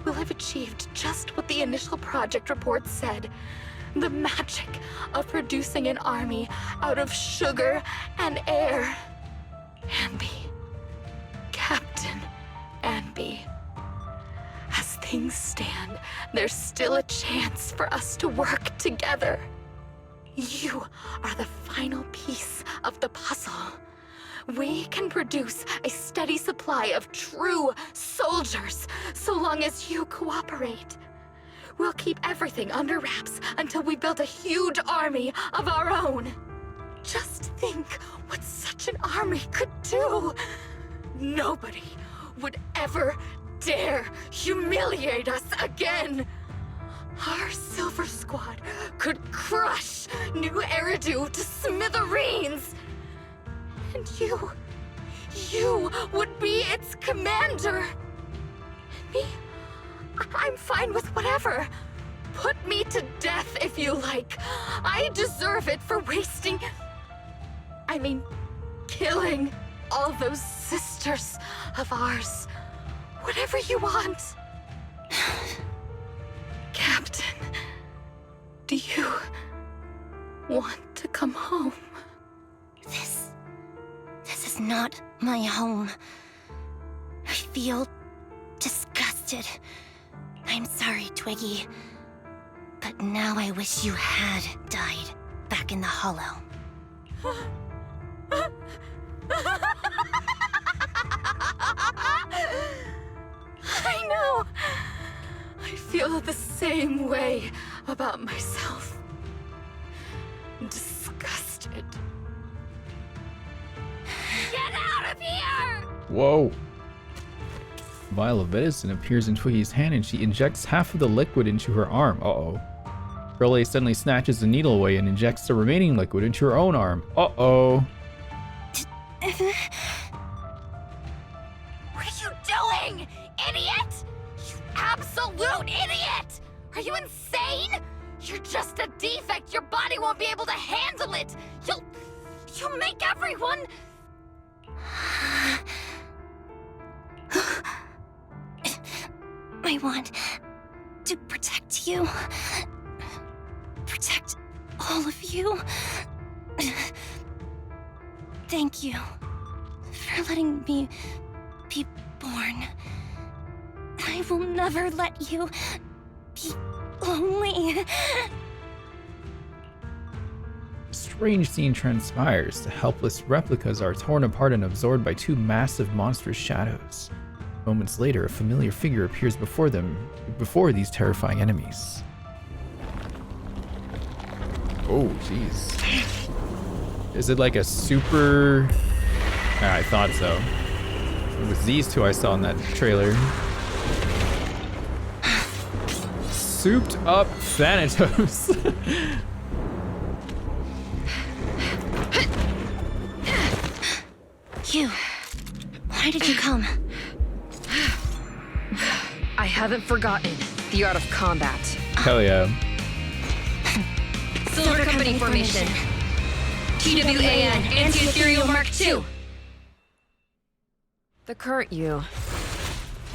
We'll have achieved just what the initial project report said. The magic of producing an army out of sugar and air. Anby. Captain Anby. As things stand, there's still a chance for us to work together. You are the final piece of the puzzle. We can produce a steady supply of true soldiers so long as you cooperate. We'll keep everything under wraps until we build a huge army of our own. Just think what such an army could do. Nobody would ever dare humiliate us again. Our Silver Squad could crush New Eridu to smithereens. And you would be its commander. And me, I'm fine with whatever. Put me to death if you like. I deserve it for killing all those sisters of ours. Whatever you want. Captain, do you want to come home? This is not my home. I feel disgusted. I'm sorry, Twiggy. But now I wish you had died back in the Hollow. I know. I feel the same way about myself. Disgusted. Get out of here! Whoa. A vial of medicine appears in Twiggy's hand and she injects half of the liquid into her arm. Uh-oh. Burley suddenly snatches the needle away and injects the remaining liquid into her own arm. Uh-oh. What are you doing, idiot? You absolute idiot! Are you insane? You're just a defect. Your body won't be able to handle it. You'll make everyone... I want to protect you. Protect all of you. Thank you for for letting me be born. I will never let you be lonely. A strange scene transpires. The helpless replicas are torn apart and absorbed by two massive monstrous shadows. Moments later, a familiar figure appears before these terrifying enemies. Oh, jeez. Is it like a super... I thought so. It was these two I saw in that trailer. Souped up Thanatos. You, why did you come? I haven't forgotten the art of combat. Hell yeah. Silver Company formation. TWAN, Anti-Ethereal Mark II. The current you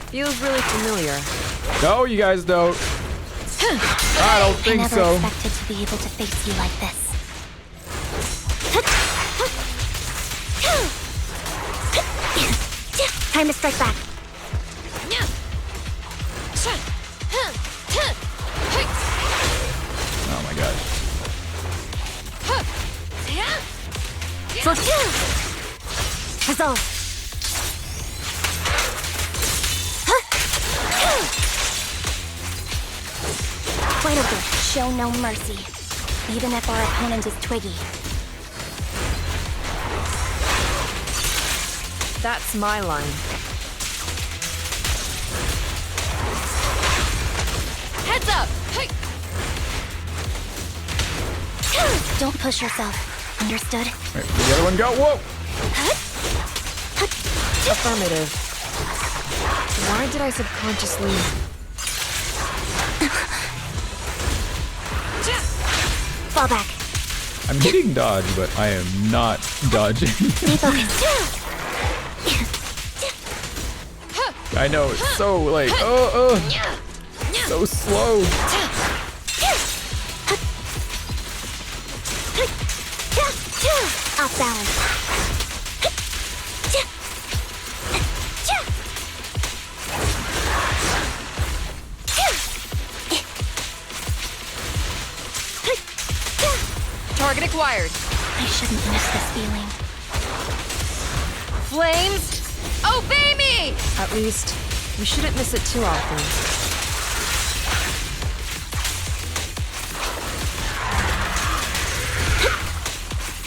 feels really familiar. No, you guys don't. I don't think so. I never expected to be able to face you like this. Time to strike back. Oh my gosh. Resolve. Wide open. Show no mercy, even if our opponent is twiggy. That's my line. Heads up! Don't push yourself. Understood? Right, the other one go. Whoa! Affirmative. Why did I subconsciously... Fall back. I'm hitting dodge, but I am not dodging. Stay focused. I know, it's so like, so slow. Off balance. Target acquired. I shouldn't miss this feeling. Flames, obey me! At least, you shouldn't miss it too often.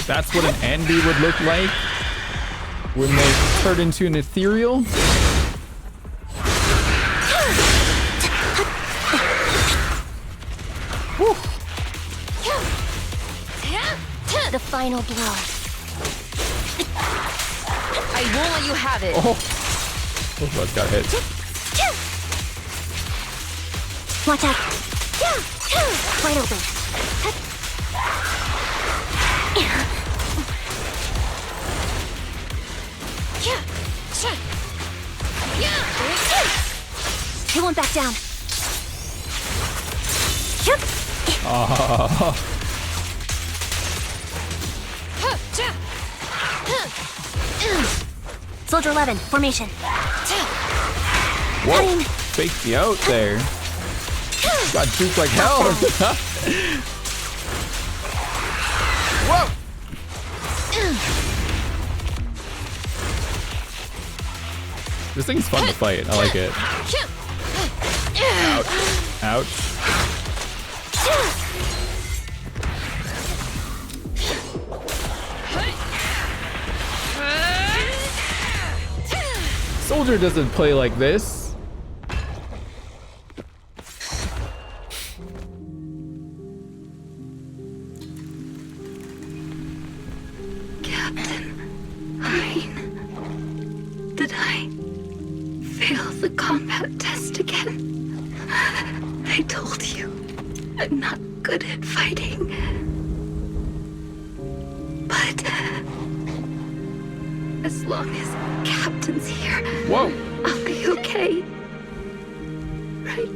That's what an Anby would look like when they turn into an ethereal. Woo. The final blow. I won't let you have it. Oh, that got hit. Watch out. Wide open. He won't back down. Soldier 11, formation. Whoa, faked me out there. Got juked like hell. Whoa! This thing's fun to fight. I like it. Ouch. Ouch. Soldier doesn't play like this. Captain Hein, did I fail the combat test again? I told you I'm not good at fighting. But as long as Captain's here, whoa, I'll be okay. Right?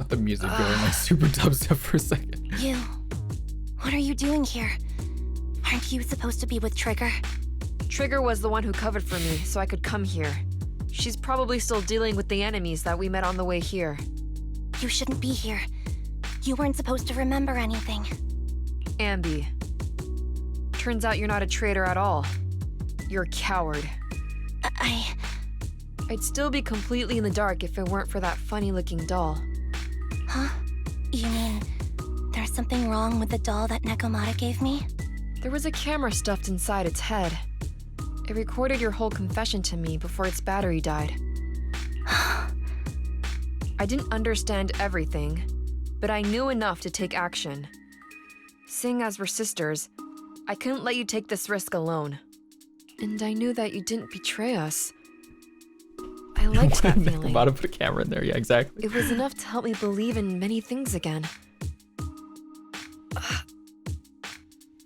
got the music going like super dubstep for a second. You. What are you doing here? Aren't you supposed to be with Trigger? Trigger was the one who covered for me, so I could come here. She's probably still dealing with the enemies that we met on the way here. You shouldn't be here. You weren't supposed to remember anything. Anby. Turns out you're not a traitor at all. You're a coward. I'd still be completely in the dark if it weren't for that funny-looking doll. Huh? You mean there's something wrong with the doll that Nekomata gave me? There was a camera stuffed inside its head. It recorded your whole confession to me before its battery died. I didn't understand everything, but I knew enough to take action. Seeing as we're sisters, I couldn't let you take this risk alone. And I knew that you didn't betray us. I liked that feeling. I'm about to put a camera in there, yeah, exactly. It was enough to help me believe in many things again.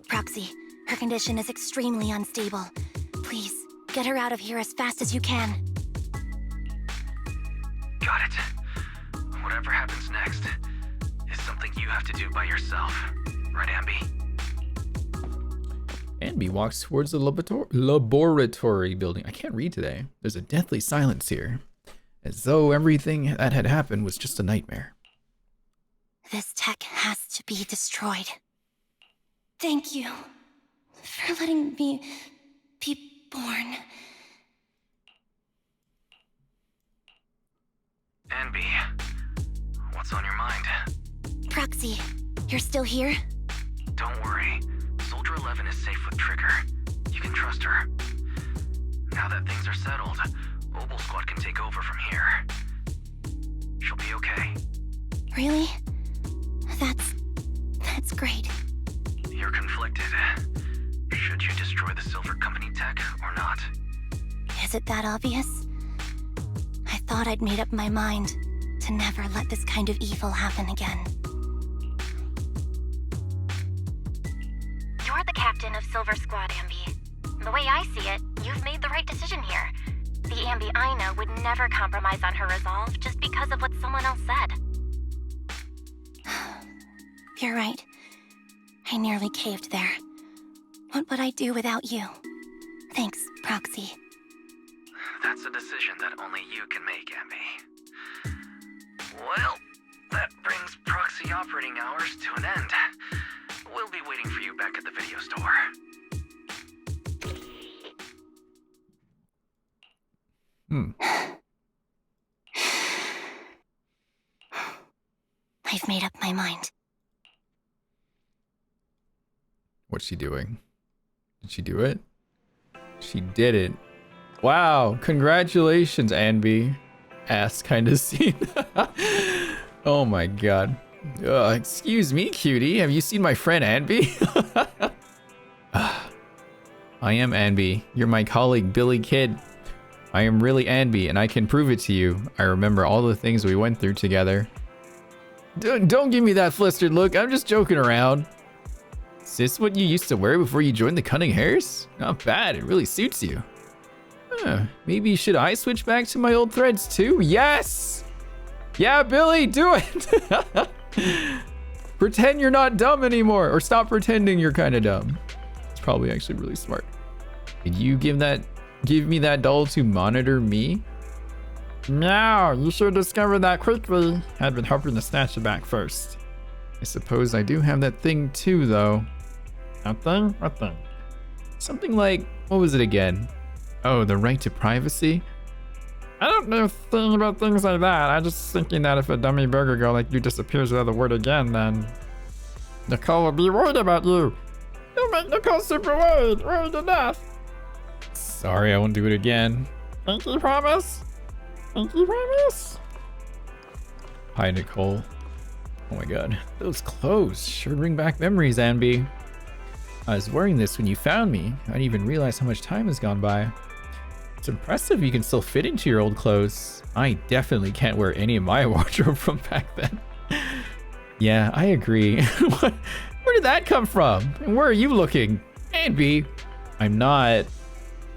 Proxy, her condition is extremely unstable. Please, get her out of here as fast as you can. Got it. Whatever happens next is something you have to do by yourself. Right, Anby? Anby walks towards the laboratory building. I can't read today. There's a deathly silence here, as though everything that had happened was just a nightmare. This tech has to be destroyed. Thank you for letting me be born. Anby, what's on your mind? Proxy, you're still here? Don't worry. Soldier 11 is safe with Trigger. You can trust her. Now that things are settled, Obel Squad can take over from here. She'll be okay. Really? That's great. You're conflicted. Should you destroy the Silver Company tech or not? Is it that obvious? I thought I'd made up my mind to never let this kind of evil happen again. You're the captain of Silver Squad, Anby. The way I see it, you've made the right decision here. The Anby I know would never compromise on her resolve just because of what someone else said. You're right. I nearly caved there. What would I do without you? Thanks, Proxy. That's a decision that only you can make, Anby. Well, that brings proxy operating hours to an end. We'll be waiting for you back at the video store. I've made up my mind. What's she doing? Did she do it? She did it. Wow, congratulations, Anby. Ass kind of scene. Oh my god. Excuse me, cutie. Have you seen my friend Anby? I am Anby. You're my colleague, Billy Kid. I am really Anby, and I can prove it to you. I remember all the things we went through together. Don't give me that flustered look. I'm just joking around. Is this what you used to wear before you joined the Cunning Hares? Not bad. It really suits you. Maybe should I switch back to my old threads too? Yes! Yeah, Billy, do it! Pretend you're not dumb anymore, or stop pretending you're kind of dumb. It's probably actually really smart. Did you give me that doll to monitor me? No, you should discover that quickly. Had been hoping to snatch it back first. I suppose I do have that thing too, though. That thing? What thing? Something like, what was it again? Oh, the right to privacy? I don't know a thing about things like that. I'm just thinking that if a dummy burger girl like you disappears without the word again, then Nicole will be worried about you. You'll make Nicole super worried to death. Sorry, I won't do it again. Pinky promise? Pinky promise? Hi, Nicole. Oh my god, those clothes sure bring back memories, Anby. I was wearing this when you found me. I didn't even realize how much time has gone by. It's impressive you can still fit into your old clothes. I definitely can't wear any of my wardrobe from back then. Yeah, I agree. Where did that come from? And where are you looking? Anby. I'm not.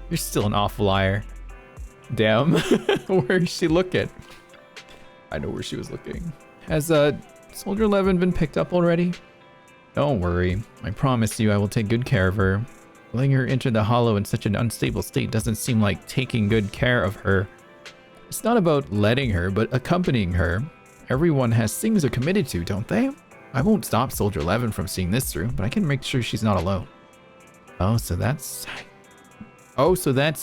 You're still an awful liar. Damn. Where is she looking? I know where she was looking. Has Soldier 11 been picked up already? Don't worry. I promise you I will take good care of her. Letting her enter the hollow in such an unstable state doesn't seem like taking good care of her. It's not about letting her, but accompanying her. Everyone has things they're committed to, don't they? I won't stop Soldier 11 from seeing this through, but I can make sure she's not alone. Oh, so that's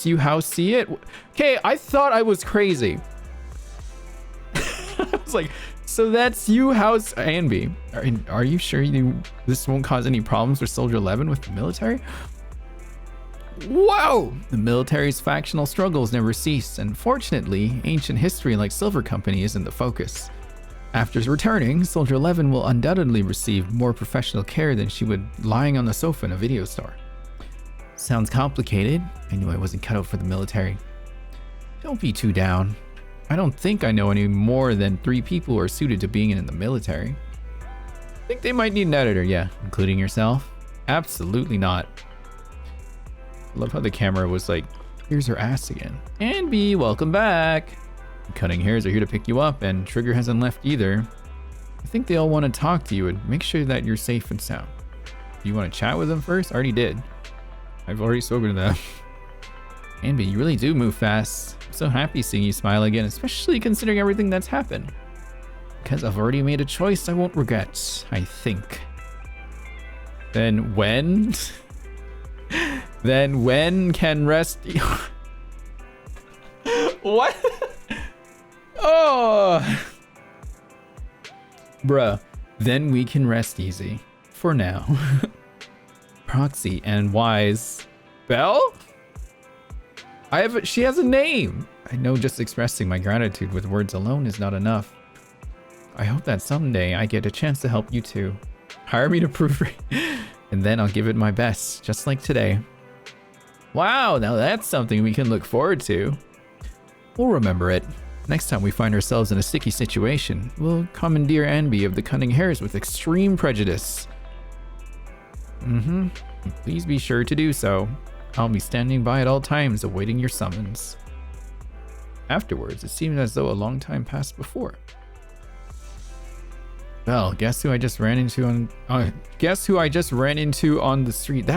you how see it? Okay, I thought I was crazy. I was like, so that's you how's Anby. Are you sure this won't cause any problems for Soldier 11 with the military? Whoa! The military's factional struggles never cease, and fortunately, ancient history like Silver Company isn't the focus. After returning, Soldier 11 will undoubtedly receive more professional care than she would lying on the sofa in a video store. Sounds complicated. I knew I wasn't cut out for the military. Don't be too down. I don't think I know any more than 3 people who are suited to being in the military. Think they might need an editor, yeah, including yourself? Absolutely not. I love how the camera was like, here's her ass again. Anby, welcome back. Cutting hairs are here to pick you up, and Trigger hasn't left either. I think they all want to talk to you and make sure that you're safe and sound. Do you want to chat with them first? I already did. I've already spoken to them. Anby, you really do move fast. I'm so happy seeing you smile again, especially considering everything that's happened. Because I've already made a choice I won't regret, I think. Then when? Then when can rest... What? Oh! Bruh. Then we can rest easy. For now. Proxy and Wise. Belle? She has a name! I know just expressing my gratitude with words alone is not enough. I hope that someday I get a chance to help you too. Hire me to proofread, and then I'll give it my best, just like today. Wow, now that's something we can look forward to. We'll remember it. Next time we find ourselves in a sticky situation, we'll commandeer Anby of the Cunning Hairs with extreme prejudice. Please be sure to do so. I'll be standing by at all times awaiting your summons. Afterwards, it seemed as though a long time passed before. Well, guess who I just ran into on the street?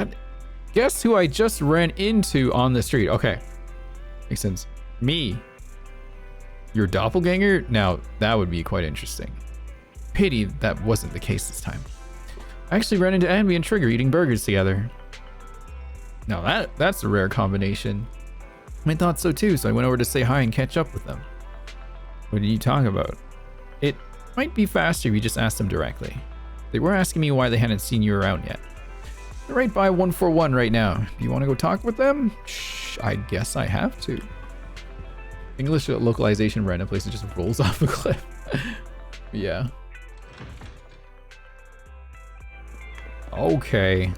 Guess who I just ran into on the street? Okay. Makes sense. Me. Your doppelganger? Now, that would be quite interesting. Pity that wasn't the case this time. I actually ran into Anby and Trigger eating burgers together. Now that's a rare combination. I thought so too, so I went over to say hi and catch up with them. What did you talk about? It might be faster if you just asked them directly. They were asking me why they hadn't seen you around yet. They're right by 141 right now. Do you want to go talk with them? Shh, I guess I have to. English localization random place just rolls off a cliff. Yeah. Okay.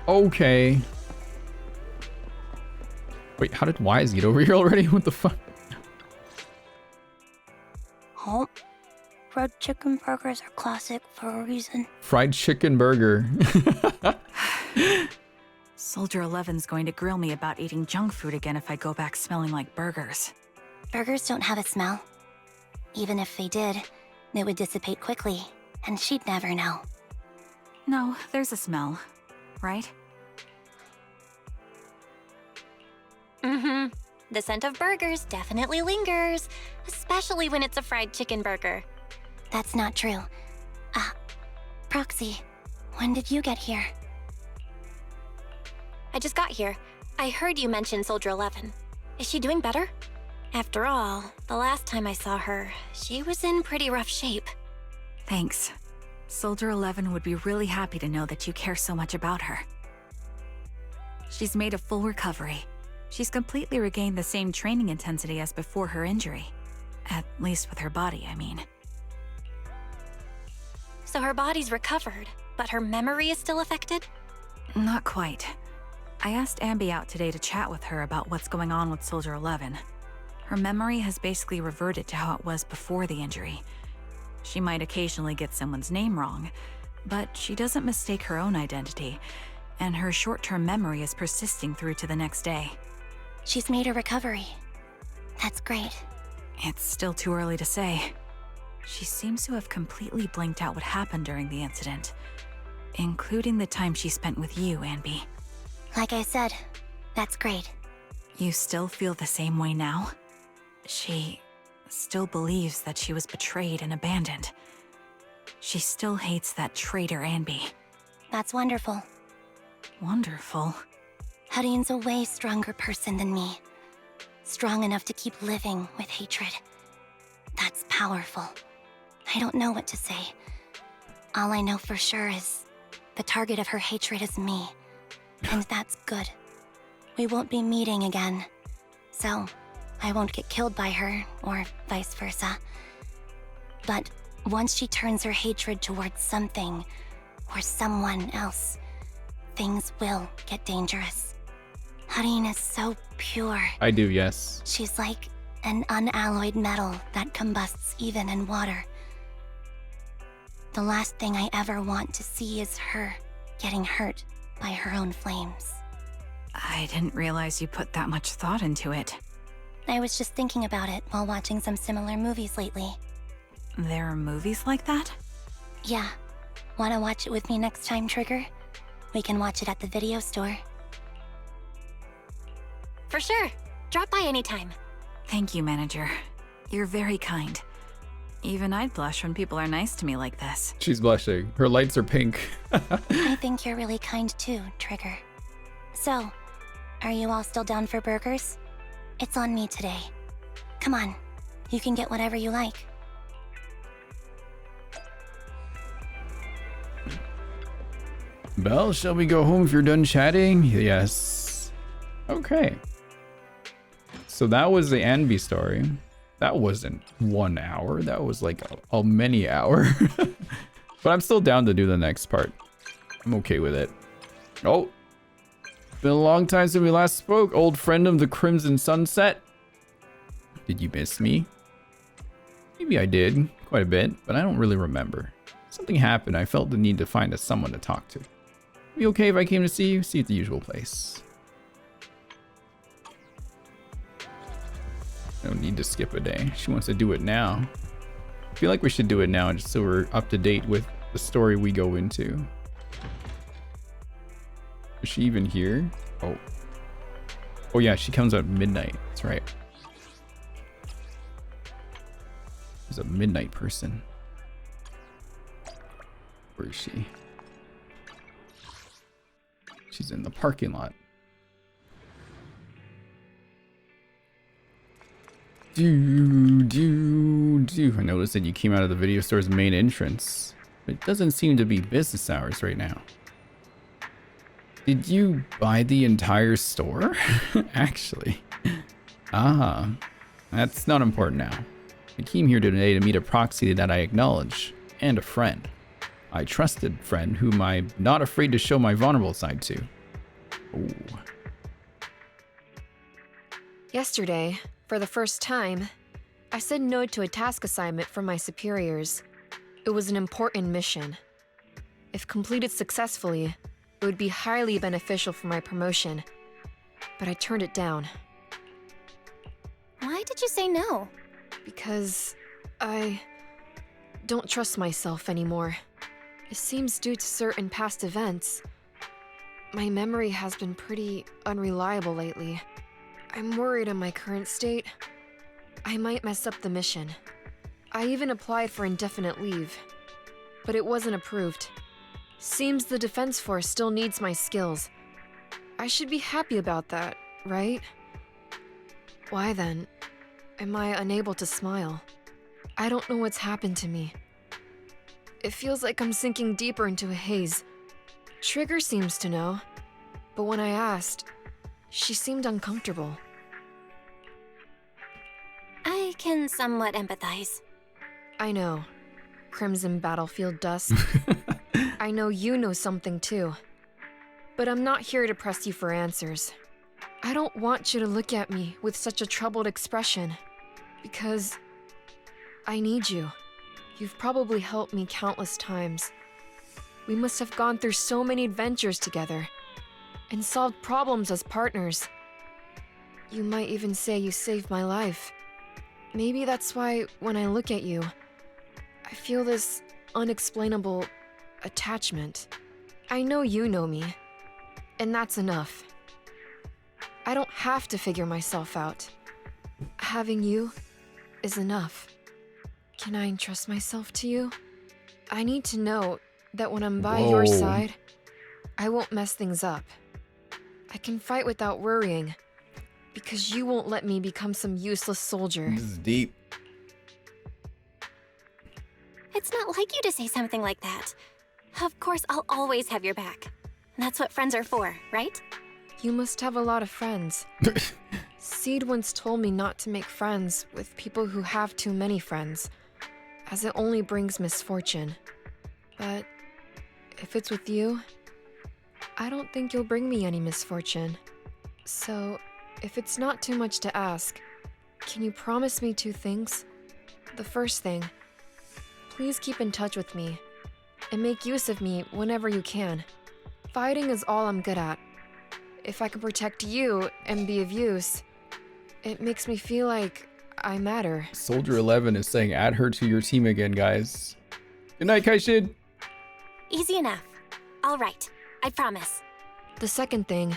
Okay. Wait, how did Wise get over here already? What the fuck? Oh, fried chicken burgers are classic for a reason. Fried chicken burger. Soldier 11's going to grill me about eating junk food again if I go back smelling like burgers. Burgers don't have a smell. Even if they did, it would dissipate quickly, and she'd never know. No, there's a smell, right? The scent of burgers definitely lingers, especially when it's a fried chicken burger. That's not true. Proxy, when did you get here? I just got here. I heard you mention Soldier 11. Is she doing better? After all, the last time I saw her, she was in pretty rough shape. Thanks. Soldier 11 would be really happy to know that you care so much about her. She's made a full recovery. She's completely regained the same training intensity as before her injury. At least with her body, I mean. So her body's recovered, but her memory is still affected? Not quite. I asked Anby out today to chat with her about what's going on with Soldier 11. Her memory has basically reverted to how it was before the injury. She might occasionally get someone's name wrong, but she doesn't mistake her own identity, and her short-term memory is persisting through to the next day. She's made a recovery. That's great. It's still too early to say. she seems to have completely blanked out what happened during the incident, including the time she spent with you, Anby. Like I said, that's great. You still feel the same way now? She still believes that she was betrayed and abandoned. She still hates that traitor Anby. That's wonderful. Wonderful? Hudion's a way stronger person than me. Strong enough to keep living with hatred. That's powerful. I don't know what to say. All I know for sure is the target of her hatred is me. And that's good. We won't be meeting again. So, I won't get killed by her, or vice versa. But once she turns her hatred towards something, or someone else, things will get dangerous. Hudion is so pure. I do, yes. She's like an unalloyed metal that combusts even in water. The last thing I ever want to see is her getting hurt by her own flames. I didn't realize you put that much thought into it. I was just thinking about it while watching some similar movies lately. There are movies like that? Yeah. Wanna watch it with me next time, Trigger? We can watch it at the video store. For sure. Drop by anytime. Thank you, Manager. You're very kind. Even I'd blush when people are nice to me like this. She's blushing. Her lights are pink. I think you're really kind too, Trigger. So, are you all still down for burgers? It's on me today. Come on, you can get whatever you like. Belle, shall we go home if you're done chatting? Yes. Okay. So that was the Anby story. That wasn't 1 hour. That was like a many hour. But I'm still down to do the next part. I'm okay with it. Oh. Been a long time since we last spoke. Old friend of the Crimson Sunset. Did you miss me? Maybe I did. Quite a bit. But I don't really remember. Something happened. I felt the need to find someone to talk to. Be okay if I came to see you? See you at the usual place. No need to skip a day. She wants to do it now. I feel like we should do it now just so we're up to date with the story we go into. Is she even here? Oh. Oh yeah, she comes at midnight. That's right. She's a midnight person. Where is she? She's in the parking lot. I noticed that you came out of the video store's main entrance. But it doesn't seem to be business hours right now. Did you buy the entire store? Actually. Ah, that's not important now. I came here today to meet a proxy that I acknowledge, and a friend. A trusted friend whom I'm not afraid to show my vulnerable side to. Ooh. Yesterday, for the first time, I said no to a task assignment from my superiors. It was an important mission. If completed successfully, it would be highly beneficial for my promotion. But I turned it down. Why did you say no? Because I don't trust myself anymore. It seems due to certain past events. My memory has been pretty unreliable lately. I'm worried in my current state. I might mess up the mission. I even applied for indefinite leave, but it wasn't approved. Seems the Defense Force still needs my skills. I should be happy about that, right? Why then am I unable to smile? I don't know what's happened to me. It feels like I'm sinking deeper into a haze. Trigger seems to know, but when I asked, she seemed uncomfortable. I can somewhat empathize. I know. Crimson Battlefield Dust. I know you know something too. But I'm not here to press you for answers. I don't want you to look at me with such a troubled expression. Because I need you. You've probably helped me countless times. We must have gone through so many adventures together. And solved problems as partners. You might even say you saved my life. Maybe that's why, when I look at you, I feel this unexplainable attachment. I know you know me, and that's enough. I don't have to figure myself out. Having you is enough. Can I entrust myself to you? I need to know that when I'm by your side, I won't mess things up. I can fight without worrying, because you won't let me become some useless soldier. This is deep. It's not like you to say something like that. Of course, I'll always have your back. That's what friends are for, right? You must have a lot of friends. Seed once told me not to make friends with people who have too many friends, as it only brings misfortune. But if it's with you, I don't think you'll bring me any misfortune. So, if it's not too much to ask, can you promise me 2 things? The first thing, please keep in touch with me, and make use of me whenever you can. Fighting is all I'm good at. If I can protect you and be of use, it makes me feel like I matter. Soldier 11 is saying add her to your team again, guys. Good night, Kaishin. Easy enough. All right, I promise. The second thing,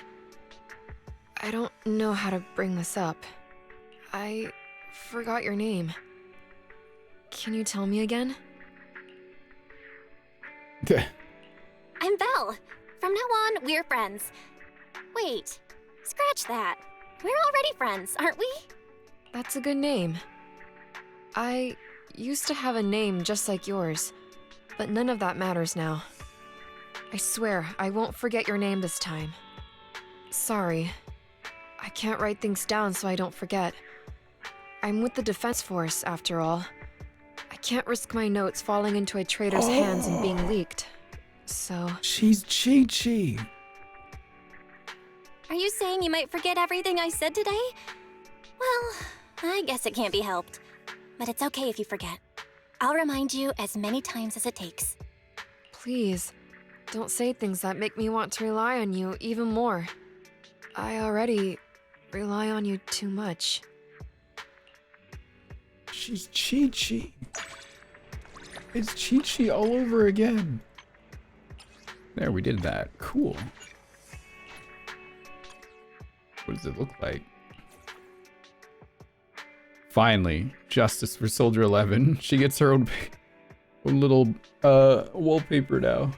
I don't know how to bring this up. I forgot your name. Can you tell me again? I'm Belle. From now on, we're friends. Wait, scratch that. We're already friends, aren't we? That's a good name. I used to have a name just like yours, but none of that matters now. I swear, I won't forget your name this time. Sorry. I can't write things down so I don't forget. I'm with the Defense Force, after all. I can't risk my notes falling into a traitor's hands and being leaked. So... She's Chi-Chi. Are you saying you might forget everything I said today? Well, I guess it can't be helped. But it's okay if you forget. I'll remind you as many times as it takes. Please, don't say things that make me want to rely on you even more. I already rely on you too much. She's Chi-Chi. It's Chi-Chi all over again. There, we did that. Cool. What does it look like? Finally, justice for Soldier 11. She gets her own little wallpaper now.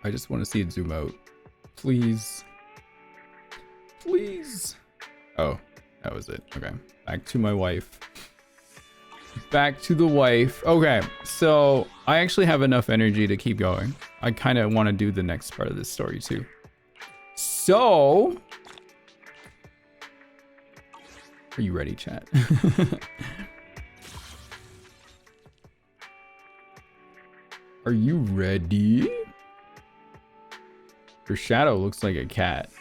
I just want to see it zoom out. Please. Please. Oh, that was it. Okay. Back to my wife. Back to the wife. Okay, so I actually have enough energy to keep going. I kind of want to do the next part of this story too. So, are you ready, chat? Are you ready? Her shadow looks like a cat.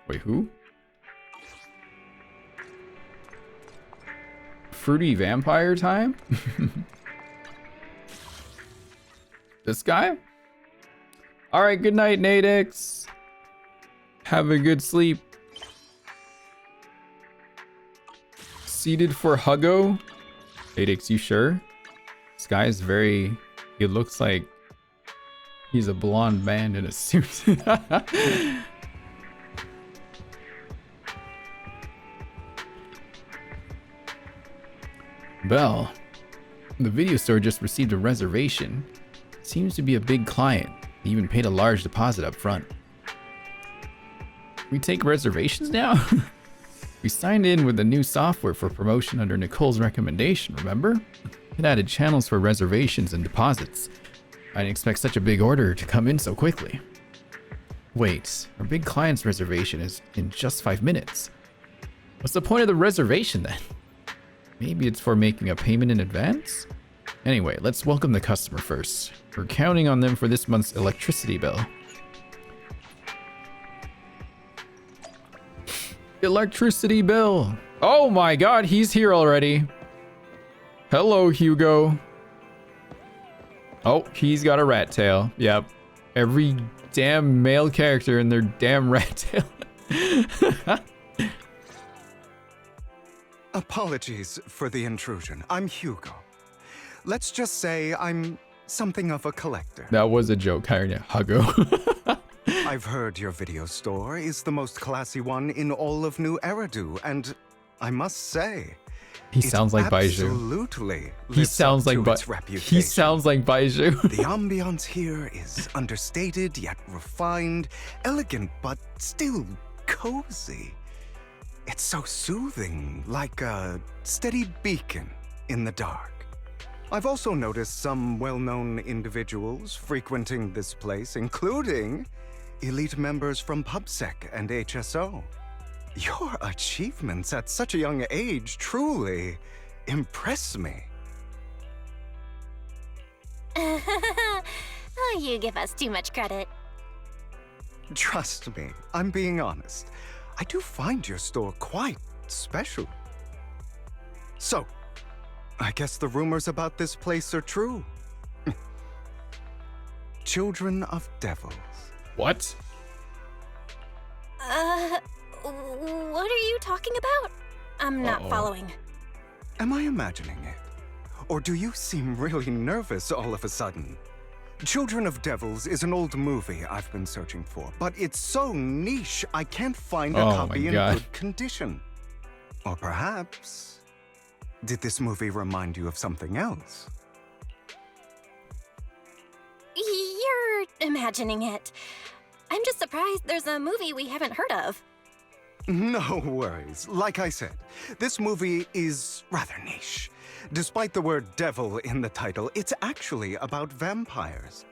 Wait, who? Fruity vampire time? This guy? Alright, good night, Nadix. Have a good sleep. Seated for Huggo? Nadix, you sure? This guy is very... He looks like he's a blonde man in a suit. Belle, the video store just received a reservation. Seems to be a big client. They even paid a large deposit up front. We take reservations now? We signed in with the new software for promotion under Nicole's recommendation, remember? It added channels for reservations and deposits. I didn't expect such a big order to come in so quickly. Wait, our big client's reservation is in just 5 minutes. What's the point of the reservation then? Maybe it's for making a payment in advance? Anyway, let's welcome the customer first. We're counting on them for this month's electricity bill. Electricity bill. Oh my god, he's here already. Hello, Hugo. Oh, he's got a rat tail. Yep. Every damn male character in their damn rat tail. Apologies for the intrusion. I'm Hugo. Let's just say I'm something of a collector. That was a joke, Hugo. I've heard your video store is the most classy one in all of New Eridu, and I must say, He sounds like Baiju. Absolutely. He sounds like He sounds like Baiju. The ambiance here is understated yet refined, elegant but still cozy. It's so soothing, like a steady beacon in the dark. I've also noticed some well-known individuals frequenting this place, including elite members from PubSec and HSO. Your achievements at such a young age truly impress me. Oh, you give us too much credit. Trust me, I'm being honest. I do find your store quite special. So, I guess the rumors about this place are true. Children of Devils. What? What are you talking about? I'm not following. Am I imagining it? Or do you seem really nervous all of a sudden? Children of Devils is an old movie I've been searching for, but it's so niche I can't find a copy in good condition. Or perhaps, did this movie remind you of something else? You're imagining it. I'm just surprised there's a movie we haven't heard of. No worries. Like I said, this movie is rather niche. Despite the word devil in the title, it's actually about vampires.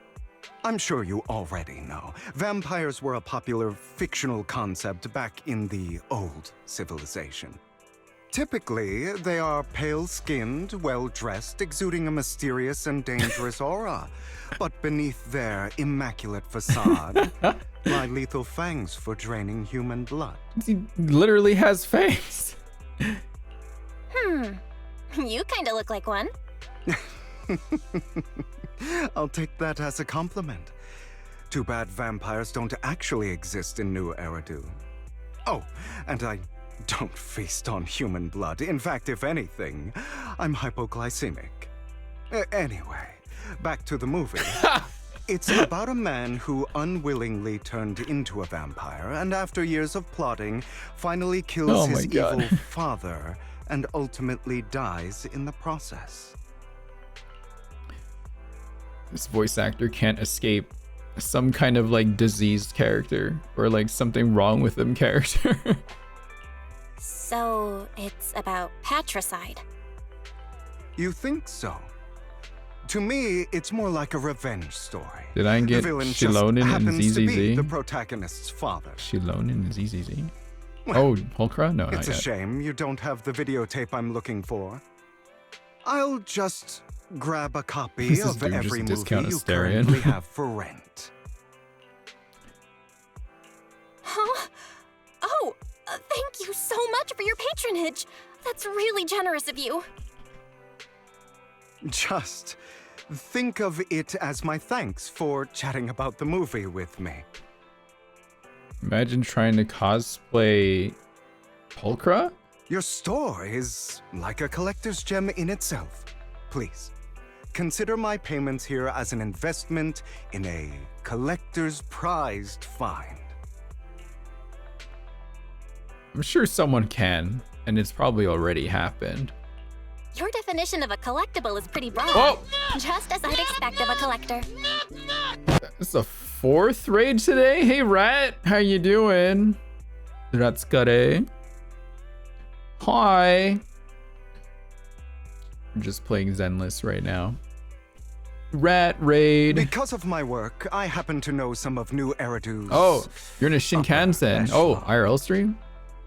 I'm sure you already know. Vampires were a popular fictional concept back in the old civilization. Typically, they are pale-skinned, well-dressed, exuding a mysterious and dangerous aura. But beneath their immaculate facade lie lethal fangs for draining human blood. He literally has fangs. You kinda look like one. I'll take that as a compliment. Too bad vampires don't actually exist in New Eridu. Oh, and I don't feast on human blood. In fact, if anything, I'm hypoglycemic. Anyway, back to the movie. It's about a man who unwillingly turned into a vampire and after years of plotting, finally kills his evil father and ultimately dies in the process. This voice actor can't escape some kind of like diseased character or like something wrong with him character. So, it's about patricide. You think so? To me, it's more like a revenge story. Did I get Shilonen and ZZZ? The protagonist's father. Shilonen and ZZZ? Oh, Holkra? No, it's a shame you don't have the videotape I'm looking for. I'll just grab a copy of every movie you currently have for rent. Huh? Oh, thank you so much for your patronage. That's really generous of you. Just think of it as my thanks for chatting about the movie with me. Imagine trying to cosplay Pulchra? Your store is like a collector's gem in itself. Please, consider my payments here as an investment in a collector's prized find. I'm sure someone can, and it's probably already happened. Your definition of a collectible is pretty broad. Oh! Just as I'd expect of a collector. It's the 4th raid today. Hey, Rat, how you doing? Ratskare. Hi. I'm just playing Zenless right now. Rat raid. Because of my work, I happen to know some of New Eridu's. Oh, you're in a Shinkansen. Oh, IRL stream?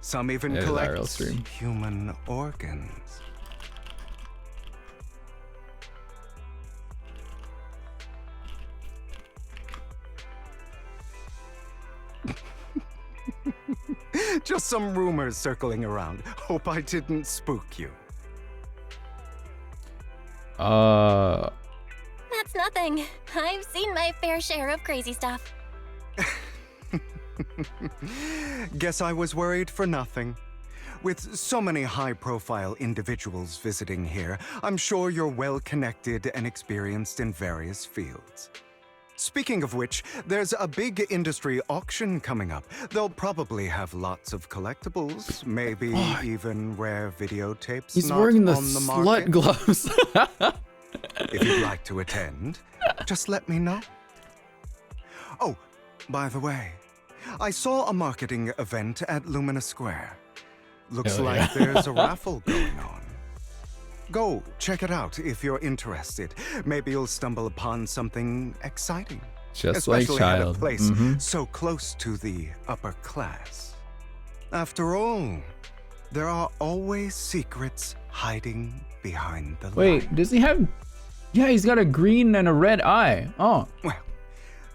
Some even collect human organs. Just some rumors circling around. Hope I didn't spook you. That's nothing. I've seen my fair share of crazy stuff. Guess I was worried for nothing. With so many high-profile individuals visiting here, I'm sure you're well-connected and experienced in various fields. Speaking of which, there's a big industry auction coming up. They'll probably have lots of collectibles, maybe even rare videotapes. He's not wearing the on the slut market. gloves. If you'd like to attend, just let me know. Oh, by the way, I saw a marketing event at Lumina Square. Looks like there's a raffle going on. Go check it out if you're interested. Maybe you'll stumble upon something exciting. Just like Especially at a Child. place Mhm. so close to the upper class. After all, there are always secrets hiding behind the Wait, does he have... Yeah, he's got a green and a red eye. Oh. Well,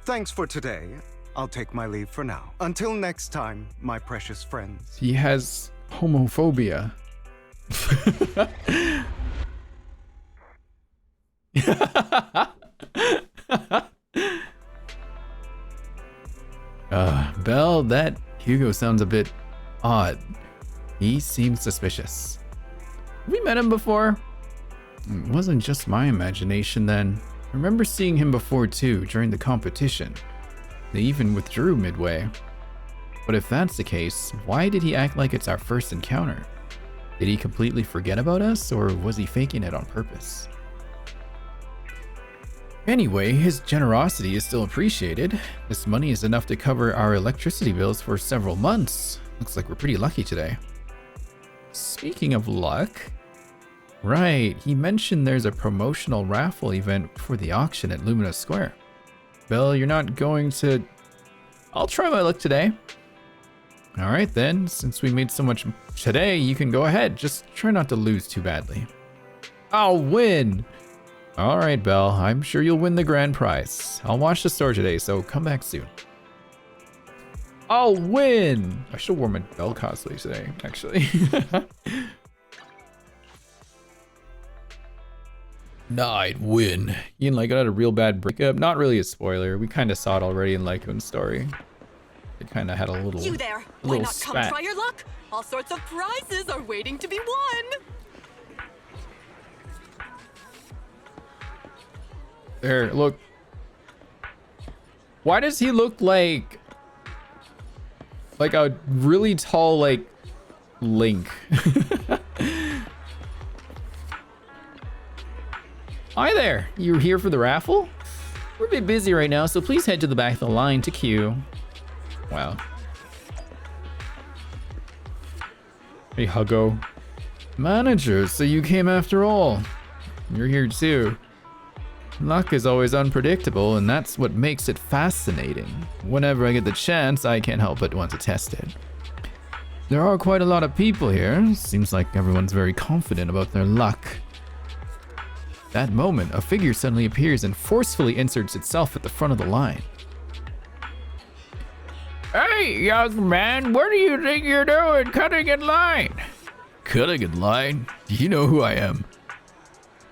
thanks for today. I'll take my leave for now. Until next time, my precious friends. He has homophobia. Belle, that Hugo sounds a bit odd. He seems suspicious. Have we met him before? It wasn't just my imagination then. I remember seeing him before too, during the competition. They even withdrew midway. But if that's the case, why did he act like it's our first encounter? Did he completely forget about us, or was he faking it on purpose? Anyway, his generosity is still appreciated. This money is enough to cover our electricity bills for several months. Looks like we're pretty lucky today. Speaking of luck... Right, he mentioned there's a promotional raffle event before the auction at Lumina Square. Belle, you're not going to... I'll try my luck today. Alright then, since we made so much today, you can go ahead. Just try not to lose too badly. I'll win! Alright, Belle, I'm sure you'll win the grand prize. I'll watch the store today, so come back soon. I'll win! I should have worn my Belle cosplay today, actually. Nah, I'd win. Ian Lyco had a real bad breakup. Not really a spoiler. We kind of saw it already in Lyco's story. It kind of had a little You there? Why little not come spat. try your luck? All sorts of prizes are waiting to be won. There, look. Why does he look like a really tall, like, Link? Hi there, you here for the raffle? We're a bit busy right now, so please head to the back of the line to queue. Wow. Hey, Huggo. Manager, so you came after all. You're here too. Luck is always unpredictable, and that's what makes it fascinating. Whenever I get the chance, I can't help but want to test it. There are quite a lot of people here. Seems like everyone's very confident about their luck. That moment, a figure suddenly appears and forcefully inserts itself at the front of the line. Hey, young man, what do you think you're doing cutting in line? Cutting in line? You know who I am.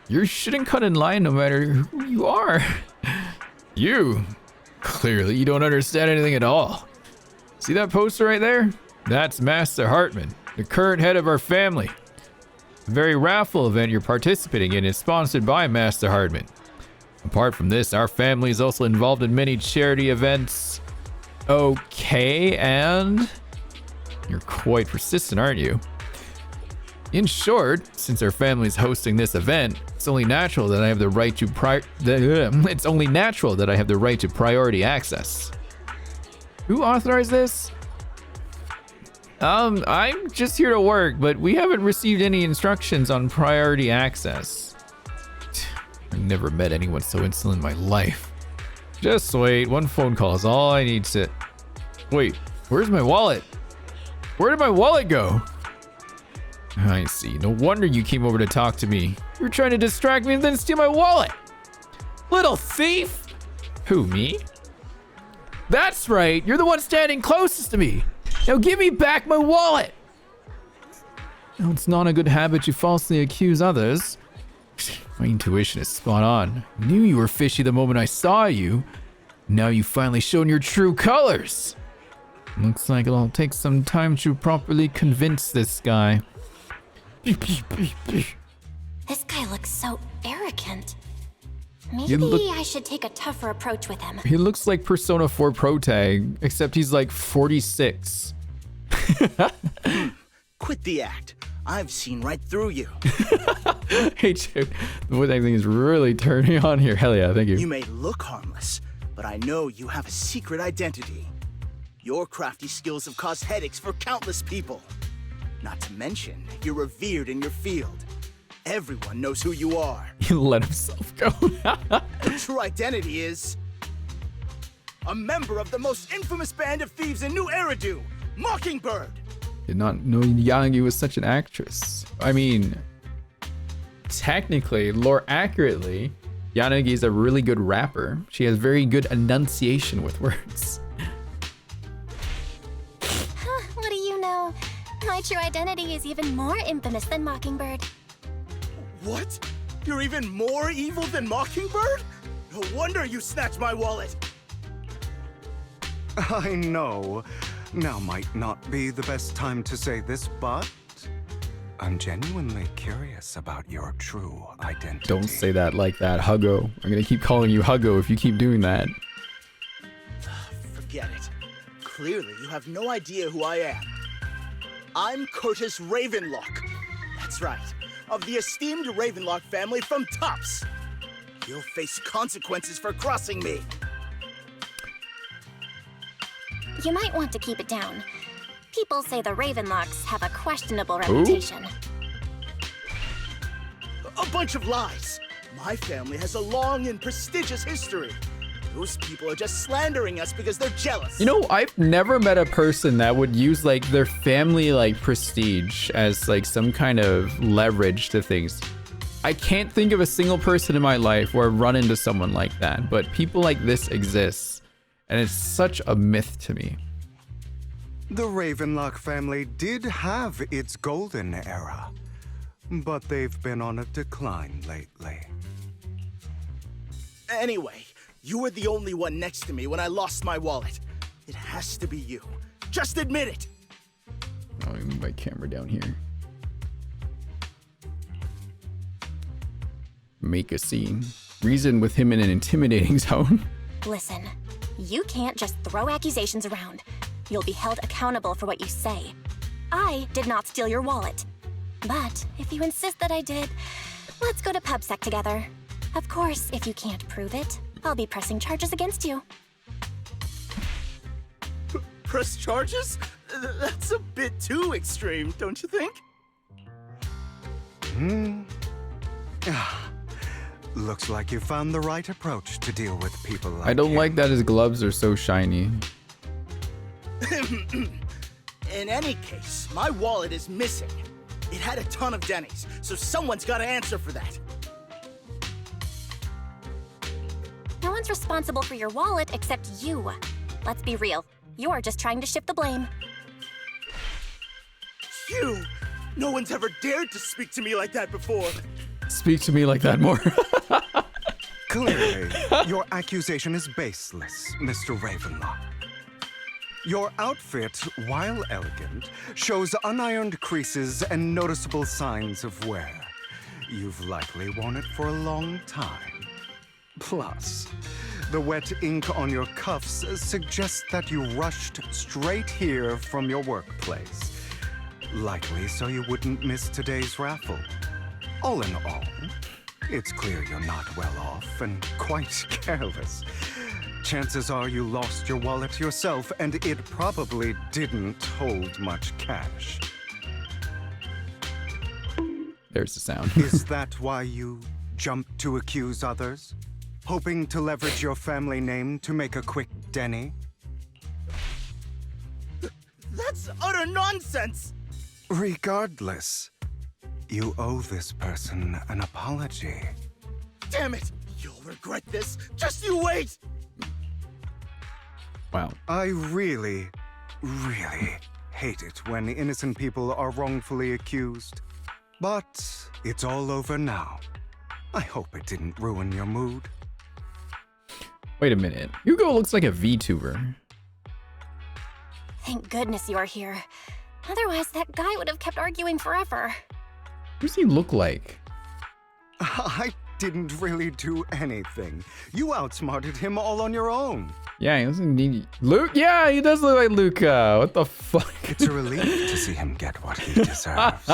You shouldn't cut in line no matter who you are. You? Clearly, you don't understand anything at all. See that poster right there? That's Master Hartman, the current head of our family. The very raffle event you're participating in is sponsored by Master Hartman. Apart from this, our family is also involved in many charity events. Okay, and... You're quite persistent, aren't you? In short, since our family is hosting this event, it's only natural that I have the right to priority access. Who authorized this? I'm just here to work, but we haven't received any instructions on priority access. I've never met anyone so insolent in my life. Just wait, one phone call is all I need to... Wait, where's my wallet? Where did my wallet go? I see, no wonder you came over to talk to me. You were trying to distract me and then steal my wallet. Little thief! Who, me? That's right, you're the one standing closest to me. Now give me back my wallet! Well, it's not a good habit to falsely accuse others. My intuition is spot on. I knew you were fishy the moment I saw you. Now you've finally shown your true colors. Looks like it'll take some time to properly convince this guy. This guy looks so arrogant. Maybe I should take a tougher approach with him. He looks like Persona 4 Pro Tag, except he's like 46. Quit the act. I've seen right through you. Hey, dude, the voice acting is really turning on here. Hell yeah, thank you. You may look harmless, but I know you have a secret identity. Your crafty skills have caused headaches for countless people. Not to mention, you're revered in your field. Everyone knows who you are. He let himself go. Your true identity is a member of the most infamous band of thieves in New Eridu, Mockingbird. Did not know Yanagi was such an actress. I mean, technically, lore accurately, Yanagi is a really good rapper. She has very good enunciation with words. What do you know? My true identity is even more infamous than Mockingbird. What? You're even more evil than Mockingbird? No wonder you snatched my wallet. I know. Now might not be the best time to say this, but I'm genuinely curious about your true identity. Don't say that like that, Huggo. I'm gonna keep calling you Huggo if you keep doing that. Forget it. Clearly, you have no idea who I am. I'm Curtis Ravenlock. That's right, of the esteemed Ravenlock family from Tops. You'll face consequences for crossing me. You might want to keep it down. People say the Ravenlocks have a questionable reputation. A bunch of lies. My family has a long and prestigious history. Those people are just slandering us because they're jealous. You know, I've never met a person that would use like their family like prestige as like some kind of leverage to things. I can't think of a single person in my life where I've run into someone like that, but people like this exist. And it's such a myth to me. The Ravenlock family did have its golden era, but they've been on a decline lately. Anyway, you were the only one next to me when I lost my wallet. It has to be you. Just admit it. I'll move my camera down here. Make a scene. Reason with him in an intimidating zone. Listen, you can't just throw accusations around. You'll be held accountable for what you say. I did not steal your wallet. But if you insist that I did, let's go to PubSec together. Of course, if you can't prove it, I'll be pressing charges against you. Press charges? That's a bit too extreme, don't you think? Looks like you found the right approach to deal with people like I don't him. like that his gloves are so shiny. In any case, my wallet is missing. It had a ton of Denny's, so someone's got to answer for that. No one's responsible for your wallet except you. Let's be real. You're just trying to shift the blame. You! No one's ever dared to speak to me like that before. Speak to me like that more. Clearly, your accusation is baseless, Mr. Ravenlock. Your outfit, while elegant, shows unironed creases and noticeable signs of wear. You've likely worn it for a long time. Plus, the wet ink on your cuffs suggests that you rushed straight here from your workplace. Likely so you wouldn't miss today's raffle. All in all, it's clear you're not well off and quite careless. Chances are you lost your wallet yourself, and it probably didn't hold much cash. There's the sound. Is that why you jumped to accuse others? Hoping to leverage your family name to make a quick Denny? That's utter nonsense! Regardless, you owe this person an apology. Damn it! You'll regret this. Just you wait! Wow. I really hate it when innocent people are wrongfully accused. But it's all over now. I hope it didn't ruin your mood. Wait a minute. Hugo looks like a VTuber. Thank goodness you're here. Otherwise, that guy would have kept arguing forever. What does he look like? I didn't really do anything. You outsmarted him all on your own. Yeah, he doesn't need Luke. Yeah, he does look like Luca. What the fuck? It's a relief to see him get what he deserves.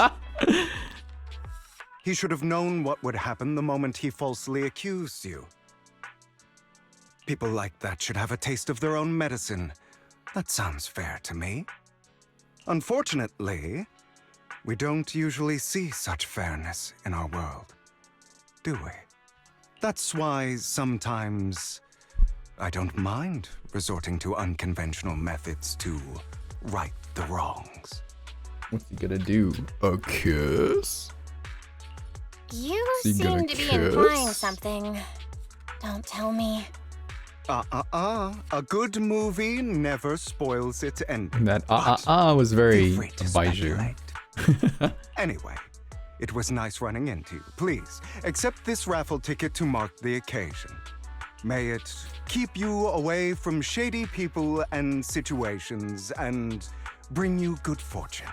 He should have known what would happen the moment he falsely accused you. People like that should have a taste of their own medicine. That sounds fair to me. Unfortunately, we don't usually see such fairness in our world, do we? That's why sometimes I don't mind resorting to unconventional methods to right the wrongs. What's he gonna do? A kiss? You Is he gonna seem to be kiss? implying something. Don't tell me. A good movie never spoils its ending. That was very Baiju. Anyway, it was nice running into you. Please, accept this raffle ticket to mark the occasion. May it keep you away from shady people and situations and bring you good fortune.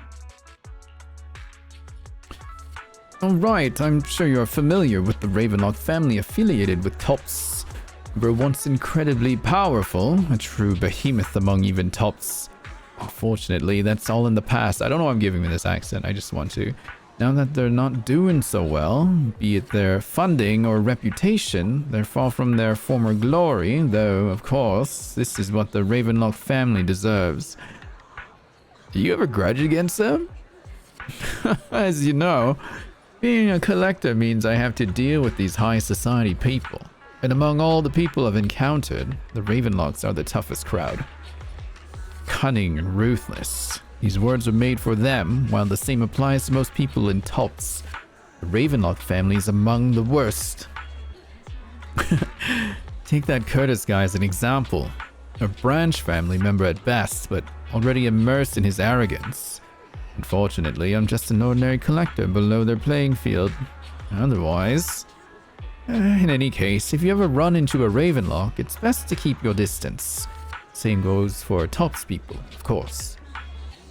Alright, I'm sure you're familiar with the Ravenlock family affiliated with Tops. Were once incredibly powerful, a true behemoth among even Tops. Unfortunately, that's all in the past. I don't know why I'm giving me this accent, I just want to. Now that they're not doing so well, be it their funding or reputation, they're far from their former glory, though, of course, this is what the Ravenlock family deserves. Do you have a grudge against them? As you know, being a collector means I have to deal with these high society people. And among all the people I've encountered, the Ravenlocks are the toughest crowd. Cunning and ruthless. These words were made for them, while the same applies to most people in Tops. The Ravenlock family is among the worst. Take that Curtis guy as an example. A branch family member at best, but already immersed in his arrogance. Unfortunately, I'm just an ordinary collector below their playing field. Otherwise... in any case, if you ever run into a Ravenlock, it's best to keep your distance. Same goes for Tops people, of course.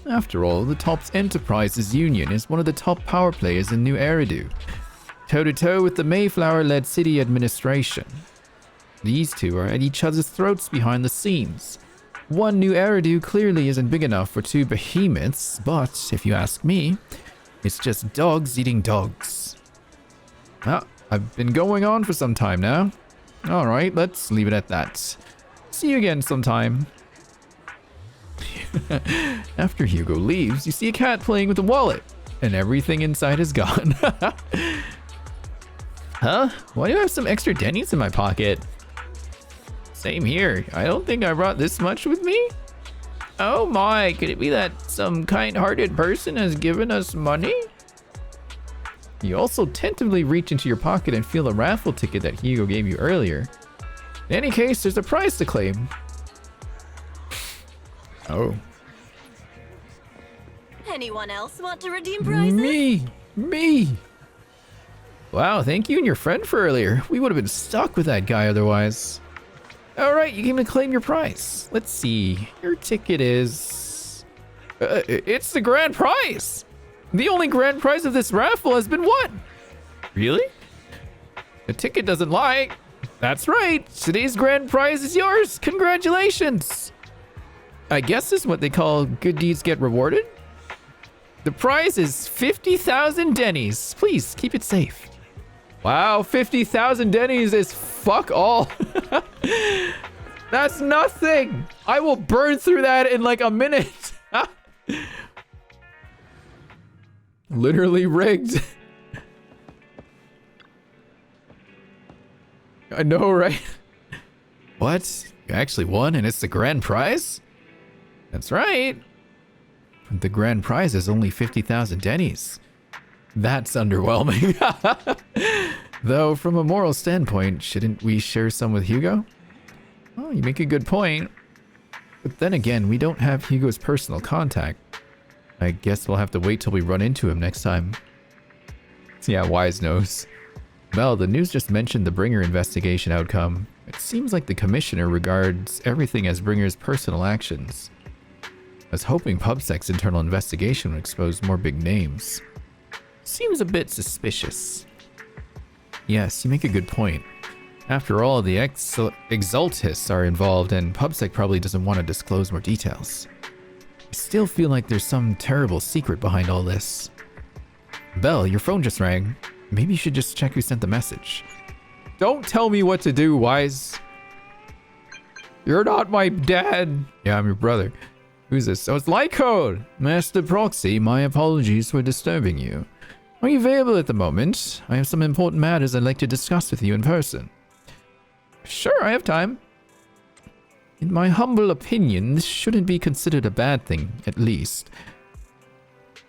After all, the Tops Enterprises Union is one of the top power players in New Eridu, toe-to-toe with the Mayflower-led city administration. These two are at each other's throats behind the scenes. One New Eridu clearly isn't big enough for two behemoths, but if you ask me, it's just dogs eating dogs. Ah, I've been going on for some time now. Alright, let's leave it at that. See you again sometime. After Hugo leaves, you see a cat playing with a wallet, and everything inside is gone. Huh? Why do I have some extra dennies in my pocket? Same here. I don't think I brought this much with me. Oh my, could it be that some kind-hearted person has given us money? You also tentatively reach into your pocket and feel the raffle ticket that Hugo gave you earlier. In any case, there's a prize to claim. Oh. Anyone else want to redeem prizes? Me! Wow, thank you and your friend for earlier. We would have been stuck with that guy otherwise. Alright, you came to claim your prize. Let's see. Your ticket is... it's the grand prize! The only grand prize of this raffle has been won! Really? The ticket doesn't lie. That's right. Today's grand prize is yours. Congratulations! I guess this is what they call good deeds get rewarded. The prize is 50,000 dennies. Please, keep it safe. Wow, 50,000 dennies is fuck all. That's nothing. I will burn through that in like a minute. Literally rigged. I know, right? What? You actually won and it's the grand prize? That's right. The grand prize is only 50,000 dennies. That's underwhelming. Though, from a moral standpoint, shouldn't we share some with Hugo? Oh, you make a good point. But then again, we don't have Hugo's personal contact. I guess we'll have to wait till we run into him next time. Yeah, wise knows. Well, the news just mentioned the Bringer investigation outcome. It seems like the commissioner regards everything as Bringer's personal actions. I was hoping PubSec's internal investigation would expose more big names. Seems a bit suspicious. Yes, you make a good point. After all, the Exaltists are involved, and PubSec probably doesn't want to disclose more details. I still feel like there's some terrible secret behind all this. Belle, your phone just rang. Maybe you should just check who sent the message. Don't tell me what to do, Wise. You're not my dad. Yeah, I'm your brother. Who's this? Oh, it's Lycode. Master Proxy, my apologies for disturbing you. Are you available at the moment? I have some important matters I'd like to discuss with you in person. Sure, I have time. In my humble opinion, this shouldn't be considered a bad thing, at least.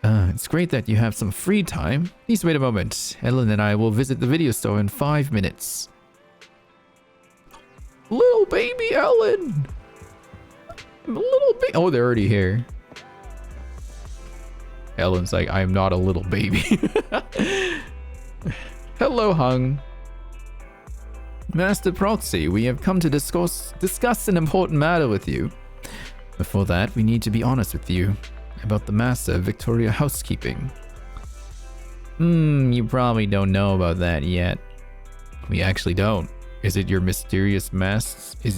It's great that you have some free time. Please wait a moment. Ellen and I will visit the video store in 5 minutes. Little baby Ellen! Little baby. Oh, they're already here. Ellen's like, I am not a little baby. Hello, Hung. Master Proxy, we have come to discuss an important matter with you. Before that, we need to be honest with you about the Master Victoria housekeeping. You probably don't know about that yet. We actually don't. Is it your mysterious master?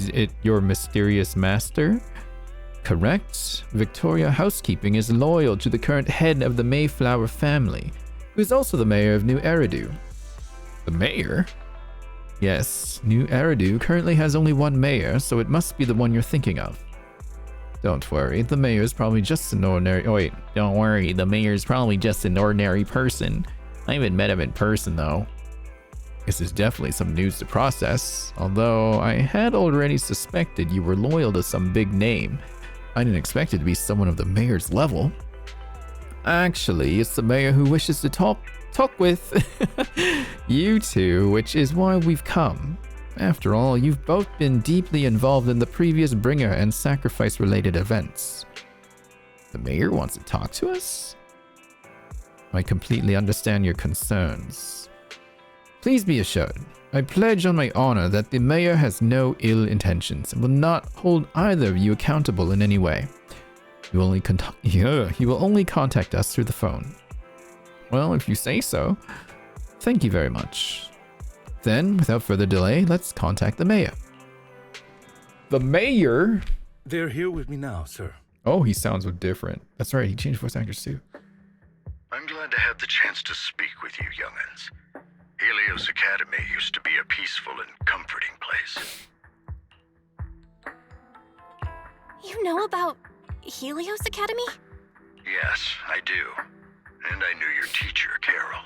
Correct. Victoria Housekeeping is loyal to the current head of the Mayflower family, who is also the mayor of New Eridu. The mayor? Yes, New Eridu currently has only one mayor, so it must be the one you're thinking of. Don't worry, the mayor is probably just an ordinary— oh wait, don't worry, the mayor is probably just an ordinary person. I haven't met him in person though. This is definitely some news to process, although I had already suspected you were loyal to some big name. I didn't expect it to be someone of the mayor's level. Actually, it's the mayor who wishes to talk with you two, which is why we've come. After all, you've both been deeply involved in the previous bringer and sacrifice related events. The mayor wants to talk to us? I completely understand your concerns. Please be assured, I pledge on my honor that the mayor has no ill intentions and will not hold either of you accountable in any way. He will only contact us through the phone. Well, if you say so. Thank you very much. Then, without further delay, let's contact the mayor. The mayor? They're here with me now, sir. Oh, he sounds different. That's right, he changed voice actors too. I'm glad to have the chance to speak with you, young'uns. Helios Academy used to be a peaceful and comforting place. You know about Helios Academy? Yes, I do. And I knew your teacher, Carol.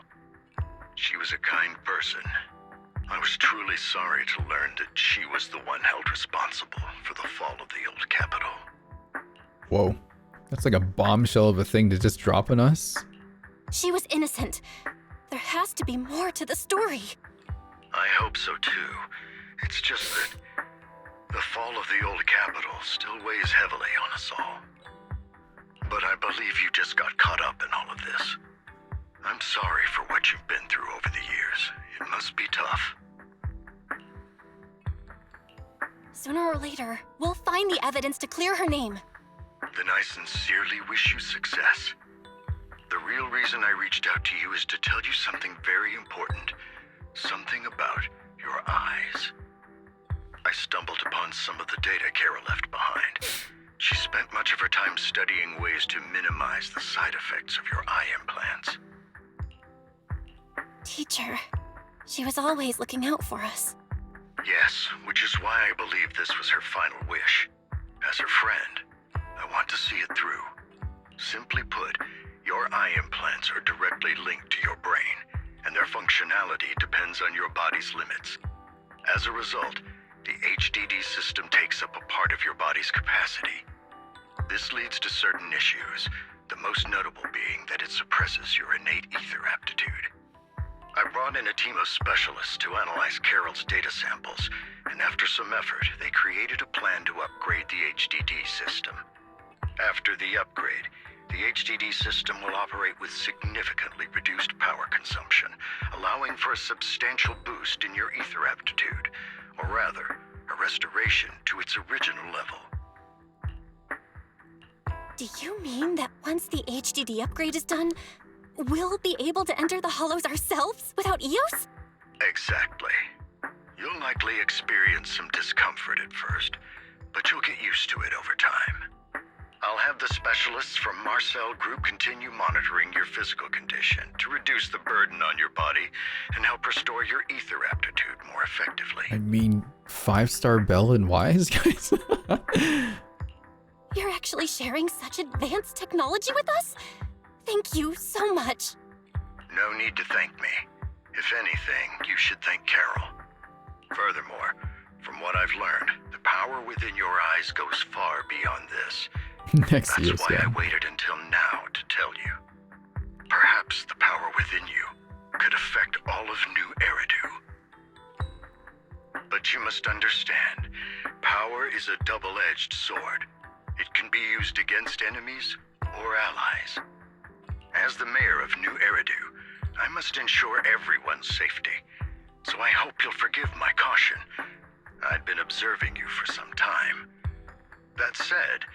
She was a kind person. I was truly sorry to learn that she was the one held responsible for the fall of the old capital. Whoa. That's like a bombshell of a thing to just drop on us. She was innocent. There has to be more to the story. I hope so too. It's just that the fall of the old capital still weighs heavily on us all. But I believe you just got caught up in all of this. I'm sorry for what you've been through over the years. It must be tough. Sooner or later, we'll find the evidence to clear her name. Then I sincerely wish you success. The real reason I reached out to you is to tell you something very important. Something about your eyes. I stumbled upon some of the data Carol left behind. She spent much of her time studying ways to minimize the side effects of your eye implants. Teacher, she was always looking out for us. Yes, which is why I believe this was her final wish. As her friend, I want to see it through. Simply put, your eye implants are directly linked to your brain, and their functionality depends on your body's limits. As a result, the HDD system takes up a part of your body's capacity. This leads to certain issues, the most notable being that it suppresses your innate ether aptitude. I brought in a team of specialists to analyze Carol's data samples, and after some effort, they created a plan to upgrade the HDD system. After the upgrade, the HDD system will operate with significantly reduced power consumption, allowing for a substantial boost in your ether aptitude, or rather, a restoration to its original level. Do you mean that once the HDD upgrade is done, we'll be able to enter the hollows ourselves without Eos? Exactly. You'll likely experience some discomfort at first, but you'll get used to it over time. I'll have the specialists from Marcel Group continue monitoring your physical condition to reduce the burden on your body and help restore your ether aptitude more effectively. I mean, 5-star Bell and Wise, guys? You're actually sharing such advanced technology with us? Thank you so much. No need to thank me. If anything, you should thank Carol. Furthermore, from what I've learned, the power within your eyes goes far beyond this. Next year's That's why game. I waited until now to tell you. Perhaps the power within you could affect all of New Eridu. But you must understand, power is a double-edged sword. It can be used against enemies or allies. As the mayor of New Eridu, I must ensure everyone's safety. So I hope you'll forgive my caution. I'd been observing you for some time. That said,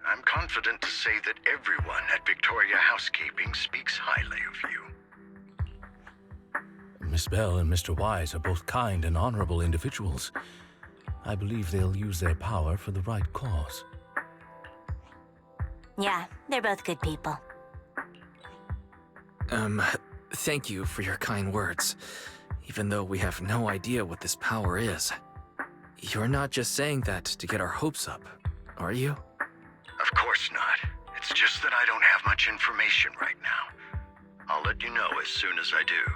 I'm confident to say that everyone at Victoria Housekeeping speaks highly of you. Miss Bell and Mr. Wise are both kind and honorable individuals. I believe they'll use their power for the right cause. Yeah, they're both good people. Thank you for your kind words. Even though we have no idea what this power is. You're not just saying that to get our hopes up, are you? Of course not. It's just that I don't have much information right now. I'll let you know as soon as I do.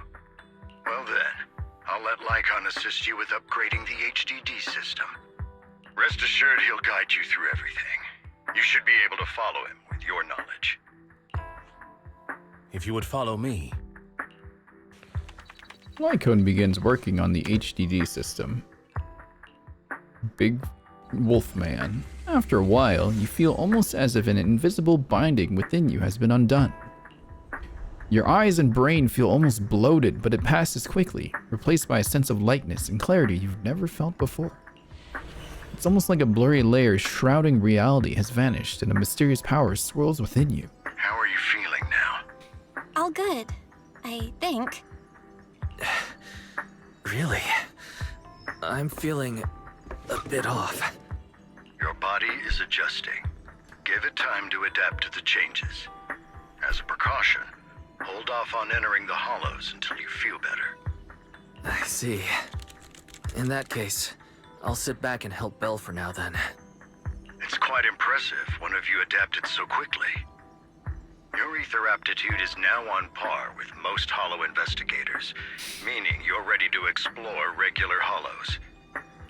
Well then, I'll let Lycon assist you with upgrading the HDD system. Rest assured he'll guide you through everything. You should be able to follow him with your knowledge. If you would follow me. Lycon begins working on the HDD system. Big Wolfman. After a while, you feel almost as if an invisible binding within you has been undone. Your eyes and brain feel almost bloated, but it passes quickly, replaced by a sense of lightness and clarity you've never felt before. It's almost like a blurry layer shrouding reality has vanished and a mysterious power swirls within you. How are you feeling now? All good, I think. Really? I'm feeling a bit off. Your body is adjusting. Give it time to adapt to the changes. As a precaution, hold off on entering the hollows until you feel better. I see. In that case, I'll sit back and help Belle for now then. It's quite impressive one of you adapted so quickly. Your ether aptitude is now on par with most hollow investigators, meaning you're ready to explore regular hollows.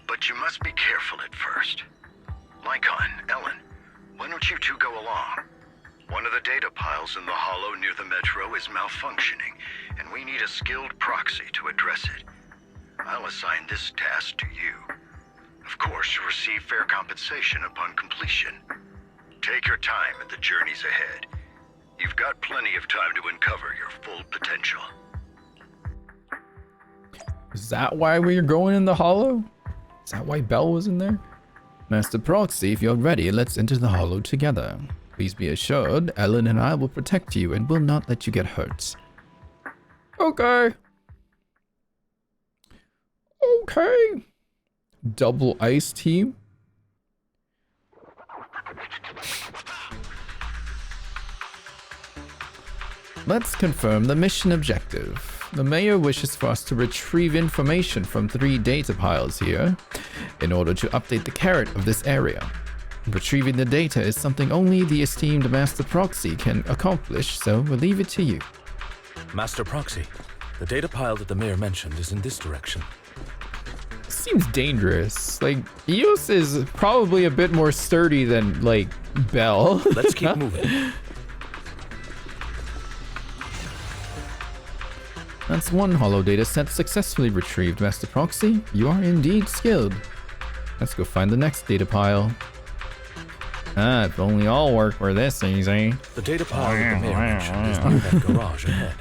But you must be careful at first. Lycon, Ellen, why don't you two go along? One of the data piles in the hollow near the metro is malfunctioning, and we need a skilled proxy to address it. I'll assign this task to you. Of course, you'll receive fair compensation upon completion. Take your time in the journeys ahead. You've got plenty of time to uncover your full potential. Is that why we're going in the hollow? Is that why Belle was in there? Master Proxy, if you're ready, let's enter the hollow together. Please be assured, Ellen and I will protect you and will not let you get hurt. Okay. Okay. Double ice team. Let's confirm the mission objective. The mayor wishes for us to retrieve information from 3 data piles here in order to update the carrot of this area. Retrieving the data is something only the esteemed Master Proxy can accomplish, so we'll leave it to you. Master Proxy, the data pile that the mayor mentioned is in this direction. Seems dangerous. Like, Eos is probably a bit more sturdy than, like, Belle. Let's keep moving. That's one hollow data set successfully retrieved, Master Proxy. You are indeed skilled. Let's go find the next data pile. Ah, if only all work were this easy. The data pile that the mayor mentioned is near that garage ahead.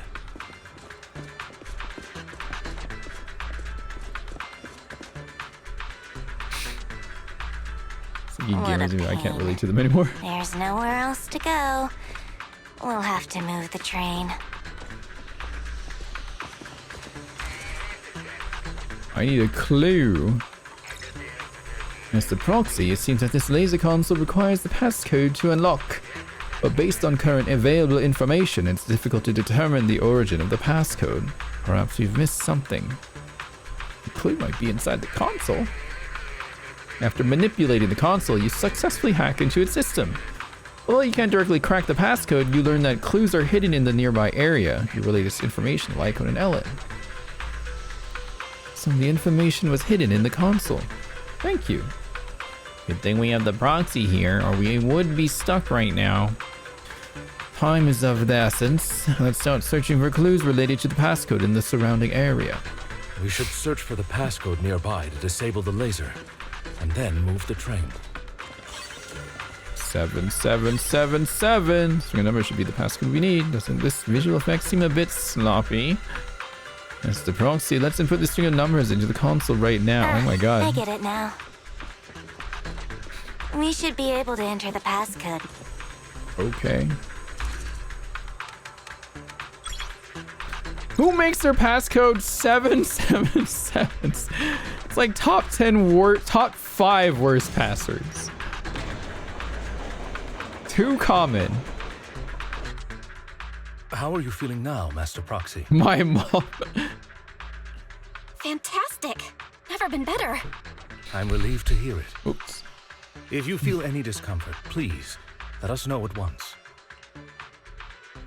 I can't relate to them anymore. There's nowhere else to go. We'll have to move the train. I need a clue. As the proxy, it seems that this laser console requires the passcode to unlock. But based on current available information, it's difficult to determine the origin of the passcode. Perhaps we've missed something. The clue might be inside the console. After manipulating the console, you successfully hack into its system. Although you can't directly crack the passcode, you learn that clues are hidden in the nearby area. You relay this information to Lycone and Ellen. So the information was hidden in the console. Thank you. Good thing we have the proxy here, or we would be stuck right now. Time is of the essence. Let's start searching for clues related to the passcode in the surrounding area. We should search for the passcode nearby to disable the laser, and then move the train. 7777. String of numbers should be the passcode we need. Doesn't this visual effect seem a bit sloppy? That's the proxy. Let's input the string of numbers into the console right now. Oh my god. I get it now. We should be able to enter the passcode. Okay. Who makes their passcode 777? It's like top 5 worst passwords. Too common. How are you feeling now, Master Proxy? My mom. Fantastic. Never been better. I'm relieved to hear it. Oops. If you feel any discomfort, please let us know at once.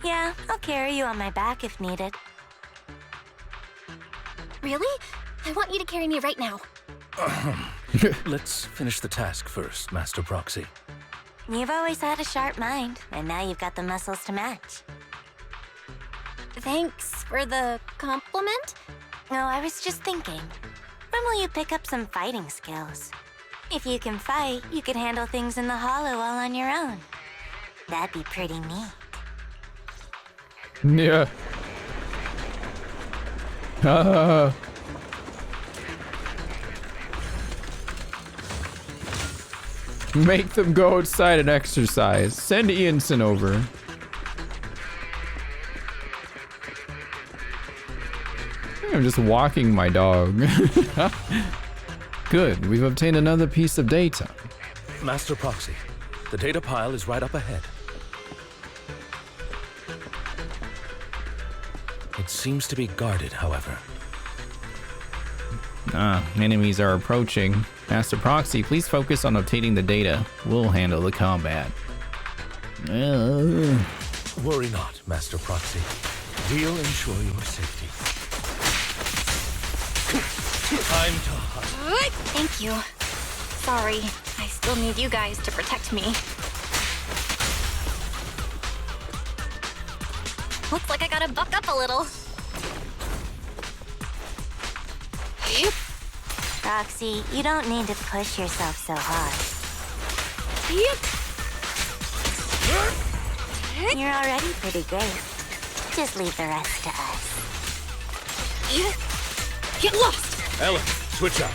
Yeah, I'll carry you on my back if needed. Really? I want you to carry me right now. Let's finish the task first, Master Proxy. You've always had a sharp mind, and now you've got the muscles to match. Thanks for the compliment. No, I was just thinking. When will you pick up some fighting skills? If you can fight, you could handle things in the hollow all on your own. That'd be pretty neat. Yeah. Make them go outside and exercise. Send Ianson over. I'm just walking my dog. Good, we've obtained another piece of data. Master Proxy, the data pile is right up ahead. It seems to be guarded, however. Enemies are approaching. Master Proxy, please focus on obtaining the data. We'll handle the combat. Worry not, Master Proxy. We'll ensure your safety. Time to hunt. Thank you. Sorry, I still need you guys to protect me. Looks like I gotta buck up a little. Roxy, you don't need to push yourself so hard. You're already pretty great. Just leave the rest to us. Get lost! Ellen, switch out.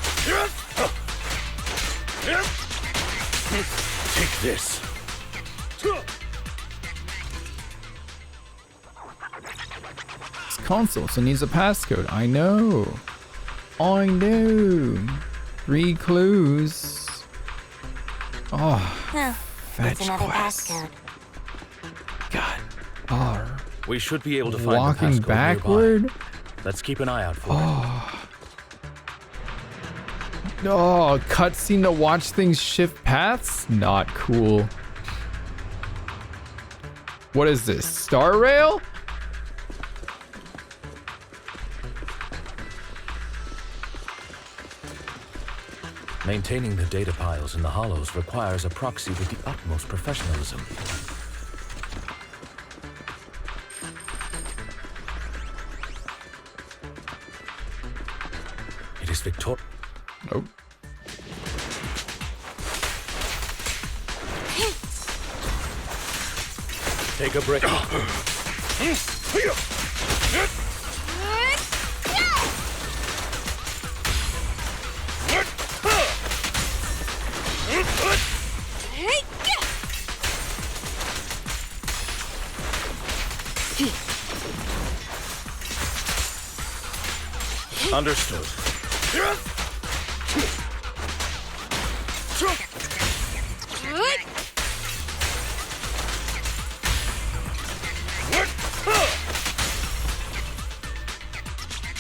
Take this. This console so needs a passcode. I know. I know. 3 clues. Oh. It's another passcode. God. We should be able to find walking the passcode backward. nearby. Let's keep an eye out for it. Oh, cutscene to watch things shift paths? Not cool. What is this? Star Rail? Maintaining the data piles in the hollows requires a proxy with the utmost professionalism. It is Victor. Oh. Take a break. Understood.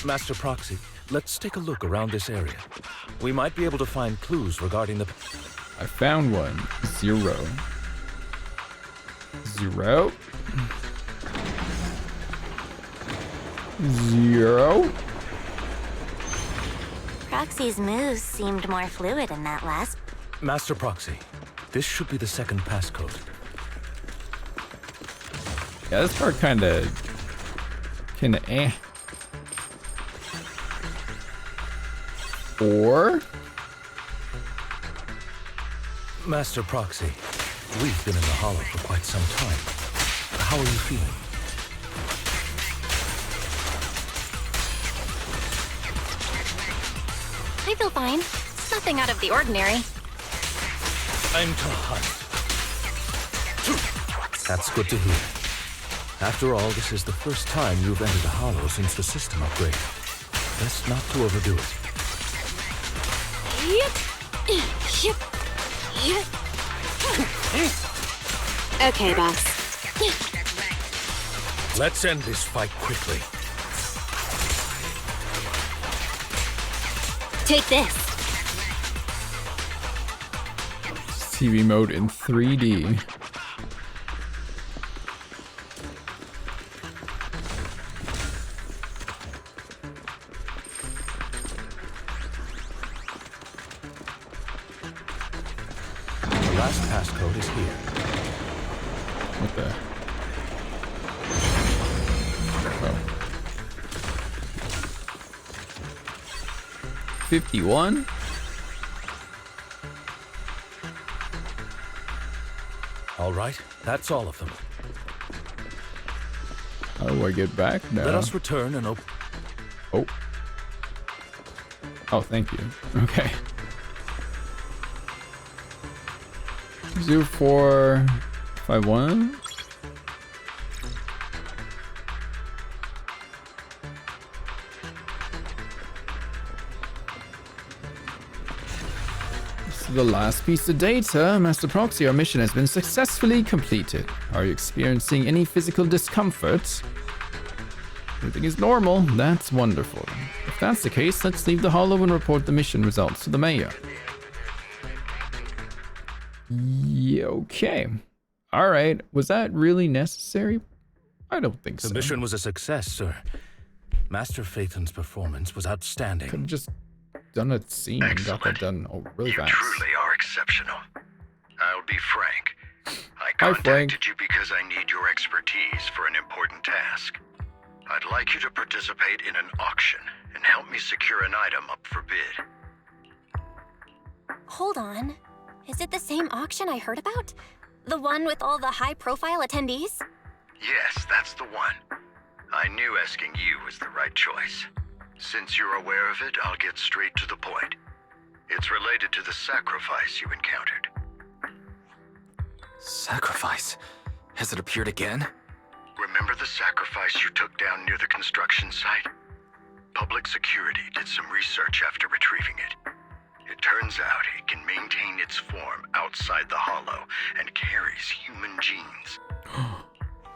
Master Proxy, let's take a look around this area. We might be able to find clues regarding the... I found one. 0. 0. 0. Proxy's moves seemed more fluid in that last. Master Proxy, this should be the second passcode. Yeah, this part kinda eh. Or Master Proxy, we've been in the Hollow for quite some time. How are you feeling? I feel fine. It's nothing out of the ordinary. Time to hunt. That's good to hear. After all, this is the first time you've entered the Hollow since the system upgrade. Best not to overdo it. Okay, boss. Let's end this fight quickly. Take this. TV mode in 3D. The last passcode is here. What the? Oh. 51? All right, that's all of them. How do I get back now? Let us return and open. Oh. Oh, thank you. Okay. 0451. This is the last piece of data. Master Proxy, our mission has been successfully completed. Are you experiencing any physical discomfort? Everything is normal. That's wonderful. If that's the case, let's leave the Hollow and report the mission results to the mayor. Yeah, okay. Alright. Was that really necessary? I don't think so. The mission was a success, sir. Master Phaethon's performance was outstanding. Could have just done a scene and got that done really fast. You truly are exceptional. I'll be frank. I Hi, contacted Frank. you because I need your expertise for an important task. I'd like you to participate in an auction and help me secure an item up for bid. Hold on. Is it the same auction I heard about? The one with all the high-profile attendees? Yes, that's the one. I knew asking you was the right choice. Since you're aware of it, I'll get straight to the point. It's related to the sacrifice you encountered. Sacrifice? Has it appeared again? Remember the sacrifice you took down near the construction site? Public security did some research after retrieving it. It turns out it can maintain its form outside the Hollow and carries human genes.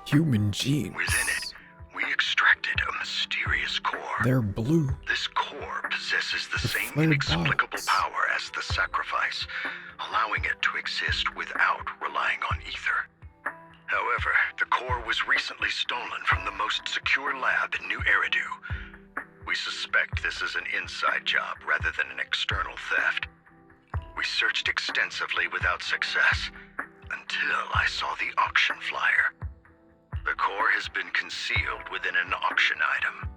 Human genes. Within it, we extracted a mysterious core. They're blue. This core possesses the same flared inexplicable box. power as the sacrifice, allowing it to exist without relying on ether. However, the core was recently stolen from the most secure lab in New Eridu. We suspect this is an inside job rather than an external theft. We searched extensively without success, until I saw the auction flyer. The core has been concealed within an auction item.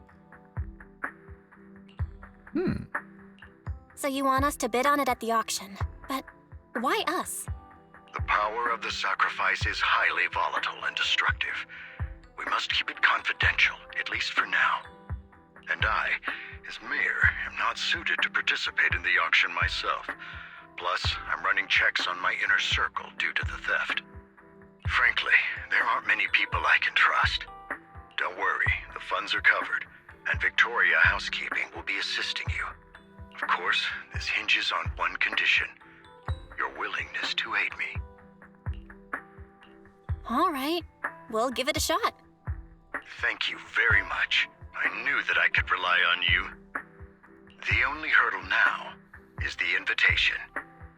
So you want us to bid on it at the auction. But why us? The power of the sacrifice is highly volatile and destructive. We must keep it confidential, at least for now. And I, as mayor, am not suited to participate in the auction myself. Plus, I'm running checks on my inner circle due to the theft. Frankly, there aren't many people I can trust. Don't worry, the funds are covered, and Victoria Housekeeping will be assisting you. Of course, this hinges on one condition: your willingness to aid me. All right, we'll give it a shot. Thank you very much. I knew that I could rely on you. The only hurdle now is the invitation.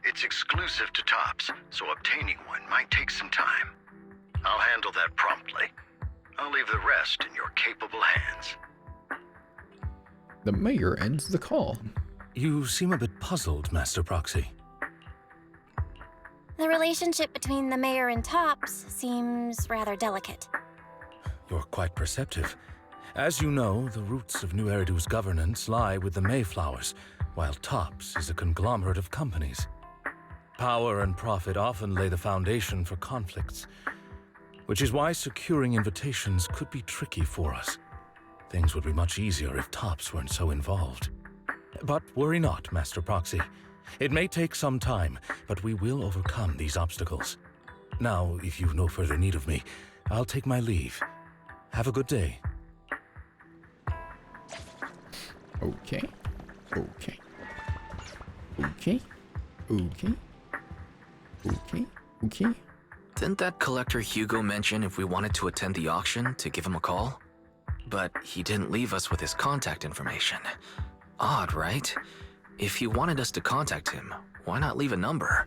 It's exclusive to Tops, so obtaining one might take some time. I'll handle that promptly. I'll leave the rest in your capable hands. The mayor ends the call. You seem a bit puzzled, Master Proxy. The relationship between the mayor and Tops seems rather delicate. You're quite perceptive. As you know, the roots of New Eridu's governance lie with the Mayflowers, while Tops is a conglomerate of companies. Power and profit often lay the foundation for conflicts, which is why securing invitations could be tricky for us. Things would be much easier if Tops weren't so involved. But worry not, Master Proxy. It may take some time, but we will overcome these obstacles. Now, if you've no further need of me, I'll take my leave. Have a good day. Okay. Okay. Okay. Okay. Okay. Okay. Didn't that collector Hugo mention if we wanted to attend the auction to give him a call? But he didn't leave us with his contact information. Odd, right? If he wanted us to contact him, why not leave a number?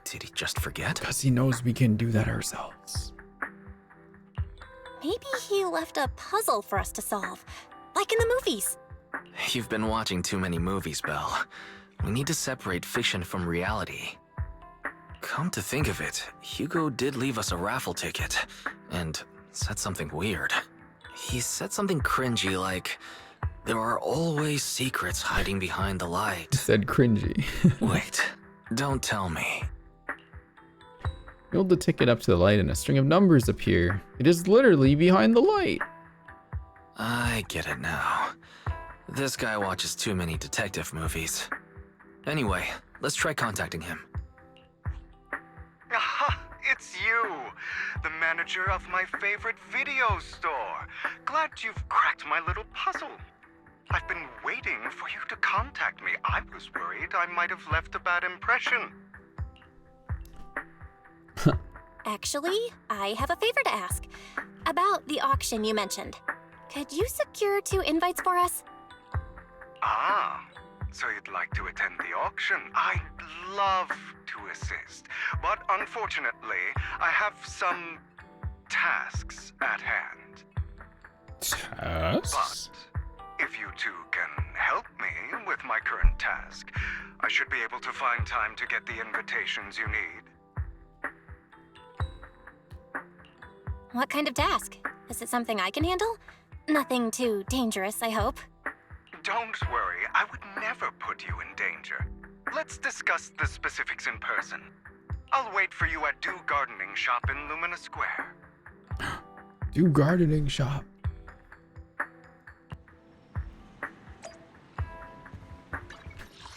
Did he just forget? Because he knows we can do that ourselves. Maybe he left a puzzle for us to solve, like in the movies. You've been watching too many movies, Belle. We need to separate fiction from reality. Come to think of it, Hugo did leave us a raffle ticket, and said something weird. He said something cringy like, "There are always secrets hiding behind the light." He said cringy. Wait, don't tell me. Hold the ticket up to the light and a string of numbers appear. It is literally behind the light. I get it now. This guy watches too many detective movies. Anyway, let's try contacting him. Aha! It's you! The manager of my favorite video store. Glad you've cracked my little puzzle. I've been waiting for you to contact me. I was worried I might have left a bad impression. Actually, I have a favor to ask. About the auction you mentioned. Could you secure 2 invites for us? Ah, so you'd like to attend the auction? I'd love to assist, but unfortunately, I have some tasks at hand. Tasks? But if you two can help me with my current task, I should be able to find time to get the invitations you need. What kind of task? Is it something I can handle? Nothing too dangerous, I hope. Don't worry, I would never put you in danger. Let's discuss the specifics in person. I'll wait for you at Do Gardening Shop in Lumina Square. Do Gardening Shop.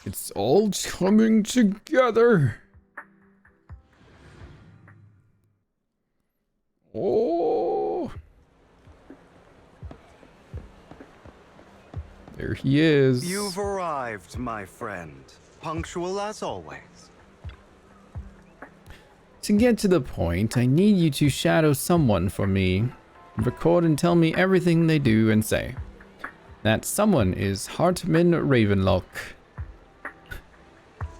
It's all coming together. Oh. There he is. You've arrived, my friend. Punctual as always. To get to the point, I need you to shadow someone for me. Record and tell me everything they do and say. That someone is Hartman Ravenlock.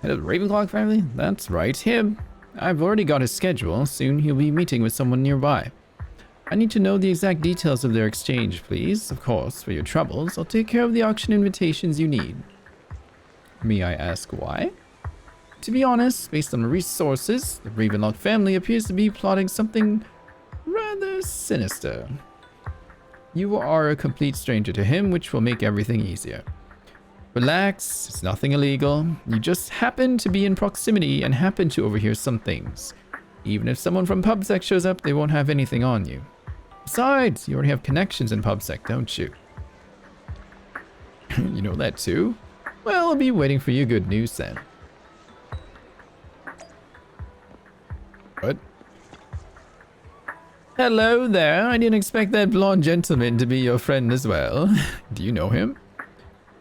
Head of the Ravenclaw family? That's right, him. I've already got his schedule. Soon he'll be meeting with someone nearby. I need to know the exact details of their exchange, please. Of course, for your troubles, I'll take care of the auction invitations you need. May I ask why? To be honest, based on resources, the Ravenlock family appears to be plotting something rather sinister. You are a complete stranger to him, which will make everything easier. Relax, it's nothing illegal. You just happen to be in proximity and happen to overhear some things. Even if someone from PubSec shows up, they won't have anything on you. Besides, you already have connections in PubSec, don't you? You know that too? Well, I'll be waiting for your good news then. What? Hello there. I didn't expect that blonde gentleman to be your friend as well. Do you know him?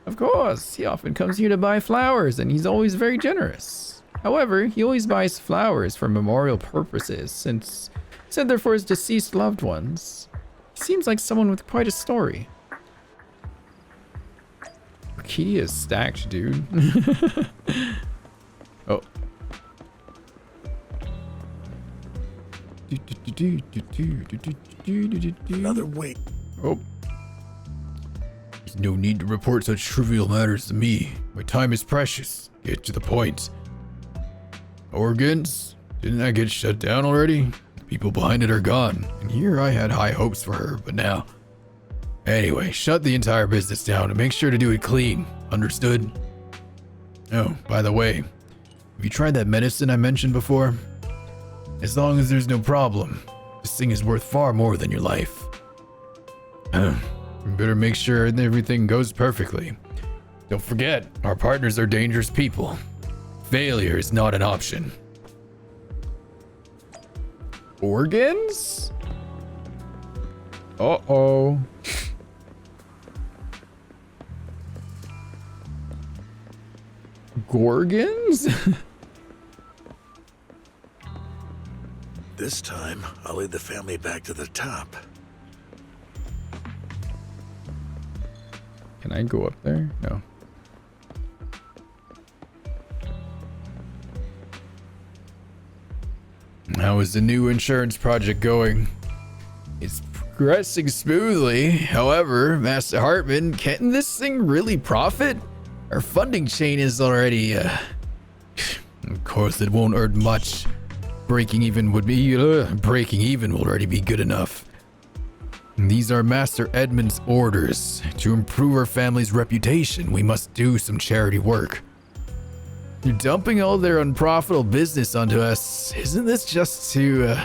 Of course. He often comes here to buy flowers, and he's always very generous. However, he always buys flowers for memorial purposes, since said they're for his deceased loved ones. He seems like someone with quite a story. Orchidea is stacked, dude. Oh. Another wait. Oh. There's no need to report such trivial matters to me. My time is precious. Get to the point. Organs? Didn't that get shut down already? The people behind it are gone. And here I had high hopes for her, but now... Anyway, shut the entire business down and make sure to do it clean. Understood? Oh, by the way, have you tried that medicine I mentioned before? As long as there's no problem, this thing is worth far more than your life. You better make sure everything goes perfectly. Don't forget, our partners are dangerous people. Failure is not an option. Organs? Uh-oh. Gorgons? This time, I'll lead the family back to the top. Can I go up there? No. How is the new insurance project going? It's progressing smoothly. However, Master Hartman, can this thing really profit? Our funding chain is already, of course it won't earn much. Breaking even will already be good enough. These are Master Edmund's orders. To improve our family's reputation, we must do some charity work. You're dumping all their unprofitable business onto us. Isn't this just to,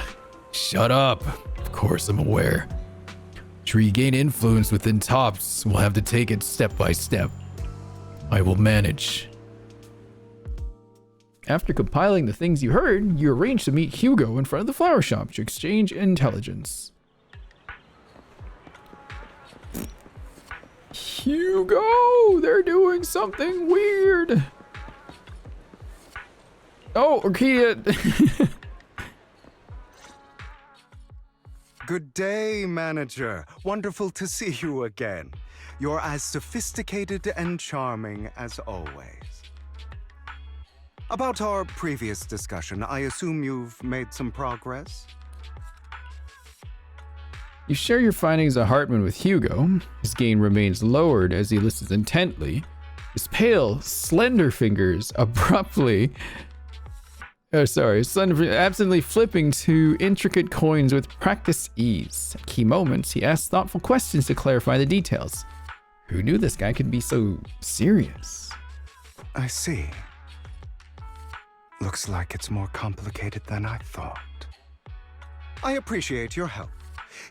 shut up? Of course I'm aware. To regain influence within Tops, we'll have to take it step by step. I will manage. After compiling the things you heard, you arranged to meet Hugo in front of the flower shop to exchange intelligence. Hugo! They're doing something weird! Oh, Orchidea! Good day, manager. Wonderful to see you again. You're as sophisticated and charming as always. About our previous discussion, I assume you've made some progress? You share your findings of Hartman with Hugo. His gain remains lowered as he listens intently. His pale, slender fingers absently flipping to intricate coins with practiced ease. At key moments, he asks thoughtful questions to clarify the details. Who knew this guy could be so serious? I see. Looks like it's more complicated than I thought. I appreciate your help.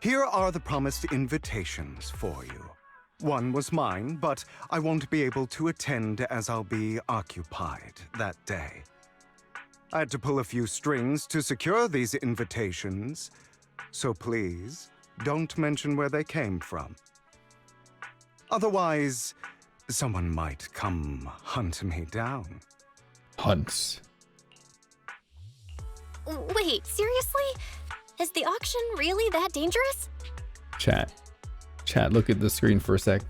Here are the promised invitations for you. One was mine, but I won't be able to attend as I'll be occupied that day. I had to pull a few strings to secure these invitations, so please don't mention where they came from. Otherwise, someone might come hunt me down. Hunts. Wait, seriously? Is the auction really that dangerous? Chat, look at the screen for a sec.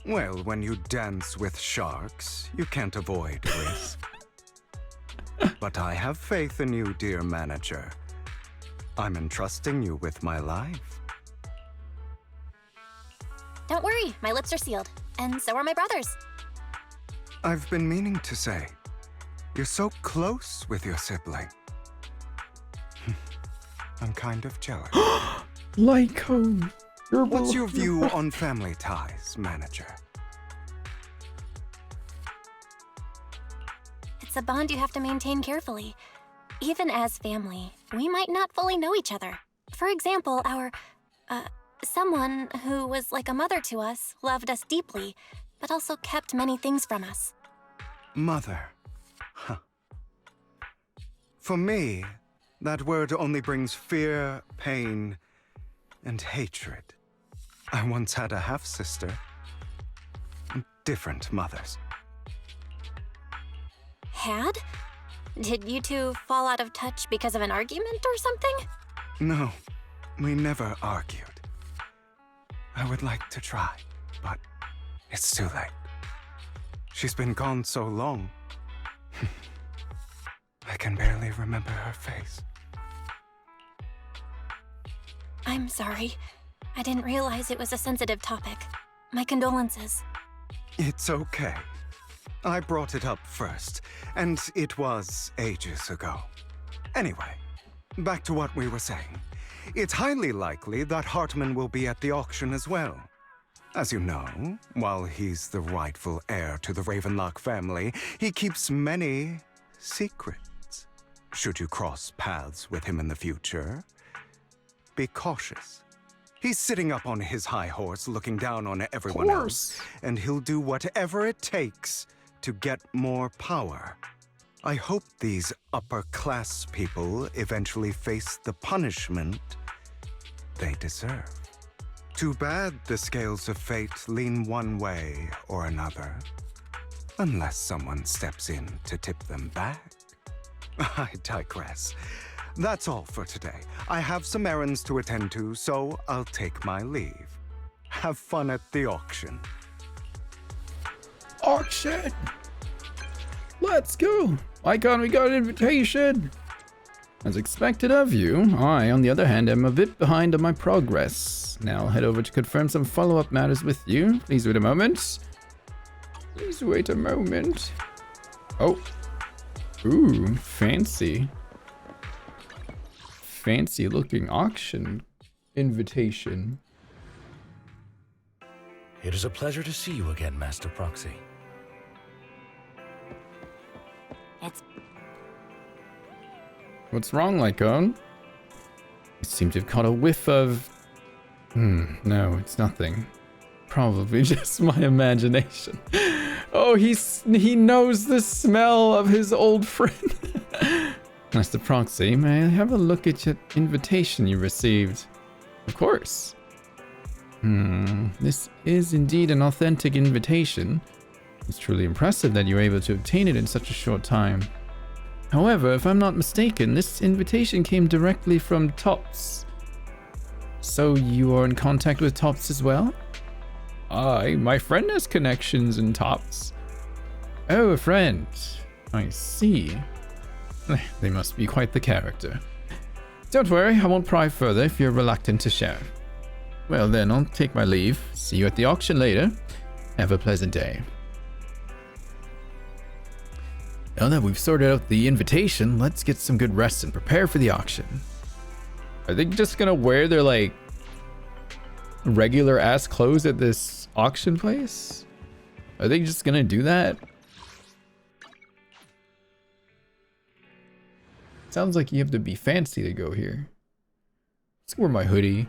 Well, when you dance with sharks, you can't avoid risk. But I have faith in you, dear manager. I'm entrusting you with my life. Don't worry, my lips are sealed. And so are my brothers. I've been meaning to say, you're so close with your sibling. I'm kind of jealous. Lyco, what's your view on family ties, manager? It's a bond you have to maintain carefully. Even as family, we might not fully know each other. For example, someone who was like a mother to us loved us deeply, but also kept many things from us. Mother. Huh. For me, That word only brings fear, pain, and hatred. I once had a half-sister. Different mothers. Had? Did you two fall out of touch because of an argument or something? No, we never argued. I would like to try, but it's too late. She's been gone so long. I can barely remember her face. I'm sorry. I didn't realize it was a sensitive topic. My condolences. It's okay. I brought it up first, and it was ages ago. Anyway, back to what we were saying. It's highly likely that Hartman will be at the auction as well. As you know, while he's the rightful heir to the Ravenlock family, he keeps many secrets. Should you cross paths with him in the future, be cautious. He's sitting up on his high horse looking down on everyone else, and he'll do whatever it takes to get more power. I hope these upper-class people eventually face the punishment they deserve. Too bad the scales of fate lean one way or another, unless someone steps in to tip them back. I digress. That's all for today. I have some errands to attend to, so I'll take my leave. Have fun at the auction. Auction! Let's go! Icon, we got an invitation! As expected of you, I, on the other hand, am a bit behind on my progress. Now I'll head over to confirm some follow-up matters with you. Please wait a moment. Please wait a moment. Oh. Ooh, fancy. Fancy looking auction invitation. It is a pleasure to see you again, Master Proxy. What's wrong, Lycone? You seem to have caught a whiff of... no, it's nothing. Probably just my imagination. Oh, he knows the smell of his old friend. Master Proxy, may I have a look at your invitation you received? Of course. This is indeed an authentic invitation. It's truly impressive that you were able to obtain it in such a short time. However, if I'm not mistaken, this invitation came directly from Tops. So you are in contact with Tops as well? Aye, my friend has connections in Tops. Oh, a friend. I see. They must be quite the character. Don't worry, I won't pry further if you're reluctant to share. Well then, I'll take my leave. See you at the auction later. Have a pleasant day. Now that we've sorted out the invitation, let's get some good rest and prepare for the auction. Are they just gonna wear their, like, regular ass clothes at this auction place? Are they just gonna do that? Sounds like you have to be fancy to go here. Let's wear my hoodie.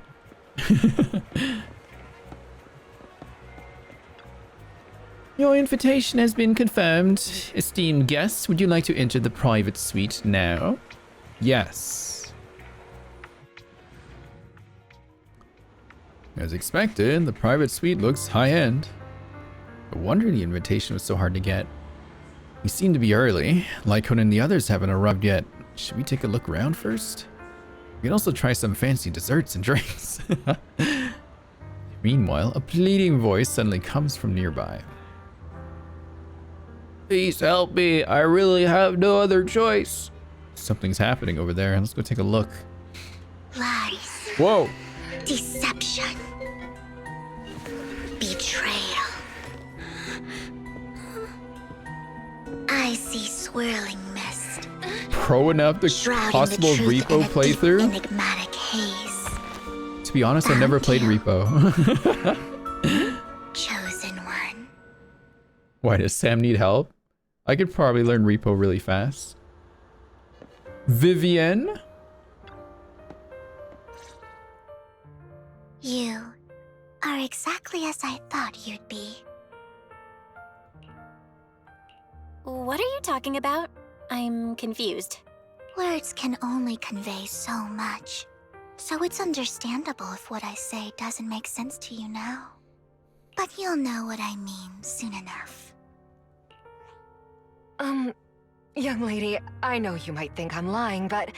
Your invitation has been confirmed. Esteemed guests, would you like to enter the private suite now? Yes. As expected, the private suite looks high-end. No wonder the invitation was so hard to get. We seem to be early. Lycone and the others haven't arrived yet. Should we take a look around first? We can also try some fancy desserts and drinks. Meanwhile, a pleading voice suddenly comes from nearby. Please help me. I really have no other choice. Something's happening over there. Let's go take a look. Lies. Whoa. Deception. Betrayal. I see swirling mist. Pro enough to possible Repo playthrough? Enigmatic haze. To be honest, I never played Repo. Chosen one. Why, does Sam need help? I could probably learn Repo really fast. Vivienne? You are exactly as I thought you'd be. What are you talking about? I'm confused. Words can only convey so much, so it's understandable if what I say doesn't make sense to you now. But you'll know what I mean soon enough. Young lady, I know you might think I'm lying, but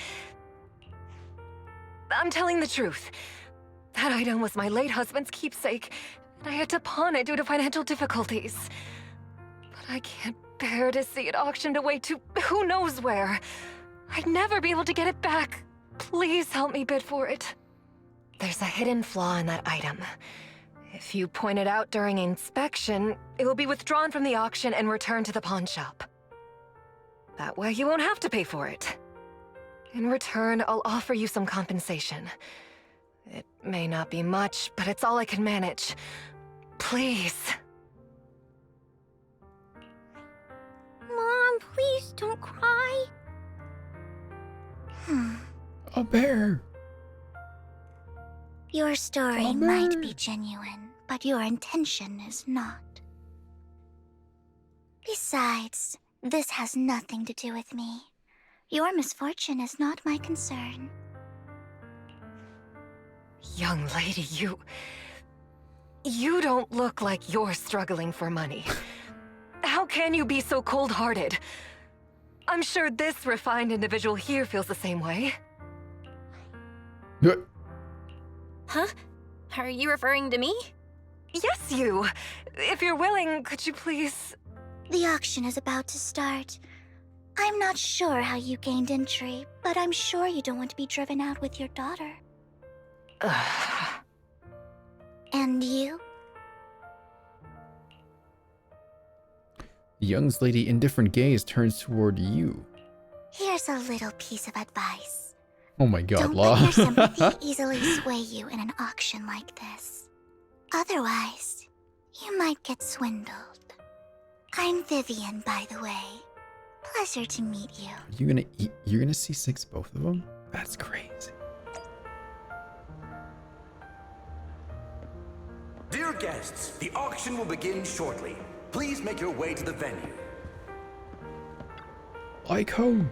I'm telling the truth. That item was my late husband's keepsake, and I had to pawn it due to financial difficulties. But I can't bear to see it auctioned away to who knows where. I'd never be able to get it back. Please help me bid for it. There's a hidden flaw in that item. If you point it out during inspection, it will be withdrawn from the auction and returned to the pawn shop. That way you won't have to pay for it. In return, I'll offer you some compensation. It may not be much, but it's all I can manage. Please. Mom, please don't cry. A bear. Your story might be genuine, but your intention is not. Besides, this has nothing to do with me. Your misfortune is not my concern. Young lady, you don't look like you're struggling for money. How can you be so cold-hearted? I'm sure this refined individual here feels the same way. Huh? Are you referring to me? Yes, you. If you're willing, could you please... The auction is about to start. I'm not sure how you gained entry, but I'm sure you don't want to be driven out with your daughter. And you? The young lady's indifferent gaze turns toward you. Here's a little piece of advice. Oh my god, Don't Law. let your sympathy easily sway you in an auction like this. Otherwise, you might get swindled. I'm Vivian, by the way. Pleasure to meet you. You're gonna C6 both of them? That's crazy. Dear guests, the auction will begin shortly. Please make your way to the venue. Aiko,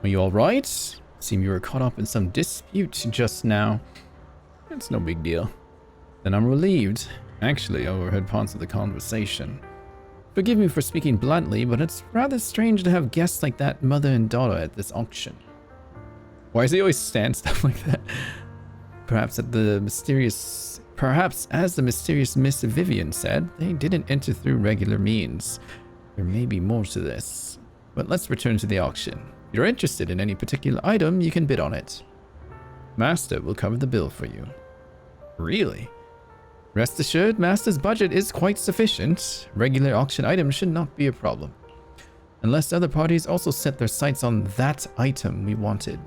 are you alright? Seem you were caught up in some dispute just now. It's no big deal. Then I'm relieved. Actually, I overheard parts of the conversation. Forgive me for speaking bluntly, but it's rather strange to have guests like that mother and daughter at this auction. Why does he always stand stuff like that? Perhaps as the mysterious Miss Vivian said, they didn't enter through regular means. There may be more to this. But let's return to the auction. If you're interested in any particular item, you can bid on it. Master will cover the bill for you. Really? Rest assured, Master's budget is quite sufficient. Regular auction items should not be a problem. Unless other parties also set their sights on that item we wanted.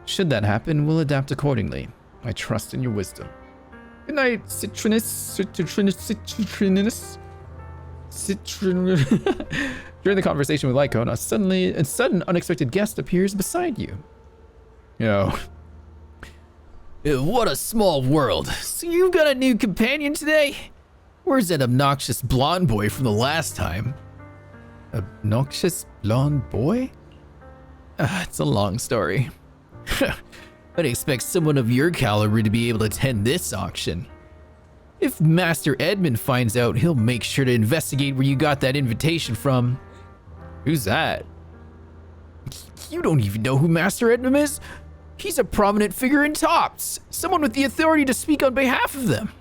Should that happen, we'll adapt accordingly. I trust in your wisdom. Good night, Citronus. During the conversation with Lycone, a sudden unexpected guest appears beside you. Yo. What a small world. So you've got a new companion today? Where's that obnoxious blonde boy from the last time? Obnoxious blonde boy? It's a long story. I'd expect someone of your caliber to be able to attend this auction. If Master Edmund finds out, he'll make sure to investigate where you got that invitation from. Who's that? You don't even know who Master Edmund is? He's a prominent figure in Tops, someone with the authority to speak on behalf of them.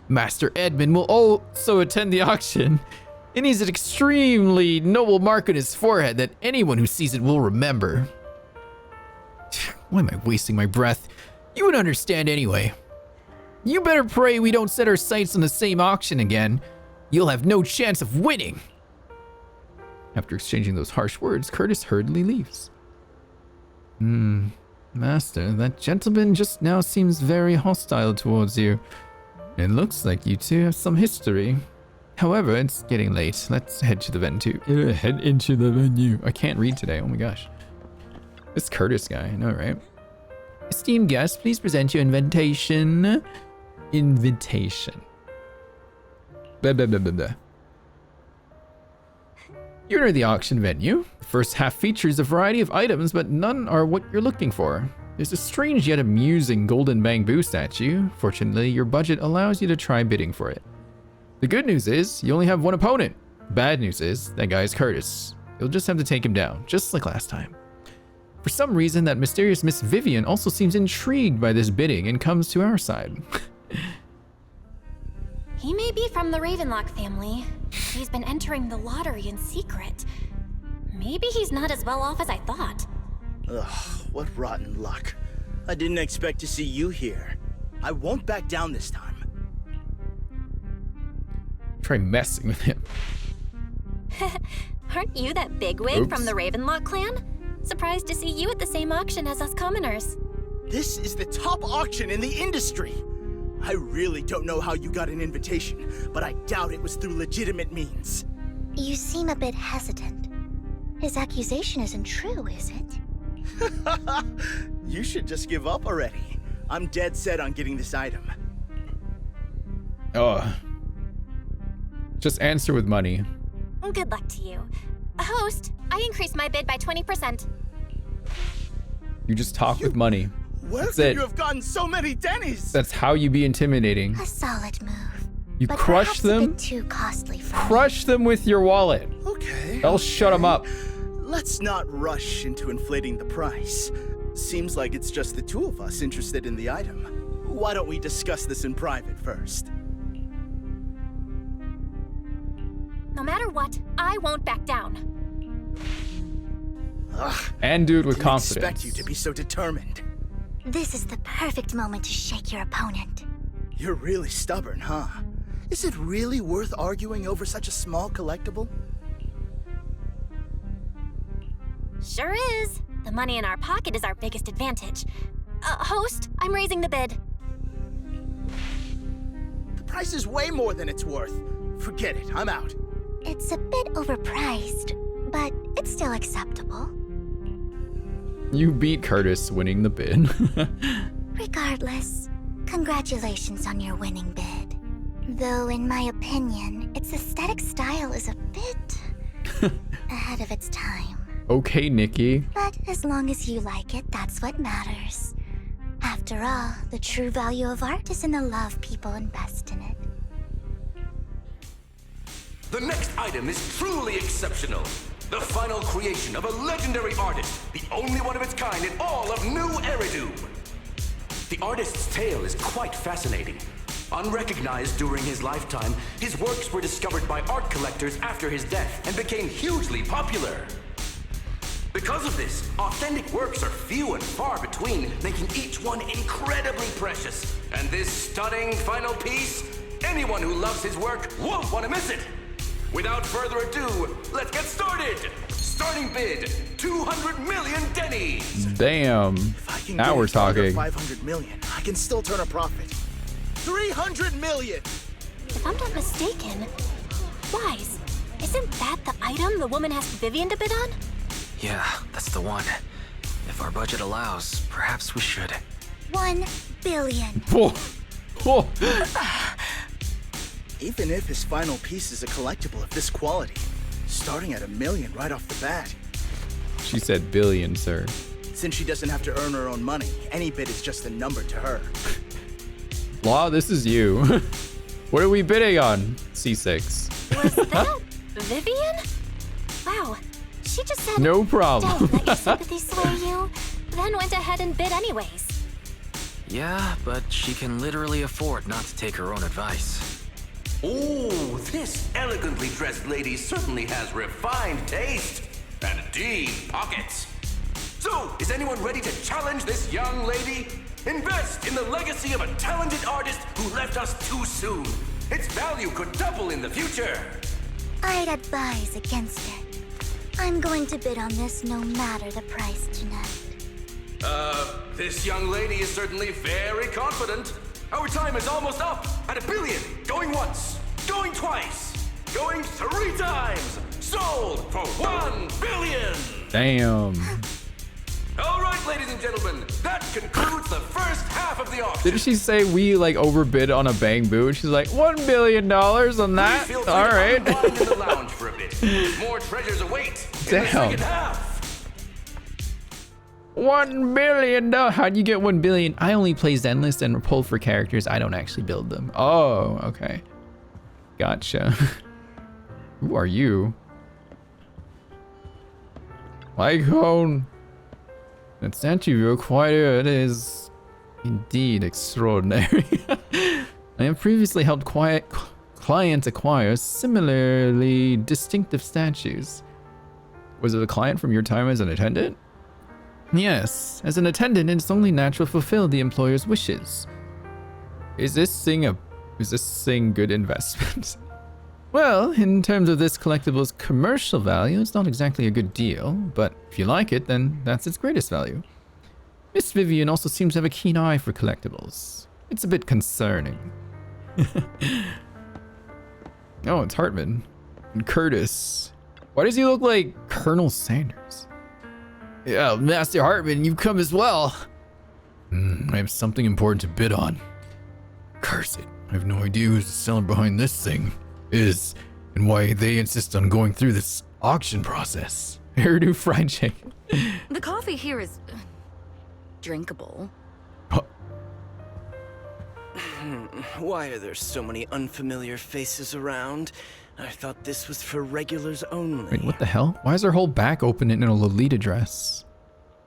Master Edmund will also attend the auction, and he's an extremely noble mark on his forehead that anyone who sees it will remember. Why am I wasting my breath? You would understand anyway. You better pray we don't set our sights on the same auction again. You'll have no chance of winning. After exchanging those harsh words, Curtis hurriedly leaves. Master, that gentleman just now seems very hostile towards you. It looks like you two have some history. However, it's getting late. Let's head to the venue. Head into the venue. I can't read today. Oh my gosh. This Curtis guy, I know, right? Esteemed guests, please present your invitation. Invitation. Blah, blah, blah, blah, blah. You enter the auction venue. The first half features a variety of items, but none are what you're looking for. There's a strange yet amusing golden bamboo statue. Fortunately, your budget allows you to try bidding for it. The good news is, you only have one opponent. Bad news is, that guy is Curtis. You'll just have to take him down, just like last time. For some reason, that mysterious Miss Vivian also seems intrigued by this bidding and comes to our side. He may be from the Ravenlock family. He's been entering the lottery in secret. Maybe he's not as well off as I thought. Ugh, what rotten luck. I didn't expect to see you here. I won't back down this time. Try messing with him. Aren't you that bigwig from the Ravenlock clan? Surprised to see you at the same auction as us commoners. This is the top auction in the industry. I really don't know how you got an invitation, but I doubt it was through legitimate means. You seem a bit hesitant. His accusation isn't true, is it? You should just give up already. I'm dead set on getting this item. Oh. Just answer with money. Good luck to you. Host, I increased my bid by 20%. You just talk with money. Where That's could it. you have gotten so many Denny's? That's how you be intimidating. A solid move. You but crush perhaps a them. bit too costly for Crush them with your wallet. Okay. I'll shut them up. Let's not rush into inflating the price. Seems like it's just the two of us interested in the item. Why don't we discuss this in private first? No matter what, I won't back down. Ugh, And do it with didn't confidence. expect you to be so determined. This is the perfect moment to shake your opponent. You're really stubborn, huh? Is it really worth arguing over such a small collectible? Sure is. The money in our pocket is our biggest advantage. Host, I'm raising the bid. The price is way more than it's worth. Forget it, I'm out. It's a bit overpriced, but it's still acceptable. You beat Curtis, winning the bid. Regardless, congratulations on your winning bid. Though, in my opinion, its aesthetic style is a bit ahead of its time. Okay, Nikki. But as long as you like it, that's what matters. After all, the true value of art is in the love people invest in it. The next item is truly exceptional. The final creation of a legendary artist, the only one of its kind in all of New Eridu. The artist's tale is quite fascinating. Unrecognized during his lifetime, his works were discovered by art collectors after his death and became hugely popular. Because of this, authentic works are few and far between, making each one incredibly precious. And this stunning final piece, anyone who loves his work won't want to miss it. Without further ado, let's get started! Starting bid, 200 million Denny's! Damn. Now we're talking. 500 million. I can still turn a profit. 300 million! If I'm not mistaken, Wise, isn't that the item the woman asked Vivian to bid on? Yeah, that's the one. If our budget allows, perhaps we should. 1 billion. Oh. Oh. Even if his final piece is a collectible of this quality, starting at $1 million right off the bat. She said billion, sir. Since she doesn't have to earn her own money, any bid is just a number to her. Law, this is you. What are we bidding on? C6. Was that Vivian? Wow, she just said, No problem. "Don't let your sympathy sway you," then went ahead and bid anyways. Yeah, but she can literally afford not to take her own advice. Ooh, this elegantly dressed lady certainly has refined taste and deep pockets. So, is anyone ready to challenge this young lady? Invest in the legacy of a talented artist who left us too soon. Its value could double in the future. I'd advise against it. I'm going to bid on this no matter the price tonight. This young lady is certainly very confident. Our time is almost up at $1 billion. Going once, going twice, going 3 times. Sold for $1 billion. Damn. All right, right, ladies and gentlemen, that concludes the first half of the auction. Didn't she say we like overbid on a bamboo? And she's like, $1 billion on that? Feel free All to right. unwind in the lounge for a bit. More treasures await in the Damn. second half. $1 billion. How'd you get 1 billion? I only play Zenless and pull for characters. I don't actually build them. Oh, okay. Gotcha. Who are you? Lycone. That statue you acquired is indeed extraordinary. I have previously helped clients acquire similarly distinctive statues. Was it a client from your time as an attendant? Yes, as an attendant, it's only natural to fulfill the employer's wishes. Is this thing good investment? Well, in terms of this collectible's commercial value, it's not exactly a good deal, but if you like it, then that's its greatest value. Miss Vivian also seems to have a keen eye for collectibles. It's a bit concerning. Oh, it's Hartman. And Curtis. Why does he look like Colonel Sanders? Yeah, Master Hartman, you've come as well. I have something important to bid on. Curse it. I have no idea who's the seller behind this thing is and why they insist on going through this auction process. Hairdo fried chicken. The coffee here is drinkable. Why are there so many unfamiliar faces around? I thought this was for regulars only. Wait, what the hell? Why is her whole back open in a Lolita dress?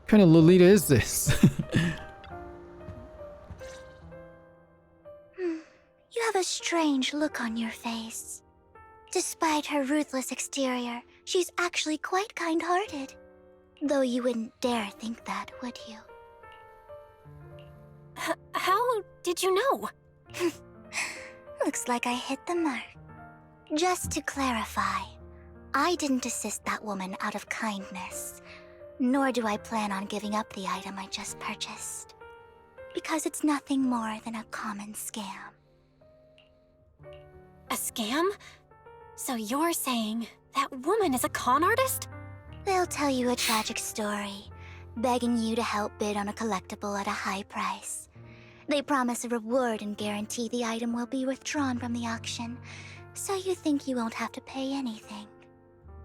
What kind of Lolita is this? You have a strange look on your face. Despite her ruthless exterior, she's actually quite kind-hearted. Though you wouldn't dare think that, would you? How did you know? Looks like I hit the mark. Just to clarify, I didn't assist that woman out of kindness, nor do I plan on giving up the item I just purchased, because it's nothing more than a common scam. A scam? So you're saying that woman is a con artist? They'll tell you a tragic story, begging you to help bid on a collectible at a high price. They promise a reward and guarantee the item will be withdrawn from the auction, so you think you won't have to pay anything.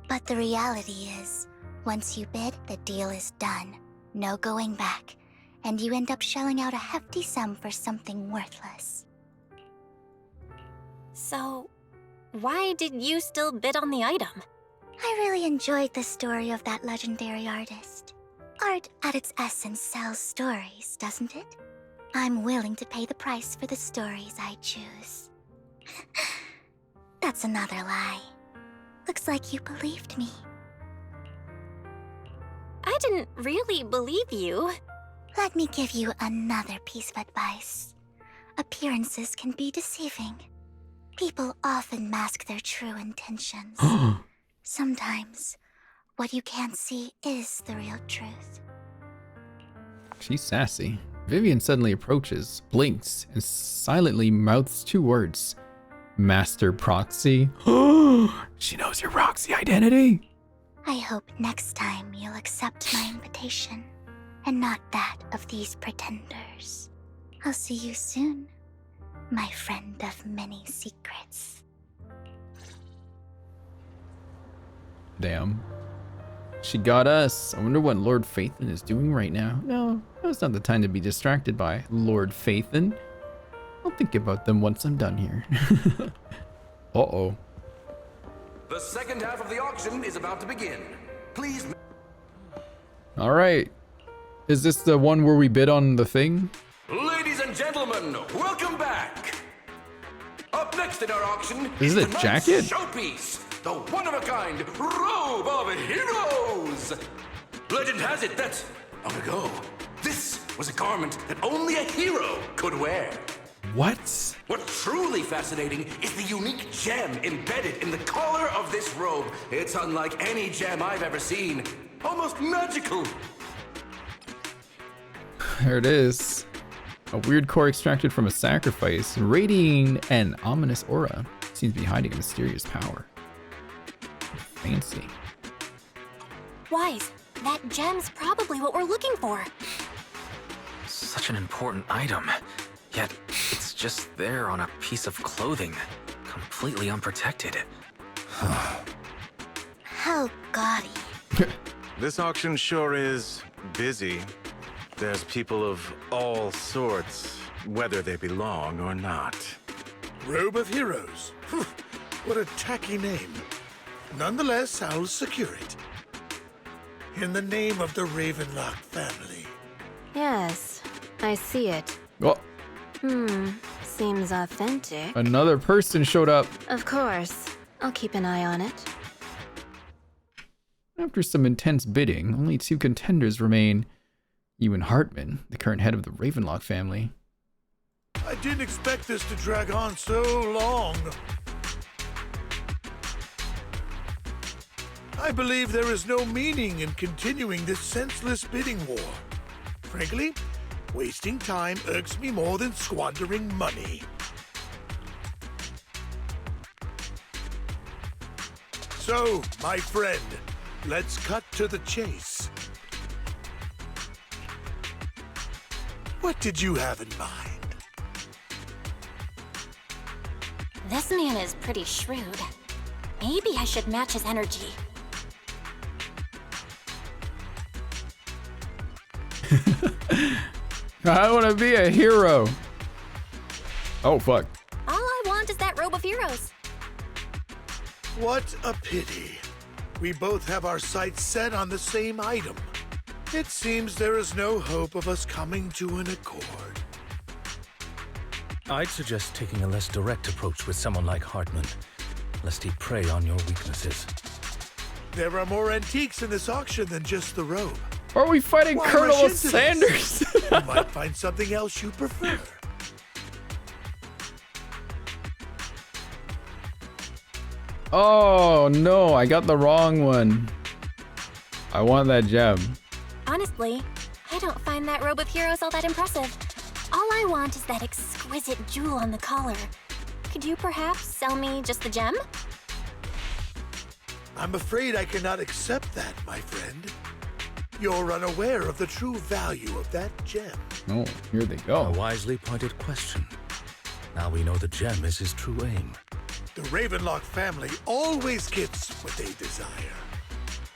But the reality is, once you bid, the deal is done. No going back, and you end up shelling out a hefty sum for something worthless. So, why did you still bid on the item? I really enjoyed the story of that legendary artist. Art at its essence sells stories, doesn't it? I'm willing to pay the price for the stories I choose. That's another lie. Looks like you believed me. I didn't really believe you. Let me give you another piece of advice. Appearances can be deceiving. People often mask their true intentions. Sometimes, what you can't see is the real truth. She's sassy. Vivian suddenly approaches, blinks, and silently mouths 2 words. Master Proxy. She knows your Roxy identity. I hope next time you'll accept my invitation, and not that of these pretenders. I'll see you soon, my friend of many secrets. Damn. She got us. I wonder what Lord Phaethon is doing right now. No, it's not the time to be distracted by Lord Phaethon. I'll think about them once I'm done here. Uh-oh. The second half of the auction is about to begin. Please. All right. Is this the one where we bid on the thing? Ladies and gentlemen, welcome back. Up next in our auction Is it a tonight's jacket? showpiece, the one-of-a-kind Robe of Heroes. Legend has it that, long ago, this was a garment that only a hero could wear. What? What's truly fascinating is the unique gem embedded in the collar of this robe. It's unlike any gem I've ever seen. Almost magical. There it is. A weird core extracted from a sacrifice, radiating an ominous aura. Seems to be hiding a mysterious power. Fancy. Wise, That gem's probably what we're looking for. Such an important item, yet it's just there on a piece of clothing, completely unprotected. Oh, gaudy. This auction sure is busy. There's people of all sorts, whether they belong or not. Robe of Heroes. What a tacky name. Nonetheless, I'll secure it. In the name of the Ravenlock family. Yes, I see it. Oh, Seems authentic. another person showed up. Of course. I'll keep an eye on it. After some intense bidding, only 2 contenders remain. You and Hartman, the current head of the Ravenlock family. I didn't expect this to drag on so long. I believe there is no meaning in continuing this senseless bidding war. Frankly, wasting time irks me more than squandering money. So, my friend, let's cut to the chase. What did you have in mind? This man is pretty shrewd. Maybe I should match his energy. I want to be a hero. Oh, fuck. All I want is that Robe of Heroes. What a pity. We both have our sights set on the same item. It seems there is no hope of us coming to an accord. I'd suggest taking a less direct approach with someone like Hartman, lest he prey on your weaknesses. There are more antiques in this auction than just the robe. Are we fighting Why Colonel rush into Sanders? this? You might find something else you prefer. Oh no, I got the wrong one. I want that gem. Honestly, I don't find that Robe of Heroes all that impressive. All I want is that exquisite jewel on the collar. Could you perhaps sell me just the gem? I'm afraid I cannot accept that, my friend. You're unaware of the true value of that gem. Oh, here they go. A wisely pointed question. Now we know the gem is his true aim. The Ravenlock family always gets what they desire.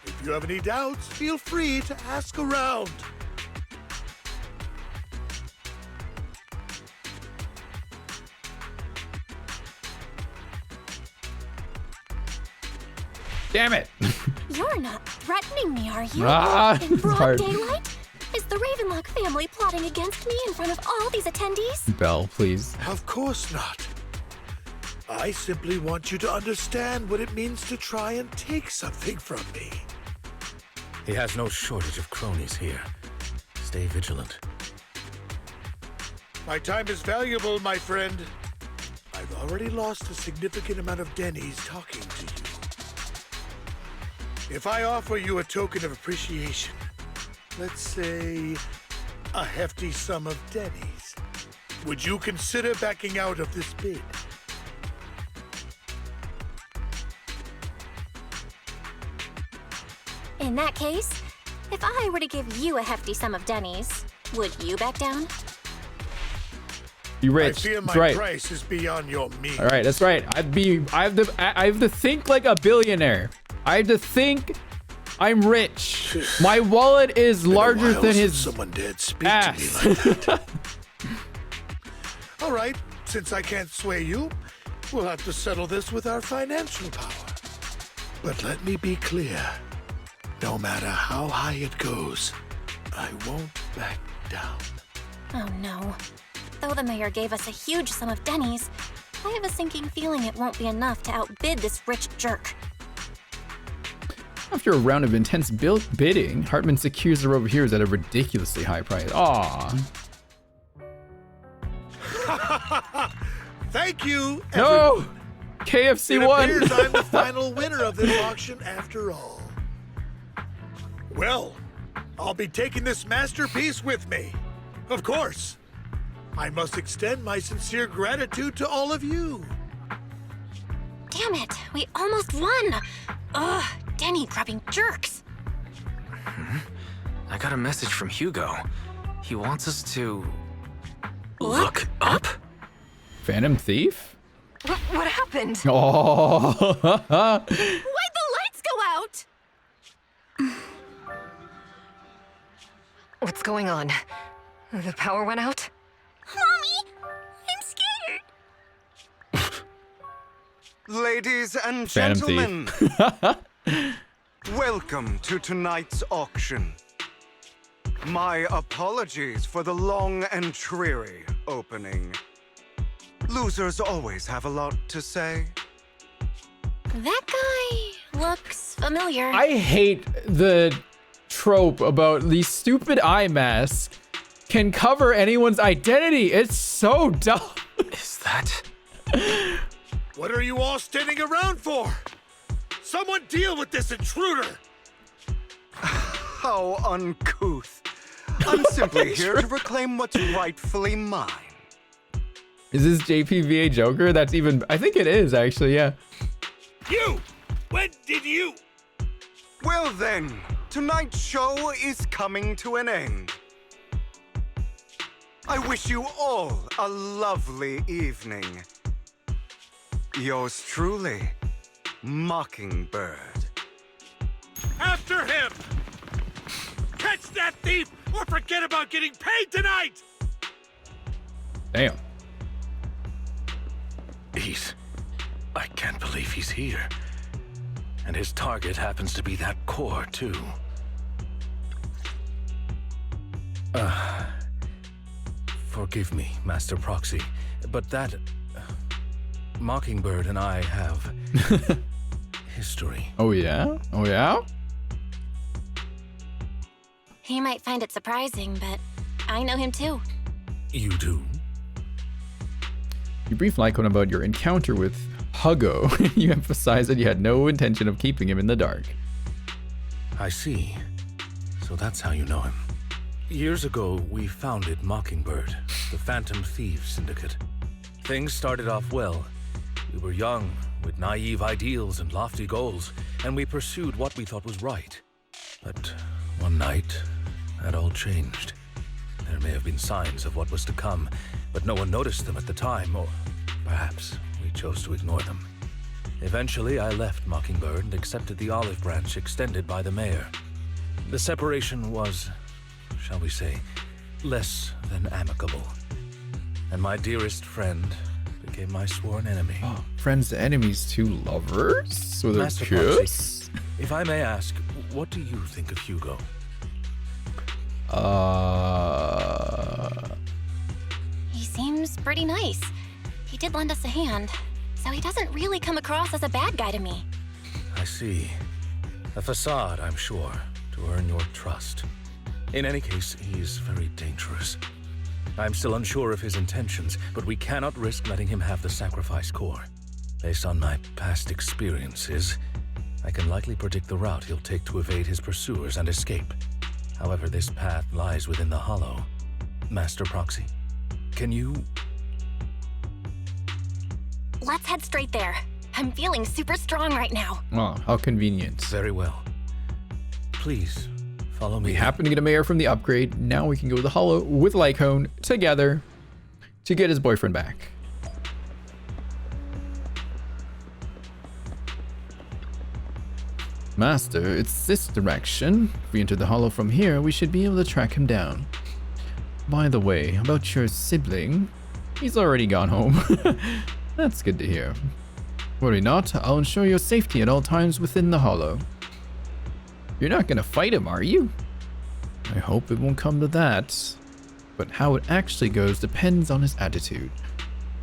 If you have any doubts, feel free to ask around. Damn it. You're not threatening me, are you? Ah, In broad hard. daylight? Is the Ravenlock family plotting against me in front of all these attendees? Belle, please. Of course not. I simply want you to understand what it means to try and take something from me. He has no shortage of cronies here. Stay vigilant. My time is valuable, my friend. I've already lost a significant amount of dennies talking to you. If I offer you a token of appreciation, let's say a hefty sum of dennies, would you consider backing out of this bid? In that case, if I were to give you a hefty sum of dennies, would you back down? You rich. I fear my That's right. price is beyond your means. All right, that's right. I have to think like a billionaire. I have to think I'm rich. My wallet is larger than his someone did speak ass. to me like that. All right, since I can't sway you, we'll have to settle this with our financial power. But let me be clear. No matter how high it goes, I won't back down. Oh no. Though the mayor gave us a huge sum of dennies, I have a sinking feeling it won't be enough to outbid this rich jerk. After a round of intense bidding, Hartman secures the Robe of Heroes at a ridiculously high price. Aww. Thank you, No! everyone. KFC It won! appears I'm the final winner of this auction after all. Well, I'll be taking this masterpiece with me. Of course. I must extend my sincere gratitude to all of you. Damn it, we almost won! Ugh, denny grubbing jerks. I got a message from Hugo. He wants us to... look up? Phantom Thief? What happened? Oh. Why'd the lights go out? What's going on? The power went out? Mommy, I'm scared. Ladies and Phantom gentlemen, Thief. welcome to tonight's auction. My apologies for the long and dreary opening. Losers always have a lot to say. That guy looks familiar. I hate the trope about these stupid eye masks can cover anyone's identity. It's so dumb. Is that... What are you all standing around for? Someone deal with this intruder! How uncouth. I'm simply here to reclaim what's rightfully mine. Is this JPVA Joker? That's even... I think it is, actually, yeah. You! When did you... Well then, tonight's show is coming to an end. I wish you all a lovely evening. Yours truly, Mockingbird. After him! Catch that thief or forget about getting paid tonight! Damn. I can't believe he's here. And his target happens to be that core, too. Forgive me, Master Proxy, but that... Mockingbird and I have... history. Oh, yeah? Oh, yeah? He might find it surprising, but I know him too. You do? You brief Lycon about your encounter with Huggo. You emphasize that you had no intention of keeping him in the dark. I see. So that's how you know him. Years ago, we founded Mockingbird, the Phantom Thieves Syndicate. Things started off well. We were young, with naive ideals and lofty goals, and we pursued what we thought was right. But one night, that all changed. There may have been signs of what was to come, but no one noticed them at the time, or perhaps we chose to ignore them. Eventually, I left Mockingbird and accepted the olive branch extended by the mayor. The separation was, shall we say, less than amicable. And my dearest friend became my sworn enemy. Oh, friends to enemies to lovers? With a Master kiss? Proxy, if I may ask, what do you think of Hugo? He seems pretty nice. He did lend us a hand, so he doesn't really come across as a bad guy to me. I see. A facade, I'm sure, to earn your trust. In any case, he's very dangerous. I'm still unsure of his intentions, but we cannot risk letting him have the sacrifice core. Based on my past experiences, I can likely predict the route he'll take to evade his pursuers and escape. However, this path lies within the Hollow. Master Proxy, can you... Let's head straight there. I'm feeling super strong right now. Oh, how convenient. Very well. Please, follow me. We happen to get a mayor from the upgrade. Now we can go to the Hollow with Lycon together to get his boyfriend back. Master, it's this direction. If we enter the Hollow from here, we should be able to track him down. By the way, about your sibling, he's already gone home. That's good to hear. Worry not, I'll ensure your safety at all times within the Hollow. You're not gonna fight him, are you? I hope it won't come to that. But how it actually goes depends on his attitude.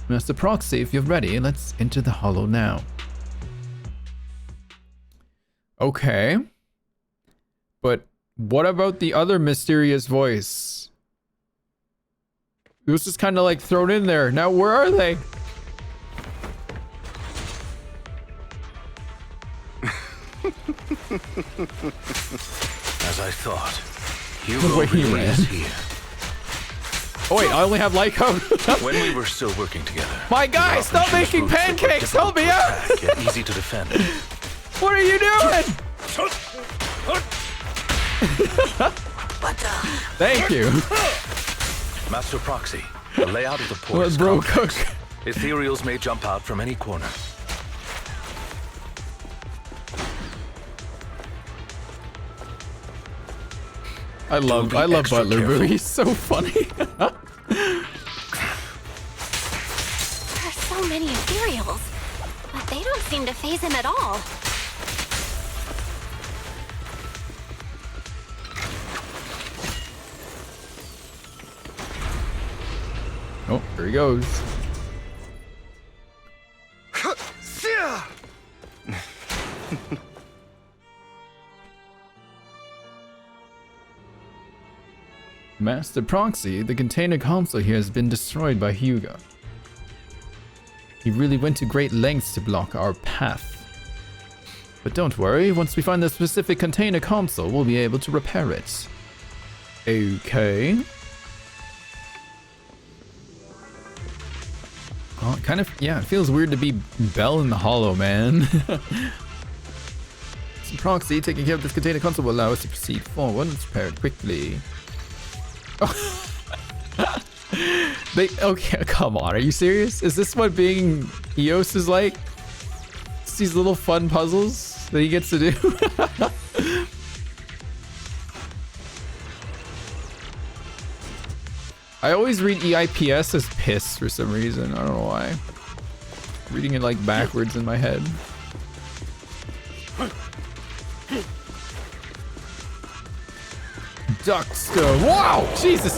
Master Proxy, if you're ready, let's enter the Hollow now. Okay. But what about the other mysterious voice? It was just kind of like thrown in there. Now where are they? As I thought, The way he ran. Here. Oh wait, I only have Lycon. When we were still working together. My guy, stop making pancakes! Help me out! Yet easy to defend. What are you doing? Thank you. Master Proxy, the layout of the port Let is bro complex. cook. Ethereals may jump out from any corner. I love extra Butler Boo. careful. He's so funny. There's so many ethereals, but they don't seem to phase him at all. Oh, there he goes. Master Proxy, the container console here has been destroyed by Hugo. He really went to great lengths to block our path. But don't worry, once we find the specific container console, we'll be able to repair it. Okay. Well, it kind of, yeah, it feels weird to be Bell in the Hollow, man. So Proxy, taking care of this container console will allow us to proceed forward and repair it quickly. Okay, come on, are you serious? Is this what being Eos is like? It's these little fun puzzles that he gets to do? I always read EIPS as piss for some reason. I don't know why. Reading it like backwards in my head. Duckstone. Wow! Jesus!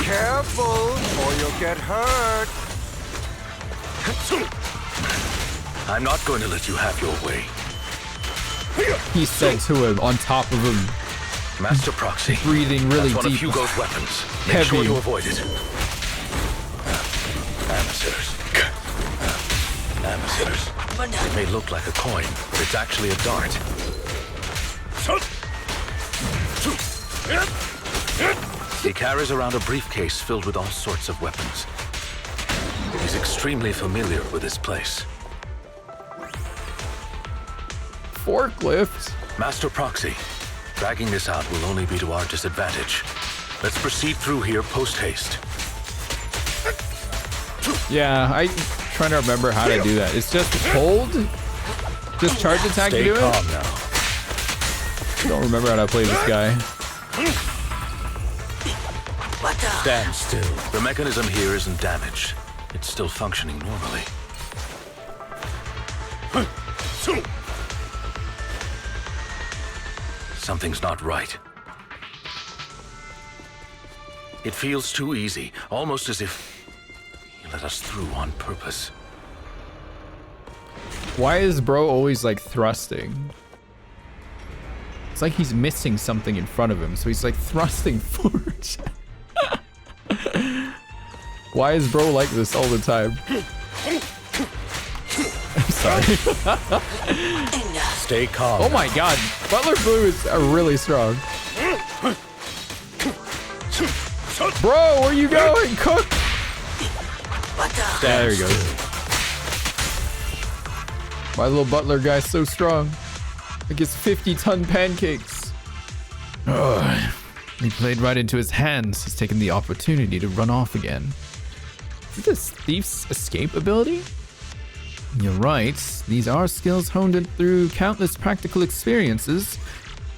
Careful, or you'll get hurt. I'm not going to let you have your way. He said to him on top of him. Master Proxy, breathing really that's one deep. of Hugo's weapons. Make Heavy. sure to avoid it. Amateurs. Amateurs. It may look like a coin, but it's actually a dart. He carries around a briefcase filled with all sorts of weapons. He's extremely familiar with this place. Forklift. Master Proxy, dragging this out will only be to our disadvantage. Let's proceed through here post-haste. Yeah, I'm trying to remember how to do that. It's just hold? Just charge attack to Stay do it? calm now. I don't remember how to play this guy. Stand still. The mechanism here isn't damaged. It's still functioning normally. Something's not right. It feels too easy, almost as if he let us through on purpose. Why is bro always like thrusting? It's like he's missing something in front of him, so he's like thrusting forward. Why is bro like this all the time? I'm sorry. Stay calm. Oh my god, Butler Blue is really strong. Bro, where you going? Cook! There he goes. My little butler guy's so strong. Like his 50-ton pancakes. Ugh. He played right into his hands. He's taken the opportunity to run off again. Is this thief's escape ability? You're right. These are skills honed through countless practical experiences.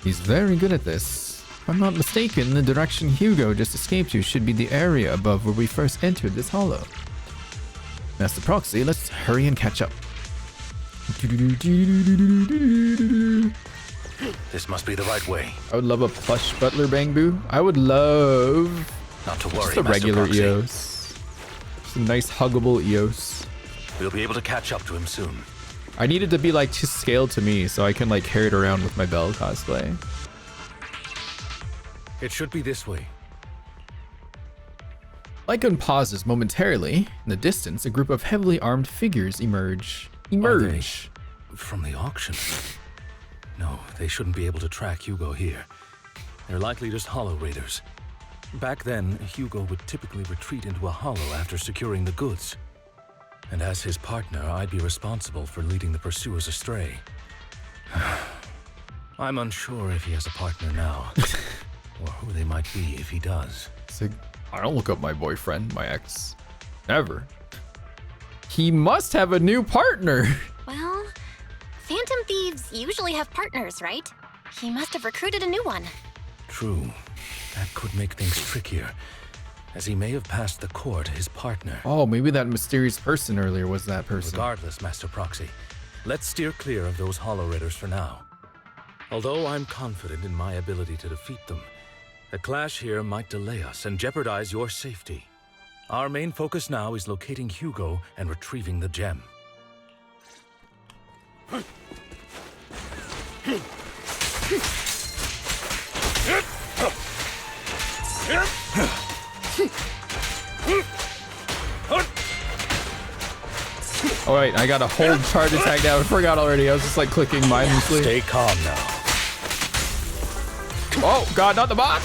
He's very good at this. If I'm not mistaken, the direction Hugo just escaped to should be the area above where we first entered this hollow. Master Proxy, let's hurry and catch up. This must be the right way. I would love a plush Butler Bangbu. I would love Not to worry, just a Master regular Proxy. Eos. Just a nice huggable Eos. We'll be able to catch up to him soon. I need it to be like just scaled to me so I can like carry it around with my Bell cosplay. It should be this way. Lycon pauses momentarily. In the distance, a group of heavily armed figures emerge. Are they from the auction? No, they shouldn't be able to track Hugo here. They're likely just hollow raiders. Back then, Hugo would typically retreat into a hollow after securing the goods. And as his partner, I'd be responsible for leading the pursuers astray. I'm unsure if he has a partner now, or who they might be if he does. It's like, I don't look up my boyfriend, my ex. Never. He must have a new partner. Well, Phantom Thieves usually have partners, right? He must have recruited a new one. True. That could make things trickier, as he may have passed the core to his partner. Oh, maybe that mysterious person earlier was that person. Regardless, Master Proxy, let's steer clear of those Hollow Raiders for now. Although I'm confident in my ability to defeat them, a clash here might delay us and jeopardize your safety. Our main focus now is locating Hugo and retrieving the gem. Oh wait, I got a hold charge attack now. I forgot already. I was just like clicking mindlessly. Stay calm now. Oh god, not the box!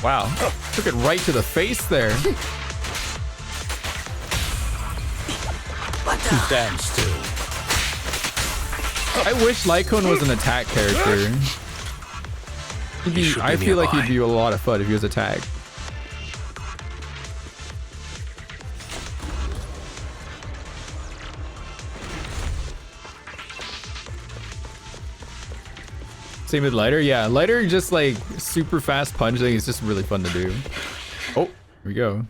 Wow, took it right to the face there. Stand still. I wish Lycone was an attack character. I feel like he'd be a lot of fun if he was attack. Same with Lighter? Yeah, Lighter just like super fast punching is just really fun to do. Oh, here we go.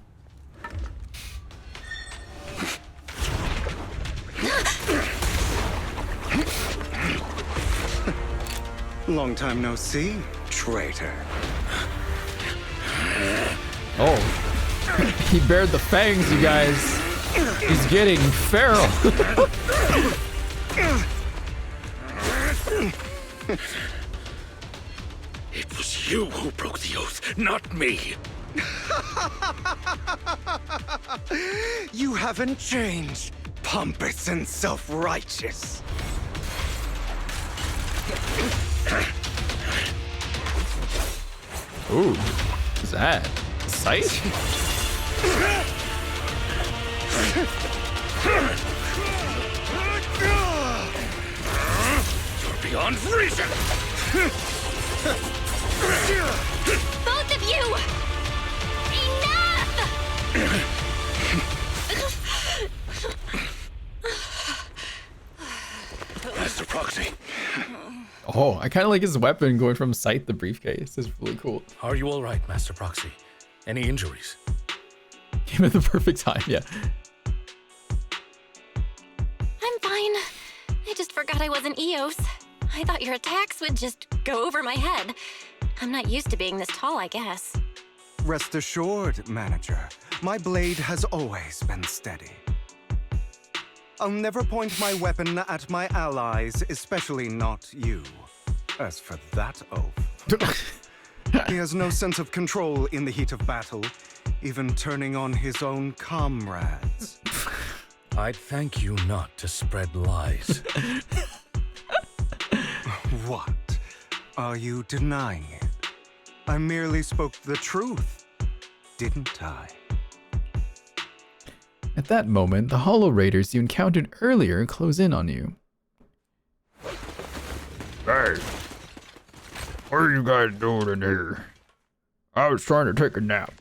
Long time no see, traitor. Oh, he bared the fangs, you guys. He's getting feral. It was you who broke the oath, not me. You haven't changed, pompous and self-righteous. Ooh, what's that? Sight? You're beyond reason. Both of you! Enough! Master Proxy. Oh, I kind of like his weapon going from sight to briefcase. It's really cool. Are you all right, Master Proxy? Any injuries? Came at the perfect time, yeah. I'm fine. I just forgot I wasn't Eos. I thought your attacks would just go over my head. I'm not used to being this tall, I guess. Rest assured, manager, my blade has always been steady. I'll never point my weapon at my allies, especially not you. As for that oath, he has no sense of control in the heat of battle, even turning on his own comrades. I'd thank you not to spread lies. What? Are you denying it? I merely spoke the truth, didn't I? At that moment, the Hollow Raiders you encountered earlier close in on you. Hey, what are you guys doing in here? I was trying to take a nap.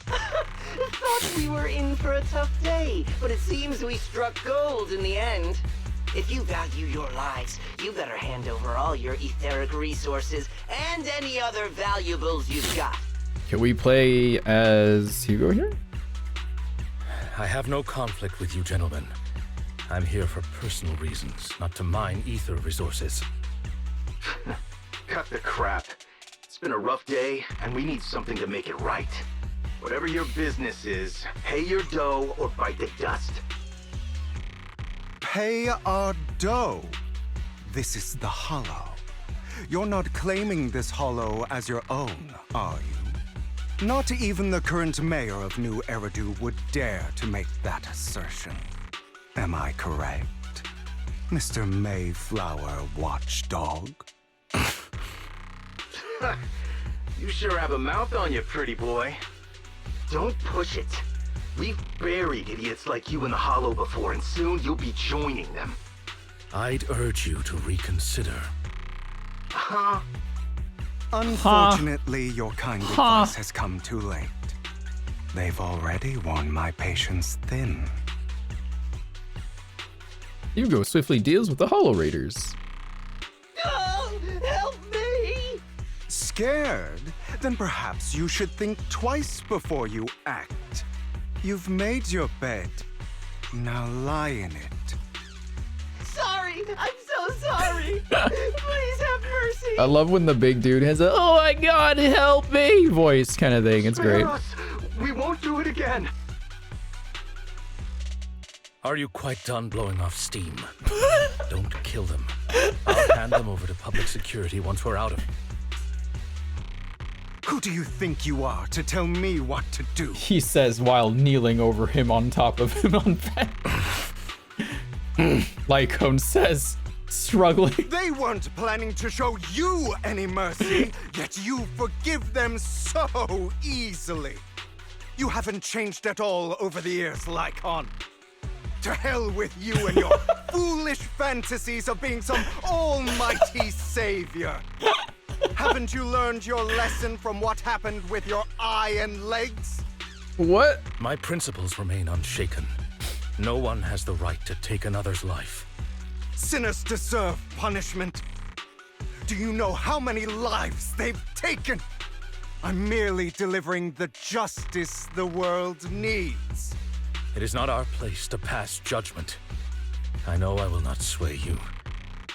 Thought we were in for a tough day, but it seems we struck gold in the end. If you value your lives, you better hand over all your etheric resources and any other valuables you've got. Can we play as Hugo here? I have no conflict with you, gentlemen. I'm here for personal reasons, not to mine ether resources. Cut the crap. It's been a rough day, and we need something to make it right. Whatever your business is, pay your dough or bite the dust. Pay our dough. This is the Hollow. You're not claiming this Hollow as your own, are you? Not even the current mayor of New Eridu would dare to make that assertion. Am I correct, Mr. Mayflower Watchdog? You sure have a mouth on you, pretty boy. Don't push it. We've buried idiots like you in the Hollow before, and soon you'll be joining them. I'd urge you to reconsider. Unfortunately, your kind advice has come too late. They've already worn my patience thin. Hugo swiftly deals with the Hollow Raiders. Oh, help me! Scared? Then perhaps you should think twice before you act. You've made your bed. Now lie in it. Sorry, I'm so sorry. Please have mercy. I love when the big dude has a "oh my god, help me" voice kind of thing. It's great. We won't do it again. Are you quite done blowing off steam? Don't kill them. I'll hand them over to public security once we're out of. Who do you think you are to tell me what to do? He says while kneeling over him on top of him on bed. Lycone says, struggling. They weren't planning to show you any mercy, yet you forgive them so easily. You haven't changed at all over the years, Lycon. To hell with you and your foolish fantasies of being some almighty savior. Haven't you learned your lesson from what happened with your eye and legs? What? My principles remain unshaken. No one has the right to take another's life. Sinners deserve punishment. Do you know how many lives they've taken? I'm merely delivering the justice the world needs. It is not our place to pass judgment. I know I will not sway you.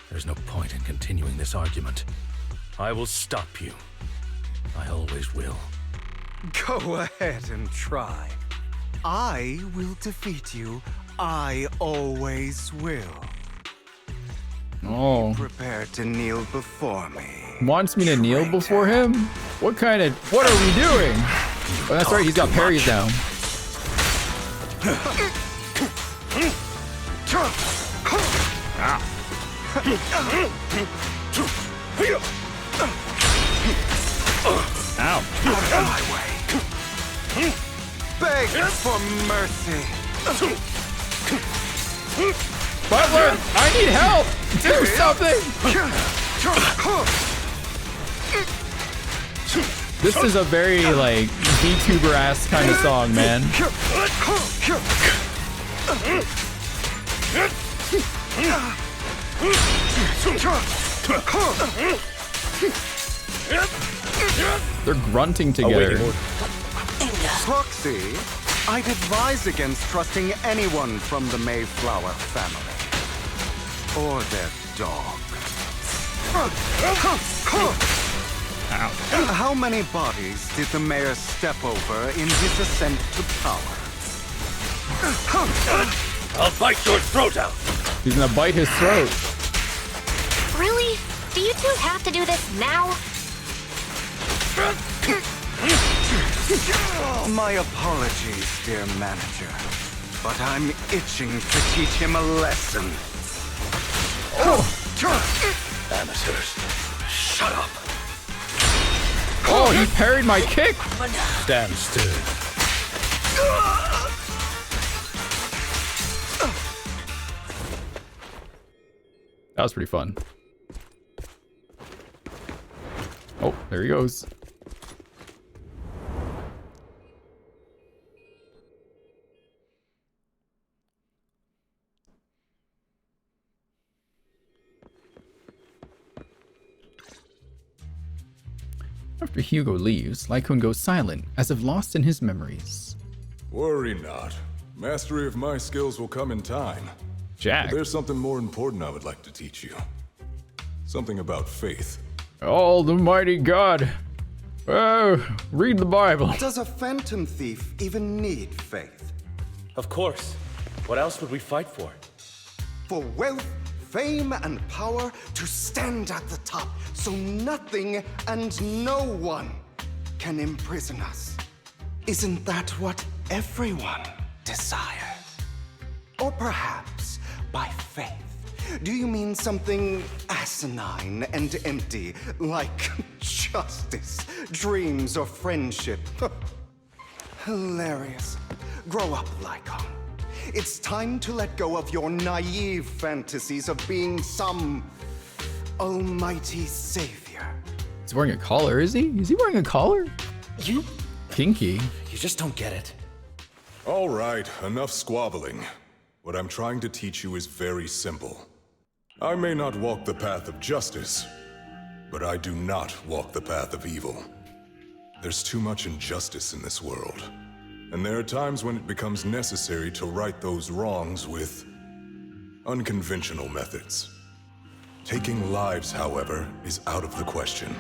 There's no point in continuing this argument. I will stop you. I always will. Go ahead and try. I will defeat you. I always will. Oh. Prepare to kneel before me. Wants me to kneel before him? What are we doing? Oh, that's right, he's got parries down. Ow. Out of my way. Beg for mercy. Butler, I need help! Do something! This is a very, like, VTuber-ass kind of song, man. They're grunting together. Proxy, I'd advise against trusting anyone from the Mayflower family. Or their dog. Ow. How many bodies did the mayor step over in his ascent to power? I'll bite your throat out. He's gonna bite his throat. Really? Do you two have to do this now? My apologies, dear manager. But I'm itching to teach him a lesson. Amateurs, shut up. Oh, he parried my kick. Stand still. That was pretty fun. Oh, there he goes. After Hugo leaves, Lycone goes silent, as if lost in his memories. Worry not. Mastery of my skills will come in time. Jack. But there's something more important I would like to teach you. Something about faith. Oh, the mighty God. Oh, read the Bible. Does a phantom thief even need faith? Of course. What else would we fight for? For wealth, fame, and power to stand at the top so nothing and no one can imprison us. Isn't that what everyone desires? Or perhaps by faith, do you mean something asinine and empty, like justice, dreams, or friendship? Hilarious. Grow up, Lycon. It's time to let go of your naive fantasies of being some almighty savior. He's wearing a collar, is he? Is he wearing a collar? You... Kinky. You just don't get it. All right, enough squabbling. What I'm trying to teach you is very simple. I may not walk the path of justice, but I do not walk the path of evil. There's too much injustice in this world, and there are times when it becomes necessary to right those wrongs with unconventional methods. Taking lives, however, is out of the question.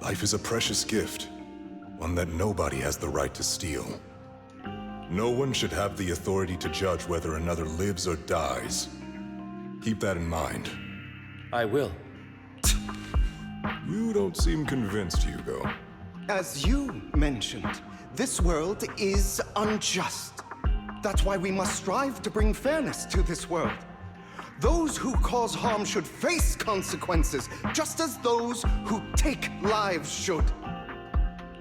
Life is a precious gift, one that nobody has the right to steal. No one should have the authority to judge whether another lives or dies. Keep that in mind. I will. You don't seem convinced, Hugo. As you mentioned, this world is unjust. That's why we must strive to bring fairness to this world. Those who cause harm should face consequences, just as those who take lives should.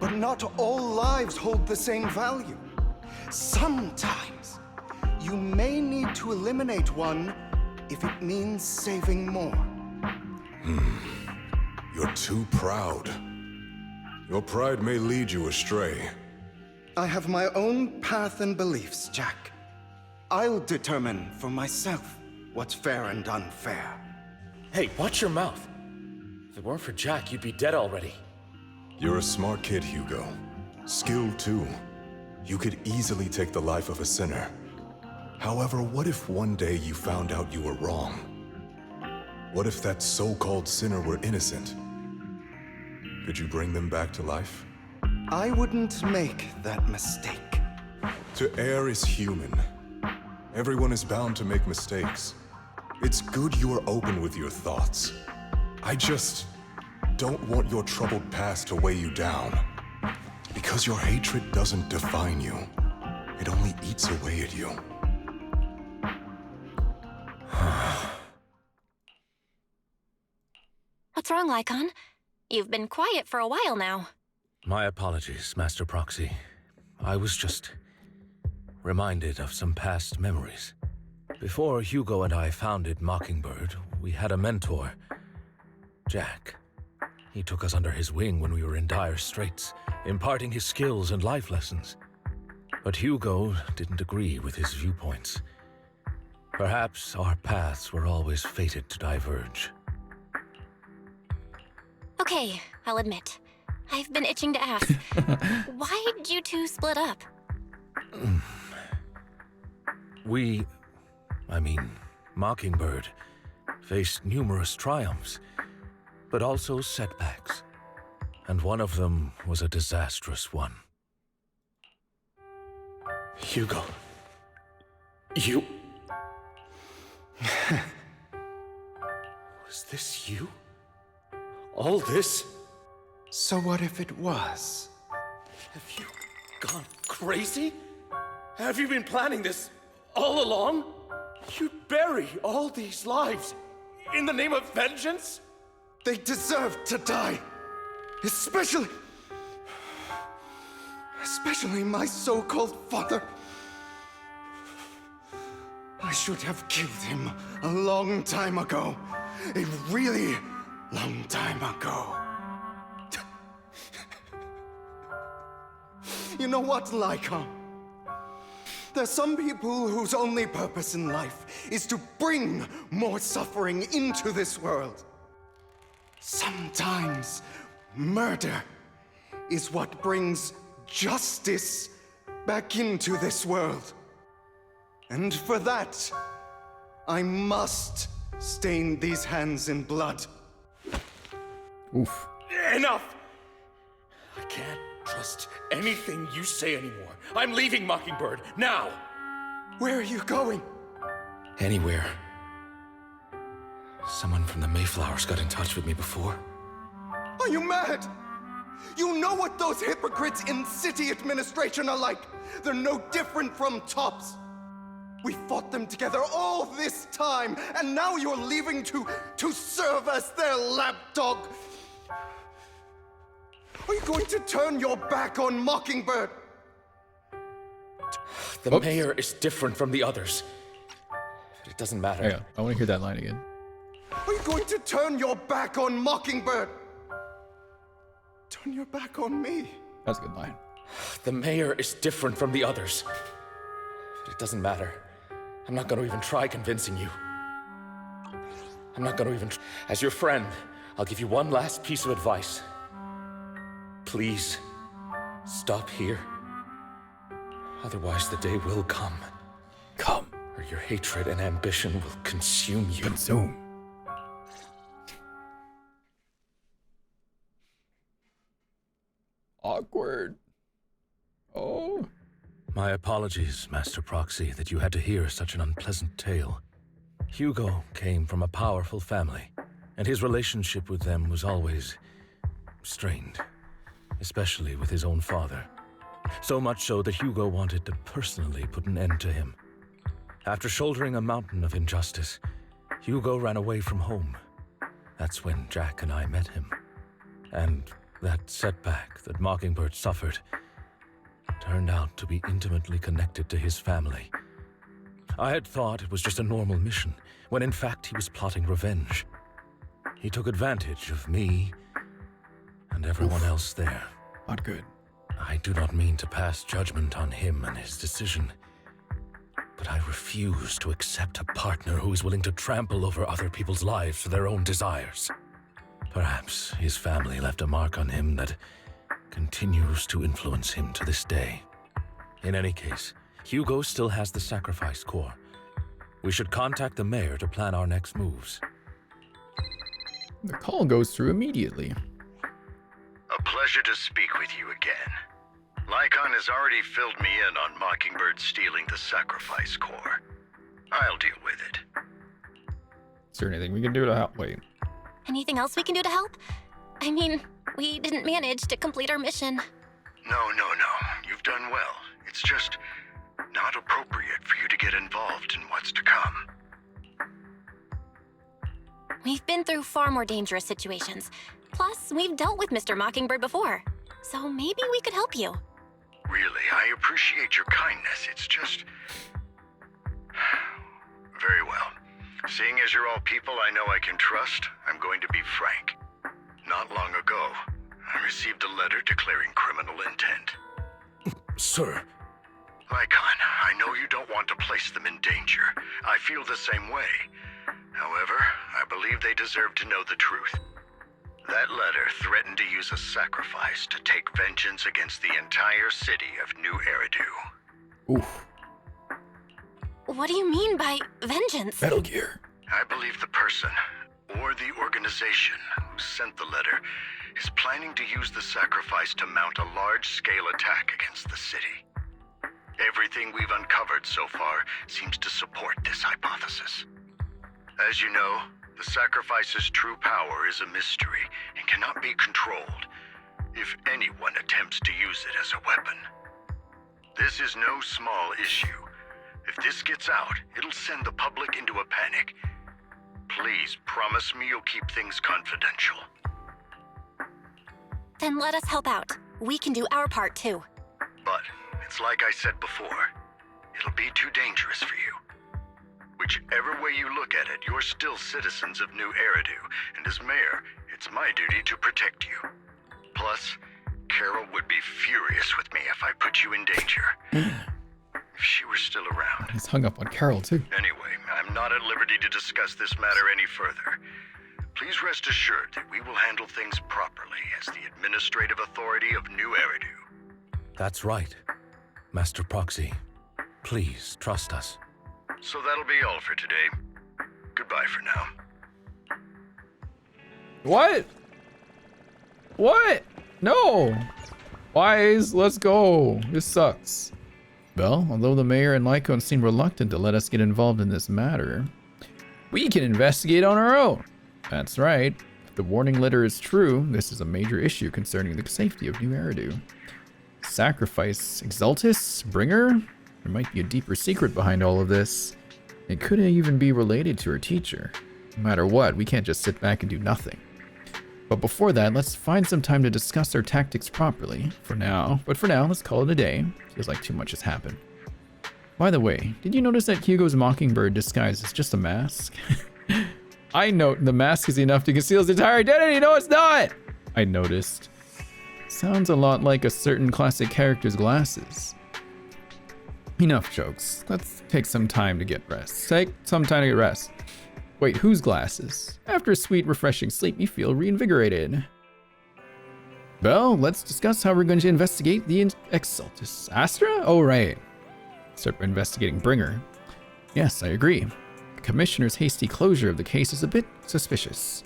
But not all lives hold the same value. Sometimes, you may need to eliminate one if it means saving more. You're too proud. Your pride may lead you astray. I have my own path and beliefs, Jack. I'll determine for myself what's fair and unfair. Hey, watch your mouth. If it weren't for Jack, you'd be dead already. You're a smart kid, Hugo. Skilled too. You could easily take the life of a sinner. However, what if one day you found out you were wrong? What if that so-called sinner were innocent? Could you bring them back to life? I wouldn't make that mistake. To err is human. Everyone is bound to make mistakes. It's good you're open with your thoughts. I just don't want your troubled past to weigh you down. Because your hatred doesn't define you. It only eats away at you. What's wrong, Lycon? You've been quiet for a while now. My apologies, Master Proxy. I was just reminded of some past memories. Before Hugo and I founded Mockingbird, we had a mentor, Jack. He took us under his wing when we were in dire straits, imparting his skills and life lessons. But Hugo didn't agree with his viewpoints. Perhaps our paths were always fated to diverge. Okay, I'll admit. I've been itching to ask. Why did you two split up? Mockingbird, faced numerous triumphs, but also setbacks. And one of them was a disastrous one. Hugo. You... Was this you? All this? So what if it was? Have you gone crazy? Have you been planning this all along? You'd bury all these lives in the name of vengeance? They deserve to die. Especially my so-called father. I should have killed him a long time ago. A really long time ago. You know what, Lycon? There's some people whose only purpose in life is to bring more suffering into this world. Sometimes murder is what brings justice back into this world. And for that, I must stain these hands in blood. Oof. Enough! I can't trust anything you say anymore. I'm leaving Mockingbird, now! Where are you going? Anywhere. Someone from the Mayflowers got in touch with me before. Are you mad? You know what those hypocrites in city administration are like. They're no different from tops. We fought them together all this time, and now you're leaving to serve as their lapdog. Are you going to turn your back on Mockingbird? The mayor is different from the others. But it doesn't matter. Yeah, I want to hear that line again. Are you going to turn your back on Mockingbird? Turn your back on me. That's a good line. The mayor is different from the others. But it doesn't matter. I'm not going to even try convincing you. I'm not going to even... As your friend, I'll give you one last piece of advice. Please, stop here. Otherwise, the day will come. Come. Or your hatred and ambition will consume you. Consume. Awkward. Oh. My apologies, Master Proxy, that you had to hear such an unpleasant tale. Hugo came from a powerful family, and his relationship with them was always strained, especially with his own father. So much so that Hugo wanted to personally put an end to him. After shouldering a mountain of injustice, Hugo ran away from home. That's when Jack and I met him. And that setback that Mockingbird suffered turned out to be intimately connected to his family. I had thought it was just a normal mission, when in fact he was plotting revenge. He took advantage of me and everyone else there. Not good. I do not mean to pass judgment on him and his decision, but I refuse to accept a partner who is willing to trample over other people's lives for their own desires. Perhaps his family left a mark on him that continues to influence him to this day. In any case, Hugo still has the sacrifice core. We should contact the mayor to plan our next moves. The call goes through immediately. A pleasure to speak with you again. Lycon has already filled me in on Mockingbird stealing the sacrifice core. I'll deal with it. Is there anything we can do to help? Wait. Anything else we can do to help? I mean, we didn't manage to complete our mission. No. You've done well. It's just not appropriate for you to get involved in what's to come. We've been through far more dangerous situations. Plus, we've dealt with Mr. Mockingbird before. So maybe we could help you. Really, I appreciate your kindness. It's just... Very well. Seeing as you're all people I know I can trust, I'm going to be frank. Not long ago, I received a letter declaring criminal intent. Sir. Lycon, I know you don't want to place them in danger. I feel the same way. However, I believe they deserve to know the truth. That letter threatened to use a sacrifice to take vengeance against the entire city of New Eridu. Oof. What do you mean by vengeance? Metal Gear. I believe the person, or the organization, who sent the letter is planning to use the sacrifice to mount a large-scale attack against the city. Everything we've uncovered so far seems to support this hypothesis. As you know, the sacrifice's true power is a mystery and cannot be controlled if anyone attempts to use it as a weapon. This is no small issue. If this gets out, it'll send the public into a panic. Please promise me you'll keep things confidential. Then let us help out. We can do our part too. But it's like I said before, it'll be too dangerous for you. Whichever way you look at it, you're still citizens of New Eridu, and as mayor, it's my duty to protect you. Plus, Carol would be furious with me if I put you in danger. If she were still around. He's hung up on Carol too. Anyway, I'm not at liberty to discuss this matter any further. Please rest assured that we will handle things properly as the administrative authority of New Eridu. That's right. Master Proxy, please trust us. So that'll be all for today. Goodbye for now. What? What? No. Wise, let's go. This sucks. Well, although the mayor and Lycon seem reluctant to let us get involved in this matter, we can investigate on our own. That's right. If the warning letter is true, this is a major issue concerning the safety of New Eridu. Sacrifice Exaltus? Bringer? There might be a deeper secret behind all of this. It could even be related to her teacher. No matter what, we can't just sit back and do nothing. But before that, let's find some time to discuss our tactics properly. But for now, let's call it a day. Feels like too much has happened. By the way, did you notice that Hugo's mockingbird disguise is just a mask? I note the mask is enough to conceal his entire identity. No, it's not! I noticed. Sounds a lot like a certain classic character's glasses. Enough jokes. Let's take some time to get rest. Take some time to get rest. Wait, whose glasses? After a sweet, refreshing sleep, you feel reinvigorated. Well, let's discuss how we're going to investigate the Exaltus. Astra? Oh, right. Start by investigating Bringer. Yes, I agree. The Commissioner's hasty closure of the case is a bit suspicious.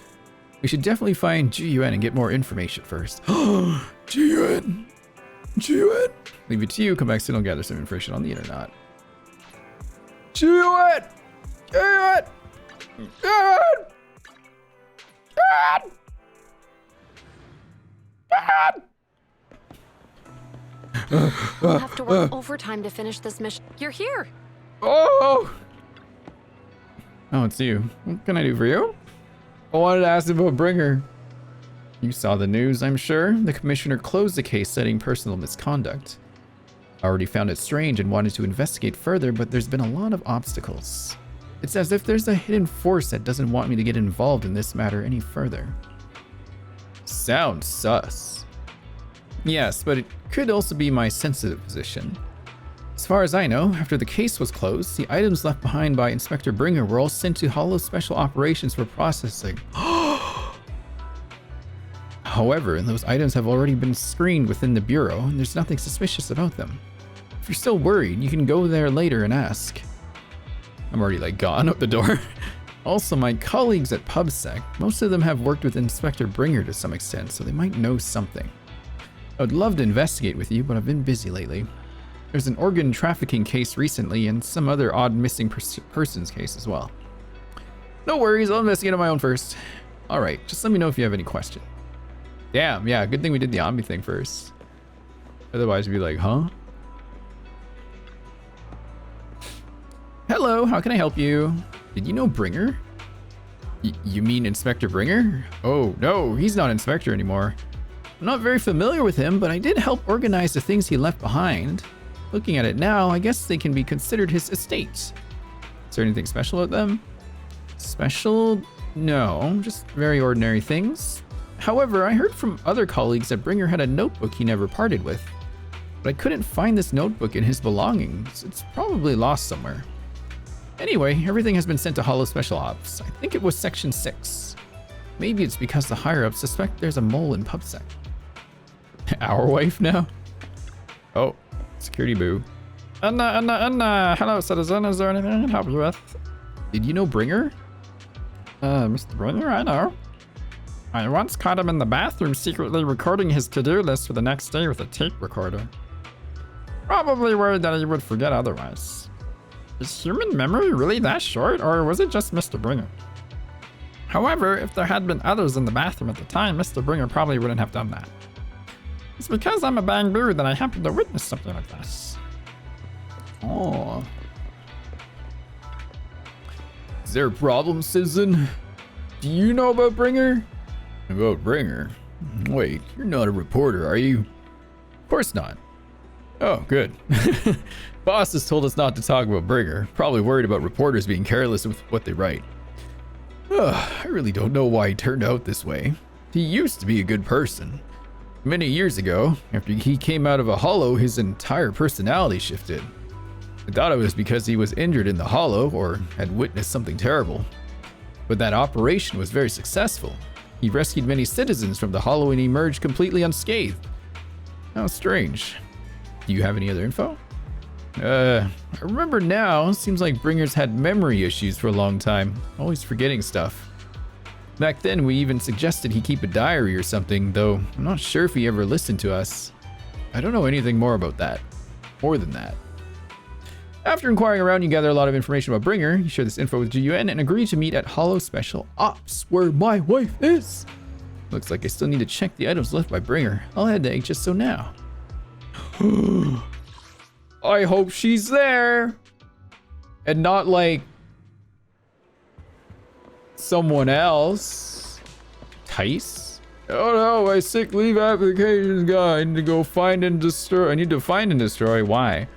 We should definitely find Ji-Yuan and get more information first. Ji-Yuan! Ji-Yuan! Leave it to you. Come back soon. I'll gather some information on the internet. Ji-Yuan! Ji-Yuan! Ji-Yuan! Ji-Yuan! We'll have to work overtime to finish this mission. You're here. Oh! Oh, it's you. What can I do for you? I wanted to ask about Bringer. You saw the news, I'm sure. The Commissioner closed the case citing personal misconduct. I already found it strange and wanted to investigate further, but there's been a lot of obstacles. It's as if there's a hidden force that doesn't want me to get involved in this matter any further. Sounds sus. Yes, but it could also be my sensitive position. As far as I know, after the case was closed, the items left behind by Inspector Bringer were all sent to Hollow Special Operations for processing. However, those items have already been screened within the Bureau, and there's nothing suspicious about them. If you're still worried, you can go there later and ask. I'm already like gone out the door. Also, my colleagues at PubSec, most of them have worked with Inspector Bringer to some extent, so they might know something. I would love to investigate with you, but I've been busy lately. There's an organ trafficking case recently and some other odd missing persons case as well. No worries, I'll investigate on my own first. Alright, just let me know if you have any questions. Damn, yeah, good thing we did the Anby thing first. Otherwise we'd be like, huh? Hello, how can I help you? Did you know Bringer? You mean Inspector Bringer? Oh, no, he's not Inspector anymore. I'm not very familiar with him, but I did help organize the things he left behind. Looking at it now, I guess they can be considered his estate. Is there anything special about them? Special? No, just very ordinary things. However, I heard from other colleagues that Bringer had a notebook he never parted with. But I couldn't find this notebook in his belongings. It's probably lost somewhere. Anyway, everything has been sent to Hollow Special Ops. I think it was Section 6. Maybe it's because the higher-ups suspect there's a mole in PubSec. Our wife now? Oh, security boo. Hello, citizen. Is there anything I can help you with? Did you know Bringer? Mr. Bringer, I know. I once caught him in the bathroom secretly recording his to-do list for the next day with a tape recorder. Probably worried that he would forget otherwise. Is human memory really that short, or was it just Mr. Bringer? However, if there had been others in the bathroom at the time, Mr. Bringer probably wouldn't have done that. It's because I'm a bangboo that I happened to witness something like this. Oh. Is there a problem, citizen? Do you know about Bringer? About Bringer? Wait, you're not a reporter, are you? Of course not. Oh, good. Boss has told us not to talk about Bringer. Probably worried about reporters being careless with what they write. I really don't know why he turned out this way. He used to be a good person. Many years ago, after he came out of a hollow, his entire personality shifted. I thought it was because he was injured in the hollow or had witnessed something terrible. But that operation was very successful. He rescued many citizens from the hollow and emerged completely unscathed. How strange. Do you have any other info? I remember now. Seems like Bringer's had memory issues for a long time. Always forgetting stuff. Back then, we even suggested he keep a diary or something, though I'm not sure if he ever listened to us. I don't know anything more about that. More than that. After inquiring around, you gather a lot of information about Bringer. You share this info with Ji-Yuan and agree to meet at Hollow Special Ops, where my wife is. Looks like I still need to check the items left by Bringer. I'll head to HSO now. I hope she's there. And not like someone else. Tice? Oh no, my sick leave application's gone. I need to go find and destroy. I need to find and destroy. Why?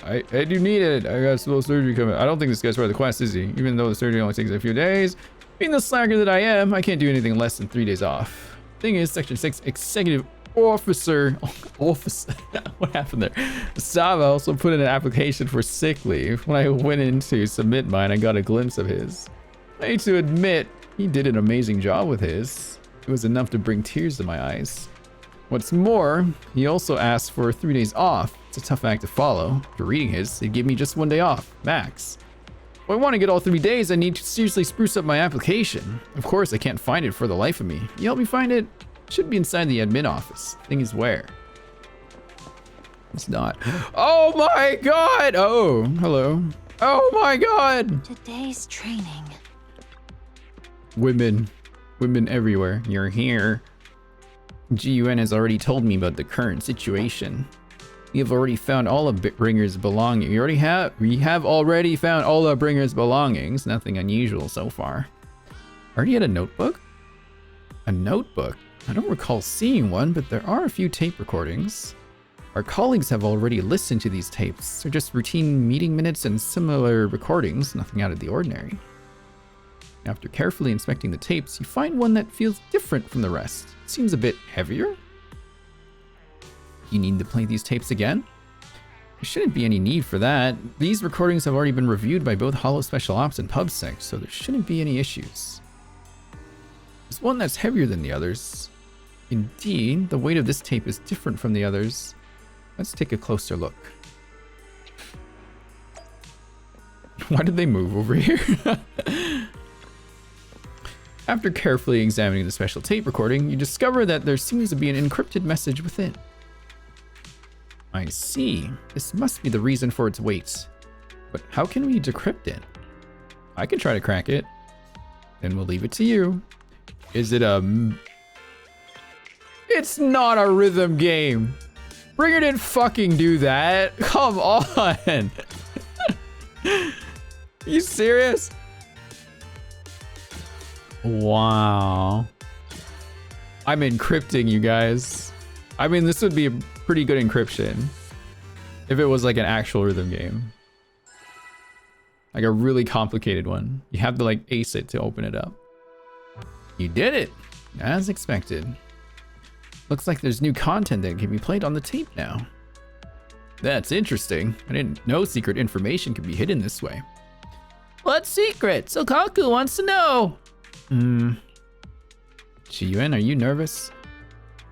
I do need it. I got slow surgery coming. I don't think this guy's part of the quest, is he? Even though the surgery only takes a few days. Being the slacker that I am, I can't do anything less than 3 days off. Thing is, Section 6 Executive Officer... what happened there? Sava also put in an application for sick leave. When I went in to submit mine, I got a glimpse of his. I hate to admit, he did an amazing job with his. It was enough to bring tears to my eyes. What's more, he also asked for 3 days off. It's a tough act to follow. After reading his, he'd give me just 1 day off, max. If I want to get all 3 days, I need to seriously spruce up my application. Of course, I can't find it for the life of me. You help me find it? It should be inside the admin office. Thing is where? It's not. Oh my god! Oh, hello. Oh my god! Today's training. Women everywhere. You're here. GUN has already told me about the current situation. We have already found all of Bringer's belongings. We have already found all of Bringer's belongings. Nothing unusual so far. Already had a notebook? A notebook? I don't recall seeing one, but there are a few tape recordings. Our colleagues have already listened to these tapes. They're just routine meeting minutes and similar recordings, nothing out of the ordinary. After carefully inspecting the tapes, you find one that feels different from the rest. It seems a bit heavier. You need to play these tapes again? There shouldn't be any need for that. These recordings have already been reviewed by both Holo Special Ops and PubSec, so there shouldn't be any issues. There's one that's heavier than the others. Indeed, the weight of this tape is different from the others. Let's take a closer look. Why did they move over here? After carefully examining the special tape recording, you discover that there seems to be an encrypted message within. I see. This must be the reason for its weight. But how can we decrypt it? I can try to crack it. Then we'll leave it to you. Is it a... It's not a rhythm game. Bringer didn't fucking do that. Come on. You serious? Wow. I'm encrypting you guys. I mean, this would be a pretty good encryption if it was like an actual rhythm game. Like a really complicated one. You have to like ace it to open it up. You did it, as expected. Looks like there's new content that can be played on the tape now. That's interesting. I didn't know secret information could be hidden this way. What's secret? Sokaku wants to know. Chiyuan, are you nervous?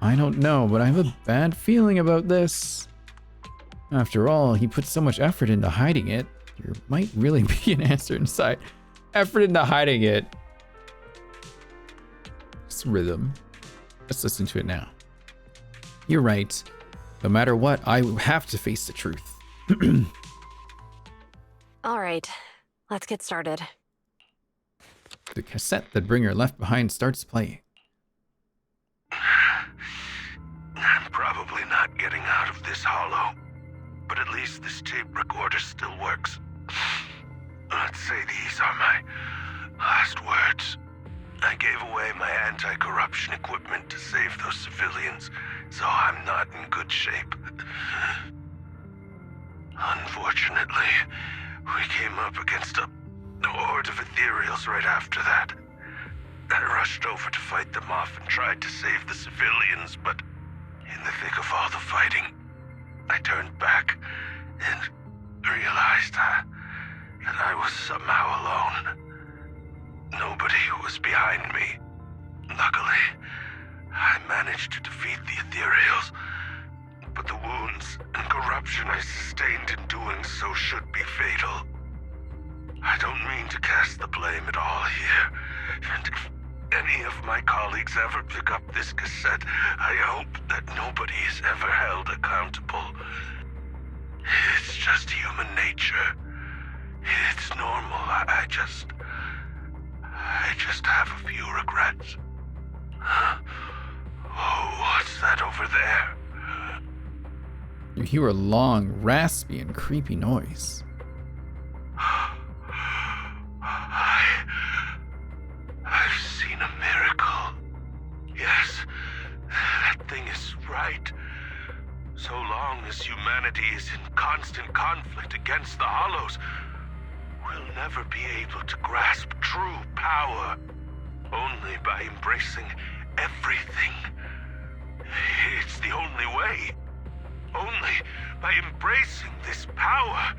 I don't know, but I have a bad feeling about this. After all, he put so much effort into hiding it. There might really be an answer inside. Effort into hiding it. It's rhythm. Let's listen to it now. You're right. No matter what, I have to face the truth. All right, let's get started. The cassette that Bringer left behind starts playing. I'm probably not getting out of this hollow, but at least this tape recorder still works. Let's say these are my last words. I gave away my anti-corruption equipment to save those civilians, so I'm not in good shape. Unfortunately, we came up against a horde of ethereals right after that. I rushed over to fight them off and tried to save the civilians, but in the thick of all the fighting, I turned back and realized that I was somehow alone. Nobody was behind me. Luckily, I managed to defeat the ethereals, but the wounds and corruption I sustained in doing so should be fatal. I don't mean to cast the blame at all here, and if any of my colleagues ever pick up this cassette, I hope that nobody is ever held accountable. It's just human nature. It's normal. I just have a few regrets. Oh, what's that over there? You hear a long, raspy, and creepy noise. I've seen a miracle. Yes, that thing is right. So long as humanity humanity is in constant conflict against the Hollows, we'll never be able to grasp true power. Only by embracing everything. It's the only way. Only by embracing this power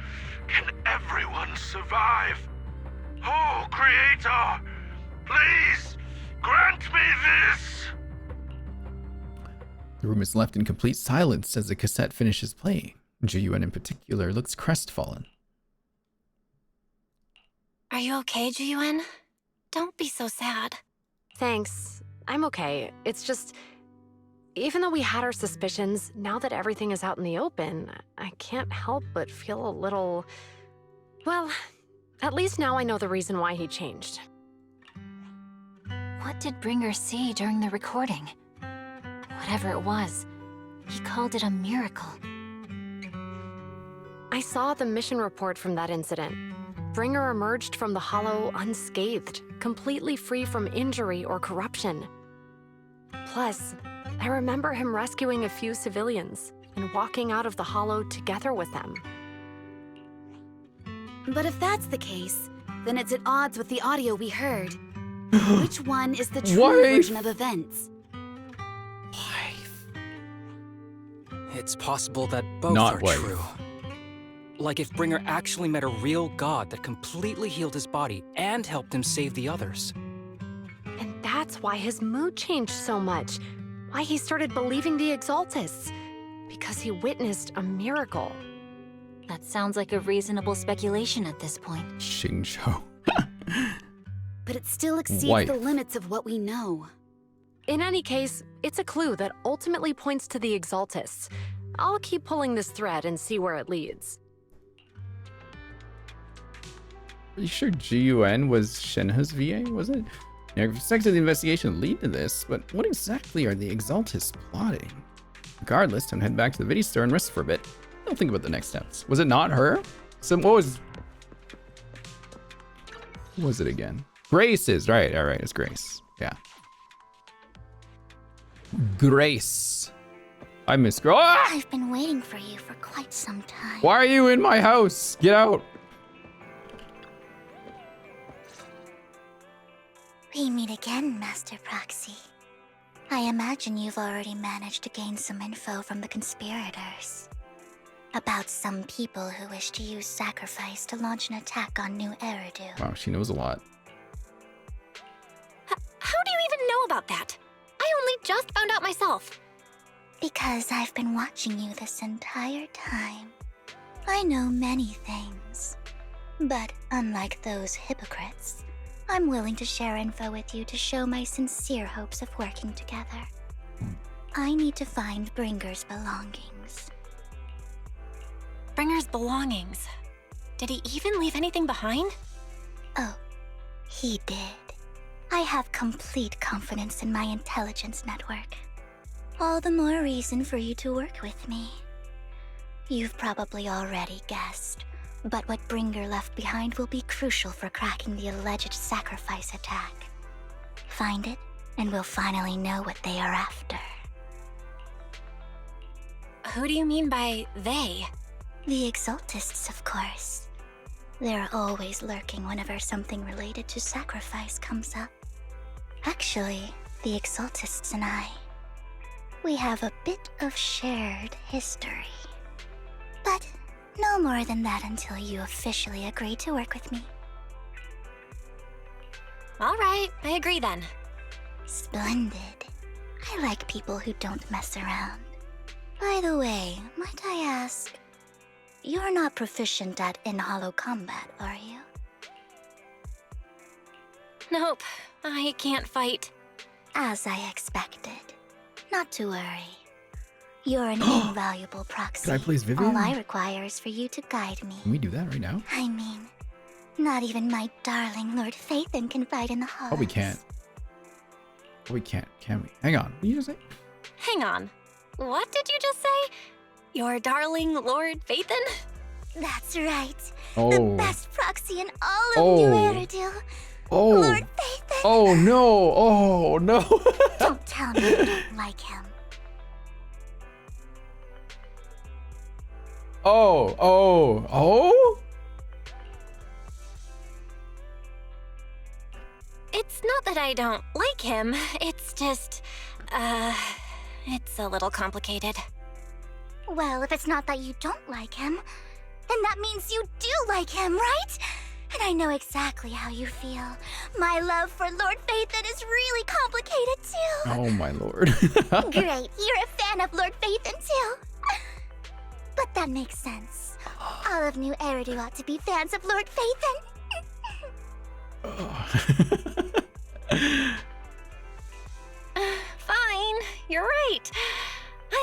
can everyone survive. Oh, Creator, please grant me this! The room is left in complete silence as the cassette finishes playing. Jiyuan in particular looks crestfallen. Are you okay, Jiyuan? Don't be so sad. Thanks. I'm okay. It's just... Even though we had our suspicions, now that everything is out in the open, I can't help but feel a little... Well, at least now I know the reason why he changed. What did Bringer see during the recording? Whatever it was, he called it a miracle. I saw the mission report from that incident. Bringer emerged from the Hollow unscathed, completely free from injury or corruption. Plus, I remember him rescuing a few civilians and walking out of the Hollow together with them. But if that's the case, then it's at odds with the audio we heard. Which one is the true version of events? It's possible that both Not are wife. true. Like if Bringer actually met a real god that completely healed his body and helped him save the others. And that's why his mood changed so much. Why he started believing the Exaltists. Because he witnessed a miracle. That sounds like a reasonable speculation at this point. Xingqiu. But it still exceeds Wife. the limits of what we know. In any case, it's a clue that ultimately points to the Exaltists. I'll keep pulling this thread and see where it leads. Are you sure Jiyuan was Shenhe's VA, was it? Yeah, sex of the investigation lead to this, but what exactly are the Exaltists plotting? Regardless, time to head back to the video store and rest for a bit. I'll think about the next steps. Was it not her? What was it again? Grace is, right, alright, it's Grace. Yeah. Grace. I miss Grace. Ah! I've been waiting for you for quite some time. Why are you in my house? Get out. We meet again, Master Proxy. I imagine you've already managed to gain some info from the conspirators. About some people who wish to use sacrifice to launch an attack on New Eridu. Wow, she knows a lot. How do you even know about that? I only just found out myself. Because I've been watching you this entire time. I know many things. But unlike those hypocrites, I'm willing to share info with you to show my sincere hopes of working together. I need to find Bringer's belongings. Bringer's belongings. Did he even leave anything behind? Oh, he did. I have complete confidence in my intelligence network. All the more reason for you to work with me. You've probably already guessed, but what Bringer left behind will be crucial for cracking the alleged sacrifice attack. Find it, and we'll finally know what they are after. Who do you mean by they? The Exaltists, of course. They're always lurking whenever something related to sacrifice comes up. Actually, the Exaltists and I, we have a bit of shared history. But no more than that until you officially agree to work with me. All right, I agree then. Splendid. I like people who don't mess around. By the way, might I ask, you're not proficient at in-hollow combat, are you? Nope, I can't fight. As I expected. Not to worry. You're an invaluable proxy. Can I please Vivian? All I require is for you to guide me. Can we do that right now? I mean, not even my darling Lord Phaethon can fight in the halls. Oh, we can't. Oh, we can't, can we? Hang on. What did you just say? Hang on. What did you just say? Your darling Lord Phaethon? That's right. Oh. The best proxy in all of New Eridu. Oh. Lord Phaethon. Oh, no. Oh, no. Don't tell me you don't like him. Oh. It's not that I don't like him, it's just, it's a little complicated. Well, if it's not that you don't like him, then that means you do like him, right? And I know exactly how you feel. My love for Lord Phaethon is really complicated too. Oh my lord. Great, you're a fan of Lord Phaethon too. But that makes sense. All of New Eridu ought to be fans of Lord Phaethon. Fine, you're right.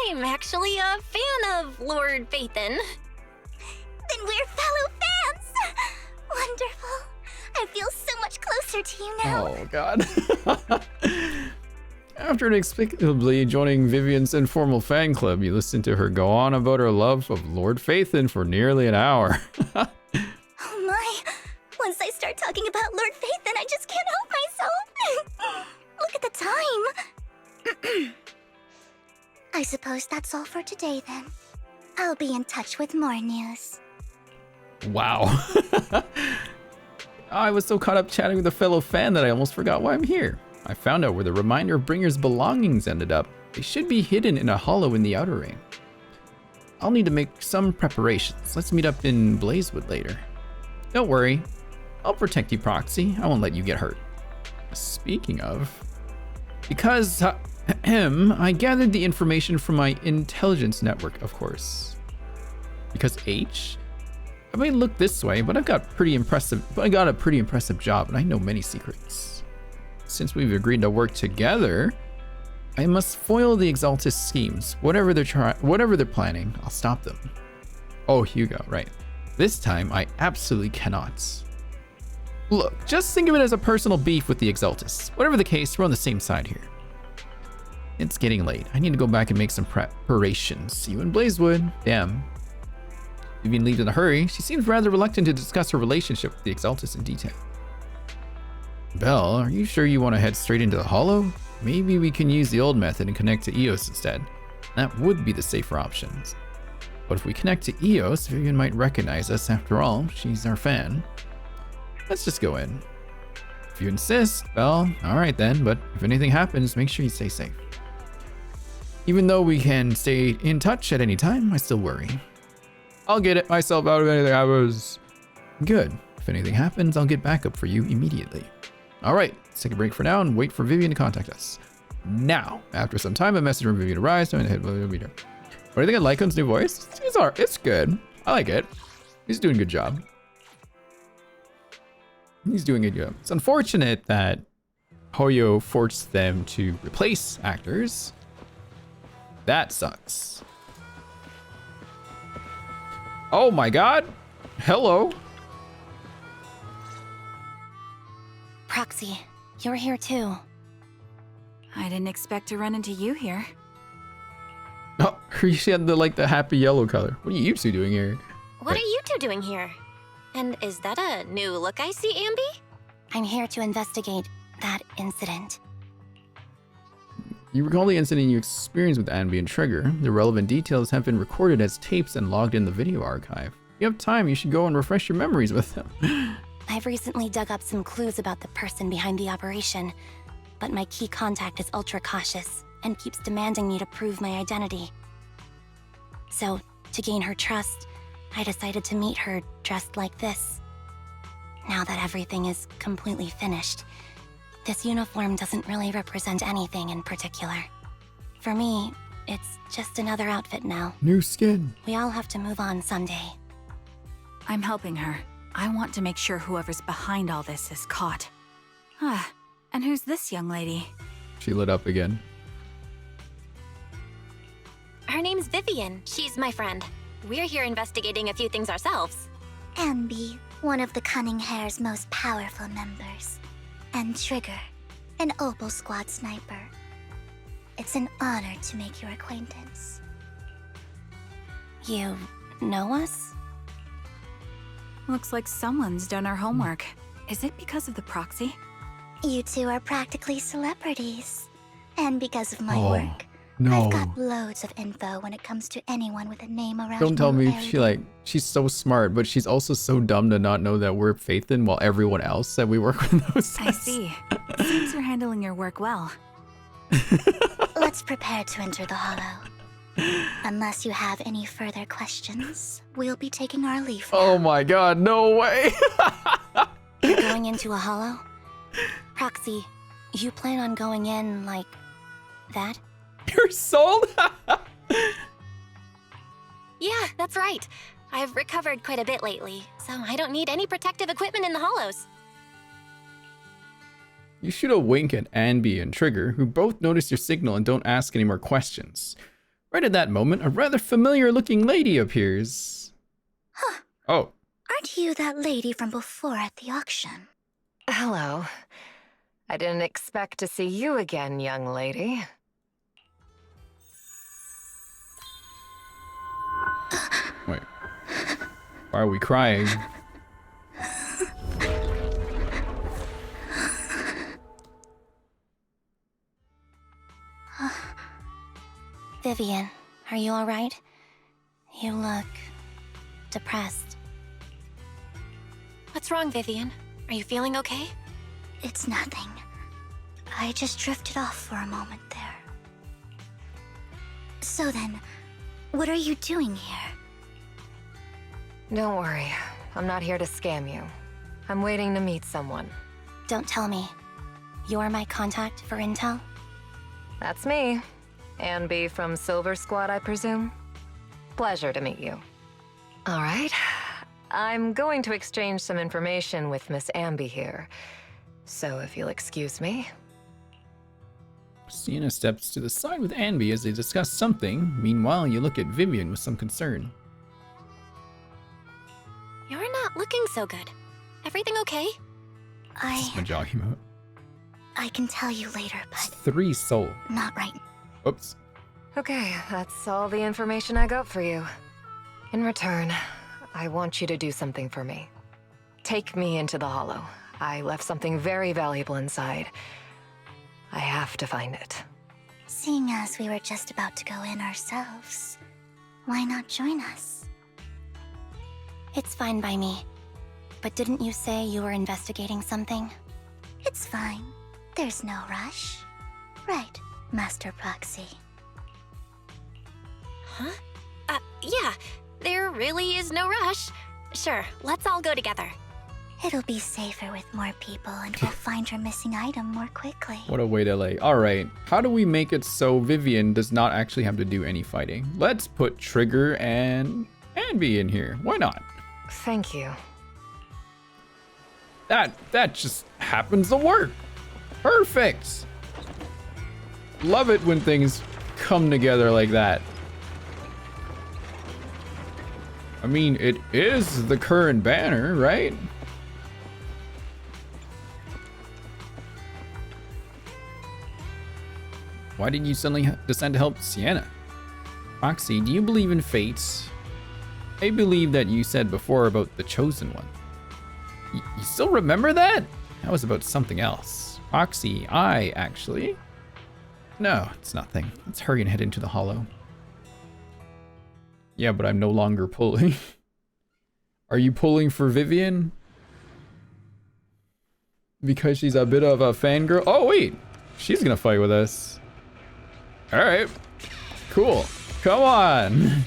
I'm actually a fan of Lord Phaethon. Then we're fellow fans! Wonderful. I feel so much closer to you now. Oh god. After inexplicably joining Vivian's informal fan club, you listen to her go on about her love of Lord Phaethon for nearly an hour. Oh my. Once I start talking about Lord Phaethon, I just can't help myself. Look at the time. I suppose that's all for today then. I'll be in touch with more news. Wow. I was so caught up chatting with a fellow fan that I almost forgot why I'm here. I found out where the reminder of Bringer's belongings ended up. They should be hidden in a hollow in the Outer Ring. I'll need to make some preparations. Let's meet up in Blazewood later. Don't worry. I'll protect you, Proxy. I won't let you get hurt. Speaking of... Because... I gathered the information from my intelligence network, of course. Because H? I may look this way, but I got a pretty impressive job, and I know many secrets. Since we've agreed to work together, I must foil the Exaltus schemes. Whatever they're planning, I'll stop them. Oh, Hugo, right. This time, I absolutely cannot. Look, just think of it as a personal beef with the Exaltus. Whatever the case, we're on the same side here. It's getting late. I need to go back and make some preparations. See you in Blazewood. Damn. Vivian leaves in a hurry. She seems rather reluctant to discuss her relationship with the Exaltus in detail. Belle, are you sure you want to head straight into the Hollow? Maybe we can use the old method and connect to Eos instead. That would be the safer options. But if we connect to Eos, Vivian might recognize us. After all, she's our fan. Let's just go in. If you insist, Belle, alright then, but if anything happens, make sure you stay safe. Even though we can stay in touch at any time, I still worry. I'll get it myself out of anything happens. Good. If anything happens, I'll get backup for you immediately. Alright, let's take a break for now and wait for Vivian to contact us. Now, after some time, a message from Vivian arrives. I'm gonna hit the meter. What do you think of Lycon's new voice? It's good. I like it. He's doing a good job. He's doing a good job. It's unfortunate that Hoyo forced them to replace actors. That sucks. Oh my god. Hello. Proxy, you're here too. I didn't expect to run into you here. Oh, she had the happy yellow color. What are you two doing here? What are you two doing here? And is that a new look I see, Anby? I'm here to investigate that incident. You recall the incident you experienced with Anby and Trigger. The relevant details have been recorded as tapes and logged in the video archive. If you have time, you should go and refresh your memories with them. I've recently dug up some clues about the person behind the operation, but my key contact is ultra cautious and keeps demanding me to prove my identity. So, to gain her trust, I decided to meet her dressed like this. Now that everything is completely finished, this uniform doesn't really represent anything in particular. For me, it's just another outfit now. New skin. We all have to move on someday. I'm helping her. I want to make sure whoever's behind all this is caught. Ah, and who's this young lady? She lit up again. Her name's Vivian. She's my friend. We're here investigating a few things ourselves. Anby, one of the Cunning Hair's most powerful members. And Trigger, an Opal Squad sniper. It's an honor to make your acquaintance. You know us? Looks like someone's done our homework. Is it because of the proxy? You two are practically celebrities. And because of my work, No. I've got loads of info when it comes to anyone with a name around. Don't tell me Eridu. she's so smart, but she's also so dumb to not know that we're Phaethon while everyone else that we work with knows. I see. Seems you're handling your work well. Let's prepare to enter the Hollow. Unless you have any further questions, we'll be taking our leave now. Oh my god, no way. You're going into a Hollow? Proxy, you plan on going in like that? You're sold? Yeah, that's right. I've recovered quite a bit lately, so I don't need any protective equipment in the Hollows. You shoot a wink at Anby and Trigger, who both notice your signal and don't ask any more questions. Right at that moment, a rather familiar-looking lady appears. Huh. Oh. Aren't you that lady from before at the auction? Hello. I didn't expect to see you again, young lady. Wait. Why are we crying? Vivian, are you alright? You look depressed. What's wrong, Vivian? Are you feeling okay? It's nothing. I just drifted off for a moment there. So then, what are you doing here? Don't worry. I'm not here to scam you. I'm waiting to meet someone. Don't tell me. You're my contact for intel? That's me. Anby from Silver Squad, I presume? Pleasure to meet you. All right. I'm going to exchange some information with Miss Anby here. So if you'll excuse me. Sienna steps to the side with Anby as they discuss something. Meanwhile, you look at Vivian with some concern. You're not looking so good. Everything okay? This is my jogging mode. I can tell you later, but 3 soul. not right. Oops. Okay, that's all the information I got for you. In return, I want you to do something for me. Take me into the Hollow. I left something very valuable inside. I have to find it. Seeing as we were just about to go in ourselves, why not join us? It's fine by me. But didn't you say you were investigating something? It's fine. There's no rush. Right, Master Proxy. Huh? Yeah. There really is no rush. Sure, let's all go together. It'll be safer with more people and we'll find your missing item more quickly. What a way to lay. Alright, how do we make it so Vivian does not actually have to do any fighting? Let's put Trigger and Anby in here. Why not? Thank you. That just happens to work. Perfect. Love it when things come together like that. I mean, it is the current banner, right? Why didn't you suddenly decide to help Sienna? Roxy, do you believe in fate? I believe that you said before about the chosen one. You still remember that? That was about something else. Roxy, actually. No, it's nothing. Let's hurry and head into the Hollow. Yeah, but I'm no longer pulling. Are you pulling for Vivian? Because she's a bit of a fangirl? Oh, wait. She's gonna fight with us. Alright. Cool. Come on.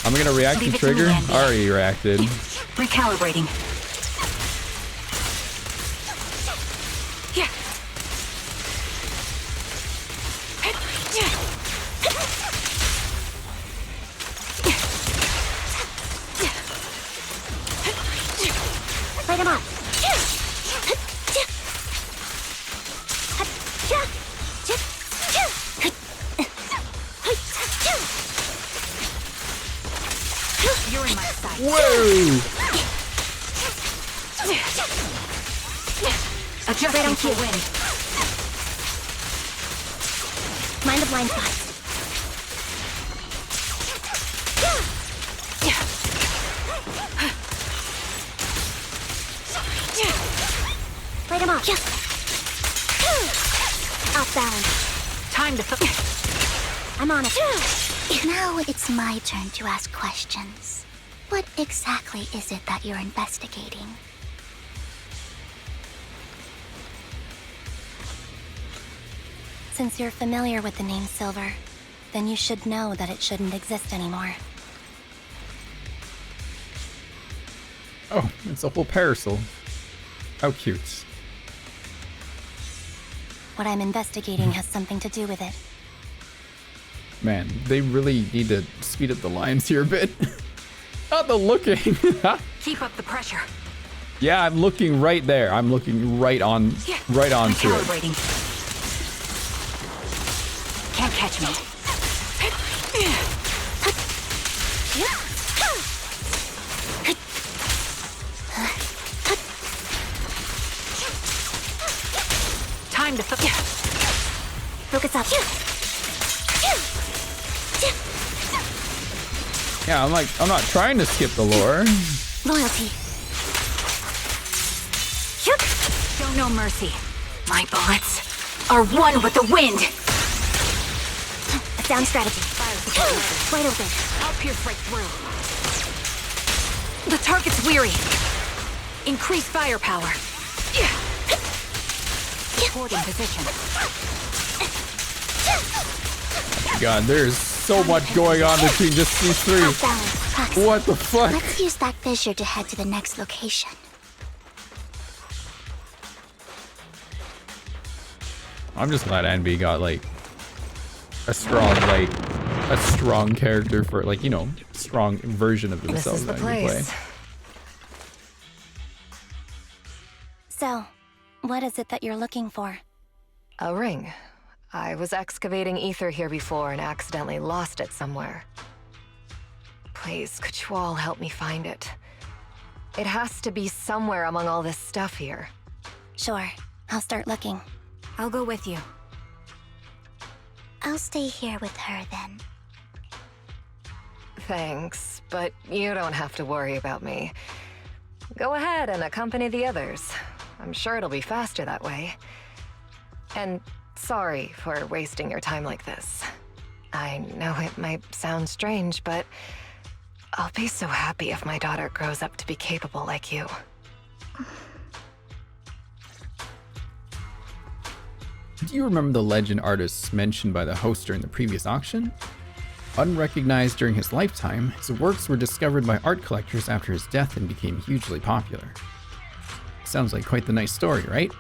I'm gonna react to Trigger. Already reacted. Recalibrating. Light him up. You're in my sight. Whoa! Adjusting to win. Mind the blind spot. Light him off. Off balance. Time to I'm on it. Now it's my turn to ask questions. What exactly is it that you're investigating? Since you're familiar with the name Silver, then you should know that it shouldn't exist anymore. Oh, it's a whole parasol. How cute. What I'm investigating has something to do with it. Man, they really need to speed up the lines here a bit. Not the looking. keep up the pressure. Yeah, I'm looking right there. I'm looking right on, right onto it. Can't catch me. Time to focus up. Yeah, I'm not trying to skip the lore. Loyalty. Show no mercy. My bullets are one with the wind. A sound strategy. Wide open. I'll pierce right through. The target's weary. Increase firepower. Supporting position. God, there's so much going on between just these three. What the fuck? Let's use that fissure to head to the next location. I'm just glad Anby got like a strong character for like, you know, strong version of himself. This is the that Anby place. play. So, what is it that you're looking for? A ring. I was excavating ether here before and accidentally lost it somewhere. Please, could you all help me find it? It has to be somewhere among all this stuff here. Sure, I'll start looking. I'll go with you. I'll stay here with her then. Thanks, but you don't have to worry about me. Go ahead and accompany the others. I'm sure it'll be faster that way. And sorry for wasting your time like this. I know it might sound strange, but I'll be so happy if my daughter grows up to be capable like you. Do you remember the legend artists mentioned by the host during the previous auction? Unrecognized during his lifetime, his works were discovered by art collectors after his death and became hugely popular. Sounds like quite the nice story, right?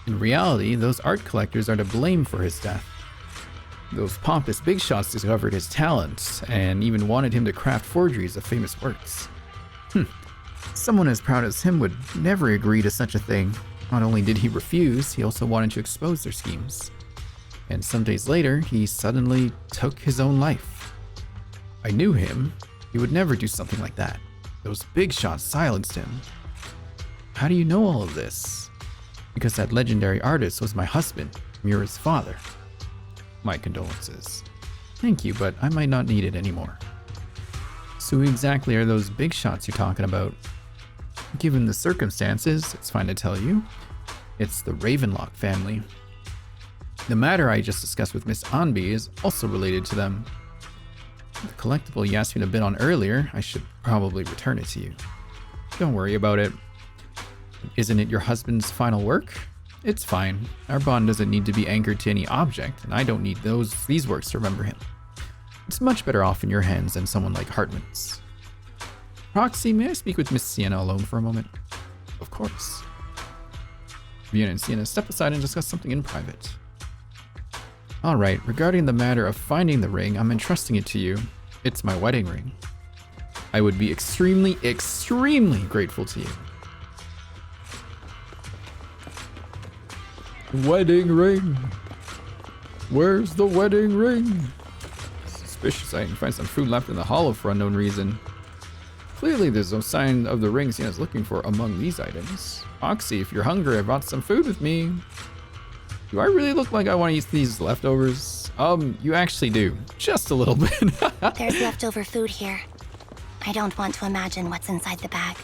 In reality, those art collectors are to blame for his death. Those pompous big shots discovered his talents and even wanted him to craft forgeries of famous works. Someone as proud as him would never agree to such a thing. Not only did he refuse, he also wanted to expose their schemes. And some days later, he suddenly took his own life. I knew him. He would never do something like that. Those big shots silenced him. How do you know all of this? Because that legendary artist was my husband, Mira's father. My condolences. Thank you, but I might not need it anymore. So who exactly are those big shots you're talking about? Given the circumstances, it's fine to tell you. It's the Ravenlock family. The matter I just discussed with Miss Anby is also related to them. The collectible you asked me to bid on earlier, I should probably return it to you. Don't worry about it. Isn't it your husband's final work? It's fine. Our bond doesn't need to be anchored to any object, and I don't need these works to remember him. It's much better off in your hands than someone like Hartman's. Roxy, may I speak with Miss Sienna alone for a moment? Of course. Vienna and Sienna step aside and discuss something in private. Alright, regarding the matter of finding the ring, I'm entrusting it to you. It's my wedding ring. I would be extremely, extremely grateful to you. Wedding ring. Where's the wedding ring? Suspicious I can find some food left in the hollow for unknown reason. Clearly there's no sign of the ring Siena's looking for among these items. Oxy, if you're hungry, I brought some food with me. Do I really look like I want to eat these leftovers? You actually do. Just a little bit. There's leftover food here. I don't want to imagine what's inside the bag.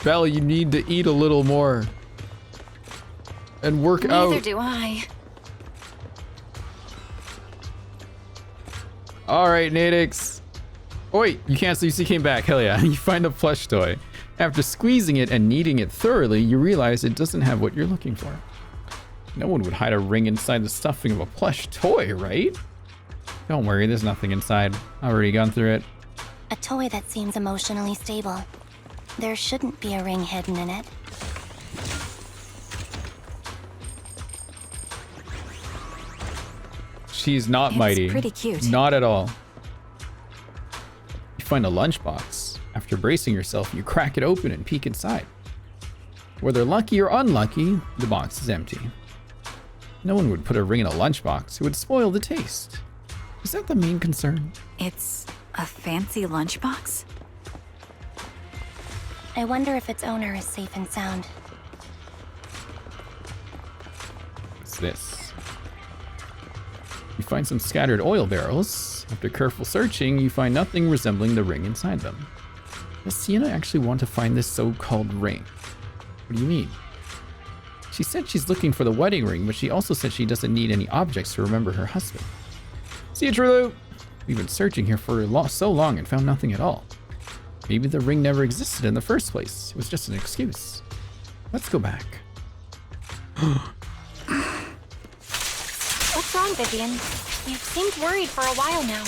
Belle, you need to eat a little more. And work out. Neither do I. Alright, Nadix. Oh wait, you can't, so you see came back. Hell yeah. You find a plush toy. After squeezing it and kneading it thoroughly, you realize it doesn't have what you're looking for. No one would hide a ring inside the stuffing of a plush toy, right? Don't worry, there's nothing inside. I've already gone through it. A toy that seems emotionally stable. There shouldn't be a ring hidden in it. She's not It's mighty. pretty cute. Not at all. You find a lunchbox. After bracing yourself, you crack it open and peek inside. Whether lucky or unlucky, the box is empty. No one would put a ring in a lunchbox. It would spoil the taste. Is that the main concern? It's a fancy lunchbox? I wonder if its owner is safe and sound. What's this? You find some scattered oil barrels. After careful searching, you find nothing resembling the ring inside them. Does Sienna actually want to find this so-called ring? What do you mean? She said she's looking for the wedding ring, but she also said she doesn't need any objects to remember her husband. See you, Trulu! We've been searching here for so long and found nothing at all. Maybe the ring never existed in the first place. It was just an excuse. Let's go back. What's wrong, Vivian? You've seemed worried for a while now.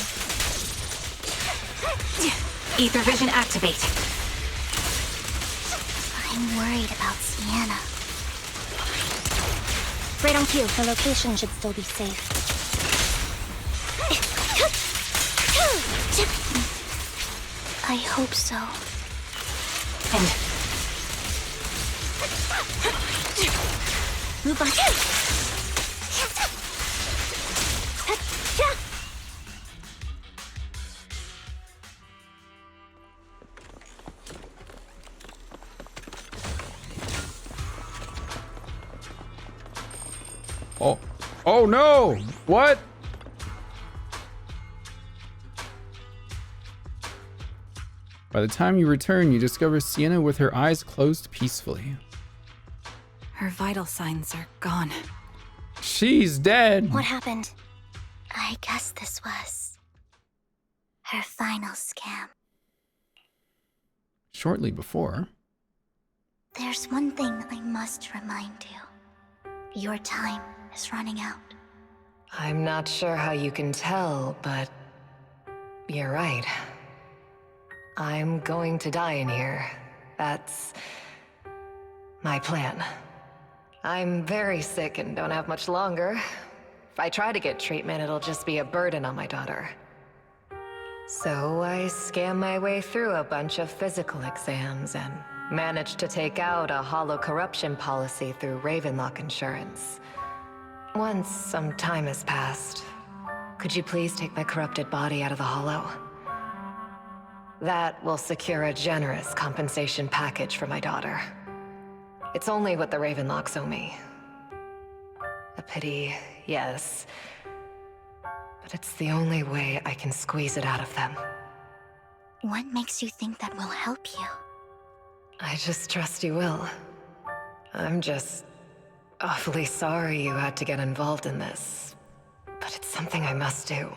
Ether vision activate. I'm worried about Sienna. Right on cue. Her location should still be safe. I hope so. And move on. Oh no! What? By the time you return, you discover Sienna with her eyes closed peacefully. her vital signs are gone. She's dead. What happened? I guess this was her final scam. Shortly before. There's one thing I must remind you. Your time is running out. I'm not sure how you can tell, but you're right. I'm going to die in here. That's my plan. I'm very sick and don't have much longer. If I try to get treatment, it'll just be a burden on my daughter. So I scam my way through a bunch of physical exams and managed to take out a hollow corruption policy through Ravenlock Insurance. Once some time has passed, could you please take my corrupted body out of the hollow? That will secure a generous compensation package for my daughter. It's only what the Ravenlocks owe me. A pity, yes. But it's the only way I can squeeze it out of them. What makes you think that will help you? I just trust you will. I'm just awfully sorry you had to get involved in this. But it's something I must do.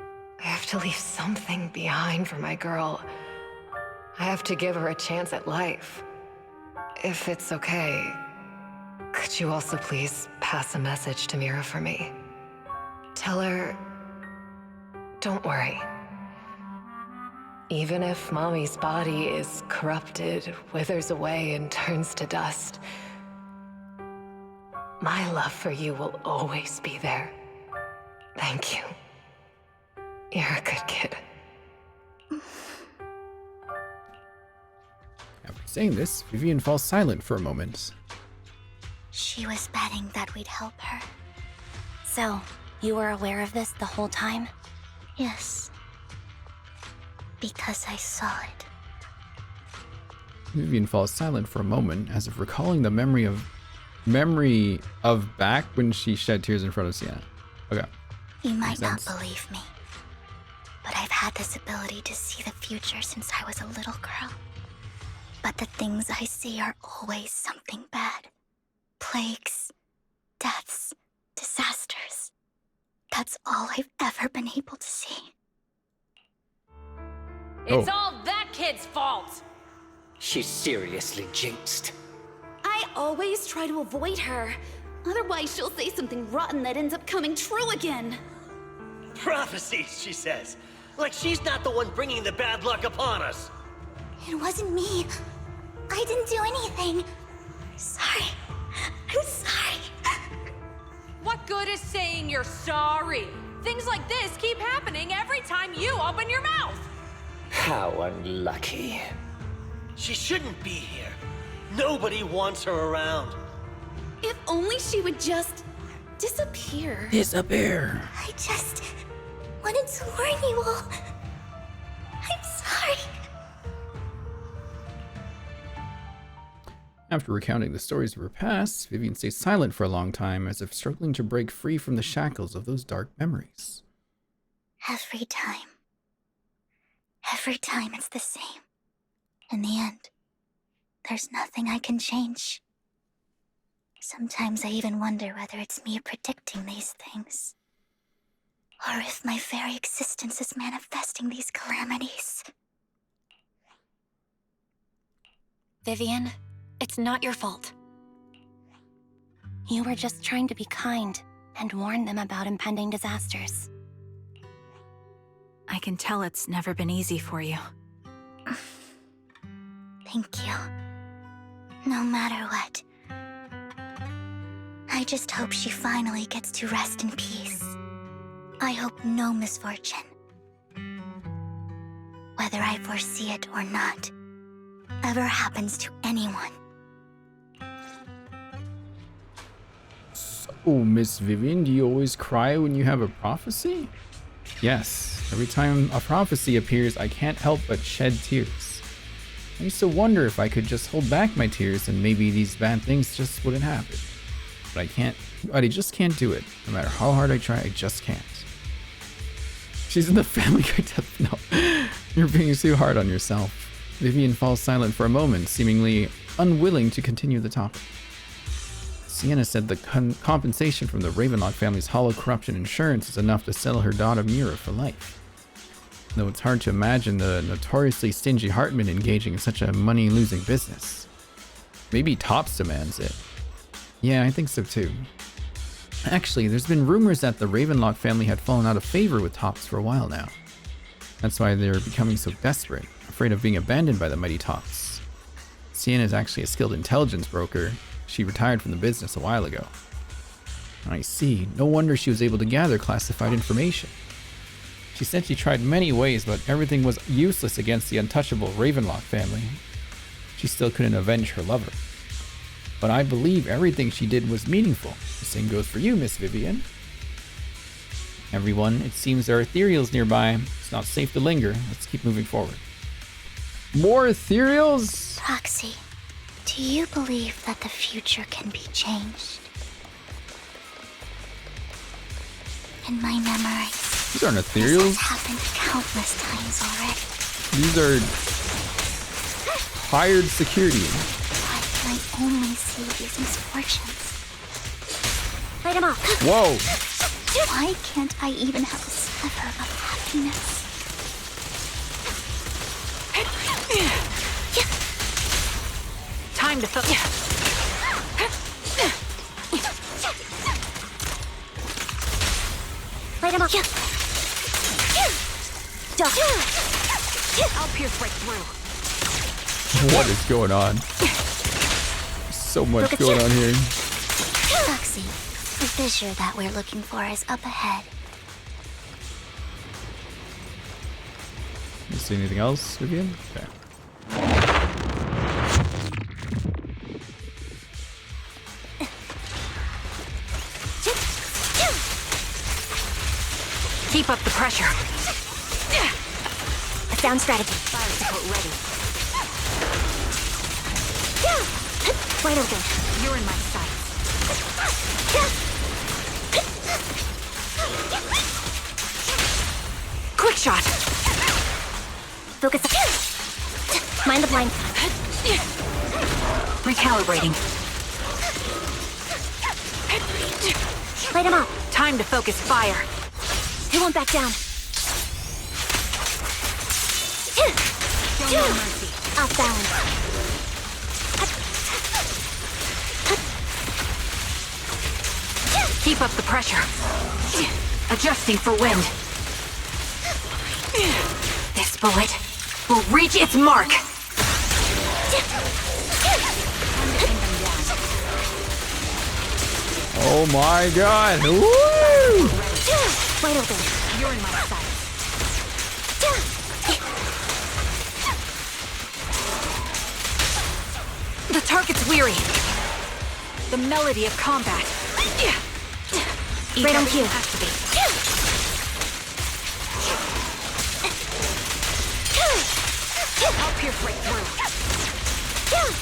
I have to leave something behind for my girl. I have to give her a chance at life. If it's okay, could you also please pass a message to Mira for me? Tell her, don't worry. Even if Mommy's body is corrupted, withers away, and turns to dust, my love for you will always be there. Thank you. You're a good kid. After saying this, Vivian falls silent for a moment. She was betting that we'd help her. So, you were aware of this the whole time? Yes. Because I saw it. Vivian falls silent for a moment, as if recalling the memory of back when she shed tears in front of Sienna. Okay. You might Makes not sense. believe me, but I've had this ability to see the future since I was a little girl. But the things I see are always something bad. Plagues, deaths, disasters. That's all I've ever been able to see. It's all that kid's fault! She's seriously jinxed. I always try to avoid her. Otherwise, she'll say something rotten that ends up coming true again. Prophecies, she says. Like she's not the one bringing the bad luck upon us. It wasn't me. I didn't do anything. Sorry. I'm sorry. What good is saying you're sorry? Things like this keep happening every time you open your mouth! How unlucky. She shouldn't be here. Nobody wants her around. If only she would just disappear. Disappear. I just wanted to warn you all. I'm sorry. After recounting the stories of her past, Vivian stays silent for a long time, as if struggling to break free from the shackles of those dark memories. Every time it's the same. In the end, there's nothing I can change. Sometimes I even wonder whether it's me predicting these things, or if my very existence is manifesting these calamities. Vivian, it's not your fault. You were just trying to be kind and warn them about impending disasters. I can tell it's never been easy for you. Thank you. No matter what. I just hope she finally gets to rest in peace. I hope no misfortune, whether I foresee it or not, ever happens to anyone. Oh, Miss Vivian, do you always cry when you have a prophecy? Yes. Every time a prophecy appears, I can't help but shed tears. I used to wonder if I could just hold back my tears and maybe these bad things just wouldn't happen. But I can't. I just can't do it. No matter how hard I try, I just can't. She's in the Family Guy death. No, you're being too hard on yourself. Vivian falls silent for a moment, seemingly unwilling to continue the topic. Sienna said the compensation from the Ravenlock family's hollow corruption insurance is enough to settle her daughter Mira for life. Though it's hard to imagine the notoriously stingy Hartman engaging in such a money-losing business. Maybe Topps demands it. Yeah, I think so too. Actually, there's been rumors that the Ravenlock family had fallen out of favor with Topps for a while now. That's why they're becoming so desperate, afraid of being abandoned by the mighty Topps. Sienna is actually a skilled intelligence broker. She retired from the business a while ago. I see. No wonder she was able to gather classified information. She said she tried many ways, but everything was useless against the untouchable Ravenlock family. She still couldn't avenge her lover. But I believe everything she did was meaningful. The same goes for you, Miss Vivian. Everyone, it seems there are ethereals nearby. It's not safe to linger. Let's keep moving forward. More ethereals? Roxy, do you believe that the future can be changed? In my memory, these aren't this ethereals. has happened countless times already. These are hired security. Why can I only see these misfortunes? Light them up. Whoa. Why can't I even have a sliver of happiness? Time to Light them up. I'll pierce right through. What is going on? So much going on here. Roxy, the fissure that we're looking for is up ahead. You see anything else, Vivian? Okay. Keep up the pressure. A sound strategy. Fire support ready. Wide open. You're in my sights. Quick shot. Focus. Mind the blind spot. Recalibrating. Light him up. Time to focus fire. He won't back down. Show no mercy. Off balance. Keep up the pressure. Adjusting for wind. This bullet will reach its mark. Oh my god! Woo! Wide open. You're in my sight. The target's weary. The melody of combat. Right on cue. Activate. I'll pierce right through. Jeez.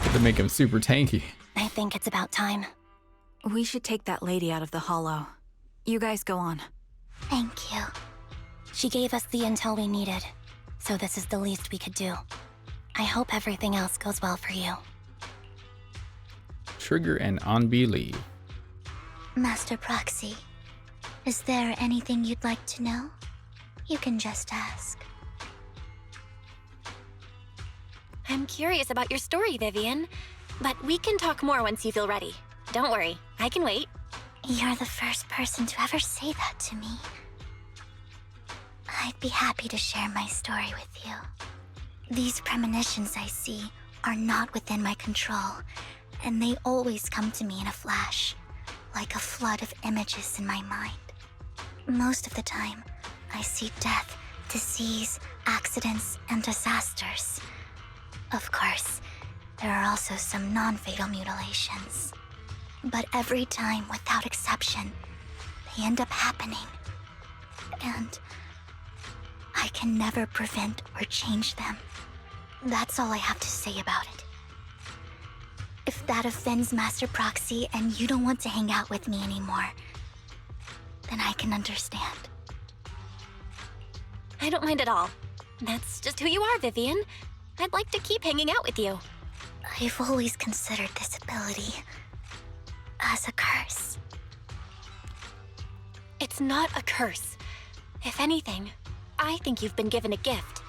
Had to make him super tanky. I think it's about time. We should take that lady out of the hollow. You guys go on. Thank you. She gave us the intel we needed, so this is the least we could do. I hope everything else goes well for you. Trigger and Anby leave. Master Proxy, is there anything you'd like to know? You can just ask. I'm curious about your story, Vivian. But we can talk more once you feel ready. Don't worry, I can wait. You're the first person to ever say that to me. I'd be happy to share my story with you. These premonitions I see are not within my control, and they always come to me in a flash, like a flood of images in my mind. Most of the time, I see death, disease, accidents, and disasters. Of course, there are also some non-fatal mutilations. But every time, without exception, they end up happening. And I can never prevent or change them. That's all I have to say about it. If that offends Master Proxy and you don't want to hang out with me anymore, then I can understand. I don't mind at all. That's just who you are, Vivian. I'd like to keep hanging out with you. I've always considered this ability as a curse. It's not a curse. If anything, I think you've been given a gift.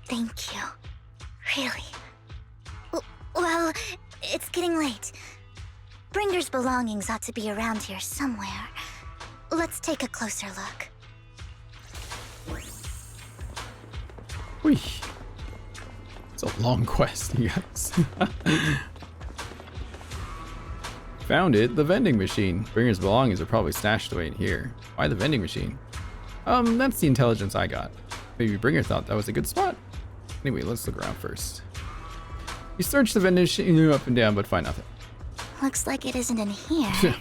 Thank you. Really. Well, it's getting late. Bringer's belongings ought to be around here somewhere. Let's take a closer look. Whee. It's a long quest, you guys. Found it, the vending machine. Bringer's belongings are probably stashed away in here. Why the vending machine? That's the intelligence I got. Maybe Bringer thought that was a good spot. Anyway, let's look around first. You search the vending machine up and down, but find nothing. Looks like it isn't in here.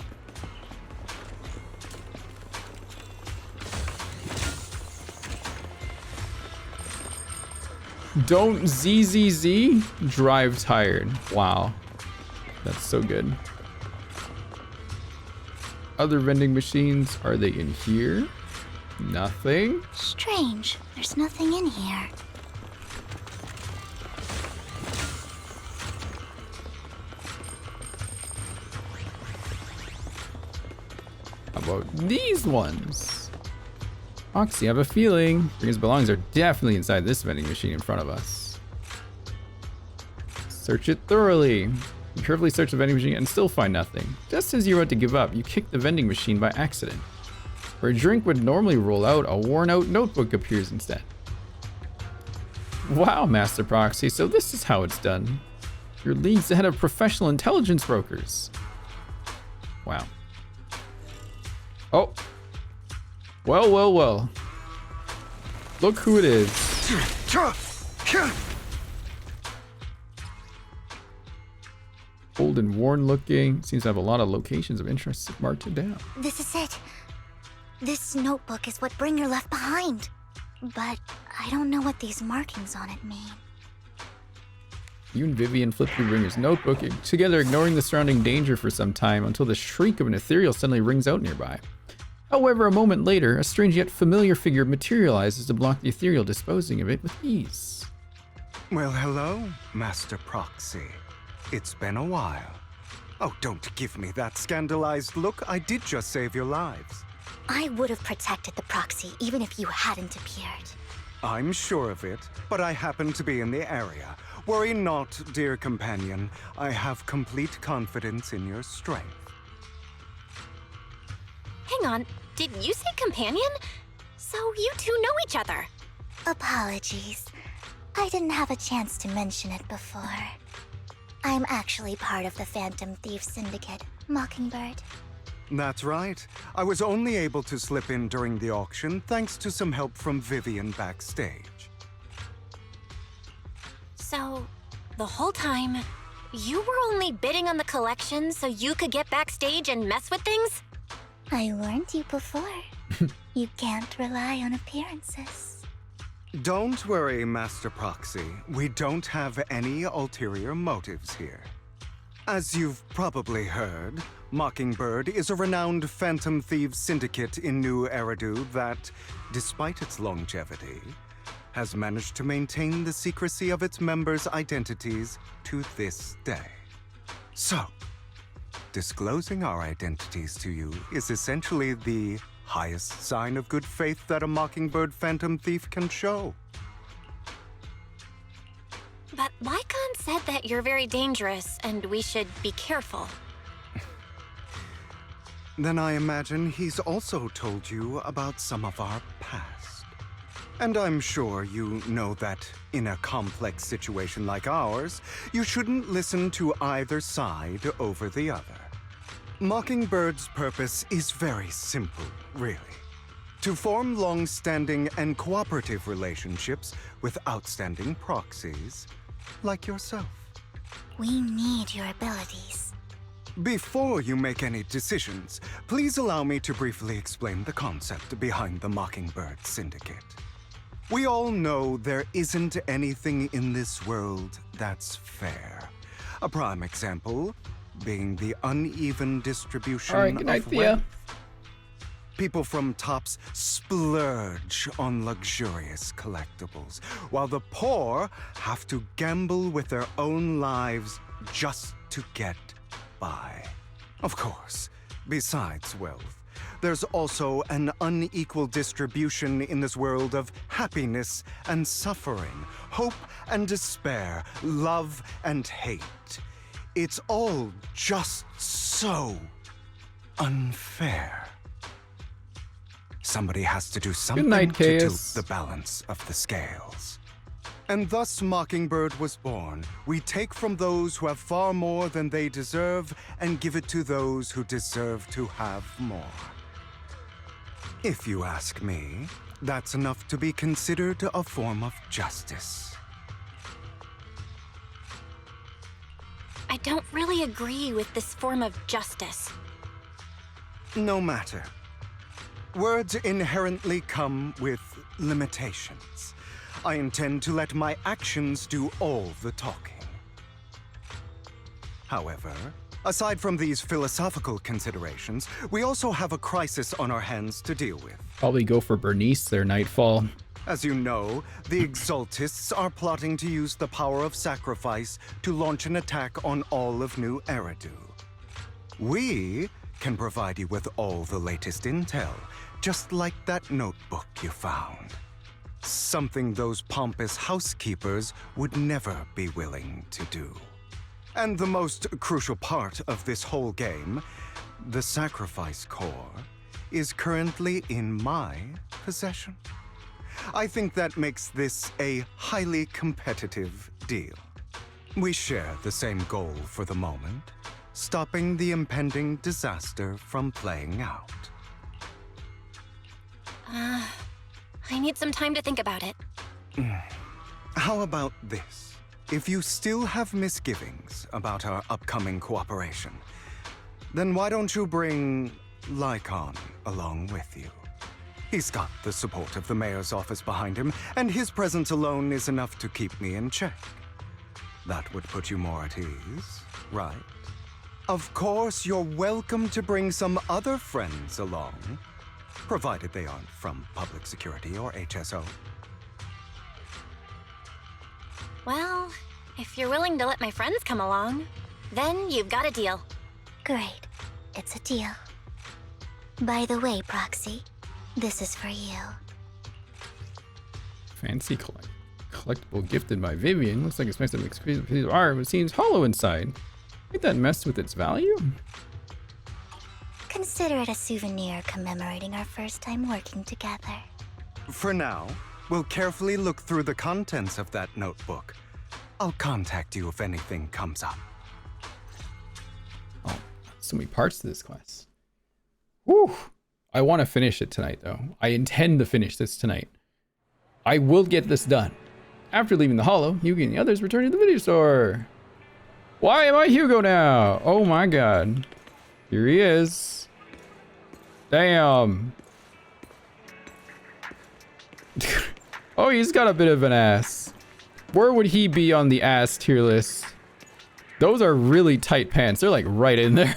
Don't ZZZ drive tired. Wow. That's so good. Other vending machines, are they in here? Nothing. Strange. There's nothing in here. How about these ones? Oxy, I have a feeling Bringer's belongings are definitely inside this vending machine in front of us. Search it thoroughly. You carefully search the vending machine and still find nothing. Just as you're about to give up, you kick the vending machine by accident. Where a drink would normally roll out, a worn-out notebook appears instead. Wow, Master Proxy, so this is how it's done. You're leagues ahead of professional intelligence brokers. Wow. Oh. Well, well, well. Look who it is. Old and worn looking. Seems to have a lot of locations of interest marked down. This is it. This notebook is what Bringer left behind. But I don't know what these markings on it mean. You and Vivian flip through Ringer's notebook, together ignoring the surrounding danger for some time until the shriek of an ethereal suddenly rings out nearby. However, a moment later, a strange yet familiar figure materializes to block the ethereal, disposing of it with ease. Well, hello, Master Proxy. It's been a while. Oh, don't give me that scandalized look. I did just save your lives. I would have protected the proxy even if you hadn't appeared. I'm sure of it, but I happen to be in the area. Worry not, dear companion. I have complete confidence in your strength. Hang on, did you say companion? So you two know each other. Apologies. I didn't have a chance to mention it before. I'm actually part of the Phantom Thief Syndicate, Mockingbird. That's right. I was only able to slip in during the auction thanks to some help from Vivian backstage. So, the whole time, you were only bidding on the collection so you could get backstage and mess with things? I warned you before. You can't rely on appearances. Don't worry, Master Proxy. We don't have any ulterior motives here. As you've probably heard, Mockingbird is a renowned Phantom Thieves syndicate in New Eridu that, despite its longevity, has managed to maintain the secrecy of its members' identities to this day. So, disclosing our identities to you is essentially the highest sign of good faith that a Mockingbird Phantom Thief can show. But Lycon said that you're very dangerous and we should be careful. Then I imagine he's also told you about some of our past. And I'm sure you know that in a complex situation like ours, you shouldn't listen to either side over the other. Mockingbird's purpose is very simple, really. To form long-standing and cooperative relationships with outstanding proxies like yourself. We need your abilities. Before you make any decisions, please allow me to briefly explain the concept behind the Mockingbird Syndicate. We all know there isn't anything in this world that's fair. A prime example being the uneven distribution of wealth. People from tops splurge on luxurious collectibles, while the poor have to gamble with their own lives just to get by. Of course, besides wealth, there's also an unequal distribution in this world of happiness and suffering, hope and despair, love and hate. It's all just so unfair. Somebody has to do something to tilt the balance of the scales. And thus Mockingbird was born. We take from those who have far more than they deserve and give it to those who deserve to have more. If you ask me, that's enough to be considered a form of justice. I don't really agree with this form of justice. No matter. Words inherently come with limitations. I intend to let my actions do all the talking. However, aside from these philosophical considerations, we also have a crisis on our hands to deal with. Probably go for Bernice there, Nightfall. As you know, the Exaltists are plotting to use the power of sacrifice to launch an attack on all of New Eridu. We can provide you with all the latest intel, just like that notebook you found. Something those pompous housekeepers would never be willing to do. And the most crucial part of this whole game, the sacrifice core, is currently in my possession. I think that makes this a highly competitive deal. We share the same goal for the moment, stopping the impending disaster from playing out. I need some time to think about it. How about this? If you still have misgivings about our upcoming cooperation, then why don't you bring Lycon along with you? He's got the support of the mayor's office behind him, and his presence alone is enough to keep me in check. That would put you more at ease, right? Of course, you're welcome to bring some other friends along, provided they aren't from public security or HSO. Well, if you're willing to let my friends come along, then you've got a deal. Great. It's a deal. By the way, Proxy, this is for you. Fancy collectible gifted by Vivian. Looks like it's made of exquisite piece of art, but it seems hollow inside. Think that messed with its value? Consider it a souvenir commemorating our first time working together. For now, we'll carefully look through the contents of that notebook. I'll contact you if anything comes up. Oh, so many parts to this quest. Whew. I want to finish it tonight, though. I intend to finish this tonight. I will get this done. After leaving the Hollow, Yugi and the others return to the video store. Why am I Hugo now? Oh my god. Here he is. Damn. Oh, he's got a bit of an ass. Where would he be on the ass tier list? Those are really tight pants. They're like right in there.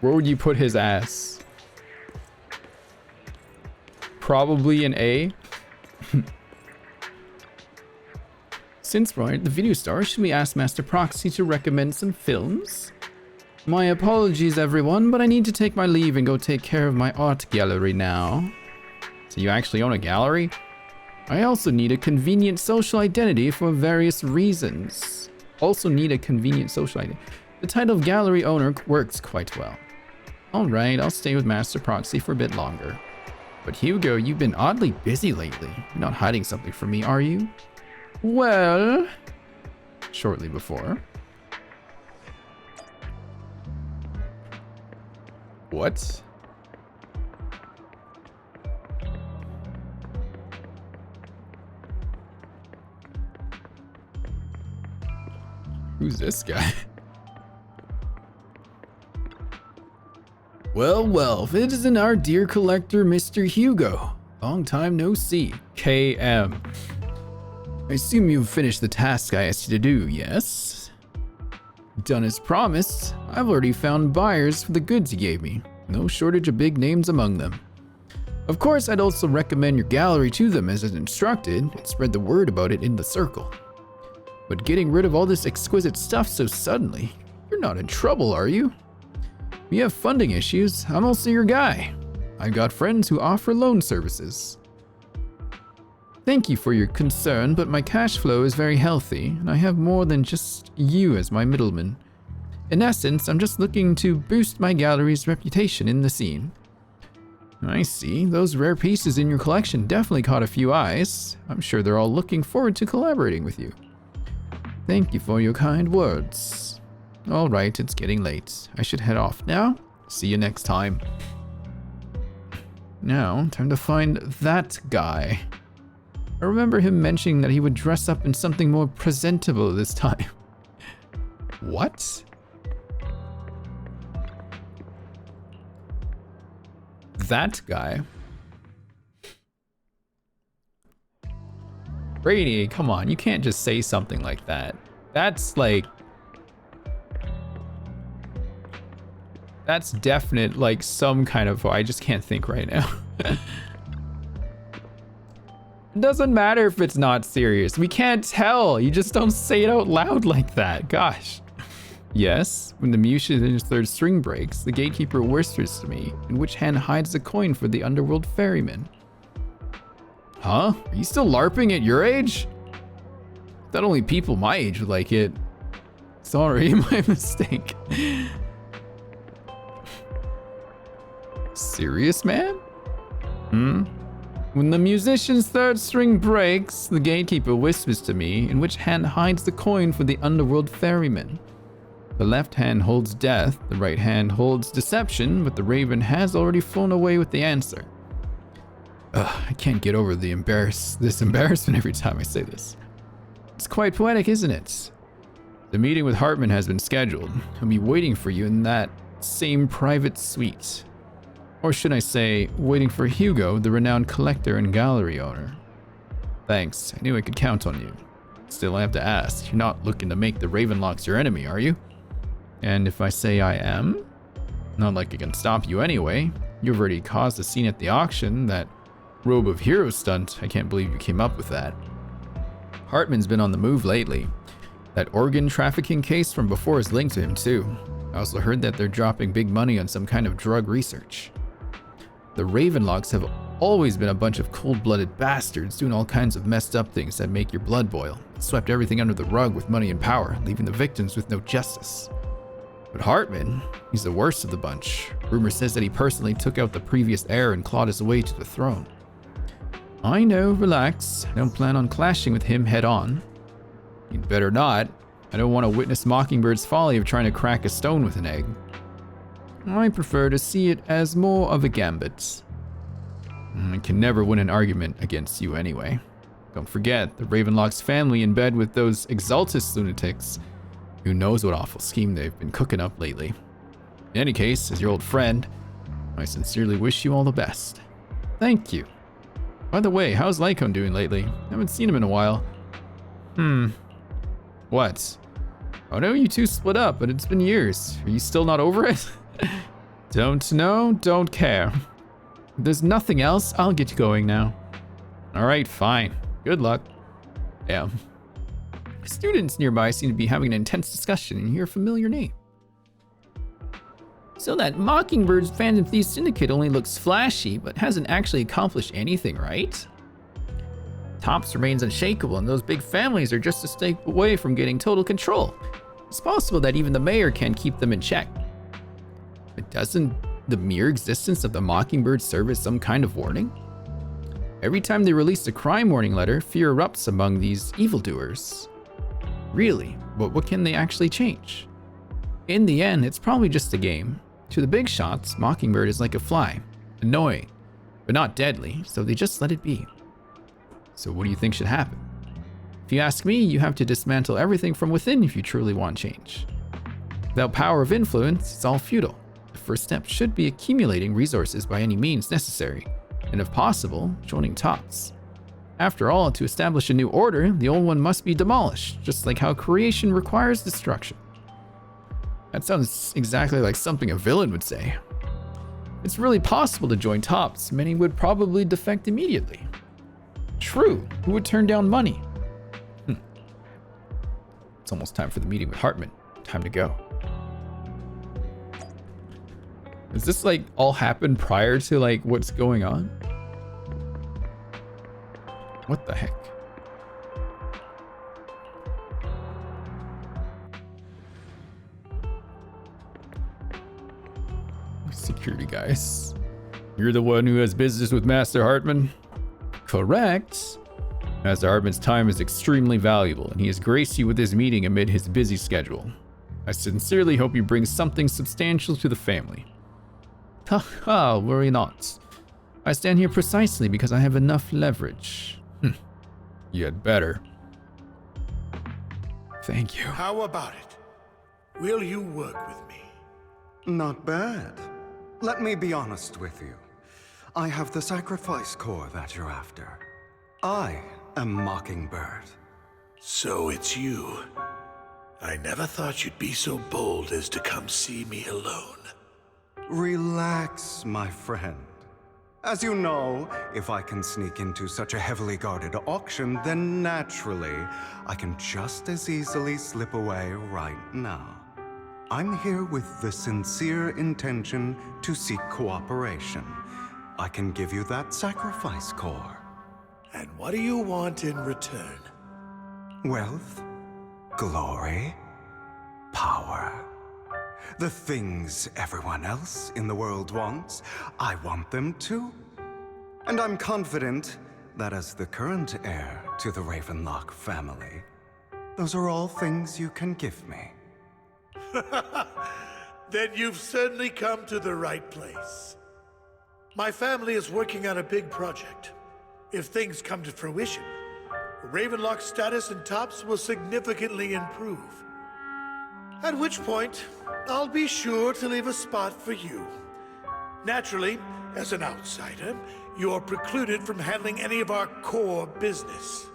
Where would you put his ass? Probably an A. Since we're at the video store, should we ask Master Proxy to recommend some films? My apologies, everyone, but I need to take my leave and go take care of my art gallery now. So you actually own a gallery? I also need a convenient social identity for various reasons. The title of gallery owner works quite well. Alright, I'll stay with Master Proxy for a bit longer. But Hugo, you've been oddly busy lately. You're not hiding something from me, are you? Well... Shortly before. What? Who's this guy? Well, citizen, our dear collector, Mr. Hugo. Long time no see. KM. I assume you've finished the task I asked you to do, yes? Done as promised. I've already found buyers for the goods you gave me. No shortage of big names among them. Of course, I'd also recommend your gallery to them as instructed and spread the word about it in the circle. But getting rid of all this exquisite stuff so suddenly, you're not in trouble, are you? If you have funding issues, I'm also your guy. I've got friends who offer loan services. Thank you for your concern, but my cash flow is very healthy, and I have more than just you as my middleman. In essence, I'm just looking to boost my gallery's reputation in the scene. I see. Those rare pieces in your collection definitely caught a few eyes. I'm sure they're all looking forward to collaborating with you. Thank you for your kind words. Alright, it's getting late. I should head off now. See you next time. Now, time to find that guy. I remember him mentioning that he would dress up in something more presentable this time. What? That guy? Brady, come on, you can't just say something like that. That's like... That's definite, like, some kind of... I just can't think right now. It doesn't matter if it's not serious. We can't tell. You just don't say it out loud like that. Gosh. Yes, when the musician's third string breaks, the gatekeeper whispers to me, in which hand hides the coin for the underworld ferryman. Huh? Are you still LARPing at your age? I thought only people my age would like it. Sorry, my mistake. Serious, man? When the musician's third string breaks, the gatekeeper whispers to me, in which hand hides the coin for the underworld ferryman. The left hand holds death, the right hand holds deception, but the raven has already flown away with the answer. Ugh, I can't get over this embarrassment every time I say this. It's quite poetic, isn't it? The meeting with Hartman has been scheduled. I'll be waiting for you in that same private suite. Or should I say, waiting for Hugo, the renowned collector and gallery owner? Thanks, I knew I could count on you. Still, I have to ask, you're not looking to make the Ravenlocks your enemy, are you? And if I say I am? Not like I can stop you anyway. You've already caused a scene at the auction, that robe of hero stunt. I can't believe you came up with that. Hartman's been on the move lately. That organ trafficking case from before is linked to him too. I also heard that they're dropping big money on some kind of drug research. The Ravenlocks have always been a bunch of cold-blooded bastards doing all kinds of messed up things that make your blood boil. Swept everything under the rug with money and power, leaving the victims with no justice. But Hartman, he's the worst of the bunch. Rumor says that he personally took out the previous heir and clawed his way to the throne. I know, relax. I don't plan on clashing with him head on. You'd better not. I don't want to witness Mockingbird's folly of trying to crack a stone with an egg. I prefer to see it as more of a gambit. I can never win an argument against you anyway. Don't forget, the Ravenlock's family in bed with those Exaltus lunatics. Who knows what awful scheme they've been cooking up lately. In any case, as your old friend, I sincerely wish you all the best. Thank you. By the way, how's Lycone doing lately? I haven't seen him in a while. What? Oh no, you two split up, but it's been years. Are you still not over it? Don't know, don't care. If there's nothing else, I'll get you going now. Alright, fine. Good luck. Damn. Students nearby seem to be having an intense discussion and hear a familiar name. So that Mockingbird's Phantom Thieves Syndicate only looks flashy, but hasn't actually accomplished anything, right? Tops remains unshakable, and those big families are just a step away from getting total control. It's possible that even the mayor can't keep them in check. But doesn't the mere existence of the Mockingbird serve as some kind of warning? Every time they release a crime warning letter, fear erupts among these evildoers. Really, but what can they actually change? In the end, it's probably just a game. To the big shots, Mockingbird is like a fly. Annoying, but not deadly, so they just let it be. So what do you think should happen? If you ask me, you have to dismantle everything from within if you truly want change. Without power of influence, it's all futile. The first step should be accumulating resources by any means necessary, and if possible, joining Tots. After all, to establish a new order, the old one must be demolished, just like how creation requires destruction. That sounds exactly like something a villain would say. It's really possible to join Tots. Many would probably defect immediately. True, who would turn down money? It's almost time for the meeting with Hartman. Time to go. Does this like all happen prior to like what's going on? What the heck? Security guys. You're the one who has business with Master Hartman? Correct. Master Hartman's time is extremely valuable, and he has graced you with his meeting amid his busy schedule. I sincerely hope you bring something substantial to the family. Haha, worry not. I stand here precisely because I have enough leverage. You had better. Thank you. How about it? Will you work with me? Not bad. Let me be honest with you. I have the sacrifice core that you're after. I am Mockingbird. So it's you. I never thought you'd be so bold as to come see me alone. Relax, my friend. As you know, if I can sneak into such a heavily guarded auction, then naturally, I can just as easily slip away right now. I'm here with the sincere intention to seek cooperation. I can give you that sacrifice core. And what do you want in return? Wealth, glory, power. The things everyone else in the world wants, I want them too. And I'm confident that as the current heir to the Ravenlock family, those are all things you can give me. Then you've certainly come to the right place. My family is working on a big project. If things come to fruition, Ravenlock's status in Tops will significantly improve. At which point, I'll be sure to leave a spot for you. Naturally, as an outsider, you're precluded from handling any of our core business.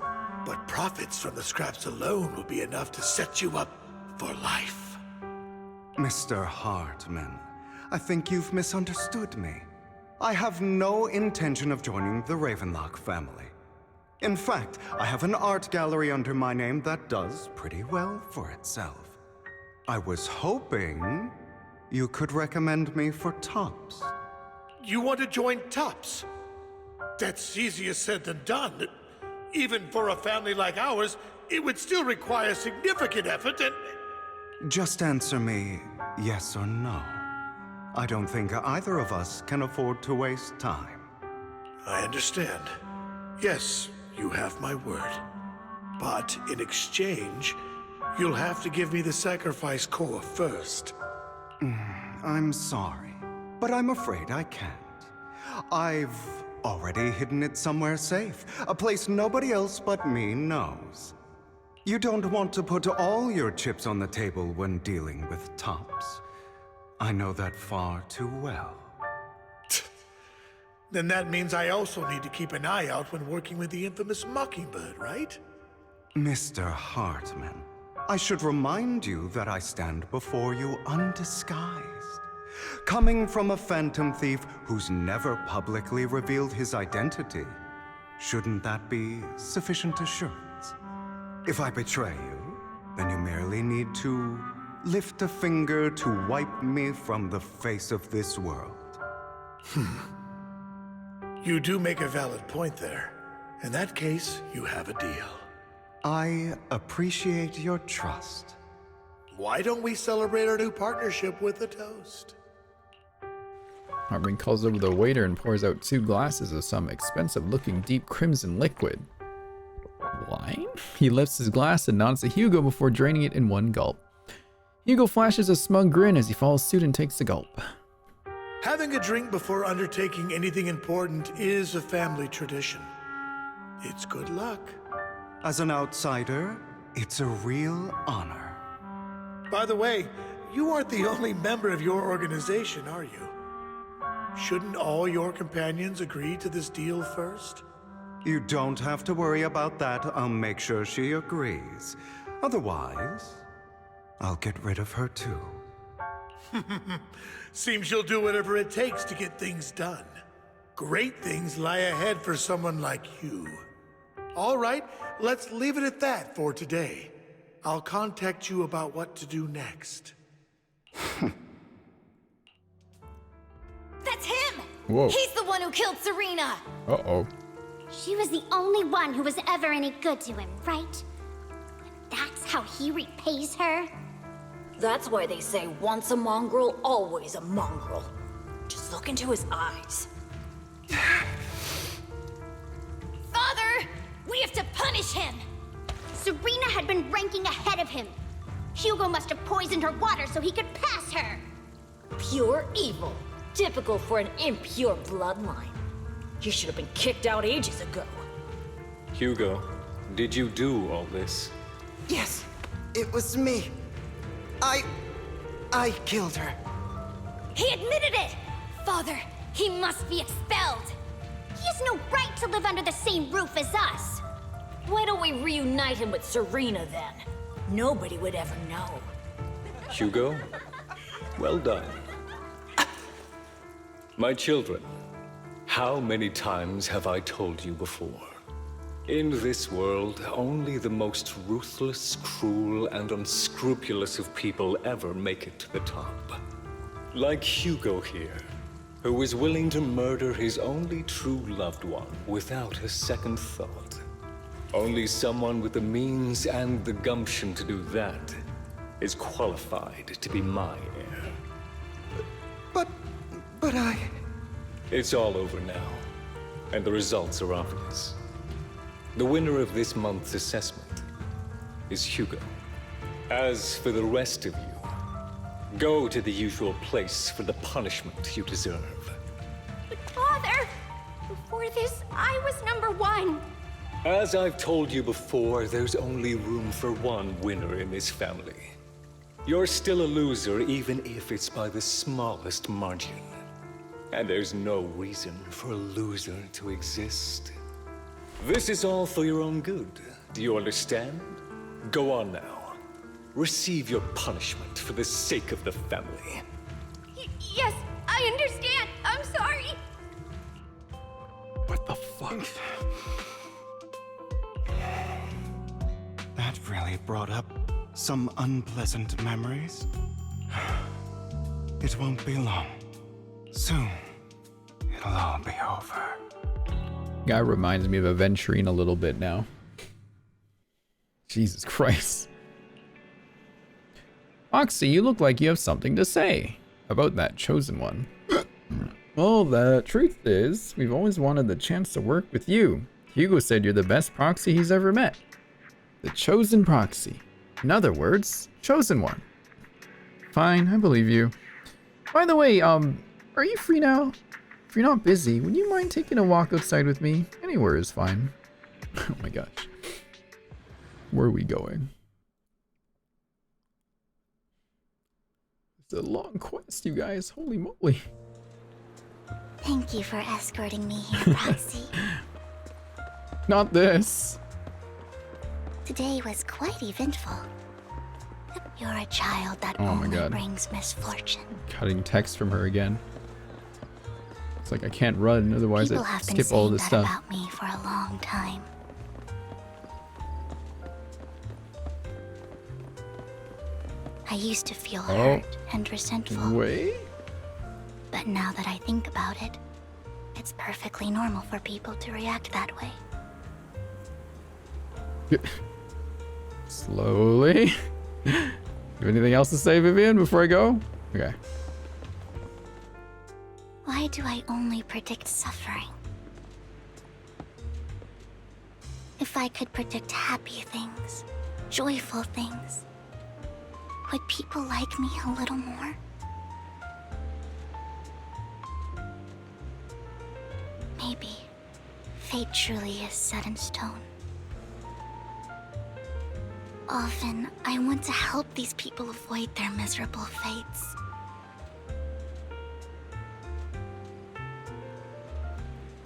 But profits from the scraps alone will be enough to set you up for life. Mr. Hartman, I think you've misunderstood me. I have no intention of joining the Ravenlock family. In fact, I have an art gallery under my name that does pretty well for itself. I was hoping you could recommend me for Tops. You want to join Tops? That's easier said than done. Even for a family like ours, it would still require significant effort and... Just answer me yes or no. I don't think either of us can afford to waste time. I understand. Yes, you have my word. But in exchange, you'll have to give me the sacrifice core first. I'm sorry, but I'm afraid I can't. I've already hidden it somewhere safe, a place nobody else but me knows. You don't want to put all your chips on the table when dealing with Tops. I know that far too well. Then that means I also need to keep an eye out when working with the infamous Mockingbird, right? Mr. Hartman, I should remind you that I stand before you undisguised. Coming from a phantom thief who's never publicly revealed his identity, shouldn't that be sufficient assurance? If I betray you, then you merely need to lift a finger to wipe me from the face of this world. You do make a valid point there. In that case, you have a deal. I appreciate your trust. Why don't we celebrate our new partnership with a toast? Hartman calls over the waiter and pours out 2 glasses of some expensive-looking deep crimson liquid. Wine? He lifts his glass and nods to Hugo before draining it in one gulp. Hugo flashes a smug grin as he follows suit and takes a gulp. Having a drink before undertaking anything important is a family tradition. It's good luck. As an outsider, it's a real honor. By the way, you aren't the only member of your organization, are you? Shouldn't all your companions agree to this deal first? You don't have to worry about that. I'll make sure she agrees. Otherwise, I'll get rid of her too. Seems you'll do whatever it takes to get things done. Great things lie ahead for someone like you. All right, let's leave it at that for today. I'll contact you about what to do next. That's him! Whoa. He's the one who killed Serena! Uh-oh. She was the only one who was ever any good to him, right? That's how he repays her? That's why they say once a mongrel, always a mongrel. Just look into his eyes. Father! We have to punish him! Serena had been ranking ahead of him. Hugo must have poisoned her water so he could pass her. Pure evil. Typical for an impure bloodline. You should have been kicked out ages ago. Hugo, did you do all this? Yes, it was me. I killed her. He admitted it! Father, he must be expelled. He has no right to live under the same roof as us. Why don't we reunite him with Serena then? Nobody would ever know. Hugo, well done. My children, how many times have I told you before? In this world, only the most ruthless, cruel, and unscrupulous of people ever make it to the top. Like Hugo here, who is willing to murder his only true loved one without a second thought. Only someone with the means and the gumption to do that is qualified to be my heir. But I... It's all over now, and the results are obvious. The winner of this month's assessment is Hugo. As for the rest of you, go to the usual place for the punishment you deserve. But Father, before this, I was #1. As I've told you before, there's only room for one winner in this family. You're still a loser, even if it's by the smallest margin. And there's no reason for a loser to exist. This is all for your own good. Do you understand? Go on now. Receive your punishment for the sake of the family. Yes, I understand. I'm sorry. What the fuck? That really brought up some unpleasant memories. It won't be long. Soon, it'll all be over. Guy reminds me of Aventurine a little bit now. Jesus Christ. Foxy, you look like you have something to say about that chosen one. Well, the truth is, we've always wanted the chance to work with you. Hugo said you're the best proxy he's ever met. The chosen proxy. In other words, chosen one. Fine, I believe you. By the way, are you free now? If you're not busy, would you mind taking a walk outside with me? Anywhere is fine. Oh my gosh. Where are we going? It's a long quest, you guys. Holy moly. Thank you for escorting me here, Proxy. Not this. Today was quite eventful. You're a child that Oh my only God. brings misfortune. Cutting text from her again. It's like I can't run, otherwise People I have been skip all saying this that stuff. about me for a long time. I used to feel hurt and resentful. Wait. But now that I think about it, it's perfectly normal for people to react that way. Slowly. You have anything else to say, Vivian, before I go? Okay. Why do I only predict suffering? If I could predict happy things, joyful things, would people like me a little more? Maybe fate truly is set in stone. Often, I want to help these people avoid their miserable fates.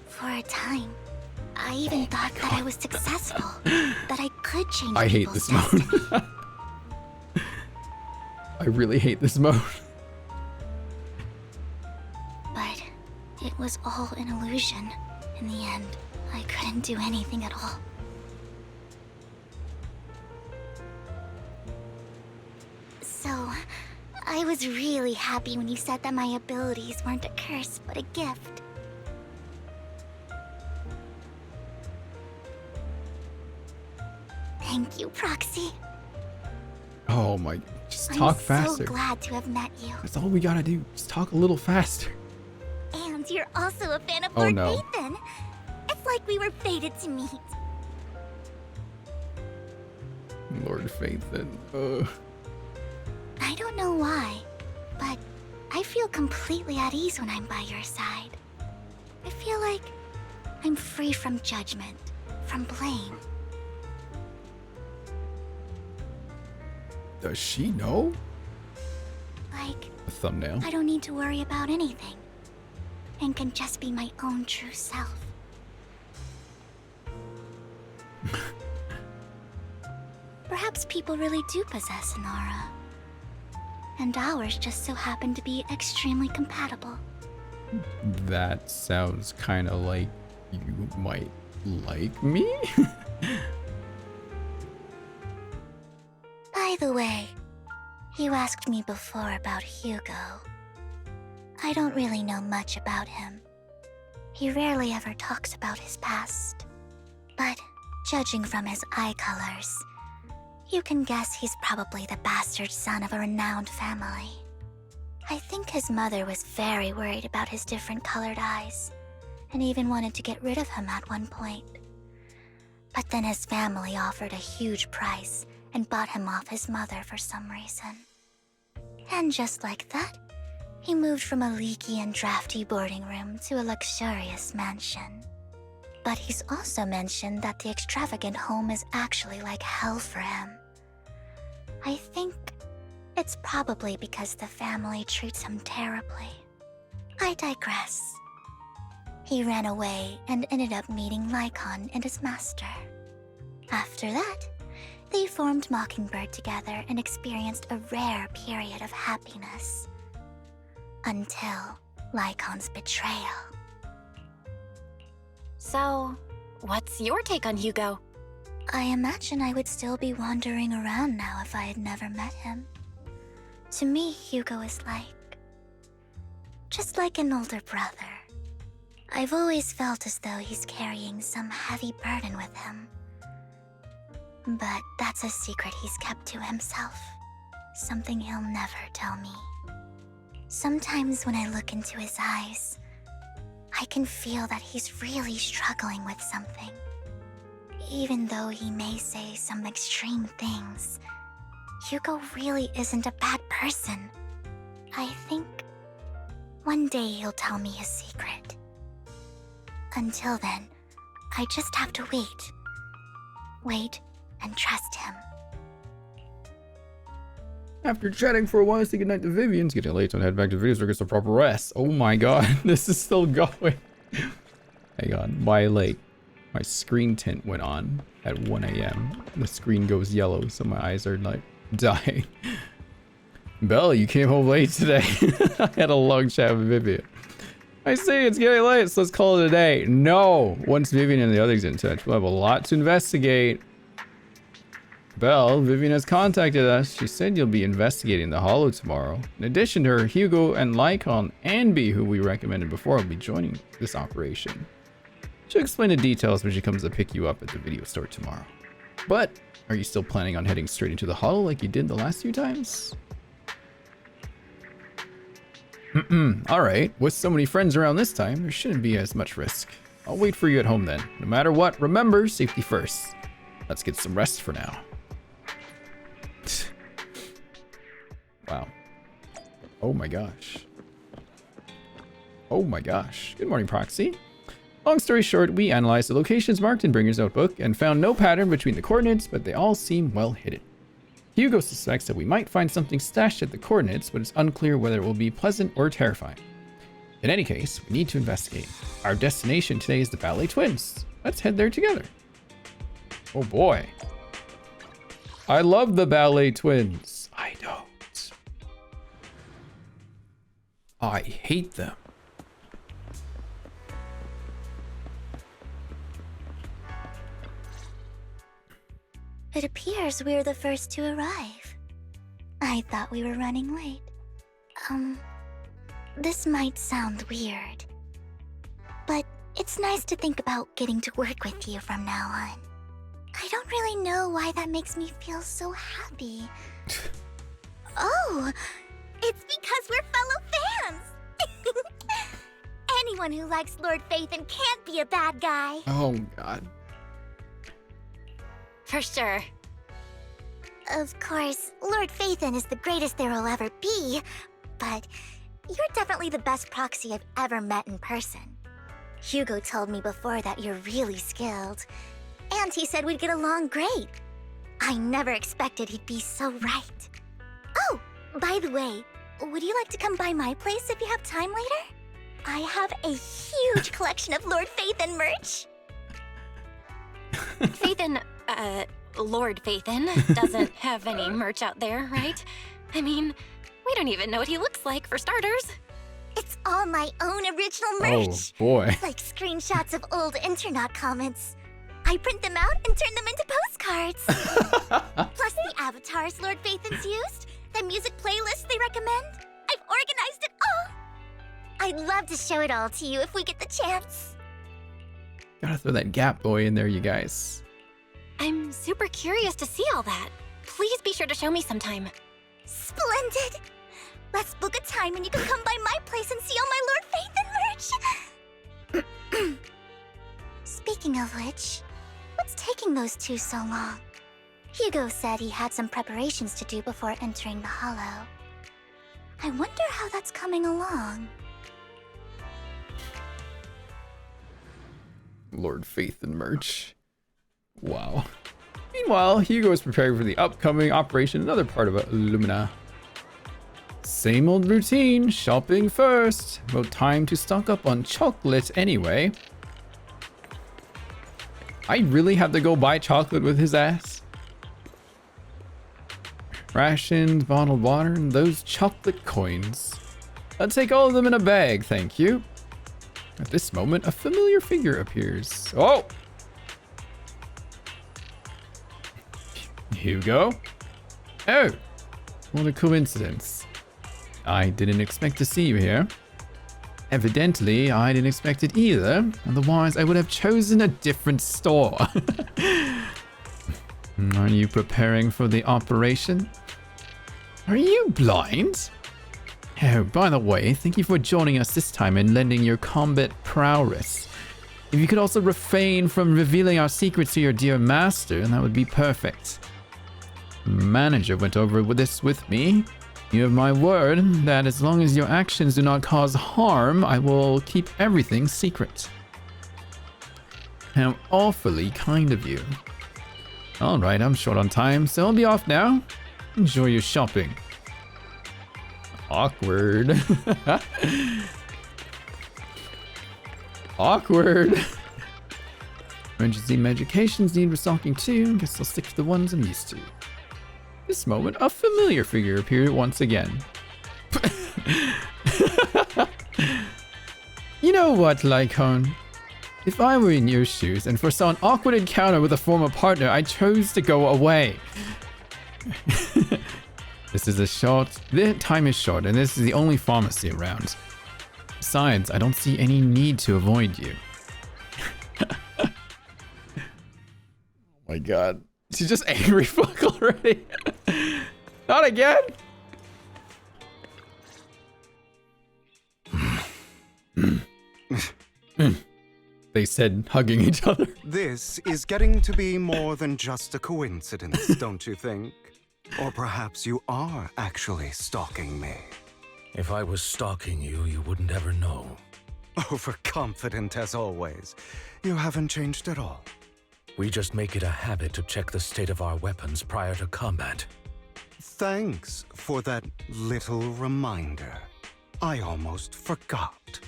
For a time, I even thought that I was successful, that I could change I hate people's this mode. destiny. I really hate this mode. But it was all an illusion. In the end, I couldn't do anything at all. So, I was really happy when you said that my abilities weren't a curse, but a gift. Thank you, Proxy. Oh my, just talk I'm faster. so glad to have met you. That's all we gotta do. Just talk a little faster. And you're also a fan of Oh, Lord no. Nathan. It's like we were fated to meet. Lord Faithin. I don't know why, but I feel completely at ease when I'm by your side. I feel like I'm free from judgment, from blame. Does she know? Like, A thumbnail. I don't need to worry about anything, and can just be my own true self. Perhaps people really do possess an aura, and ours just so happen to be extremely compatible. That sounds kind of like you might like me? By the way, you asked me before about Hugo. I don't really know much about him. He rarely ever talks about his past. But judging from his eye colors, you can guess he's probably the bastard son of a renowned family. I think his mother was very worried about his different colored eyes, and even wanted to get rid of him at one point. But then his family offered a huge price and bought him off his mother for some reason. And just like that, he moved from a leaky and drafty boarding room to a luxurious mansion. But he's also mentioned that the extravagant home is actually like hell for him. I think it's probably because the family treats him terribly. I digress. He ran away and ended up meeting Lycon and his master. After that, they formed Mockingbird together and experienced a rare period of happiness. Until Lycon's betrayal. So, what's your take on Hugo? I imagine I would still be wandering around now if I had never met him. To me, Hugo is just like an older brother. I've always felt as though he's carrying some heavy burden with him. But that's a secret he's kept to himself. Something he'll never tell me. Sometimes when I look into his eyes, I can feel that he's really struggling with something. Even though he may say some extreme things, Hugo really isn't a bad person. I think one day he'll tell me his secret. Until then, I just have to wait. Wait and trust him. After chatting for a while, say goodnight to Vivian. It's getting late, so I'll head back to videos or get some proper rest. Oh my god, this is still going. Hang on, my screen tint went on at 1 a.m. The screen goes yellow, so my eyes are like dying. Bella, you came home late today. I had a long chat with Vivian. I see, it's getting late, so let's call it a day. No, once Vivian and the others get in touch, we'll have a lot to investigate. Belle, Vivian has contacted us. She said you'll be investigating the Hollow tomorrow. In addition to her, Hugo and Lycon Anby, who we recommended before, will be joining this operation. She'll explain the details when she comes to pick you up at the video store tomorrow. But, are you still planning on heading straight into the Hollow like you did the last few times? Alright, with so many friends around this time, there shouldn't be as much risk. I'll wait for you at home then. No matter what, remember, safety first. Let's get some rest for now. Wow. Oh my gosh. Oh my gosh. Good morning, Proxy. Long story short, we analyzed the locations marked in Bringer's notebook and found no pattern between the coordinates, but they all seem well hidden. Hugo suspects that we might find something stashed at the coordinates, but it's unclear whether it will be pleasant or terrifying. In any case, we need to investigate. Our destination today is the Ballet Twins. Let's head there together. Oh boy. I love the Ballet Twins. I don't. I hate them. It appears we're the first to arrive. I thought we were running late. This might sound weird, but it's nice to think about getting to work with you from now on. I don't really know why that makes me feel so happy. Oh, it's because we're fellow fans! Anyone who likes Lord Phaethon can't be a bad guy. Oh god. For sure. Of course, Lord Phaethon is the greatest there will ever be, but you're definitely the best proxy I've ever met in person. Hugo told me before that you're really skilled, and he said we'd get along great. I never expected he'd be so right. Oh, by the way, would you like to come by my place if you have time later? I have a huge collection of Lord Phaethon merch. Phaethon, Lord Phaethon doesn't have any merch out there, right? I mean, we don't even know what he looks like, for starters. It's all my own original merch. Oh boy. Like screenshots of old internet comments. I print them out and turn them into postcards. Plus the avatars Lord Phaethon's used, the music playlists they recommend. I've organized it all. I'd love to show it all to you if we get the chance. Gotta throw that Gap Boy in there, you guys. I'm super curious to see all that. Please be sure to show me sometime. Splendid! Let's book a time when you can come by my place and see all my Lord Phaethon merch. Speaking of which, what's taking those two so long? Hugo said he had some preparations to do before entering the Hollow. I wonder how that's coming along. Lord Phaethon merch. Wow. Meanwhile, Hugo is preparing for the upcoming operation, another part of Illumina. Same old routine, shopping first. About time to stock up on chocolate anyway. I really have to go buy chocolate with his ass. Rations, bottled water, and those chocolate coins. I'll take all of them in a bag, thank you. At this moment, a familiar figure appears. Oh! Hugo? Oh! What a coincidence. I didn't expect to see you here. Evidently, I didn't expect it either. Otherwise, I would have chosen a different store. Are you preparing for the operation? Are you blind? Oh, by the way, thank you for joining us this time and lending your combat prowess. If you could also refrain from revealing our secrets to your dear master, that would be perfect. Manager went over this with me. You have my word that as long as your actions do not cause harm, I will keep everything secret. How awfully kind of you. Alright, I'm short on time, so I'll be off now. Enjoy your shopping. Awkward. Awkward. Emergency medications need restocking too. Guess I'll stick to the ones I'm used to. This moment, a familiar figure appeared once again. You know what, Lycone? If I were in your shoes and foresaw an awkward encounter with a former partner, I chose to go away. The time is short, and this is the only pharmacy around. Besides, I don't see any need to avoid you. Oh my god. She's just angry fuck already. Not again. They said hugging each other. This is getting to be more than just a coincidence, don't you think? Or perhaps you are actually stalking me. If I was stalking you, you wouldn't ever know. Overconfident as always. You haven't changed at all. We just make it a habit to check the state of our weapons prior to combat. Thanks for that little reminder. I almost forgot.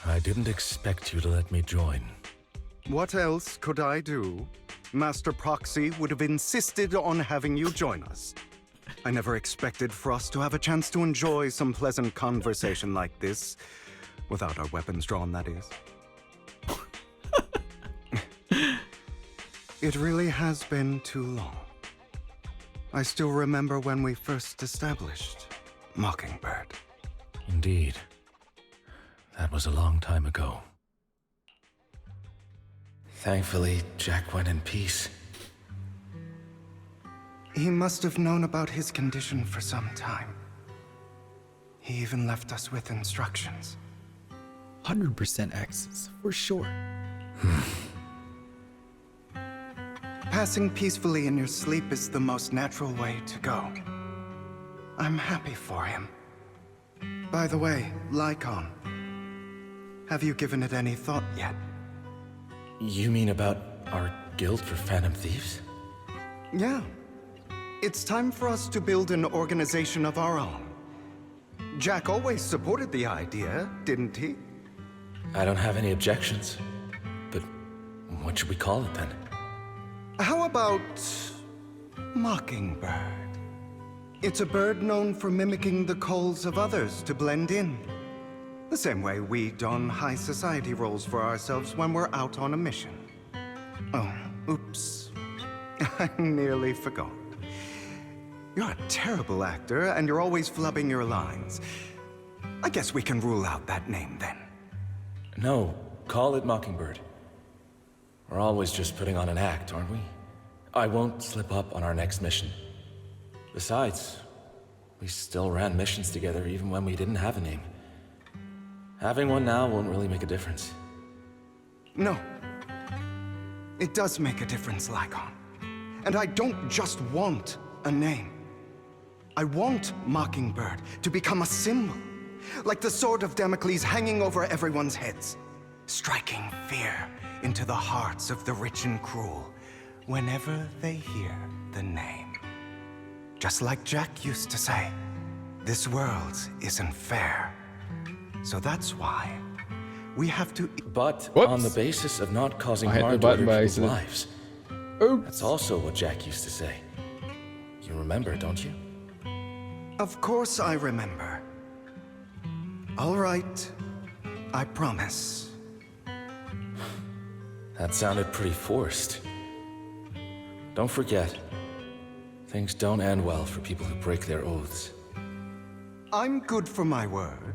I didn't expect you to let me join. What else could I do? Master Proxy would have insisted on having you join us. I never expected for us to have a chance to enjoy some pleasant conversation like this. Without our weapons drawn, that is. It really has been too long. I still remember when we first established Mockingbird. Indeed. That was a long time ago. Thankfully, Jack went in peace. He must have known about his condition for some time. He even left us with instructions. 100% X's, for sure. Passing peacefully in your sleep is the most natural way to go. I'm happy for him. By the way, Lycon, have you given it any thought yet? You mean about our guild for Phantom Thieves? Yeah. It's time for us to build an organization of our own. Jack always supported the idea, didn't he? I don't have any objections. But what should we call it then? How about Mockingbird? It's a bird known for mimicking the calls of others to blend in. The same way we don high society roles for ourselves when we're out on a mission. Oh, oops. I nearly forgot. You're a terrible actor, and you're always flubbing your lines. I guess we can rule out that name then. No, call it Mockingbird. We're always just putting on an act, aren't we? I won't slip up on our next mission. Besides, we still ran missions together even when we didn't have a name. Having one now won't really make a difference. No. It does make a difference, Lycon. And I don't just want a name. I want Mockingbird to become a symbol, like the sword of Damocles hanging over everyone's heads, striking fear into the hearts of the rich and cruel whenever they hear the name. Just like Jack used to say, This world isn't fair. So that's why we have to... But on the basis of not causing harm to other people's lives. That's also what Jack used to say. You remember, don't you? Of course I remember. All right, I promise. That sounded pretty forced. Don't forget, things don't end well for people who break their oaths. I'm good for my word.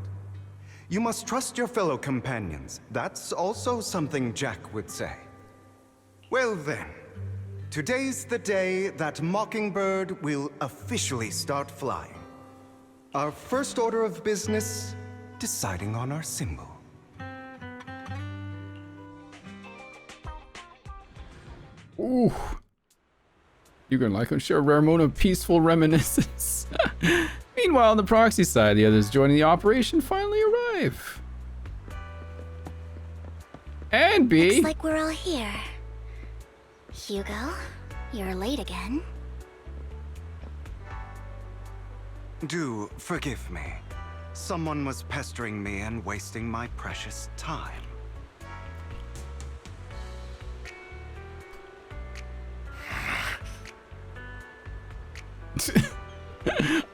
You must trust your fellow companions. That's also something Jack would say. Well then, today's the day that Mockingbird will officially start flying. Our first order of business, deciding on our symbol. Ooh. You can like and share a rare moment of peaceful reminiscence. Meanwhile, on the proxy side, the others joining the operation finally arrive. Anby! Looks like we're all here. Hugo, you're late again. Do forgive me. Someone was pestering me and wasting my precious time.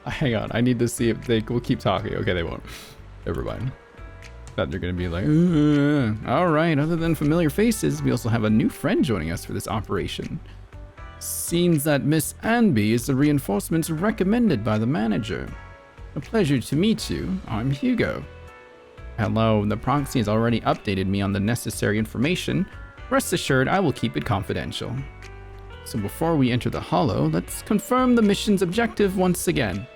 Hang on, I need to see if they will keep talking. Okay, they won't. Never mind. Thought they're gonna be like, all right, other than familiar faces, we also have a new friend joining us for this operation. Seems that Miss Anby is the reinforcements recommended by the manager. A pleasure to meet you. I'm Hugo. Hello, the proxy has already updated me on the necessary information. Rest assured, I will keep it confidential. So before we enter the Hollow, let's confirm the mission's objective once again.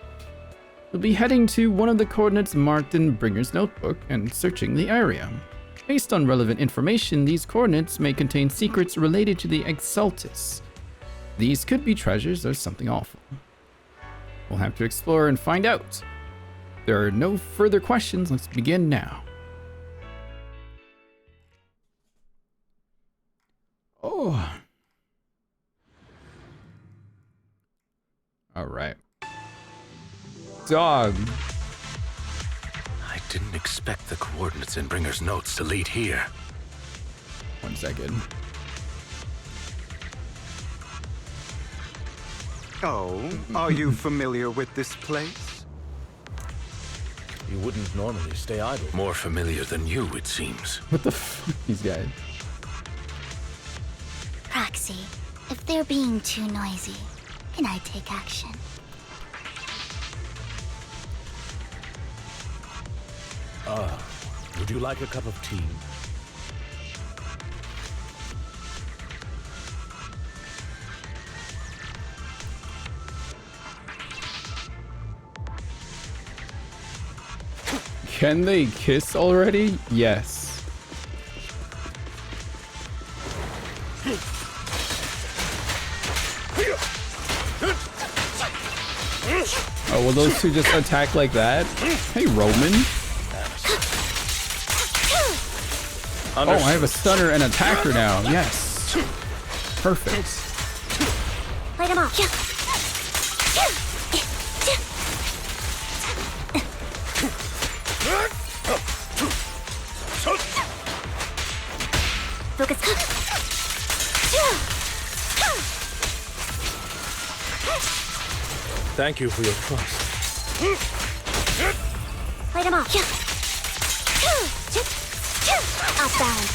We'll be heading to one of the coordinates marked in Bringer's notebook and searching the area. Based on relevant information, these coordinates may contain secrets related to the Exaltus. These could be treasures or something awful. We'll have to explore and find out. There are no further questions, let's begin now. Oh. All right. Dog. I didn't expect the coordinates in Bringer's notes to lead here. 1 second. Oh, are you familiar with this place? You wouldn't normally stay idle. More familiar than you, it seems. What the fuck, these guys? Proxy, if they're being too noisy, can I take action? Would you like a cup of tea? Can they kiss already? Yes. Oh, will those two just attack like that? Hey, Roman. Oh, I have a stunner and attacker now. Yes. Perfect. Light him off. Focus. Thank you for your trust. Light him off. Off balance.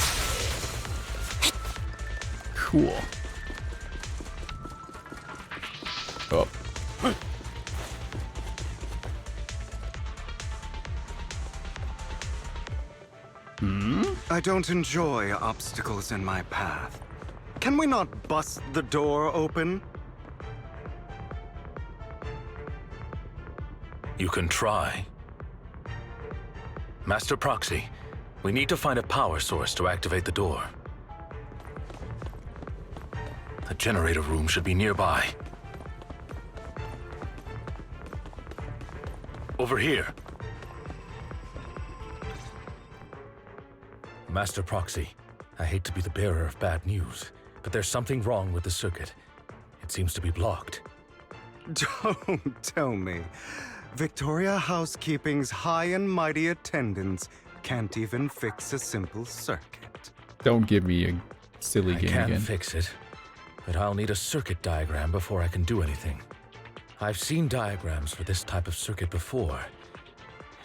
Cool. Oh. I don't enjoy obstacles in my path. Can we not bust the door open? You can try. Master Proxy, we need to find a power source to activate the door. The generator room should be nearby. Over here. Master Proxy, I hate to be the bearer of bad news, but there's something wrong with the circuit. It seems to be blocked. Don't tell me. Victoria Housekeeping's high and mighty attendants can't even fix a simple circuit. Don't give me a silly I game can again. fix it, but I'll need a circuit diagram before I can do anything. I've seen diagrams for this type of circuit before.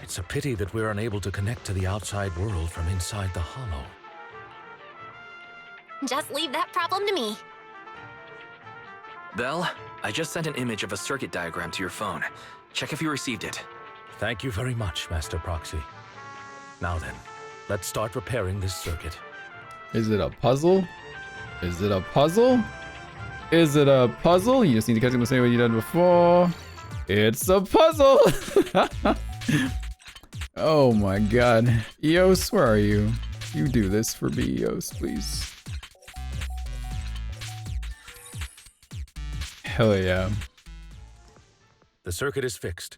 It's a pity that we're unable to connect to the outside world from inside the hollow. Just leave that problem to me. Belle, I just sent an image of a circuit diagram to your phone. Check if you received it. Thank you very much, Master Proxy. Now then, let's start repairing this circuit. Is it a puzzle? Is it a puzzle? Is it a puzzle? You just need to catch up the same way you did before. It's a puzzle! Oh my god. Eos, where are you? You do this for me, Eos, please. Hell yeah. The circuit is fixed.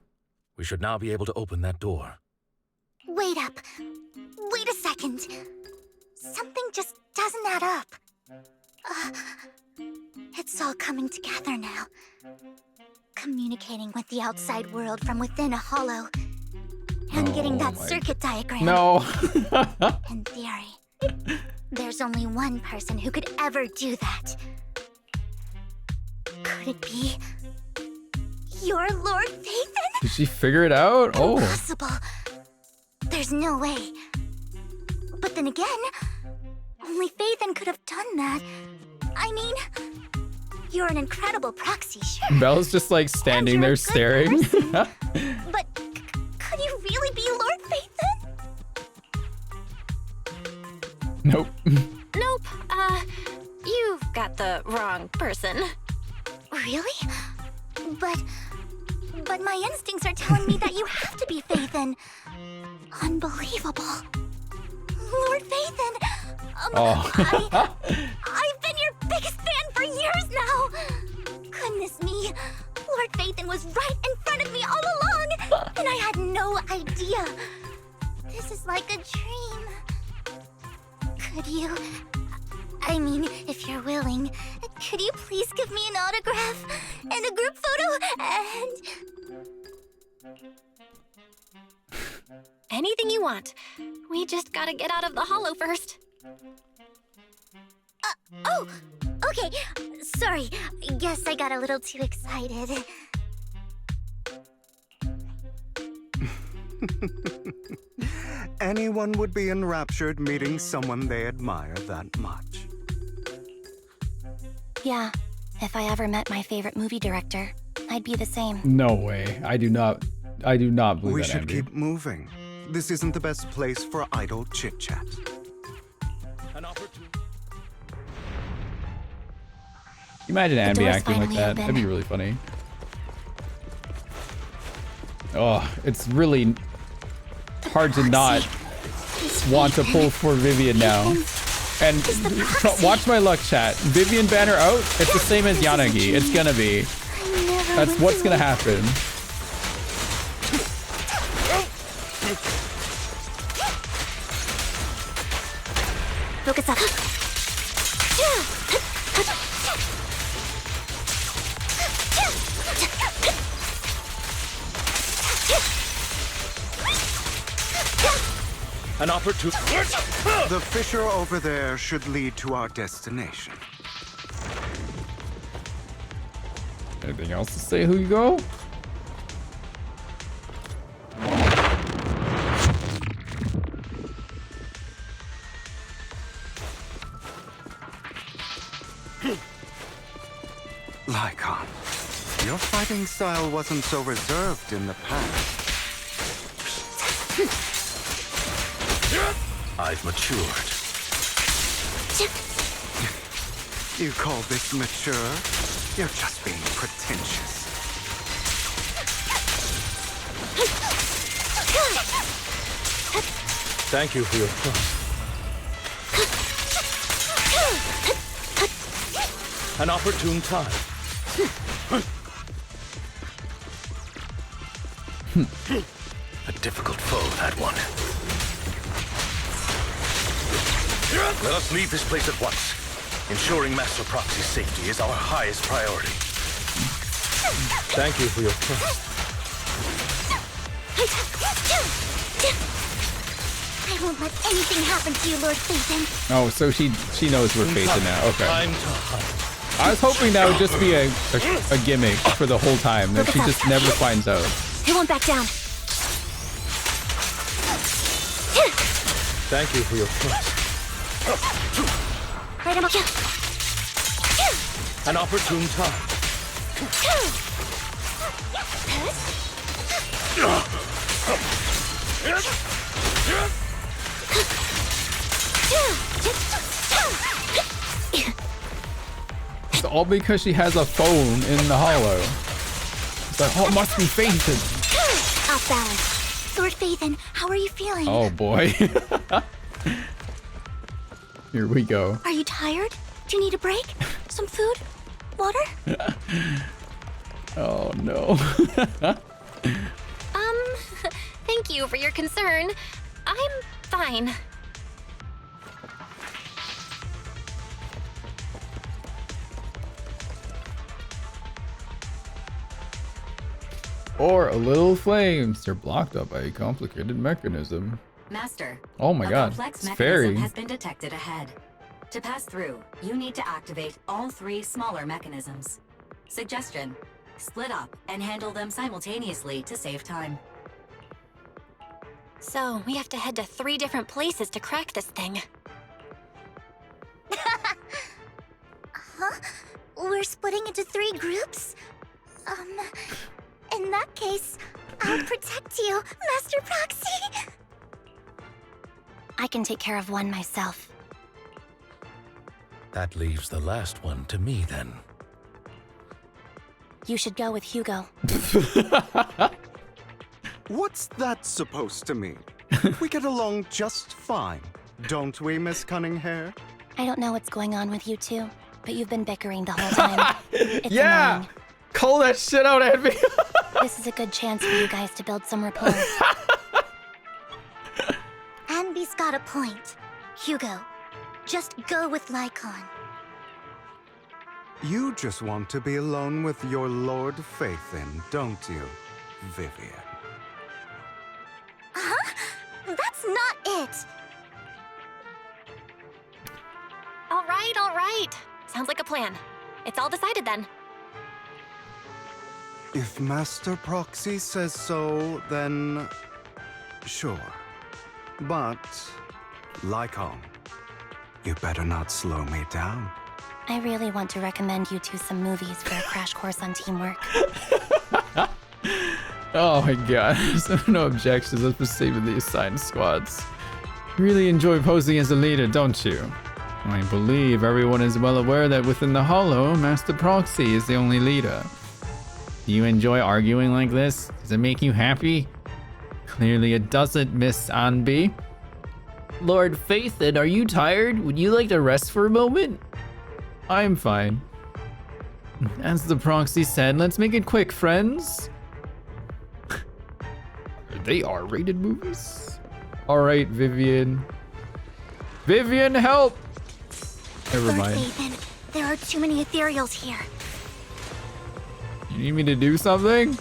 We should now be able to open that door. Wait up. Wait a second. Something just doesn't add up. It's all coming together now. Communicating with the outside world from within a hollow. And getting that circuit diagram. No. In theory, there's only one person who could ever do that. Could it be your Lord Phaethon? Did she figure it out? Oh. Impossible. There's no way. But then again, only Phaethon could have done that. I mean, you're an incredible proxy, sure. Belle's just like standing there staring. But could you really be Lord Phaethon? Nope. Nope. You've got the wrong person. Really? But my instincts are telling me that you have to be Phaethon. Unbelievable. Lord Phaethon! I've been your biggest fan for years now! Goodness me, Lord Phaethon was right in front of me all along, and I had no idea. This is like a dream. Could you... I mean, if you're willing, could you please give me an autograph and a group photo and... Anything you want. We just gotta get out of the hollow first. Oh, okay. Sorry. Guess I got a little too excited. Anyone would be enraptured meeting someone they admire that much. Yeah, if I ever met my favorite movie director, I'd be the same. No way. I do not believe We that. should Anby. keep moving. This isn't the best place for idle chit-chat. Imagine The Anby door's acting like finally that. open. That'd be really funny. Oh, it's really hard to not want to pull for Vivian now. And watch my luck, chat. Vivian banner out, it's the same as Yanagi. It's gonna be. That's what's gonna happen. Focus up. An opportunity. The fissure over there should lead to our destination. Anything else to say, Hugo? Lycon, your fighting style wasn't so reserved in the past. I've matured. You call this mature? You're just being pretentious. Thank you for your trust. An opportune time. A difficult foe, that one. Let us leave this place at once. Ensuring Master Proxy's safety is our highest priority. Thank you for your trust. I won't let anything happen to you, Lord Phaethon. Oh, so she knows we're Phaethon now. Okay. Time to hunt. I was hoping that would just be a gimmick for the whole time, that she just never finds out. I won't back down. Thank you for your trust. Right on kill. An opportune time. It's all because she has a phone in the hollow. It's like, oh, it must be Phaethon. Off balance. Lord Phaethon, how are you feeling? Oh boy. Here we go. Are you tired? Do you need a break? Some food? Water? Oh no. Thank you for your concern. I'm fine. Or a little flames. They're blocked up by a complicated mechanism. Master. Oh my god. Complex It's mechanism fairy. has been detected ahead. To pass through, you need to activate all 3 smaller mechanisms. Suggestion: split up and handle them simultaneously to save time. So, we have to head to 3 different places to crack this thing. Huh? We're splitting into 3 groups? In that case, I'll protect you, Master Proxy! I can take care of one myself. That leaves the last one to me then. You should go with Hugo. What's that supposed to mean? We get along just fine, don't we, Miss Cunninghair? I don't know what's going on with you two, but you've been bickering the whole time. It's Yeah! annoying. Call that shit out, Anby. This is a good chance for you guys to build some rapport. Anby's got a point. Hugo, just go with Lycon. You just want to be alone with your Lord Phaethon, don't you, Vivian? Huh? That's not it! All right. Sounds like a plan. It's all decided then. If Master Proxy says so, then sure. But, Lycon, you better not slow me down. I really want to recommend you two some movies for a crash course on teamwork. Oh my god. So no objections. Let's proceed with the assigned squads. Really enjoy posing as a leader, don't you? I believe everyone is well aware that within the Hollow, Master Proxy is the only leader. Do you enjoy arguing like this? Does it make you happy? Clearly it doesn't, Miss Anby. Lord Phaethon, are you tired? Would you like to rest for a moment? I'm fine. As the proxy said, let's make it quick, friends. They are rated movies. All right, Vivian. Vivian, help! Never Lord mind. Phaethon, there are too many ethereals here. You need me to do something?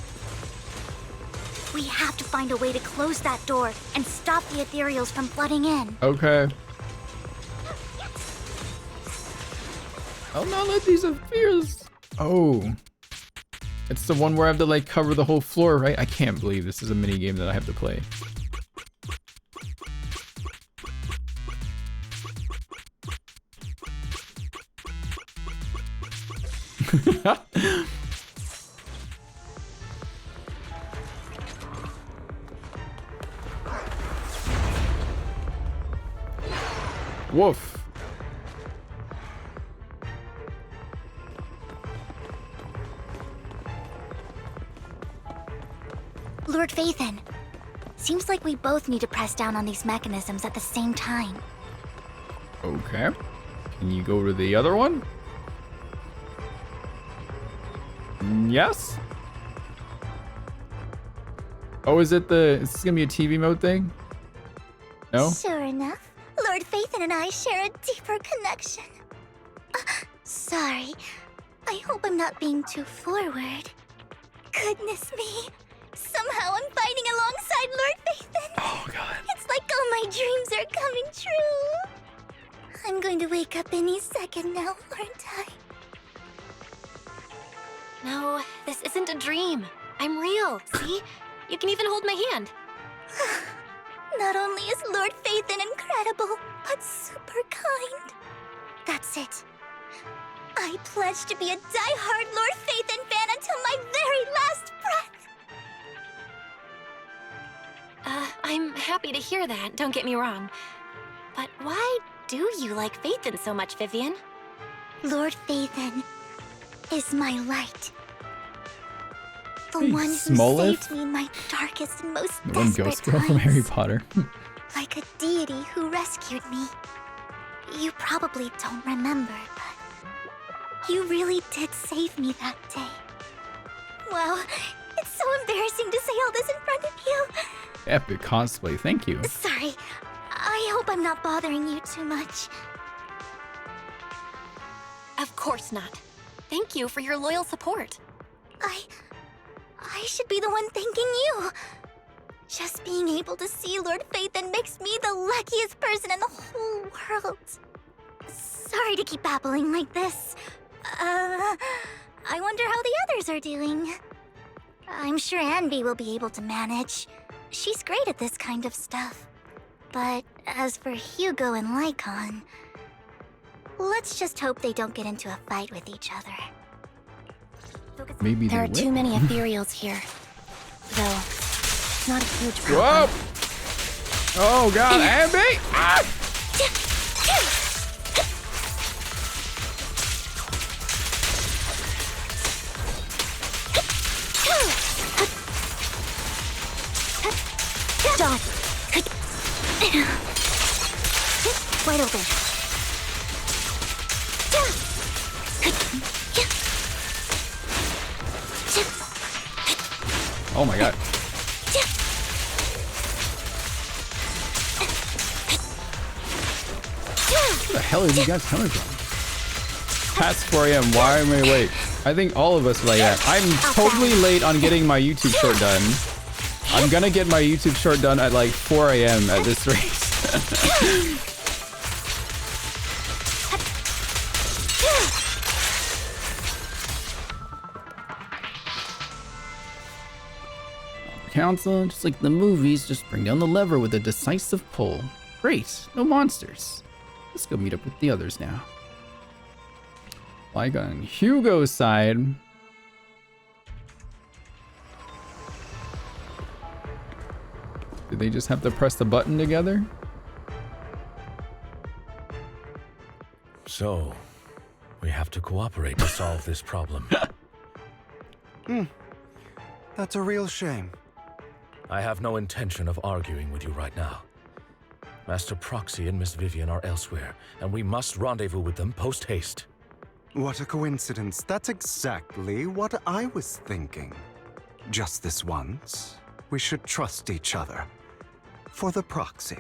We have to find a way to close that door and stop the ethereals from flooding in. Okay. I'll not let these appears. Oh. It's the one where I have to like cover the whole floor, right? I can't believe this is a mini game that I have to play. Woof. Lord Phaethon, seems like we both need to press down on these mechanisms at the same time. Okay. Can you go to the other one? Yes? Oh, is this gonna be a TV mode thing? No? Sure enough, Lord Phaethon and I share a deeper connection. Sorry, I hope I'm not being too forward. Goodness me, Somehow I'm fighting alongside Lord Phaethon. Oh god. It's like all my dreams are coming true. I'm going to wake up any second now, aren't I? No, this isn't a dream. I'm real, see? You can even hold my hand. Not only is Lord Phaethon incredible, but super kind. That's it. I pledge to be a die-hard Lord Phaethon fan until my very last breath. I'm happy to hear that, don't get me wrong. But why do you like Phaethon so much, Vivian? Lord Phaethon is my light. The Hey, one who Smoleth? saved me in my darkest and most The one desperate ghost girl from times. Harry Potter. Like a deity who rescued me. You probably don't remember, but you really did save me that day. Wow, it's so embarrassing to say all this in front of you. Epic cosplay, thank you. Sorry, I hope I'm not bothering you too much. Of course not. Thank you for your loyal support. I should be the one thanking you. Just being able to see Lord Phaethon makes me the luckiest person in the whole world. Sorry to keep babbling like this. I wonder how the others are doing. I'm sure Anby will be able to manage. She's great at this kind of stuff. But as for Hugo and Lycon, let's just hope they don't get into a fight with each other. Maybe There they are will. too many ethereals here. Though, it's not a huge Whoa! problem. Oh god, Anby! Ah! Dodge. Wide open. Oh my god. Where the hell are you guys coming from? Past 4 a.m. Why am I late? I think all of us are like that. I'm totally late on getting my YouTube short done. I'm gonna get my YouTube short done at like 4 a.m. at this rate. Council, just like the movies, just bring down the lever with a decisive pull. Great, no monsters. Let's go meet up with the others now. Like on Hugo's side. Did they just have to press the button together? So, we have to cooperate to solve this problem. That's a real shame. I have no intention of arguing with you right now. Master Proxy and Miss Vivian are elsewhere, and we must rendezvous with them post-haste. What a coincidence. That's exactly what I was thinking. Just this once, we should trust each other. For the proxy.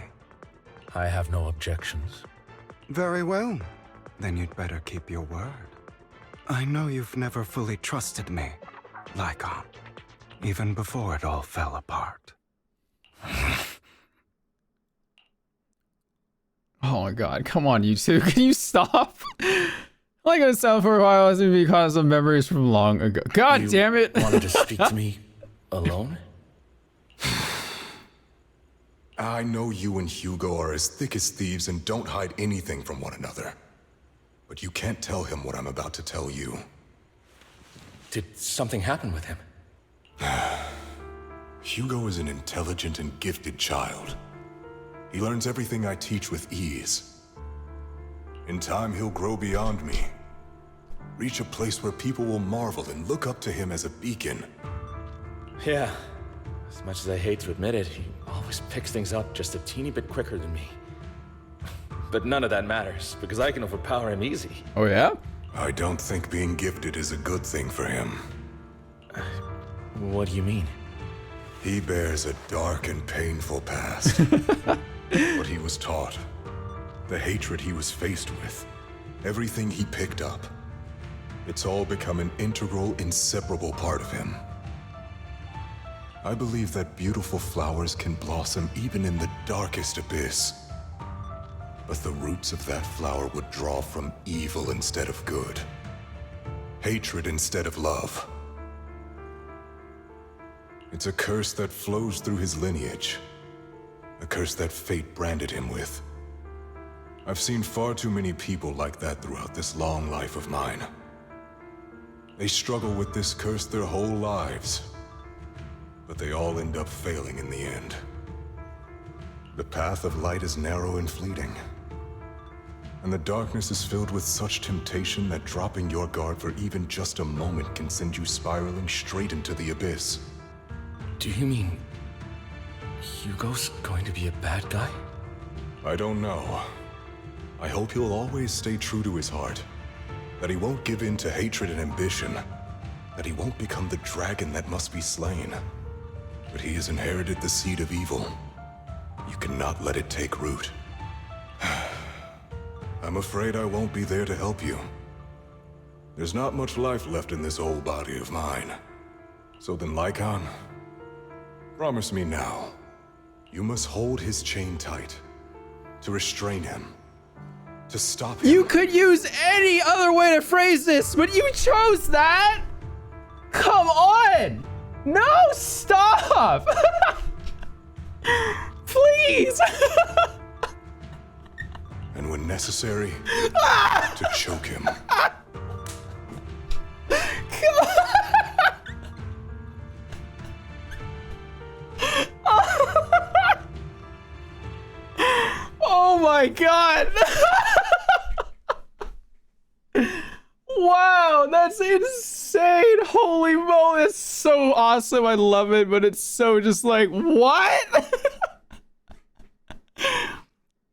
I have no objections. Very well. Then you'd better keep your word. I know you've never fully trusted me, Lycon. Even before it all fell apart. Oh my god, come on, you two. Can you stop? Like I sound for a while as because of memories from long ago. God You damn it. wanted to speak to me alone? I know you and Hugo are as thick as thieves and don't hide anything from one another. But you can't tell him what I'm about to tell you. Did something happen with him? Hugo is an intelligent and gifted child. He learns everything I teach with ease. In time, he'll grow beyond me. Reach a place where people will marvel and look up to him as a beacon. Yeah. As much as I hate to admit it, he always picks things up just a teeny bit quicker than me. But none of that matters, because I can overpower him easy. Oh yeah? I don't think being gifted is a good thing for him. What do you mean? He bears a dark and painful past. What he was taught, the hatred he was faced with, everything he picked up, it's all become an integral, inseparable part of him. I believe that beautiful flowers can blossom even in the darkest abyss. But the roots of that flower would draw from evil instead of good. Hatred instead of love. It's a curse that flows through his lineage. A curse that fate branded him with. I've seen far too many people like that throughout this long life of mine. They struggle with this curse their whole lives, but they all end up failing in the end. The path of light is narrow and fleeting, and the darkness is filled with such temptation that dropping your guard for even just a moment can send you spiraling straight into the abyss. Do you mean Hugo's going to be a bad guy? I don't know. I hope he'll always stay true to his heart. That he won't give in to hatred and ambition. That he won't become the dragon that must be slain. But he has inherited the seed of evil. You cannot let it take root. I'm afraid I won't be there to help you. There's not much life left in this old body of mine. So then, Lycon, promise me now, you must hold his chain tight. To restrain him. To stop him. You could use any other way to phrase this, but you chose that? Come on! No, stop! Please! And when necessary, to choke him. Come on! Oh my god! Wow, that's insane! Holy moly, it's so awesome. I love it, but it's so just like, what?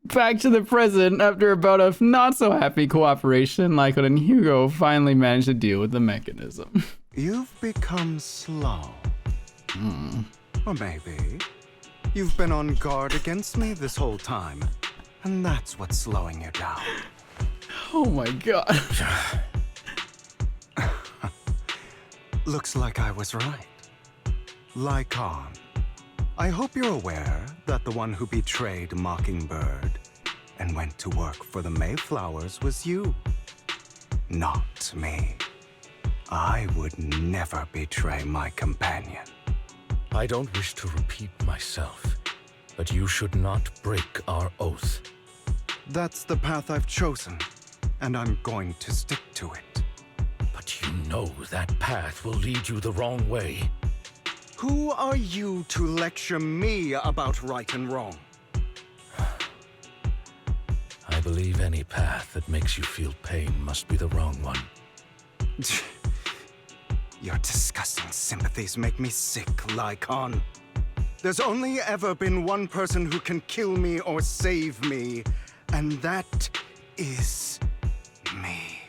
Back to the present, after about a not so happy cooperation, Lycon and Hugo finally managed to deal with the mechanism. You've become slow. Or maybe you've been on guard against me this whole time, and that's what's slowing you down. Oh my god. Looks like I was right. Lycon, I hope you're aware that the one who betrayed Mockingbird and went to work for the Mayflowers was you, not me. I would never betray my companion. I don't wish to repeat myself, but you should not break our oath. That's the path I've chosen, and I'm going to stick to it. But you know that path will lead you the wrong way. Who are you to lecture me about right and wrong? I believe any path that makes you feel pain must be the wrong one. Your disgusting sympathies make me sick, Lycon. There's only ever been one person who can kill me or save me, and that is me.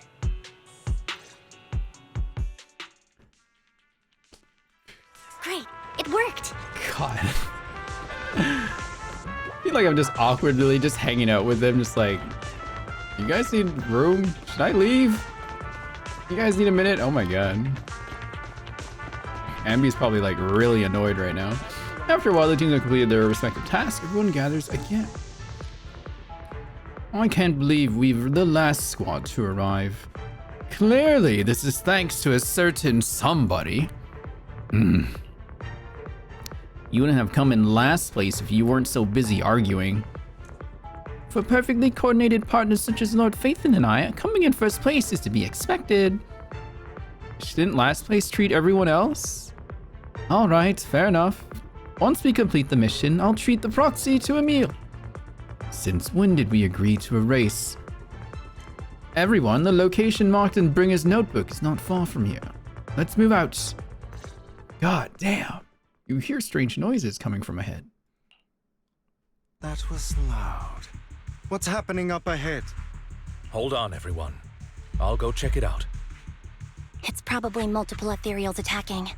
Great, it worked. God. I feel like I'm just awkwardly just hanging out with them, just like, you guys need room? Should I leave? You guys need a minute? Oh my god. Anby's probably like really annoyed right now. After a while, the teams have completed their respective tasks. Everyone gathers again. I can't believe we're the last squad to arrive. Clearly, this is thanks to a certain somebody. You wouldn't have come in last place if you weren't so busy arguing. For perfectly coordinated partners such as Lord Phaethon and I, coming in first place is to be expected. Didn't last place treat everyone else? Alright, fair enough. Once we complete the mission, I'll treat the proxy to a meal. Since when did we agree to a race? Everyone, the location marked in Bringer's notebook is not far from here. Let's move out. God damn. You hear strange noises coming from ahead. That was loud. What's happening up ahead? Hold on, everyone. I'll go check it out. It's probably multiple ethereals attacking.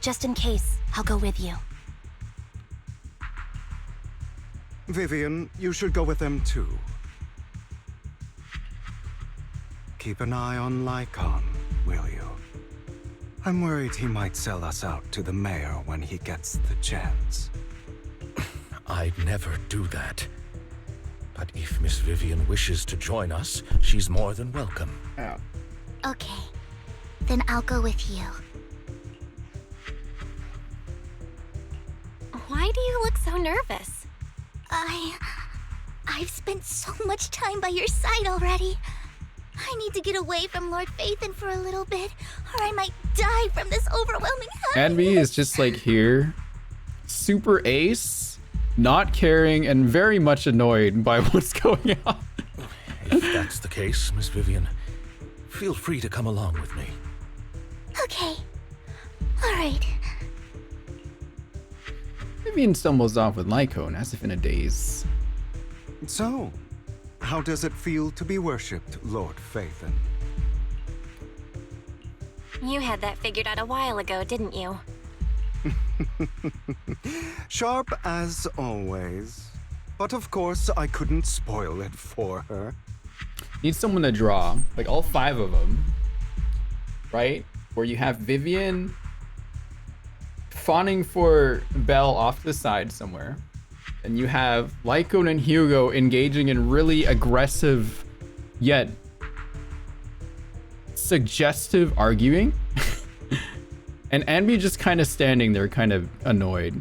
Just in case, I'll go with you. Vivian, you should go with them too. Keep an eye on Lycon, will you? I'm worried he might sell us out to the mayor when he gets the chance. I'd never do that. But if Miss Vivian wishes to join us, she's more than welcome. Oh. Okay, then I'll go with you. Why do you look so nervous? I've spent so much time by your side already. I need to get away from Lord Phaethon for a little bit, or I might die from this overwhelming happiness. Anby is just like here, super ace, not caring, and very much annoyed by what's going on. If that's the case, Miss Vivian, feel free to come along with me. Okay. Alright. Vivian stumbles off with Lycone as if in a daze. So, how does it feel to be worshipped, Lord Phaethon? You had that figured out a while ago, didn't you? Sharp as always. But of course, I couldn't spoil it for her. Need someone to draw, like all 5 of them, right? Where you have Vivian fawning for Belle off to the side somewhere. And you have Lycone and Hugo engaging in really aggressive, yet suggestive arguing. And Anby just kind of standing there, kind of annoyed.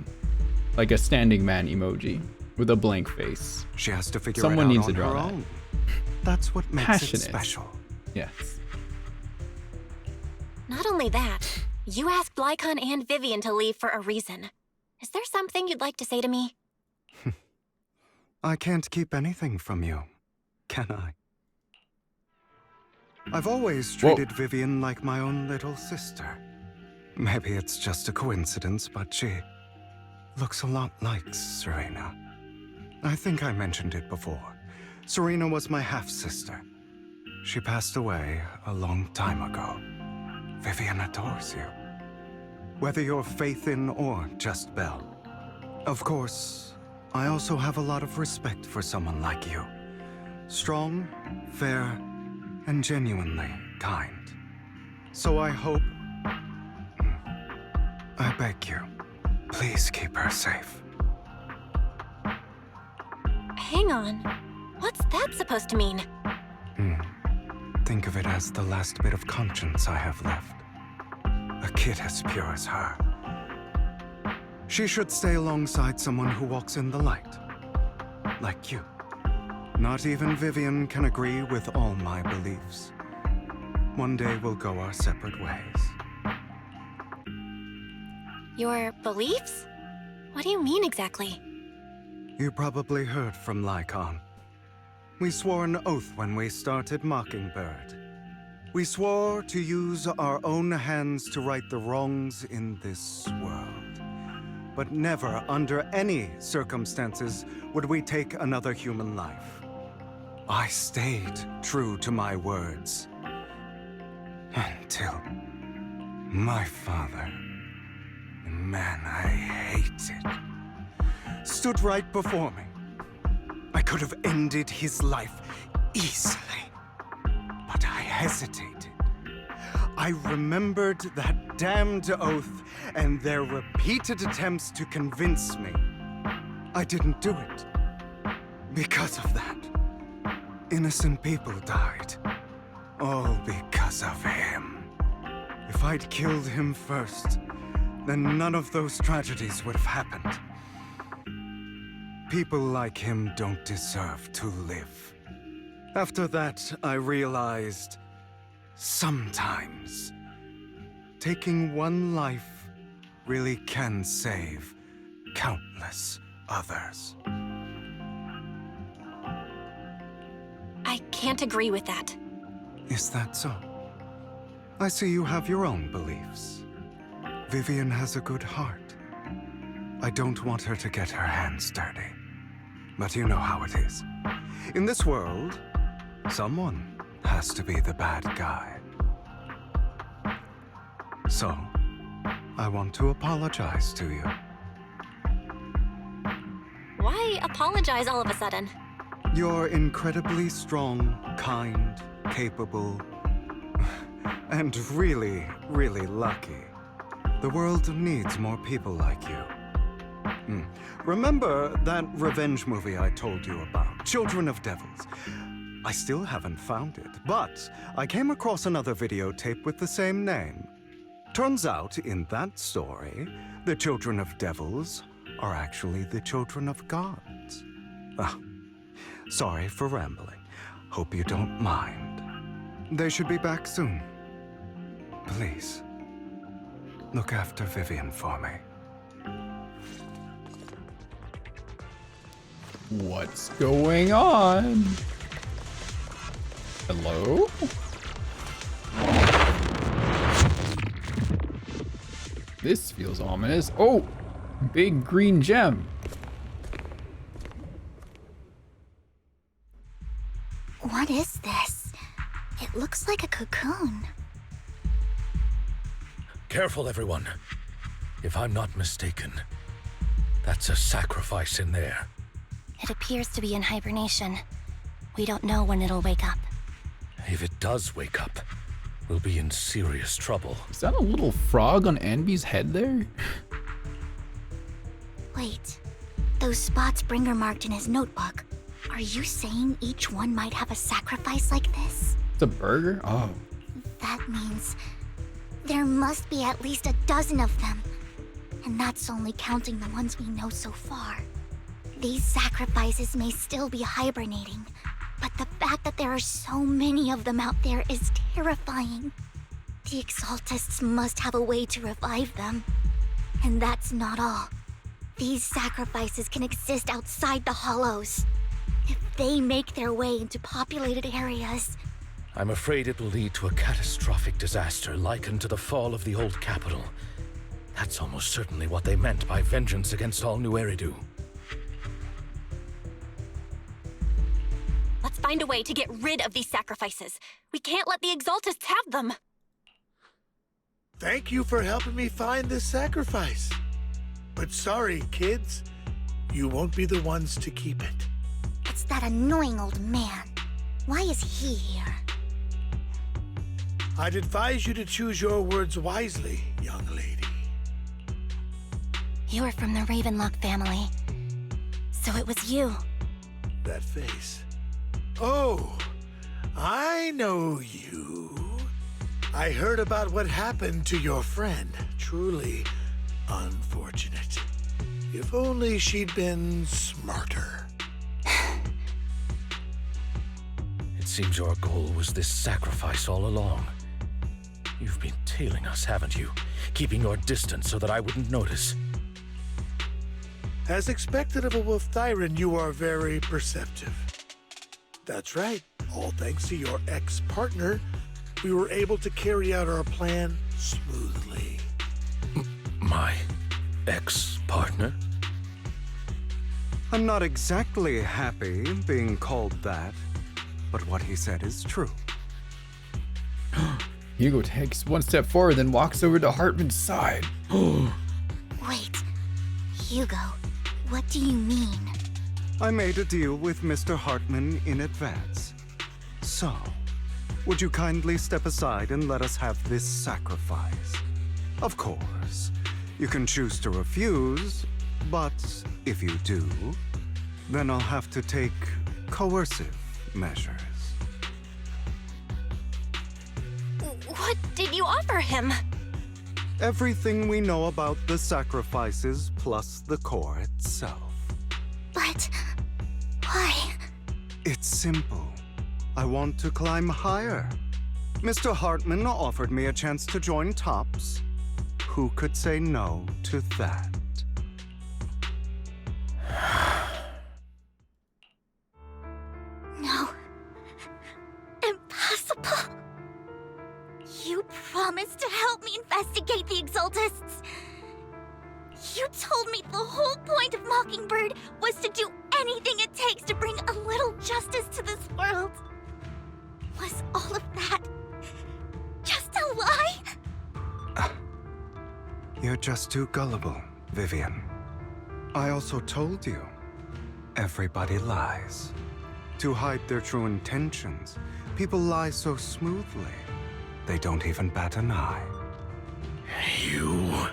Like a standing man emoji with a blank face. She has to figure Someone it out needs on to draw her that. own. That's what makes Passionate. it special. Yes. Not only that, you asked Lycon and Vivian to leave for a reason. Is there something you'd like to say to me? I can't keep anything from you, can I? I've always treated Vivian like my own little sister. Maybe it's just a coincidence, but she looks a lot like Serena. I think I mentioned it before. Serena was my half-sister. She passed away a long time ago. Vivian adores you. Whether you're Phaethon or just Belle. Of course, I also have a lot of respect for someone like you. Strong, fair, and genuinely kind. So I hope... I beg you, please keep her safe. Hang on. What's that supposed to mean? Think of it as the last bit of conscience I have left. A kid as pure as her. She should stay alongside someone who walks in the light. Like you. Not even Vivian can agree with all my beliefs. One day we'll go our separate ways. Your beliefs? What do you mean exactly? You probably heard from Lycon. We swore an oath when we started Mockingbird. We swore to use our own hands to right the wrongs in this world. But never, under any circumstances, would we take another human life. I stayed true to my words. Until my father, the man I hated, stood right before me. I could have ended his life easily, but I hesitated. I remembered that damned oath and their repeated attempts to convince me. I didn't do it. Because of that, innocent people died. All because of him. If I'd killed him first, then none of those tragedies would have happened. People like him don't deserve to live. After that, I realized sometimes taking one life really can save countless others. I can't agree with that. Is that so? I see you have your own beliefs. Vivian has a good heart. I don't want her to get her hands dirty. But you know how it is. In this world, someone has to be the bad guy. So, I want to apologize to you. Why apologize all of a sudden? You're incredibly strong, kind, capable, And really, really lucky. The world needs more people like you. Remember that revenge movie I told you about, Children of Devils? I still haven't found it, but I came across another videotape with the same name. Turns out, in that story, the Children of Devils are actually the children of gods. Ah, sorry for rambling. Hope you don't mind. They should be back soon. Please, look after Vivian for me. What's going on? Hello? This feels ominous. Oh, big green gem. What is this? It looks like a cocoon. Careful, everyone. If I'm not mistaken, that's a sacrifice in there. It appears to be in hibernation. We don't know when it'll wake up. If it does wake up, we'll be in serious trouble. Is that a little frog on Anby's head there? Wait, those spots Bringer marked in his notebook. Are you saying each one might have a sacrifice like this? It's a burger? Oh. That means there must be at least a dozen of them. And that's only counting the ones we know so far. These sacrifices may still be hibernating, but the fact that there are so many of them out there is terrifying. The Exaltists must have a way to revive them. And that's not all. These sacrifices can exist outside the Hollows. If they make their way into populated areas... I'm afraid it will lead to a catastrophic disaster likened to the fall of the old capital. That's almost certainly what they meant by vengeance against all New Eridu. Let's find a way to get rid of these sacrifices. We can't let the Exaltists have them. Thank you for helping me find this sacrifice. But sorry, kids. You won't be the ones to keep it. It's that annoying old man. Why is he here? I'd advise you to choose your words wisely, young lady. You're from the Ravenlock family. So it was you. That face. Oh, I know you. I heard about what happened to your friend. Truly unfortunate. If only she'd been smarter. It seems your goal was this sacrifice all along. You've been tailing us, haven't you? Keeping your distance so that I wouldn't notice. As expected of a Wolf Thyran, you are very perceptive. That's right. All thanks to your ex-partner, we were able to carry out our plan smoothly. My ex-partner? I'm not exactly happy being called that, but what he said is true. Hugo takes one step forward, then walks over to Hartman's side. Wait, Hugo, what do you mean? I made a deal with Mr. Hartman in advance. So, would you kindly step aside and let us have this sacrifice? Of course, you can choose to refuse, but if you do, then I'll have to take coercive measures. What did you offer him? Everything we know about the sacrifices plus the core itself. But why? It's simple. I want to climb higher. Mr. Hartman offered me a chance to join Tops. Who could say no to that? No. Impossible. You promised to help me investigate the Exaltists. You told me the whole point of Mockingbird was to do anything it takes to bring a little justice to this world. Was all of that just a lie? You're just too gullible, Vivian. I also told you, everybody lies. To hide their true intentions, people lie so smoothly. They don't even bat an eye. You...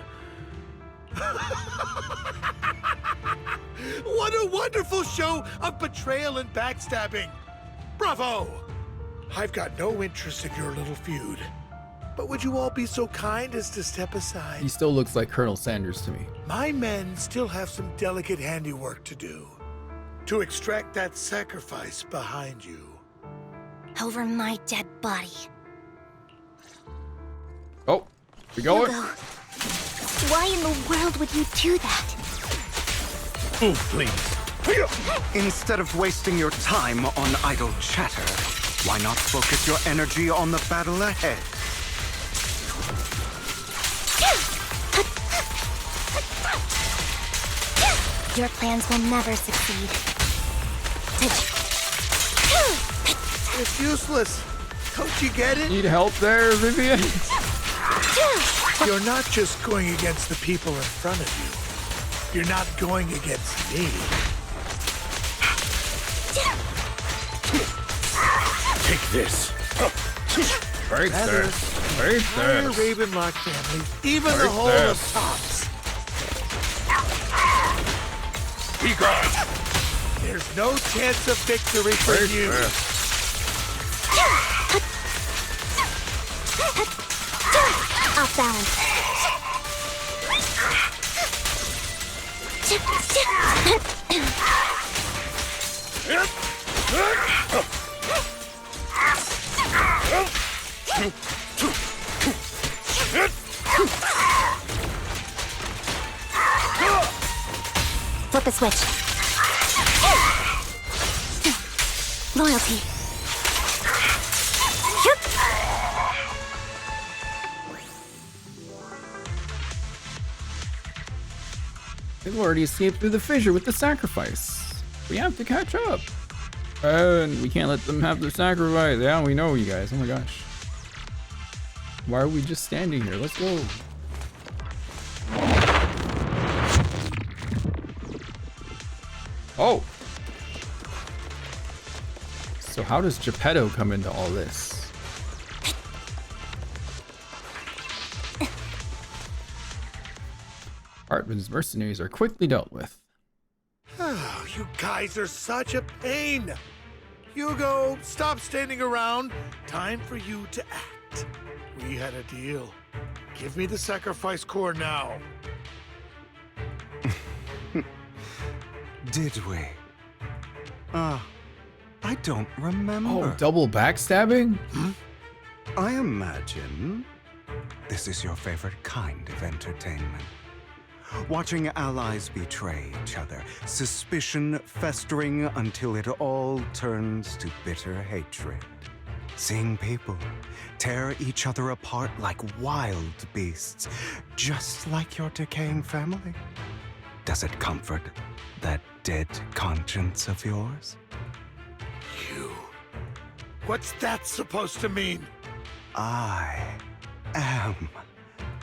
What a wonderful show of betrayal and backstabbing! Bravo! I've got no interest in your little feud. But would you all be so kind as to step aside? He still looks like Colonel Sanders to me. My men still have some delicate handiwork to do. To extract that sacrifice behind you. Over my dead body. Oh, we going? Hugo, why in the world would you do that? Oh, please. Instead of wasting your time on idle chatter, why not focus your energy on the battle ahead? Your plans will never succeed. It's useless. Don't you get it? Need help there, Vivian? You're not just going against the people in front of you. You're not going against me. Take this. Break this. Break Entire this. Ravenlock family, even the Break whole this. of Tops. Be gone. There's no chance of victory for Break you. this. Off balance. Flip the switch. Loyalty. They've already escaped through the fissure with the sacrifice. We have to catch up. And we can't let them have the sacrifice. Yeah, we know, you guys. Oh my gosh. Why are we just standing here? Let's go. Oh. So how does Geppetto come into all this? Hartman's mercenaries are quickly dealt with. Oh, you guys are such a pain. Hugo, stop standing around. Time for you to act. We had a deal. Give me the sacrifice core now. Did we? I don't remember. Oh, double backstabbing? I imagine this is your favorite kind of entertainment. Watching allies betray each other, suspicion festering until it all turns to bitter hatred. Seeing people tear each other apart like wild beasts, just like your decaying family. Does it comfort that dead conscience of yours? You. What's that supposed to mean? I am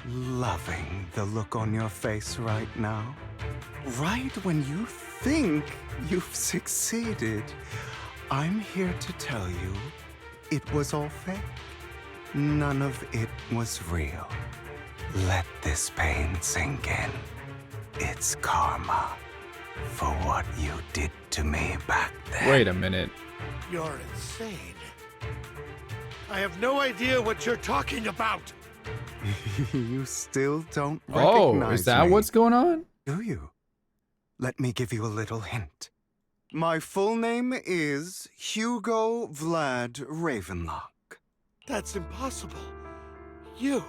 loving the look on your face right now. Right when you think you've succeeded, I'm here to tell you it was all fake. None of it was real. Let this pain sink in. It's karma for what you did to me back then. Wait a minute. You're insane. I have no idea what you're talking about. You still don't recognize Oh, is that me, what's going on? do you? Let me give you a little hint. My full name is Hugo Vlad Ravenlock. That's impossible. You're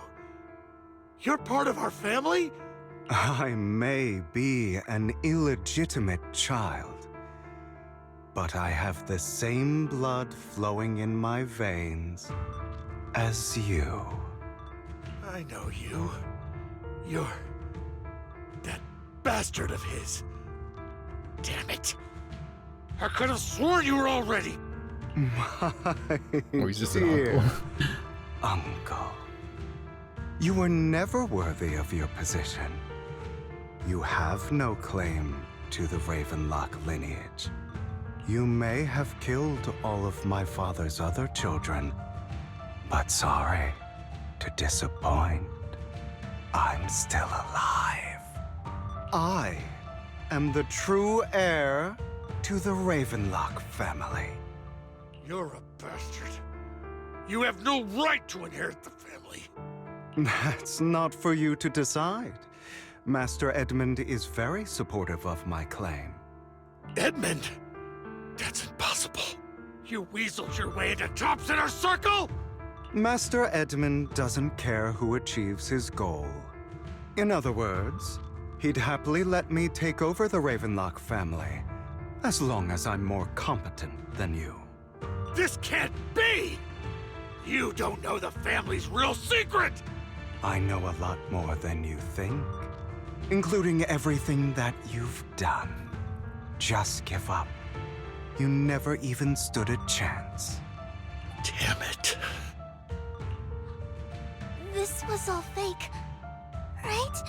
part of our family? I may be an illegitimate child, but I have the same blood flowing in my veins as you. I know you. You're that bastard of his. Damn it. I could have sworn you were already. My Oh, he's just an dear uncle. uncle. You were never worthy of your position. You have no claim to the Ravenlock lineage. You may have killed all of my father's other children, but sorry, to disappoint. I'm still alive. I am the true heir to the Ravenlock family. You're a bastard. You have no right to inherit the family. That's not for you to decide. Master Edmund is very supportive of my claim. Edmund? That's impossible. You weaseled your way into Top's inner circle? Master Edmund doesn't care who achieves his goal. In other words, he'd happily let me take over the Ravenlock family, as long as I'm more competent than you. This can't be! You don't know the family's real secret! I know a lot more than you think, including everything that you've done. Just give up. You never even stood a chance. Damn it. This was all fake, right?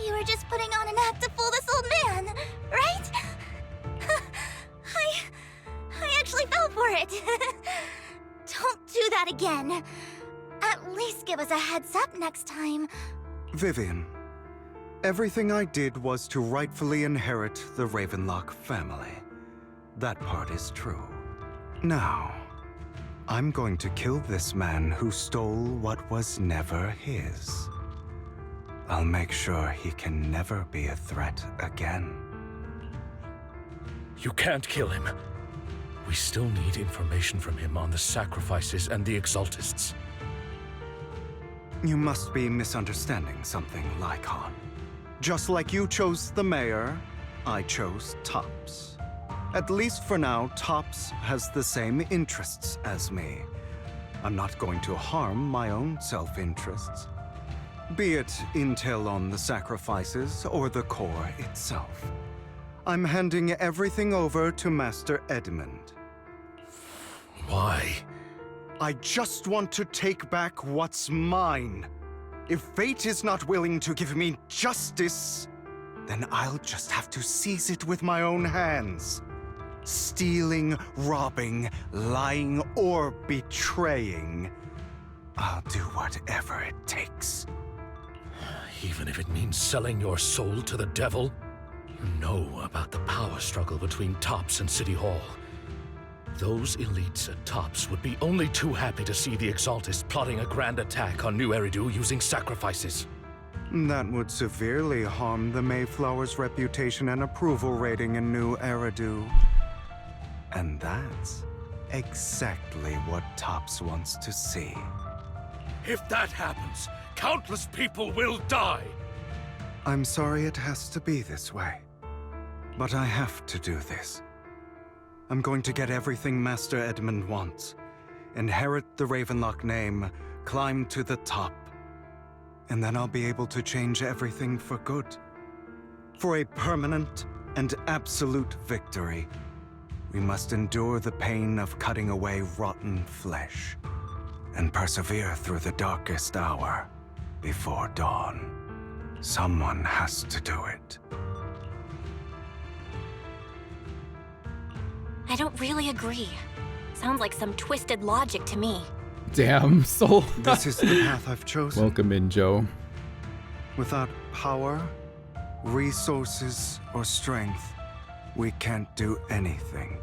You were just putting on an act to fool this old man, right? I actually fell for it. Don't do that again. At least give us a heads up next time. Vivian, everything I did was to rightfully inherit the Ravenlock family. That part is true. Now, I'm going to kill this man who stole what was never his. I'll make sure he can never be a threat again. You can't kill him. We still need information from him on the sacrifices and the Exaltists. You must be misunderstanding something, Lycon. Just like you chose the mayor, I chose Tops. At least for now, Tops has the same interests as me. I'm not going to harm my own self-interests. Be it intel on the sacrifices or the core itself. I'm handing everything over to Master Edmund. Why? I just want to take back what's mine. If fate is not willing to give me justice, then I'll just have to seize it with my own hands. Stealing, robbing, lying, or betraying. I'll do whatever it takes. Even if it means selling your soul to the devil? You know about the power struggle between Tops and City Hall. Those elites at Tops would be only too happy to see the Exaltists plotting a grand attack on New Eridu using sacrifices. That would severely harm the Mayflower's reputation and approval rating in New Eridu. And that's exactly what Tops wants to see. If that happens, countless people will die! I'm sorry it has to be this way, but I have to do this. I'm going to get everything Master Edmund wants, inherit the Ravenlock name, climb to the top, and then I'll be able to change everything for good. For a permanent and absolute victory, we must endure the pain of cutting away rotten flesh, and persevere through the darkest hour before dawn. Someone has to do it. I don't really agree. Sounds like some twisted logic to me. Damn, soul. This is the path I've chosen. Welcome in, Joe. Without power, resources, or strength, we can't do anything.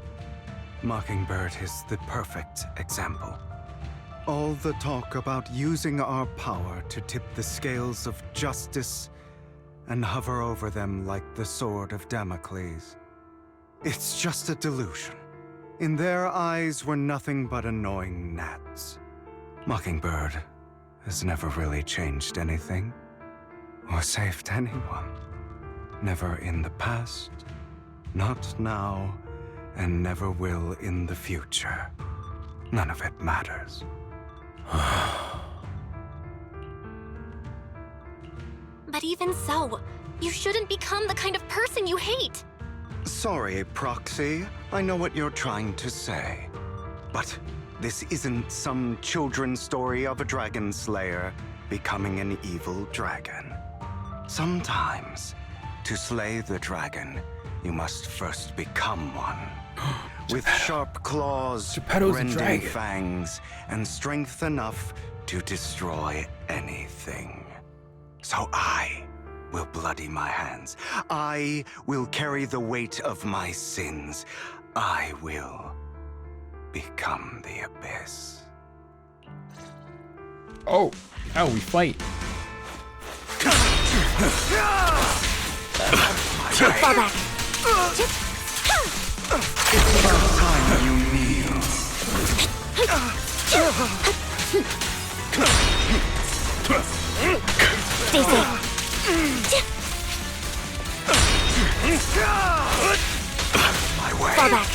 Mockingbird is the perfect example. All the talk about using our power to tip the scales of justice and hover over them like the sword of Damocles. It's just a delusion. In their eyes, we're nothing but annoying gnats. Mockingbird has never really changed anything or saved anyone. Never in the past, not now, and never will in the future. None of it matters. But even so, you shouldn't become the kind of person you hate. Sorry, Proxy. I know what you're trying to say. But this isn't some children's story of a dragon slayer becoming an evil dragon. Sometimes, to slay the dragon, you must first become one. With sharp claws, rending fangs, and strength enough to destroy anything. So I will bloody my hands. I will carry the weight of my sins. I will become the abyss. Oh, we fight. Fall back. It's about time you kneel. Stay safe. My way. Fall back.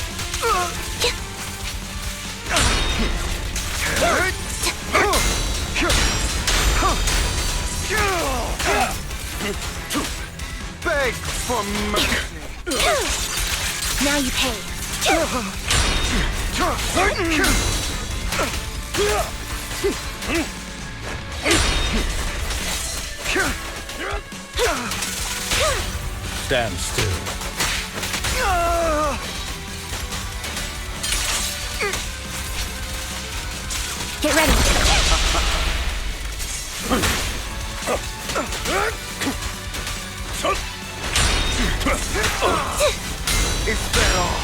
Beg for mercy. Now you pay. Stand still. Get ready. Is that all?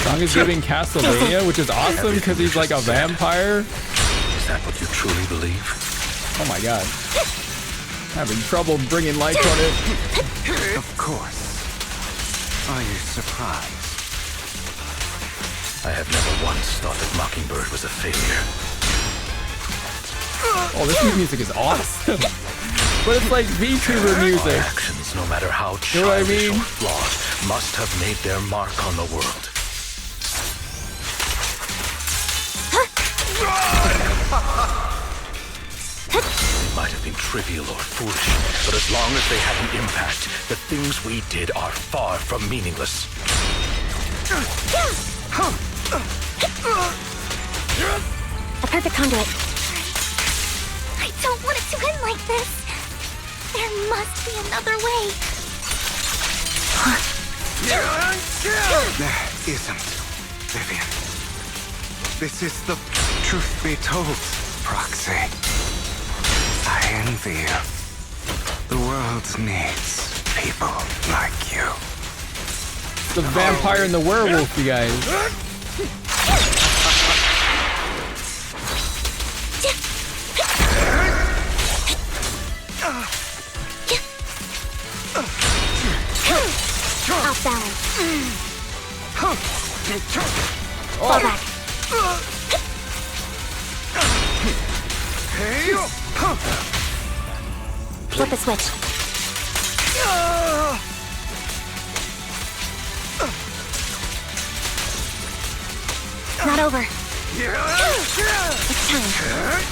Song is giving Castlevania, which is awesome because he's like a vampire. Is that what you truly believe? Oh my god. Having trouble bringing lights on it. Of course. Are you surprised? I have never once thought that Mockingbird was a failure. Oh, this music is awesome. But it's like VTuber music. My actions, no matter how You know what I childish mean? or flawed, must have made their mark on the world. They might have been trivial or foolish, but as long as they had an impact, the things we did are far from meaningless. A perfect conduit. I don't want it to end like this. There must be another way. There isn't, Vivian. This is the truth be told, Proxy. I envy you. The world needs people like you. The vampire and the werewolf, you guys. Off balance. Fall back. Flip the switch. Not over. It's time.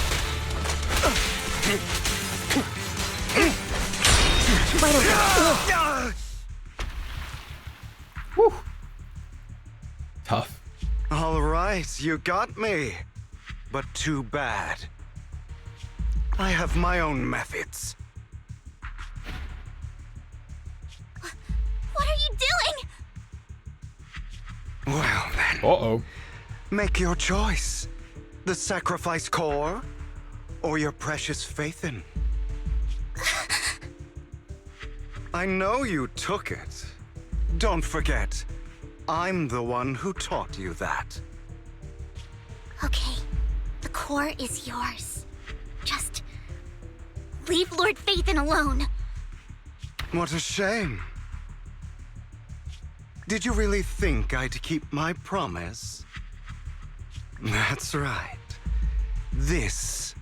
Right over. Whew. Tough. All right, you got me. But too bad. I have my own methods. What are you doing? Well then. Uh-oh. Make your choice. The sacrifice core, or your precious Faithin. I know you took it. Don't forget, I'm the one who taught you that. Okay, the core is yours. Just leave Lord Faithin alone. What a shame. Did you really think I'd keep my promise? That's right. This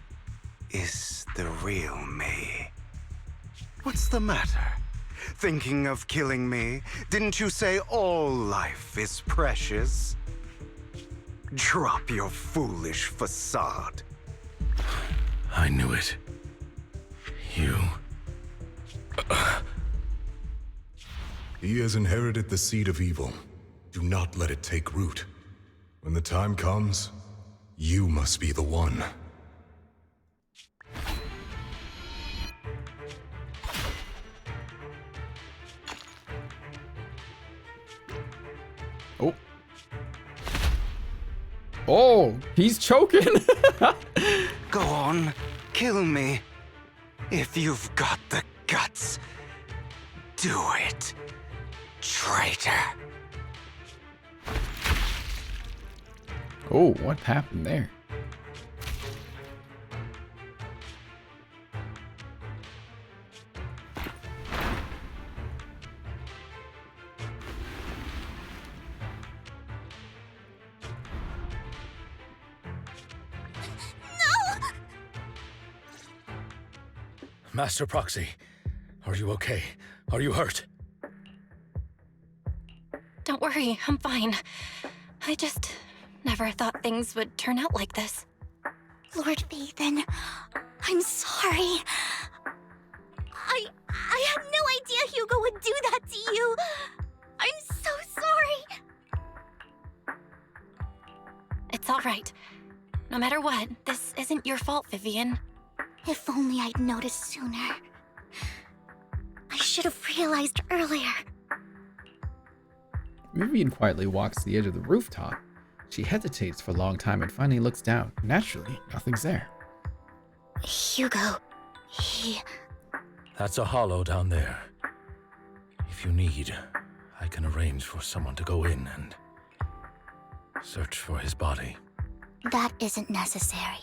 is the real me. What's the matter? Thinking of killing me? Didn't you say all life is precious? Drop your foolish facade. I knew it. You... He has inherited the seed of evil. Do not let it take root. When the time comes, you must be the one. Oh. Oh, he's choking. Go on, kill me. If you've got the guts, do it, traitor. Oh, what happened there? Master Proxy, are you okay? Are you hurt? Don't worry, I'm fine. I just never thought things would turn out like this. Lord Phaethan, I'm sorry. I had no idea Hugo would do that to you. I'm so sorry. It's all right. No matter what, this isn't your fault, Vivian. If only I'd noticed sooner. I should have realized earlier. Vivian quietly walks to the edge of the rooftop. She hesitates for a long time and finally looks down. Naturally, nothing's there. Hugo, he... That's a hollow down there. If you need, I can arrange for someone to go in and search for his body. That isn't necessary.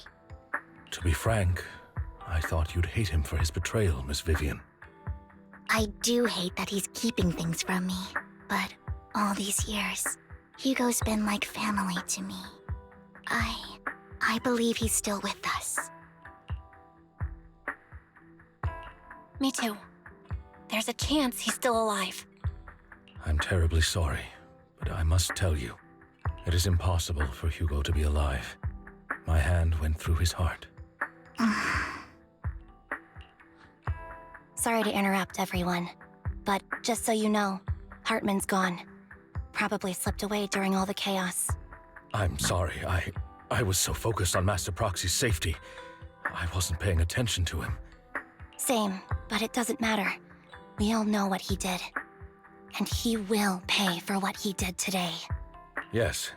To be frank, I thought you'd hate him for his betrayal, Miss Vivian. I do hate that he's keeping things from me, but all these years, Hugo's been like family to me. I believe he's still with us. Me too. There's a chance he's still alive. I'm terribly sorry, but I must tell you, it is impossible for Hugo to be alive. My hand went through his heart. Sorry to interrupt, everyone. But just so you know, Hartman's gone. Probably slipped away during all the chaos. I'm sorry, I was so focused on Master Proxy's safety, I wasn't paying attention to him. Same, but it doesn't matter. We all know what he did. And he will pay for what he did today. Yes.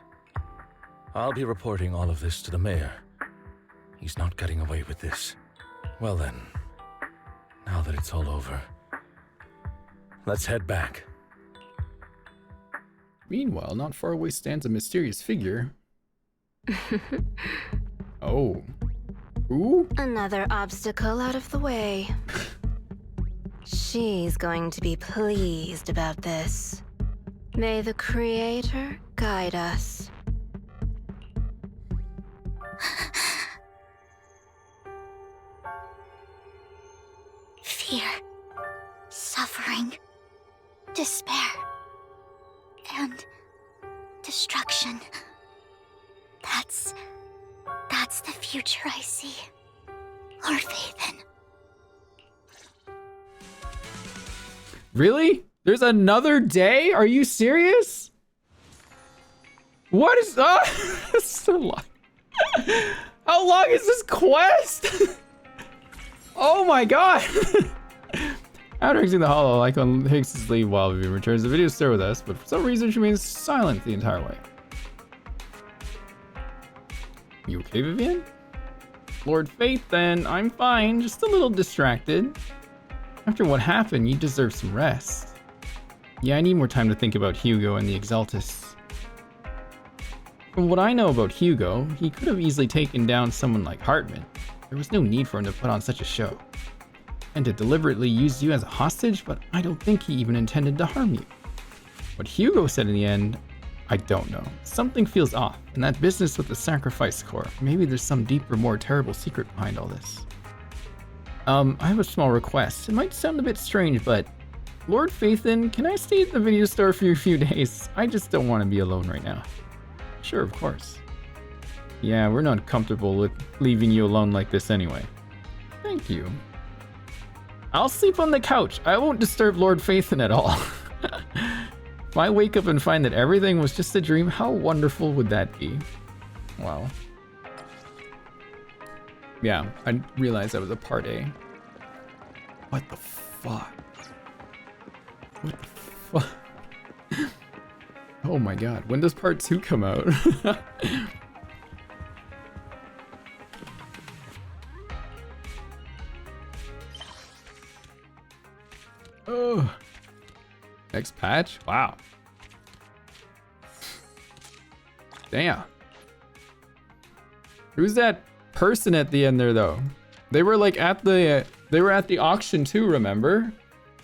I'll be reporting all of this to the mayor. He's not getting away with this. Well then, now that it's all over, let's head back. Meanwhile, not far away stands a mysterious figure. Oh. Ooh? Another obstacle out of the way. She's going to be pleased about this. May the Creator guide us. Fear, suffering, despair, and destruction. That's the future I see. Lord Phaethan. Really? There's another day? Are you serious? What is that's so long. How long is this quest? Oh my god. After exiting the hollow, icon takes his leave while Vivian returns. The video is still with us, but for some reason she remains silent the entire way. You okay, Vivian? Lord Phaethan, I'm fine, just a little distracted. After what happened, you deserve some rest. Yeah, I need more time to think about Hugo and the Exaltus. From what I know about Hugo, he could have easily taken down someone like Hartman. There was no need for him to put on such a show. And to deliberately use you as a hostage, but I don't think he even intended to harm you. What Hugo said in the end, I don't know. Something feels off, and that business with the Sacrifice Corps. Maybe there's some deeper, more terrible secret behind all this. I have a small request. It might sound a bit strange, but Lord Phaethan, can I stay at the video store for a few days? I just don't want to be alone right now. Sure, of course. Yeah, we're not comfortable with leaving you alone like this anyway. Thank you. I'll sleep on the couch. I won't disturb Lord Phaethan at all. If I wake up and find that everything was just a dream, how wonderful would that be? Wow. Yeah, I realized that was a part A. What the fuck? What the fuck? Oh my god, when does part 2 come out? Next patch? Wow. Damn. Who's that person at the end there though? They were like at the auction too, remember?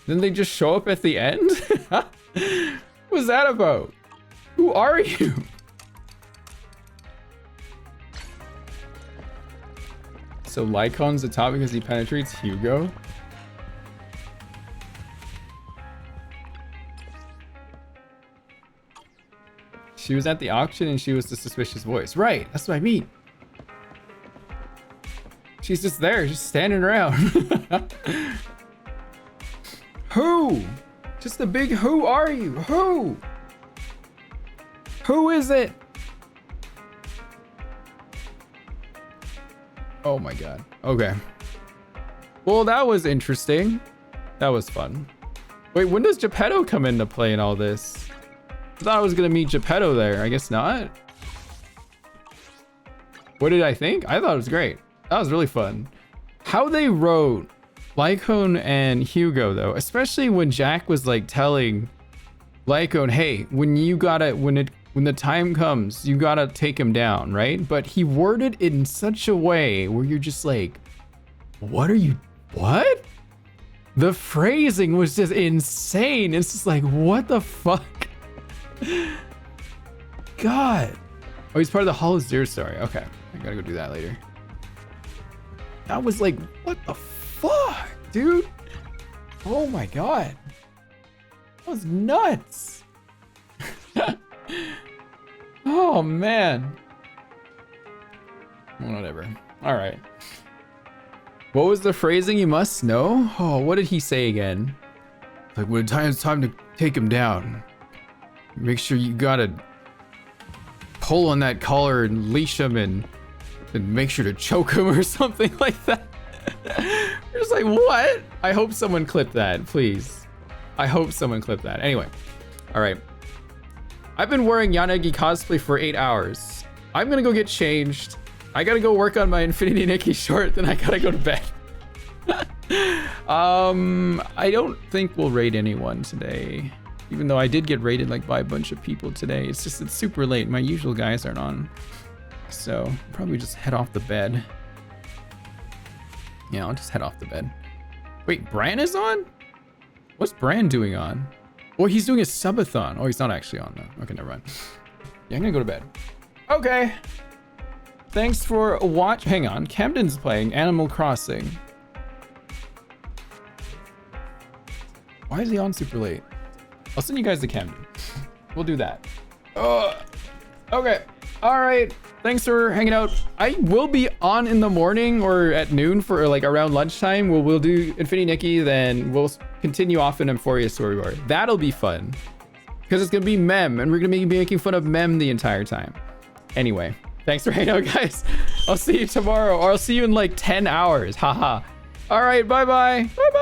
Then they just show up at the end? What was that about? Who are you? So Lycon's the top because he penetrates Hugo? She was at the auction and she was the suspicious voice. Right, that's what I mean. She's just there, just standing around. Who? Just a big who are you? Who? Who is it? Oh my god. Okay. Well, that was interesting. That was fun. Wait, when does Geppetto come into play in all this? I thought I was gonna meet Geppetto there. I guess not. What did I think? I thought it was great. That was really fun. How they wrote Lycone and Hugo though, especially when Jack was like telling Lycone, hey, when the time comes, you gotta take him down, right? But he worded it in such a way where you're just like, what? The phrasing was just insane. It's just like, what the fuck? God. Oh, he's part of the Hollow Zero story. Okay, I gotta go do that later. That was like, what the fuck, dude? Oh my god. That was nuts. Oh man. Whatever. All right. What was the phrasing you must know? Oh, what did he say again? Like, when it's time to take him down, make sure you gotta pull on that collar and leash him and make sure to choke him or something like that. You're just like, what? I hope someone clipped that, please. I hope someone clipped that. Anyway, all right. I've been wearing Yanagi cosplay for 8 hours. I'm gonna go get changed. I gotta go work on my Infinity Nikki short, then I gotta go to bed. I don't think we'll raid anyone today. Even though I did get raided like by a bunch of people today. It's just, it's super late. My usual guys aren't on. So probably just head off the bed. Yeah, I'll just head off the bed. Wait, Bran is on? What's Bran doing on? Well, he's doing a subathon. Oh, he's not actually on though. Okay, never mind. Yeah, I'm gonna go to bed. Okay. Thanks for watch. Hang on, Camden's playing Animal Crossing. Why is he on super late? I'll send you guys to Camden. We'll do that. Okay. All right. Thanks for hanging out. I will be on in the morning or at noon for like around lunchtime. We'll do Infinity Nikki, then we'll continue off in Euphoria Storyboard. That'll be fun because it's gonna be Mem, and we're gonna be making fun of Mem the entire time. Anyway, thanks for hanging out, guys. I'll see you tomorrow, or I'll see you in like 10 hours. Haha. All right. Bye bye. Bye bye.